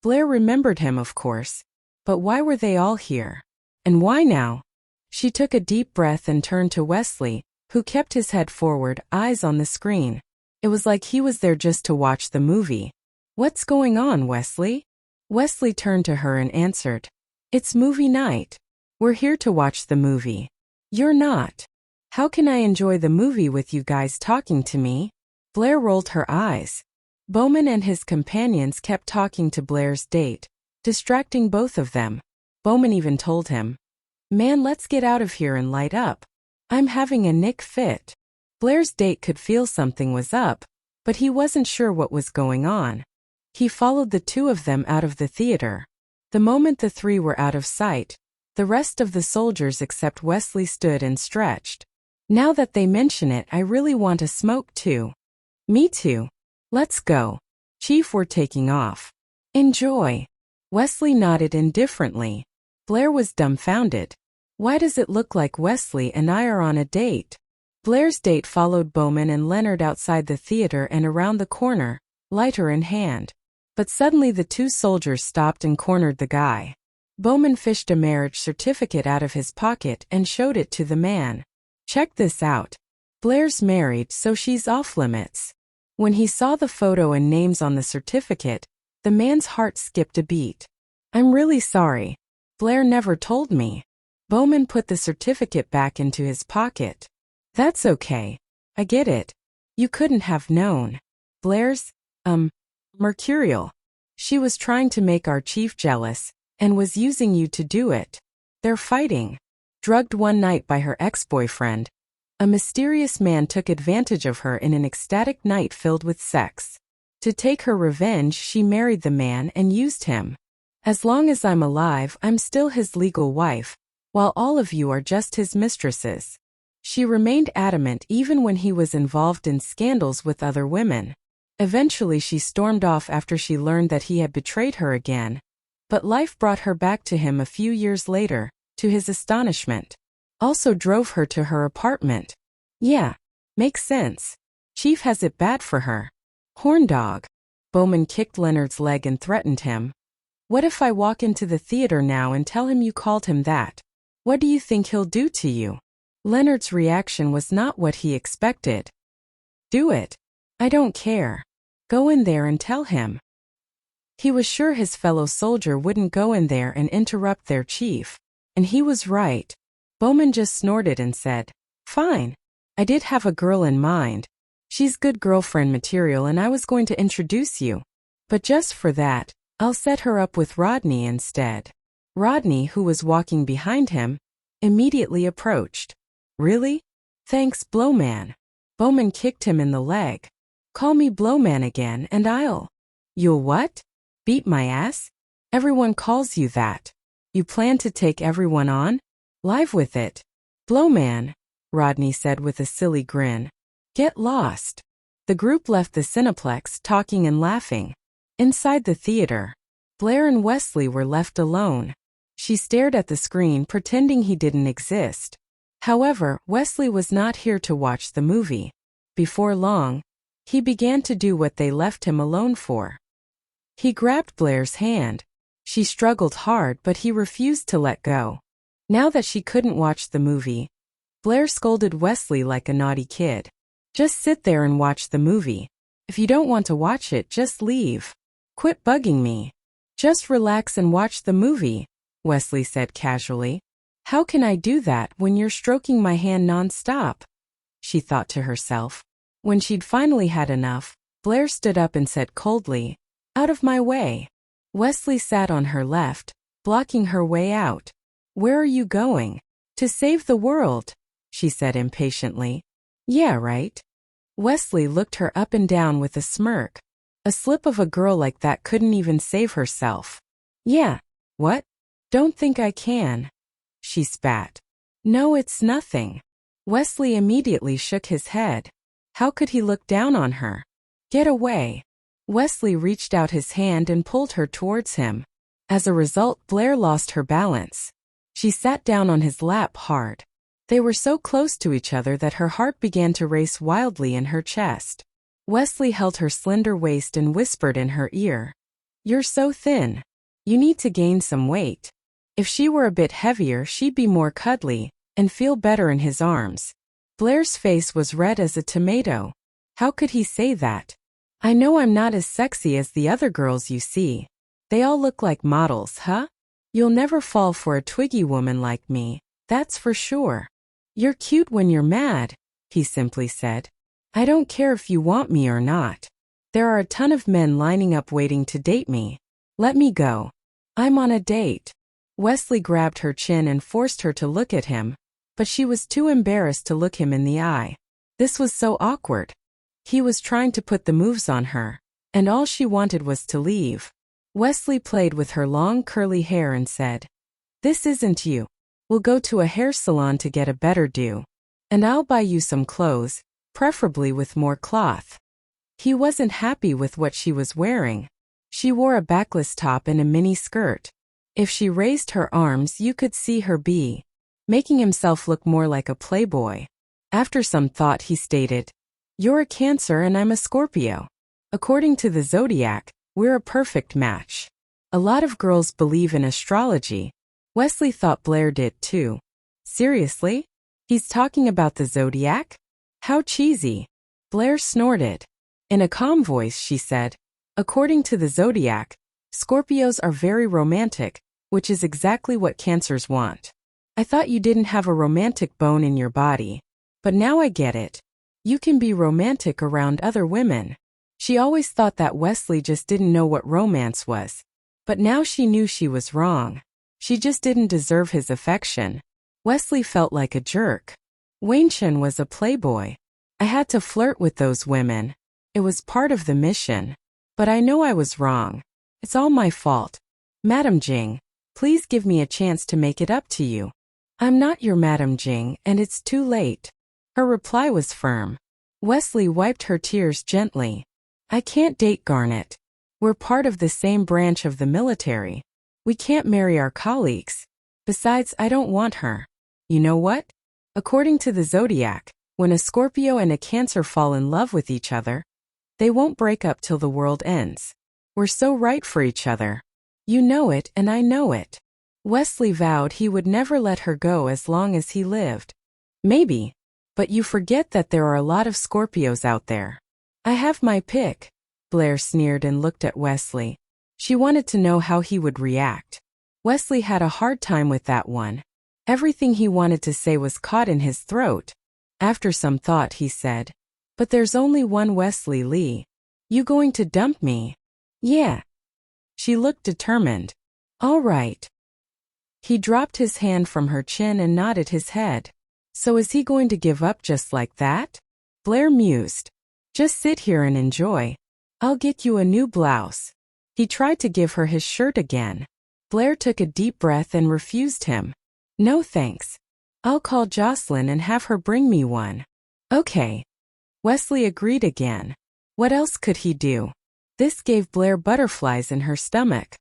Blair remembered him, of course. But why were they all here? And why now? She took a deep breath and turned to Wesley, who kept his head forward, eyes on the screen. It was like he was there just to watch the movie. What's going on, Wesley? Wesley turned to her and answered. It's movie night. We're here to watch the movie. You're not. How can I enjoy the movie with you guys talking to me? Blair rolled her eyes. Bowman and his companions kept talking to Blair's date, distracting both of them. Bowman even told him, Man, let's get out of here and light up. I'm having a nick fit. Blair's date could feel something was up, but he wasn't sure what was going on. He followed the two of them out of the theater. The moment the three were out of sight, the rest of the soldiers except Wesley stood and stretched. Now that they mention it, I really want a smoke too. Me too. Let's go. Chief, we're taking off. Enjoy. Wesley nodded indifferently. Blair was dumbfounded. Why does it look like Wesley and I are on a date? Blair's date followed Bowman and Leonard outside the theater and around the corner, lighter in hand. But suddenly the two soldiers stopped and cornered the guy. Bowman fished a marriage certificate out of his pocket and showed it to the man. Check this out. Blair's married, so she's off limits. When he saw the photo and names on the certificate, the man's heart skipped a beat. I'm really sorry. Blair never told me. Bowman put the certificate back into his pocket. That's okay. I get it. You couldn't have known. Blair's, mercurial. She was trying to make our chief jealous, and was using you to do it. They're fighting. Drugged one night by her ex-boyfriend, a mysterious man took advantage of her in an ecstatic night filled with sex. To take her revenge, she married the man and used him. As long as I'm alive, I'm still his legal wife, while all of you are just his mistresses. She remained adamant even when he was involved in scandals with other women. Eventually she stormed off after she learned that he had betrayed her again. But life brought her back to him a few years later, to his astonishment. Also drove her to her apartment. Yeah, makes sense. Chief has it bad for her. Horn dog. Bowman kicked Leonard's leg and threatened him. What if I walk into the theater now and tell him you called him that? What do you think he'll do to you? Leonard's reaction was not what he expected. Do it. I don't care. Go in there and tell him. He was sure his fellow soldier wouldn't go in there and interrupt their chief. And he was right. Bowman just snorted and said, Fine. I did have a girl in mind. She's good girlfriend material and I was going to introduce you. But just for that, I'll set her up with Rodney instead. Rodney, who was walking behind him, immediately approached. Really? Thanks, Blowman. Bowman kicked him in the leg. Call me Blowman again and You'll what? Beat my ass? Everyone calls you that. You plan to take everyone on? Live with it. Blowman, Rodney said with a silly grin. Get lost. The group left the Cineplex talking and laughing. Inside the theater, Blair and Wesley were left alone. She stared at the screen pretending he didn't exist. However, Wesley was not here to watch the movie. Before long, he began to do what they left him alone for. He grabbed Blair's hand. She struggled hard, but he refused to let go. Now that she couldn't watch the movie, Blair scolded Wesley like a naughty kid. Just sit there and watch the movie. If you don't want to watch it, just leave. Quit bugging me. Just relax and watch the movie, Wesley said casually. How can I do that when you're stroking my hand non-stop? She thought to herself. When she'd finally had enough, Blair stood up and said coldly, Out of my way. Wesley sat on her left, blocking her way out. Where are you going? To save the world, she said impatiently. Yeah, right. Wesley looked her up and down with a smirk. A slip of a girl like that couldn't even save herself. Yeah, what? Don't think I can. She spat. No, it's nothing. Wesley immediately shook his head. How could he look down on her? Get away. Wesley reached out his hand and pulled her towards him. As a result, Blair lost her balance. She sat down on his lap hard. They were so close to each other that her heart began to race wildly in her chest. Wesley held her slender waist and whispered in her ear. You're so thin. You need to gain some weight. If she were a bit heavier, she'd be more cuddly and feel better in his arms. Blair's face was red as a tomato. How could he say that? I know I'm not as sexy as the other girls you see. They all look like models, huh? You'll never fall for a twiggy woman like me, that's for sure. You're cute when you're mad, he simply said. I don't care if you want me or not. There are a ton of men lining up waiting to date me. Let me go. I'm on a date. Wesley grabbed her chin and forced her to look at him, but she was too embarrassed to look him in the eye. This was so awkward. He was trying to put the moves on her, and all she wanted was to leave. Wesley played with her long curly hair and said, This isn't you. We'll go to a hair salon to get a better do. And I'll buy you some clothes, preferably with more cloth. He wasn't happy with what she was wearing. She wore a backless top and a mini skirt. If she raised her arms, you could see her B, making himself look more like a playboy. After some thought, he stated, You're a Cancer and I'm a Scorpio. According to the zodiac, we're a perfect match. A lot of girls believe in astrology. Wesley thought Blair did too. Seriously? He's talking about the zodiac? How cheesy. Blair snorted. In a calm voice, she said, According to the zodiac, Scorpios are very romantic, which is exactly what Cancers want. I thought you didn't have a romantic bone in your body. But now I get it. You can be romantic around other women. She always thought that Wesley just didn't know what romance was. But now she knew she was wrong. She just didn't deserve his affection. Wesley felt like a jerk. Wei-Chen was a playboy. I had to flirt with those women. It was part of the mission. But I know I was wrong. It's all my fault. Madam Jing, please give me a chance to make it up to you. I'm not your Madam Jing, and it's too late. Her reply was firm. Wesley wiped her tears gently. I can't date Garnet. We're part of the same branch of the military. We can't marry our colleagues. Besides, I don't want her. You know what? According to the zodiac, when a Scorpio and a Cancer fall in love with each other, they won't break up till the world ends. We're so right for each other. You know it and I know it. Wesley vowed he would never let her go as long as he lived. Maybe. But you forget that there are a lot of Scorpios out there. I have my pick. Blair sneered and looked at Wesley. She wanted to know how he would react. Wesley had a hard time with that one. Everything he wanted to say was caught in his throat. After some thought, he said, But there's only one Wesley Lee. You going to dump me? Yeah. She looked determined. All right. He dropped his hand from her chin and nodded his head. So is he going to give up just like that? Blair mused. Just sit here and enjoy. I'll get you a new blouse. He tried to give her his shirt again. Blair took a deep breath and refused him. No thanks. I'll call Jocelyn and have her bring me one. Okay. Wesley agreed again. What else could he do? This gave Blair butterflies in her stomach.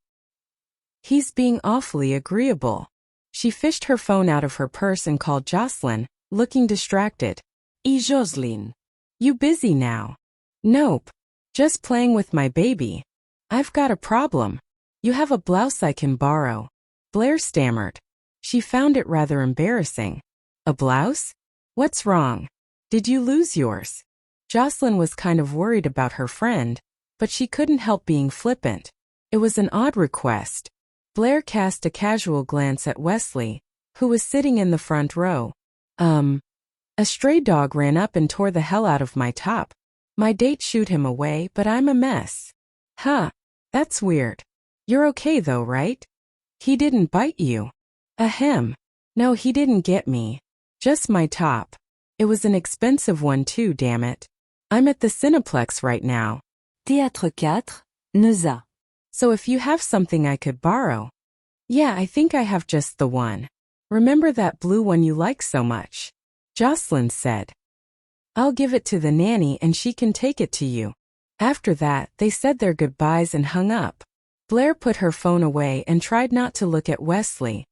He's being awfully agreeable. She fished her phone out of her purse and called Jocelyn, looking distracted. Jocelyn. You busy now? Nope. Just playing with my baby. I've got a problem. You have a blouse I can borrow. Blair stammered. She found it rather embarrassing. A blouse? What's wrong? Did you lose yours? Jocelyn was kind of worried about her friend, but she couldn't help being flippant. It was an odd request. Blair cast a casual glance at Wesley, who was sitting in the front row. A stray dog ran up and tore the hell out of my top. My date shooed him away, but I'm a mess. Huh, that's weird. You're okay though, right? He didn't bite you. Ahem. No, he didn't get me. Just my top. It was an expensive one too, damn it. I'm at the Cineplex right now. Théâtre 4, Neuza. So if you have something I could borrow. Yeah, I think I have just the one. Remember that blue one you like so much? Jocelyn said. I'll give it to the nanny and she can take it to you. After that, they said their goodbyes and hung up. Blair put her phone away and tried not to look at Wesley.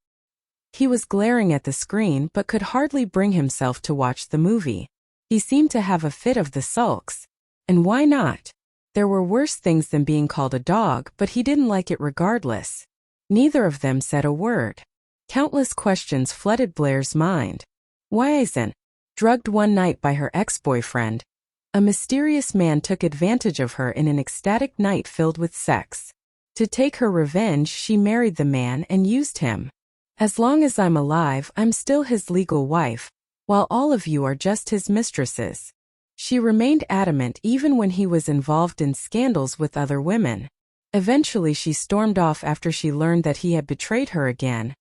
He was glaring at the screen but could hardly bring himself to watch the movie. He seemed to have a fit of the sulks. And why not? There were worse things than being called a dog, but he didn't like it regardless. Neither of them said a word. Countless questions flooded Blair's mind. Why isn't drugged one night by her ex-boyfriend? A mysterious man took advantage of her in an ecstatic night filled with sex. To take her revenge, she married the man and used him. As long as I'm alive, I'm still his legal wife, while all of you are just his mistresses. She remained adamant even when he was involved in scandals with other women. Eventually she stormed off after she learned that he had betrayed her again.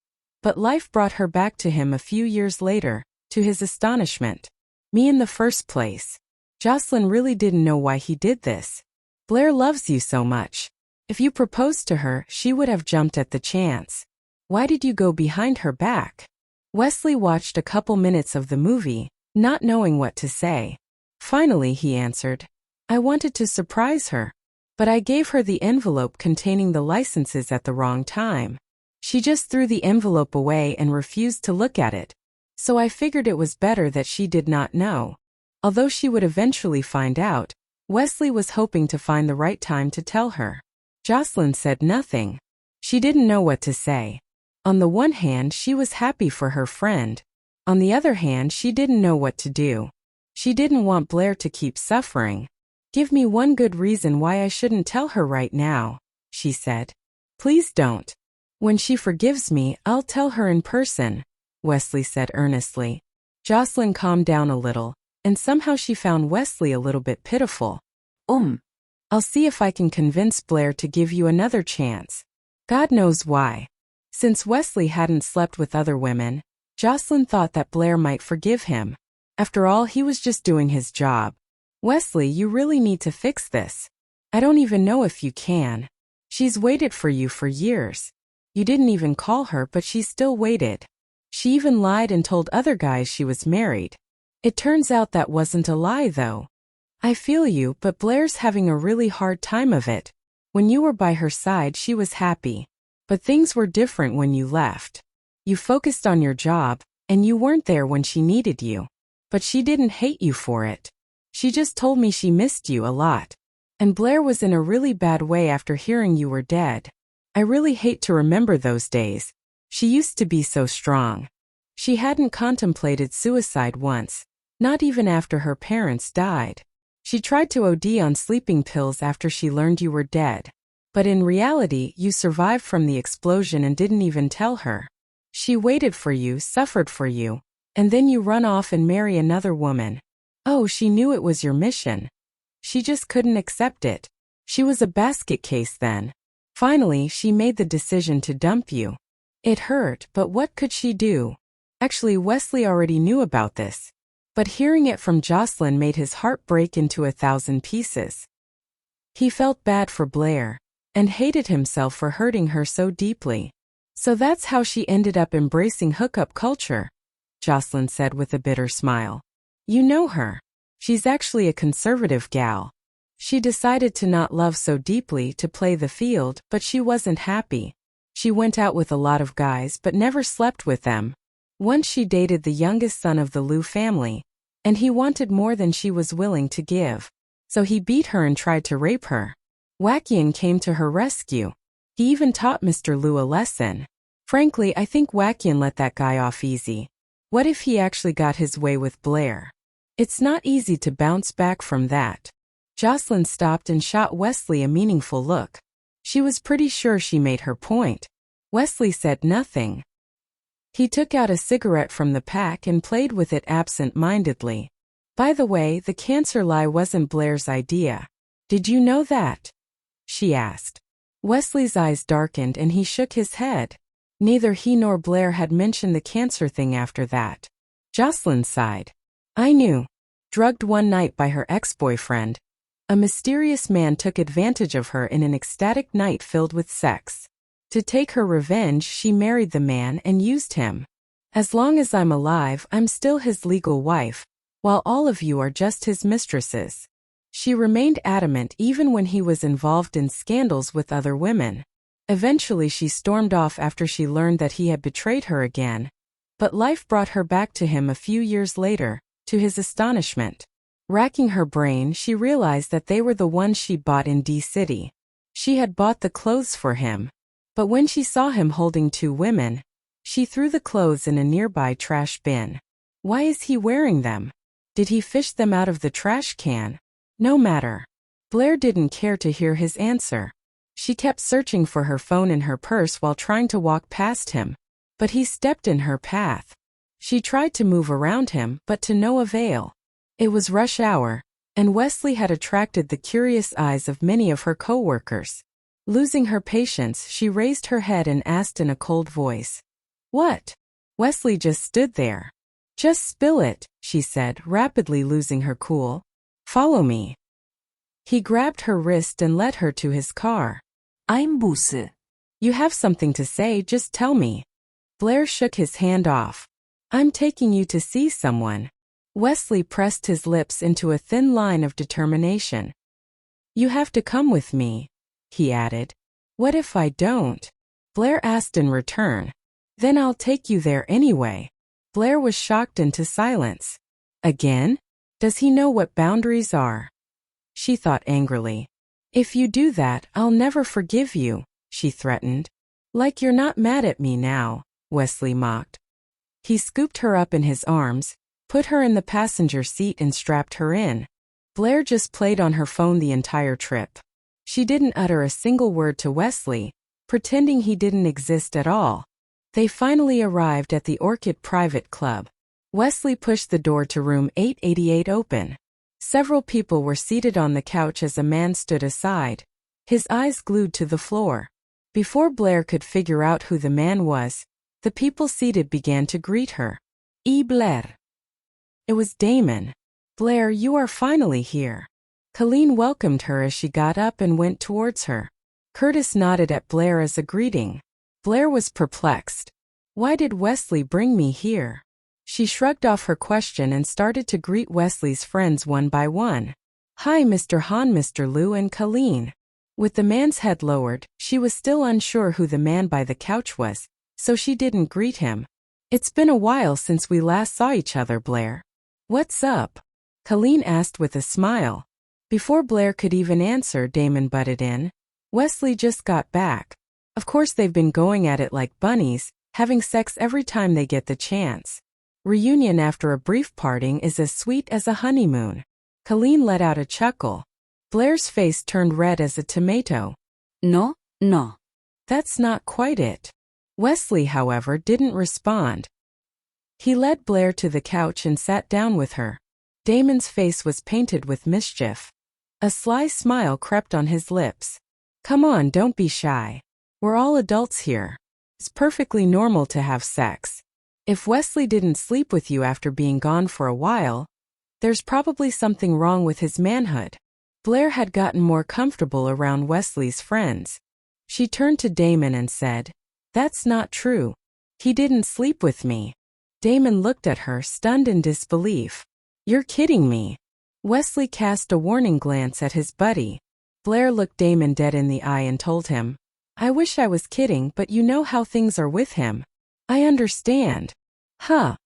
But life brought her back to him a few years later, to his astonishment. Me in the first place. Jocelyn really didn't know why he did this. Blair loves you so much. If you proposed to her, she would have jumped at the chance. Why did you go behind her back? Wesley watched a couple minutes of the movie, not knowing what to say. Finally he answered, I wanted to surprise her. But I gave her the envelope containing the licenses at the wrong time. She just threw the envelope away and refused to look at it. So I figured it was better that she did not know. Although she would eventually find out, Wesley was hoping to find the right time to tell her. Jocelyn said nothing. She didn't know what to say. On the one hand, she was happy for her friend. On the other hand, she didn't know what to do. She didn't want Blair to keep suffering. Give me one good reason why I shouldn't tell her right now, she said. Please don't. When she forgives me, I'll tell her in person, Wesley said earnestly. Jocelyn calmed down a little, and somehow she found Wesley a little bit pitiful. I'll see if I can convince Blair to give you another chance. God knows why. Since Wesley hadn't slept with other women, Jocelyn thought that Blair might forgive him. After all, he was just doing his job. Wesley, you really need to fix this. I don't even know if you can. She's waited for you for years. You didn't even call her, but she still waited. She even lied and told other guys she was married. It turns out that wasn't a lie, though. I feel you, but Blair's having a really hard time of it. When you were by her side, she was happy. But things were different when you left. You focused on your job, and you weren't there when she needed you. But she didn't hate you for it. She just told me she missed you a lot. And Blair was in a really bad way after hearing you were dead. I really hate to remember those days. She used to be so strong. She hadn't contemplated suicide once, not even after her parents died. She tried to OD on sleeping pills after she learned you were dead. But in reality, you survived from the explosion and didn't even tell her. She waited for you, suffered for you, and then you run off and marry another woman. Oh, she knew it was your mission. She just couldn't accept it. She was a basket case then. Finally, she made the decision to dump you. It hurt, but what could she do? Actually, Wesley already knew about this. But hearing it from Jocelyn made his heart break into 1,000 pieces. He felt bad for Blair, and hated himself for hurting her so deeply. So that's how she ended up embracing hookup culture, Jocelyn said with a bitter smile. You know her. She's actually a conservative gal. She decided to not love so deeply to play the field, but she wasn't happy. She went out with a lot of guys but never slept with them. Once she dated the youngest son of the Liu family, and he wanted more than she was willing to give. So he beat her and tried to rape her. Wakian came to her rescue. He even taught Mr. Liu a lesson. Frankly, I think Wakian let that guy off easy. What if he actually got his way with Blair? It's not easy to bounce back from that. Jocelyn stopped and shot Wesley a meaningful look. She was pretty sure she made her point. Wesley said nothing. He took out a cigarette from the pack and played with it absent-mindedly. By the way, the cancer lie wasn't Blair's idea. Did you know that? She asked. Wesley's eyes darkened and he shook his head. Neither he nor Blair had mentioned the cancer thing after that. Jocelyn sighed. I knew. Drugged one night by her ex-boyfriend. A mysterious man took advantage of her in an ecstatic night filled with sex. To take her revenge, she married the man and used him. As long as I'm alive, I'm still his legal wife, while all of you are just his mistresses. She remained adamant even when he was involved in scandals with other women. Eventually she stormed off after she learned that he had betrayed her again. But life brought her back to him a few years later, to his astonishment. Racking her brain, she realized that they were the ones she bought in D-City. She had bought the clothes for him. But when she saw him holding 2 women, she threw the clothes in a nearby trash bin. Why is he wearing them? Did he fish them out of the trash can? No matter. Blair didn't care to hear his answer. She kept searching for her phone in her purse while trying to walk past him. But he stepped in her path. She tried to move around him, but to no avail. It was rush hour, and Wesley had attracted the curious eyes of many of her co-workers. Losing her patience, she raised her head and asked in a cold voice, "What?" Wesley just stood there. "Just spill it," she said, rapidly losing her cool. "Follow me." He grabbed her wrist and led her to his car. I'm Busse. "You have something to say, just tell me." Blair shook his hand off. "I'm taking you to see someone." Wesley pressed his lips into a thin line of determination. "You have to come with me," he added. "What if I don't?" Blair asked in return. "Then I'll take you there anyway." Blair was shocked into silence. Again? Does he know what boundaries are? She thought angrily. "If you do that, I'll never forgive you," she threatened. "Like you're not mad at me now," Wesley mocked. He scooped her up in his arms, put her in the passenger seat and strapped her in. Blair just played on her phone the entire trip. She didn't utter a single word to Wesley, pretending he didn't exist at all. They finally arrived at the Orchid Private Club. Wesley pushed the door to room 888 open. Several people were seated on the couch as a man stood aside, his eyes glued to the floor. Before Blair could figure out who the man was, the people seated began to greet her. Blair." It was Damon. "Blair, you are finally here." Colleen welcomed her as she got up and went towards her. Curtis nodded at Blair as a greeting. Blair was perplexed. Why did Wesley bring me here? She shrugged off her question and started to greet Wesley's friends one by one. "Hi, Mr. Han, Mr. Liu, and Colleen." With the man's head lowered, she was still unsure who the man by the couch was, so she didn't greet him. "It's been a while since we last saw each other, Blair." "What's up?" Colleen asked with a smile. Before Blair could even answer, Damon butted in. "Wesley just got back. Of course they've been going at it like bunnies, having sex every time they get the chance. Reunion after a brief parting is as sweet as a honeymoon." Colleen let out a chuckle. Blair's face turned red as a tomato. No, no. "That's not quite it." Wesley, however, didn't respond. He led Blair to the couch and sat down with her. Damon's face was painted with mischief. A sly smile crept on his lips. "Come on, don't be shy. We're all adults here. It's perfectly normal to have sex. If Wesley didn't sleep with you after being gone for a while, there's probably something wrong with his manhood." Blair had gotten more comfortable around Wesley's friends. She turned to Damon and said, "That's not true. He didn't sleep with me." Damon looked at her, stunned in disbelief. "You're kidding me." Wesley cast a warning glance at his buddy. Blair looked Damon dead in the eye and told him, "I wish I was kidding, but you know how things are with him." "I understand." "Huh."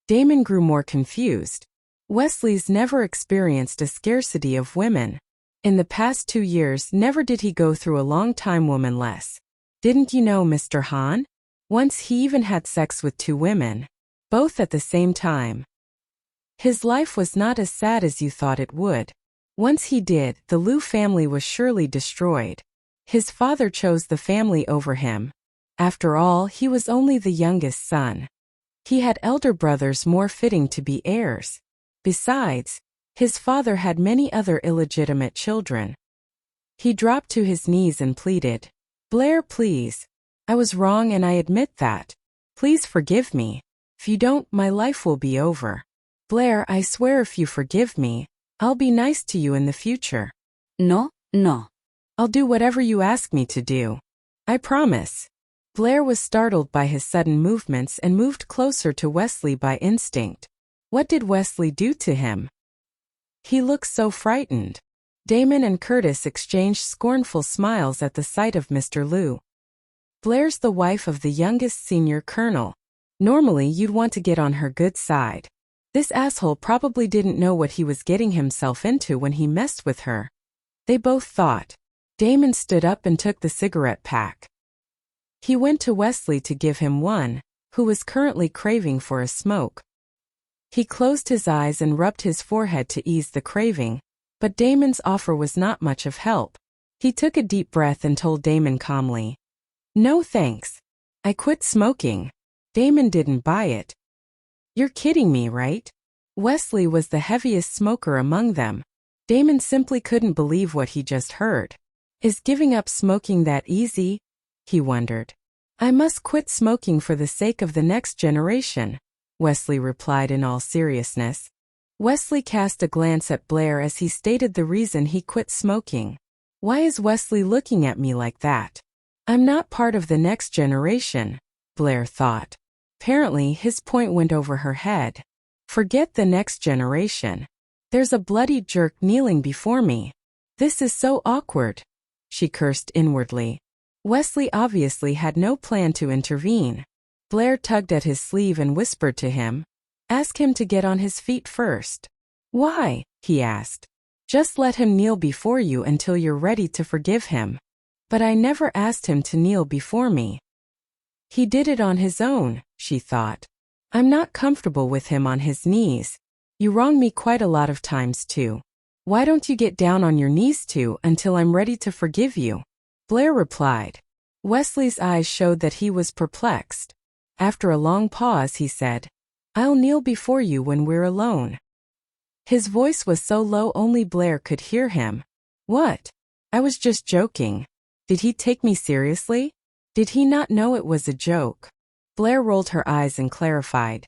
Damon grew more confused. Wesley's never experienced a scarcity of women. In the past 2 years, never did he go through a long time womanless. "Didn't you know, Mr. Han? Once he even had sex with 2 women. Both at the same time. His life was not as sad as you thought it would. Once he did, the Liu family was surely destroyed. His father chose the family over him. After all, he was only the youngest son. He had elder brothers more fitting to be heirs. Besides, his father had many other illegitimate children." He dropped to his knees and pleaded, "Blair, please. I was wrong and I admit that. Please forgive me. If you don't, my life will be over. Blair, I swear if you forgive me, I'll be nice to you in the future." No, no. "I'll do whatever you ask me to do. I promise." Blair was startled by his sudden movements and moved closer to Wesley by instinct. What did Wesley do to him? He looked so frightened. Damon and Curtis exchanged scornful smiles at the sight of Mr. Liu. Blair's the wife of the youngest senior colonel. Normally you'd want to get on her good side. This asshole probably didn't know what he was getting himself into when he messed with her. They both thought. Damon stood up and took the cigarette pack. He went to Wesley to give him one, who was currently craving for a smoke. He closed his eyes and rubbed his forehead to ease the craving, but Damon's offer was not much of help. He took a deep breath and told Damon calmly, "No thanks. I quit smoking." Damon didn't buy it. "You're kidding me, right?" Wesley was the heaviest smoker among them. Damon simply couldn't believe what he just heard. Is giving up smoking that easy? He wondered. "I must quit smoking for the sake of the next generation," Wesley replied in all seriousness. Wesley cast a glance at Blair as he stated the reason he quit smoking. Why is Wesley looking at me like that? I'm not part of the next generation, Blair thought. Apparently his point went over her head. Forget the next generation. There's a bloody jerk kneeling before me. This is so awkward, she cursed inwardly. Wesley obviously had no plan to intervene. Blair tugged at his sleeve and whispered to him, "Ask him to get on his feet first." "Why?" he asked. "Just let him kneel before you until you're ready to forgive him." "But I never asked him to kneel before me." "He did it on his own," she thought. "I'm not comfortable with him on his knees. You wrong me quite a lot of times too. Why don't you get down on your knees too until I'm ready to forgive you?" Blair replied. Wesley's eyes showed that he was perplexed. After a long pause he said, "I'll kneel before you when we're alone." His voice was so low only Blair could hear him. "What? I was just joking. Did he take me seriously? Did he not know it was a joke?" Blair rolled her eyes and clarified,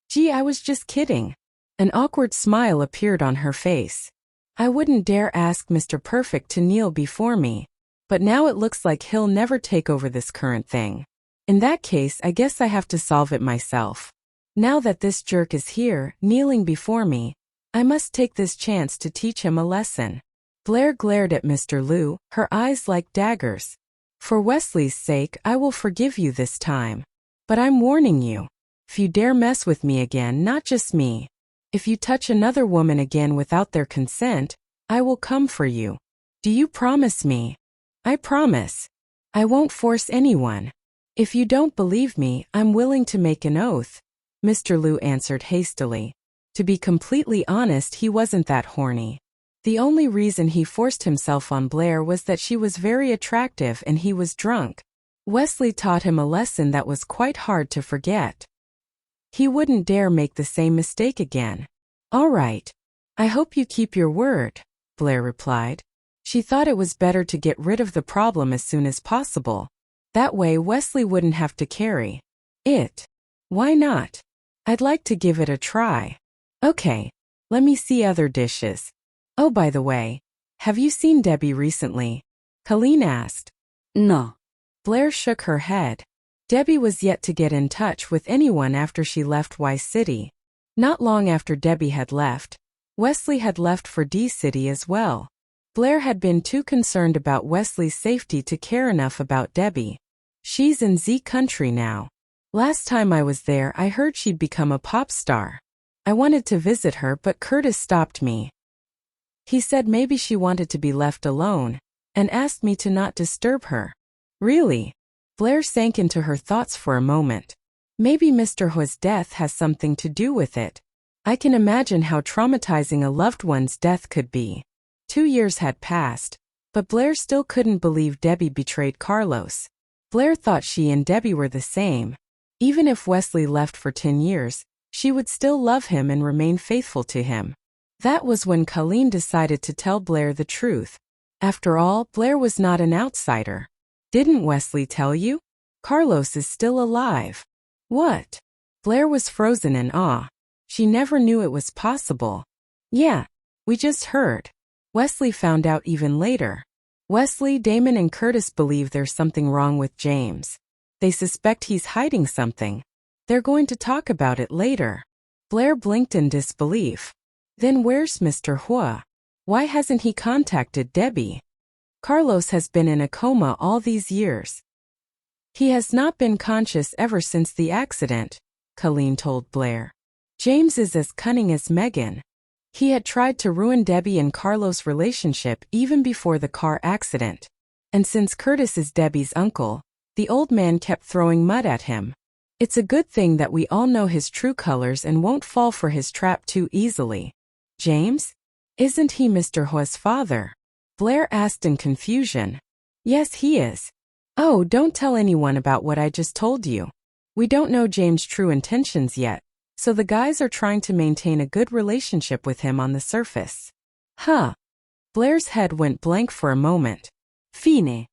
"Gee, I was just kidding." An awkward smile appeared on her face. "I wouldn't dare ask Mr. Perfect to kneel before me. But now it looks like he'll never take over this current thing. In that case, I guess I have to solve it myself. Now that this jerk is here, kneeling before me, I must take this chance to teach him a lesson." Blair glared at Mr. Liu, her eyes like daggers. "For Wesley's sake, I will forgive you this time. But I'm warning you. If you dare mess with me again, not just me. If you touch another woman again without their consent, I will come for you. Do you promise me?" "I promise. I won't force anyone. If you don't believe me, I'm willing to make an oath," Mr. Liu answered hastily. To be completely honest, he wasn't that horny. The only reason he forced himself on Blair was that she was very attractive and he was drunk. Wesley taught him a lesson that was quite hard to forget. He wouldn't dare make the same mistake again. "All right. I hope you keep your word," Blair replied. She thought it was better to get rid of the problem as soon as possible. That way Wesley wouldn't have to carry it. "Why not? I'd like to give it a try." "Okay, let me see other dishes. Oh, by the way, have you seen Debbie recently?" Colleen asked. No. Blair shook her head. Debbie was yet to get in touch with anyone after she left Y City. Not long after Debbie had left, Wesley had left for D City as well. Blair had been too concerned about Wesley's safety to care enough about Debbie. "She's in Z country now. Last time I was there, I heard she'd become a pop star. I wanted to visit her, but Curtis stopped me. He said maybe she wanted to be left alone, and asked me to not disturb her." "Really?" Blair sank into her thoughts for a moment. Maybe Mr. Huo's death has something to do with it. I can imagine how traumatizing a loved one's death could be. 2 years had passed, but Blair still couldn't believe Debbie betrayed Carlos. Blair thought she and Debbie were the same. Even if Wesley left for 10 years, she would still love him and remain faithful to him. That was when Colleen decided to tell Blair the truth. After all, Blair was not an outsider. "Didn't Wesley tell you? Carlos is still alive." "What?" Blair was frozen in awe. She never knew it was possible. "Yeah, we just heard." Wesley found out even later. Wesley, Damon, and Curtis believe there's something wrong with James. They suspect he's hiding something. They're going to talk about it later. Blair blinked in disbelief. "Then where's Mr. Huo?" Why hasn't he contacted Debbie? Carlos has been in a coma all these years. He has not been conscious ever since the accident, Colleen told Blair. James is as cunning as Megan. He had tried to ruin Debbie and Carlos' relationship even before the car accident. And since Curtis is Debbie's uncle, the old man kept throwing mud at him. It's a good thing that we all know his true colors and won't fall for his trap too easily. James? Isn't he Mr. Huo's father? Blair asked in confusion. Yes, he is. Oh, don't tell anyone about what I just told you. We don't know James' true intentions yet, so the guys are trying to maintain a good relationship with him on the surface. Huh. Blair's head went blank for a moment. Fine.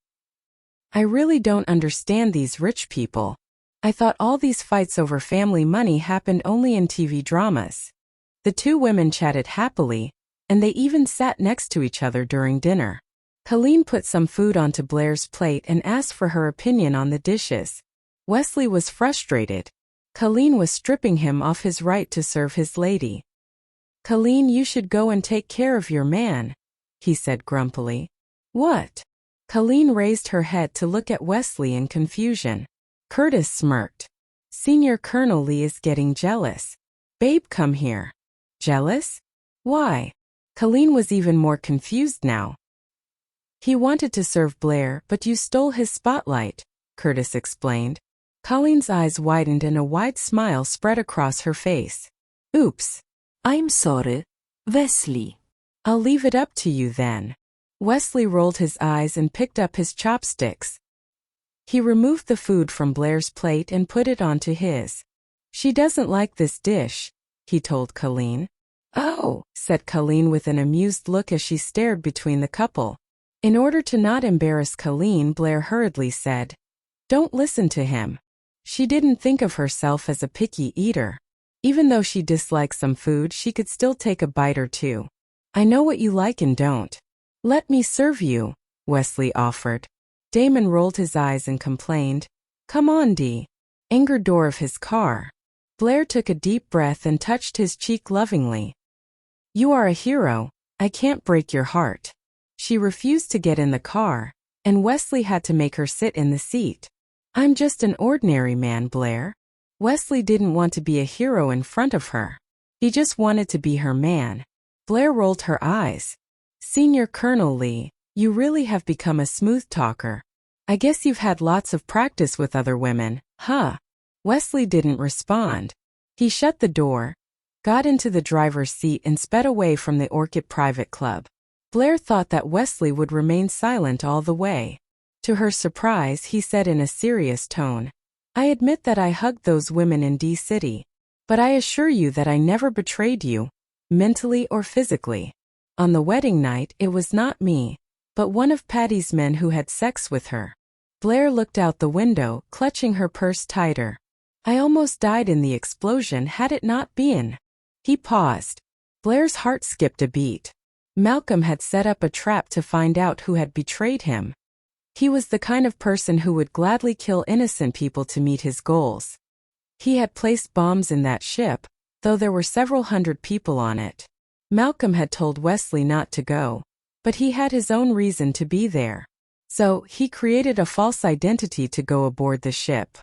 I really don't understand these rich people. I thought all these fights over family money happened only in TV dramas. The two women chatted happily, and they even sat next to each other during dinner. Colleen put some food onto Blair's plate and asked for her opinion on the dishes. Wesley was frustrated. Colleen was stripping him of his right to serve his lady. Colleen, you should go and take care of your man, he said grumpily. What? Colleen raised her head to look at Wesley in confusion. Curtis smirked. Senior Colonel Lee is getting jealous. Babe, come here. Jealous? Why? Colleen was even more confused now. He wanted to serve Blair, but you stole his spotlight, Curtis explained. Colleen's eyes widened and a wide smile spread across her face. Oops. I'm sorry, Wesley. I'll leave it up to you then. Wesley rolled his eyes and picked up his chopsticks. He removed the food from Blair's plate and put it onto his. She doesn't like this dish, he told Colleen. Oh, said Colleen with an amused look as she stared between the couple. In order to not embarrass Colleen, Blair hurriedly said, "Don't listen to him." She didn't think of herself as a picky eater. Even though she disliked some food, she could still take a bite or two. I know what you like and don't. Let me serve you, Wesley offered. Damon rolled his eyes and complained, "Come on, Dee." Anger door of his car. Blair took a deep breath and touched his cheek lovingly. You are a hero. I can't break your heart. She refused to get in the car, and Wesley had to make her sit in the seat. I'm just an ordinary man, Blair. Wesley didn't want to be a hero in front of her. He just wanted to be her man. Blair rolled her eyes. Senior Colonel Lee, you really have become a smooth talker. I guess you've had lots of practice with other women, huh? Wesley didn't respond. He shut the door, got into the driver's seat and sped away from the Orchid Private Club. Blair thought that Wesley would remain silent all the way. To her surprise, he said in a serious tone, I admit that I hugged those women in D-City, but I assure you that I never betrayed you, mentally or physically. On the wedding night, it was not me, but one of Patty's men who had sex with her. Blair looked out the window, clutching her purse tighter. I almost died in the explosion had it not been. He paused. Blair's heart skipped a beat. Malcolm had set up a trap to find out who had betrayed him. He was the kind of person who would gladly kill innocent people to meet his goals. He had placed bombs in that ship, though there were several hundred people on it. Malcolm had told Wesley not to go, but he had his own reason to be there. So, he created a false identity to go aboard the ship.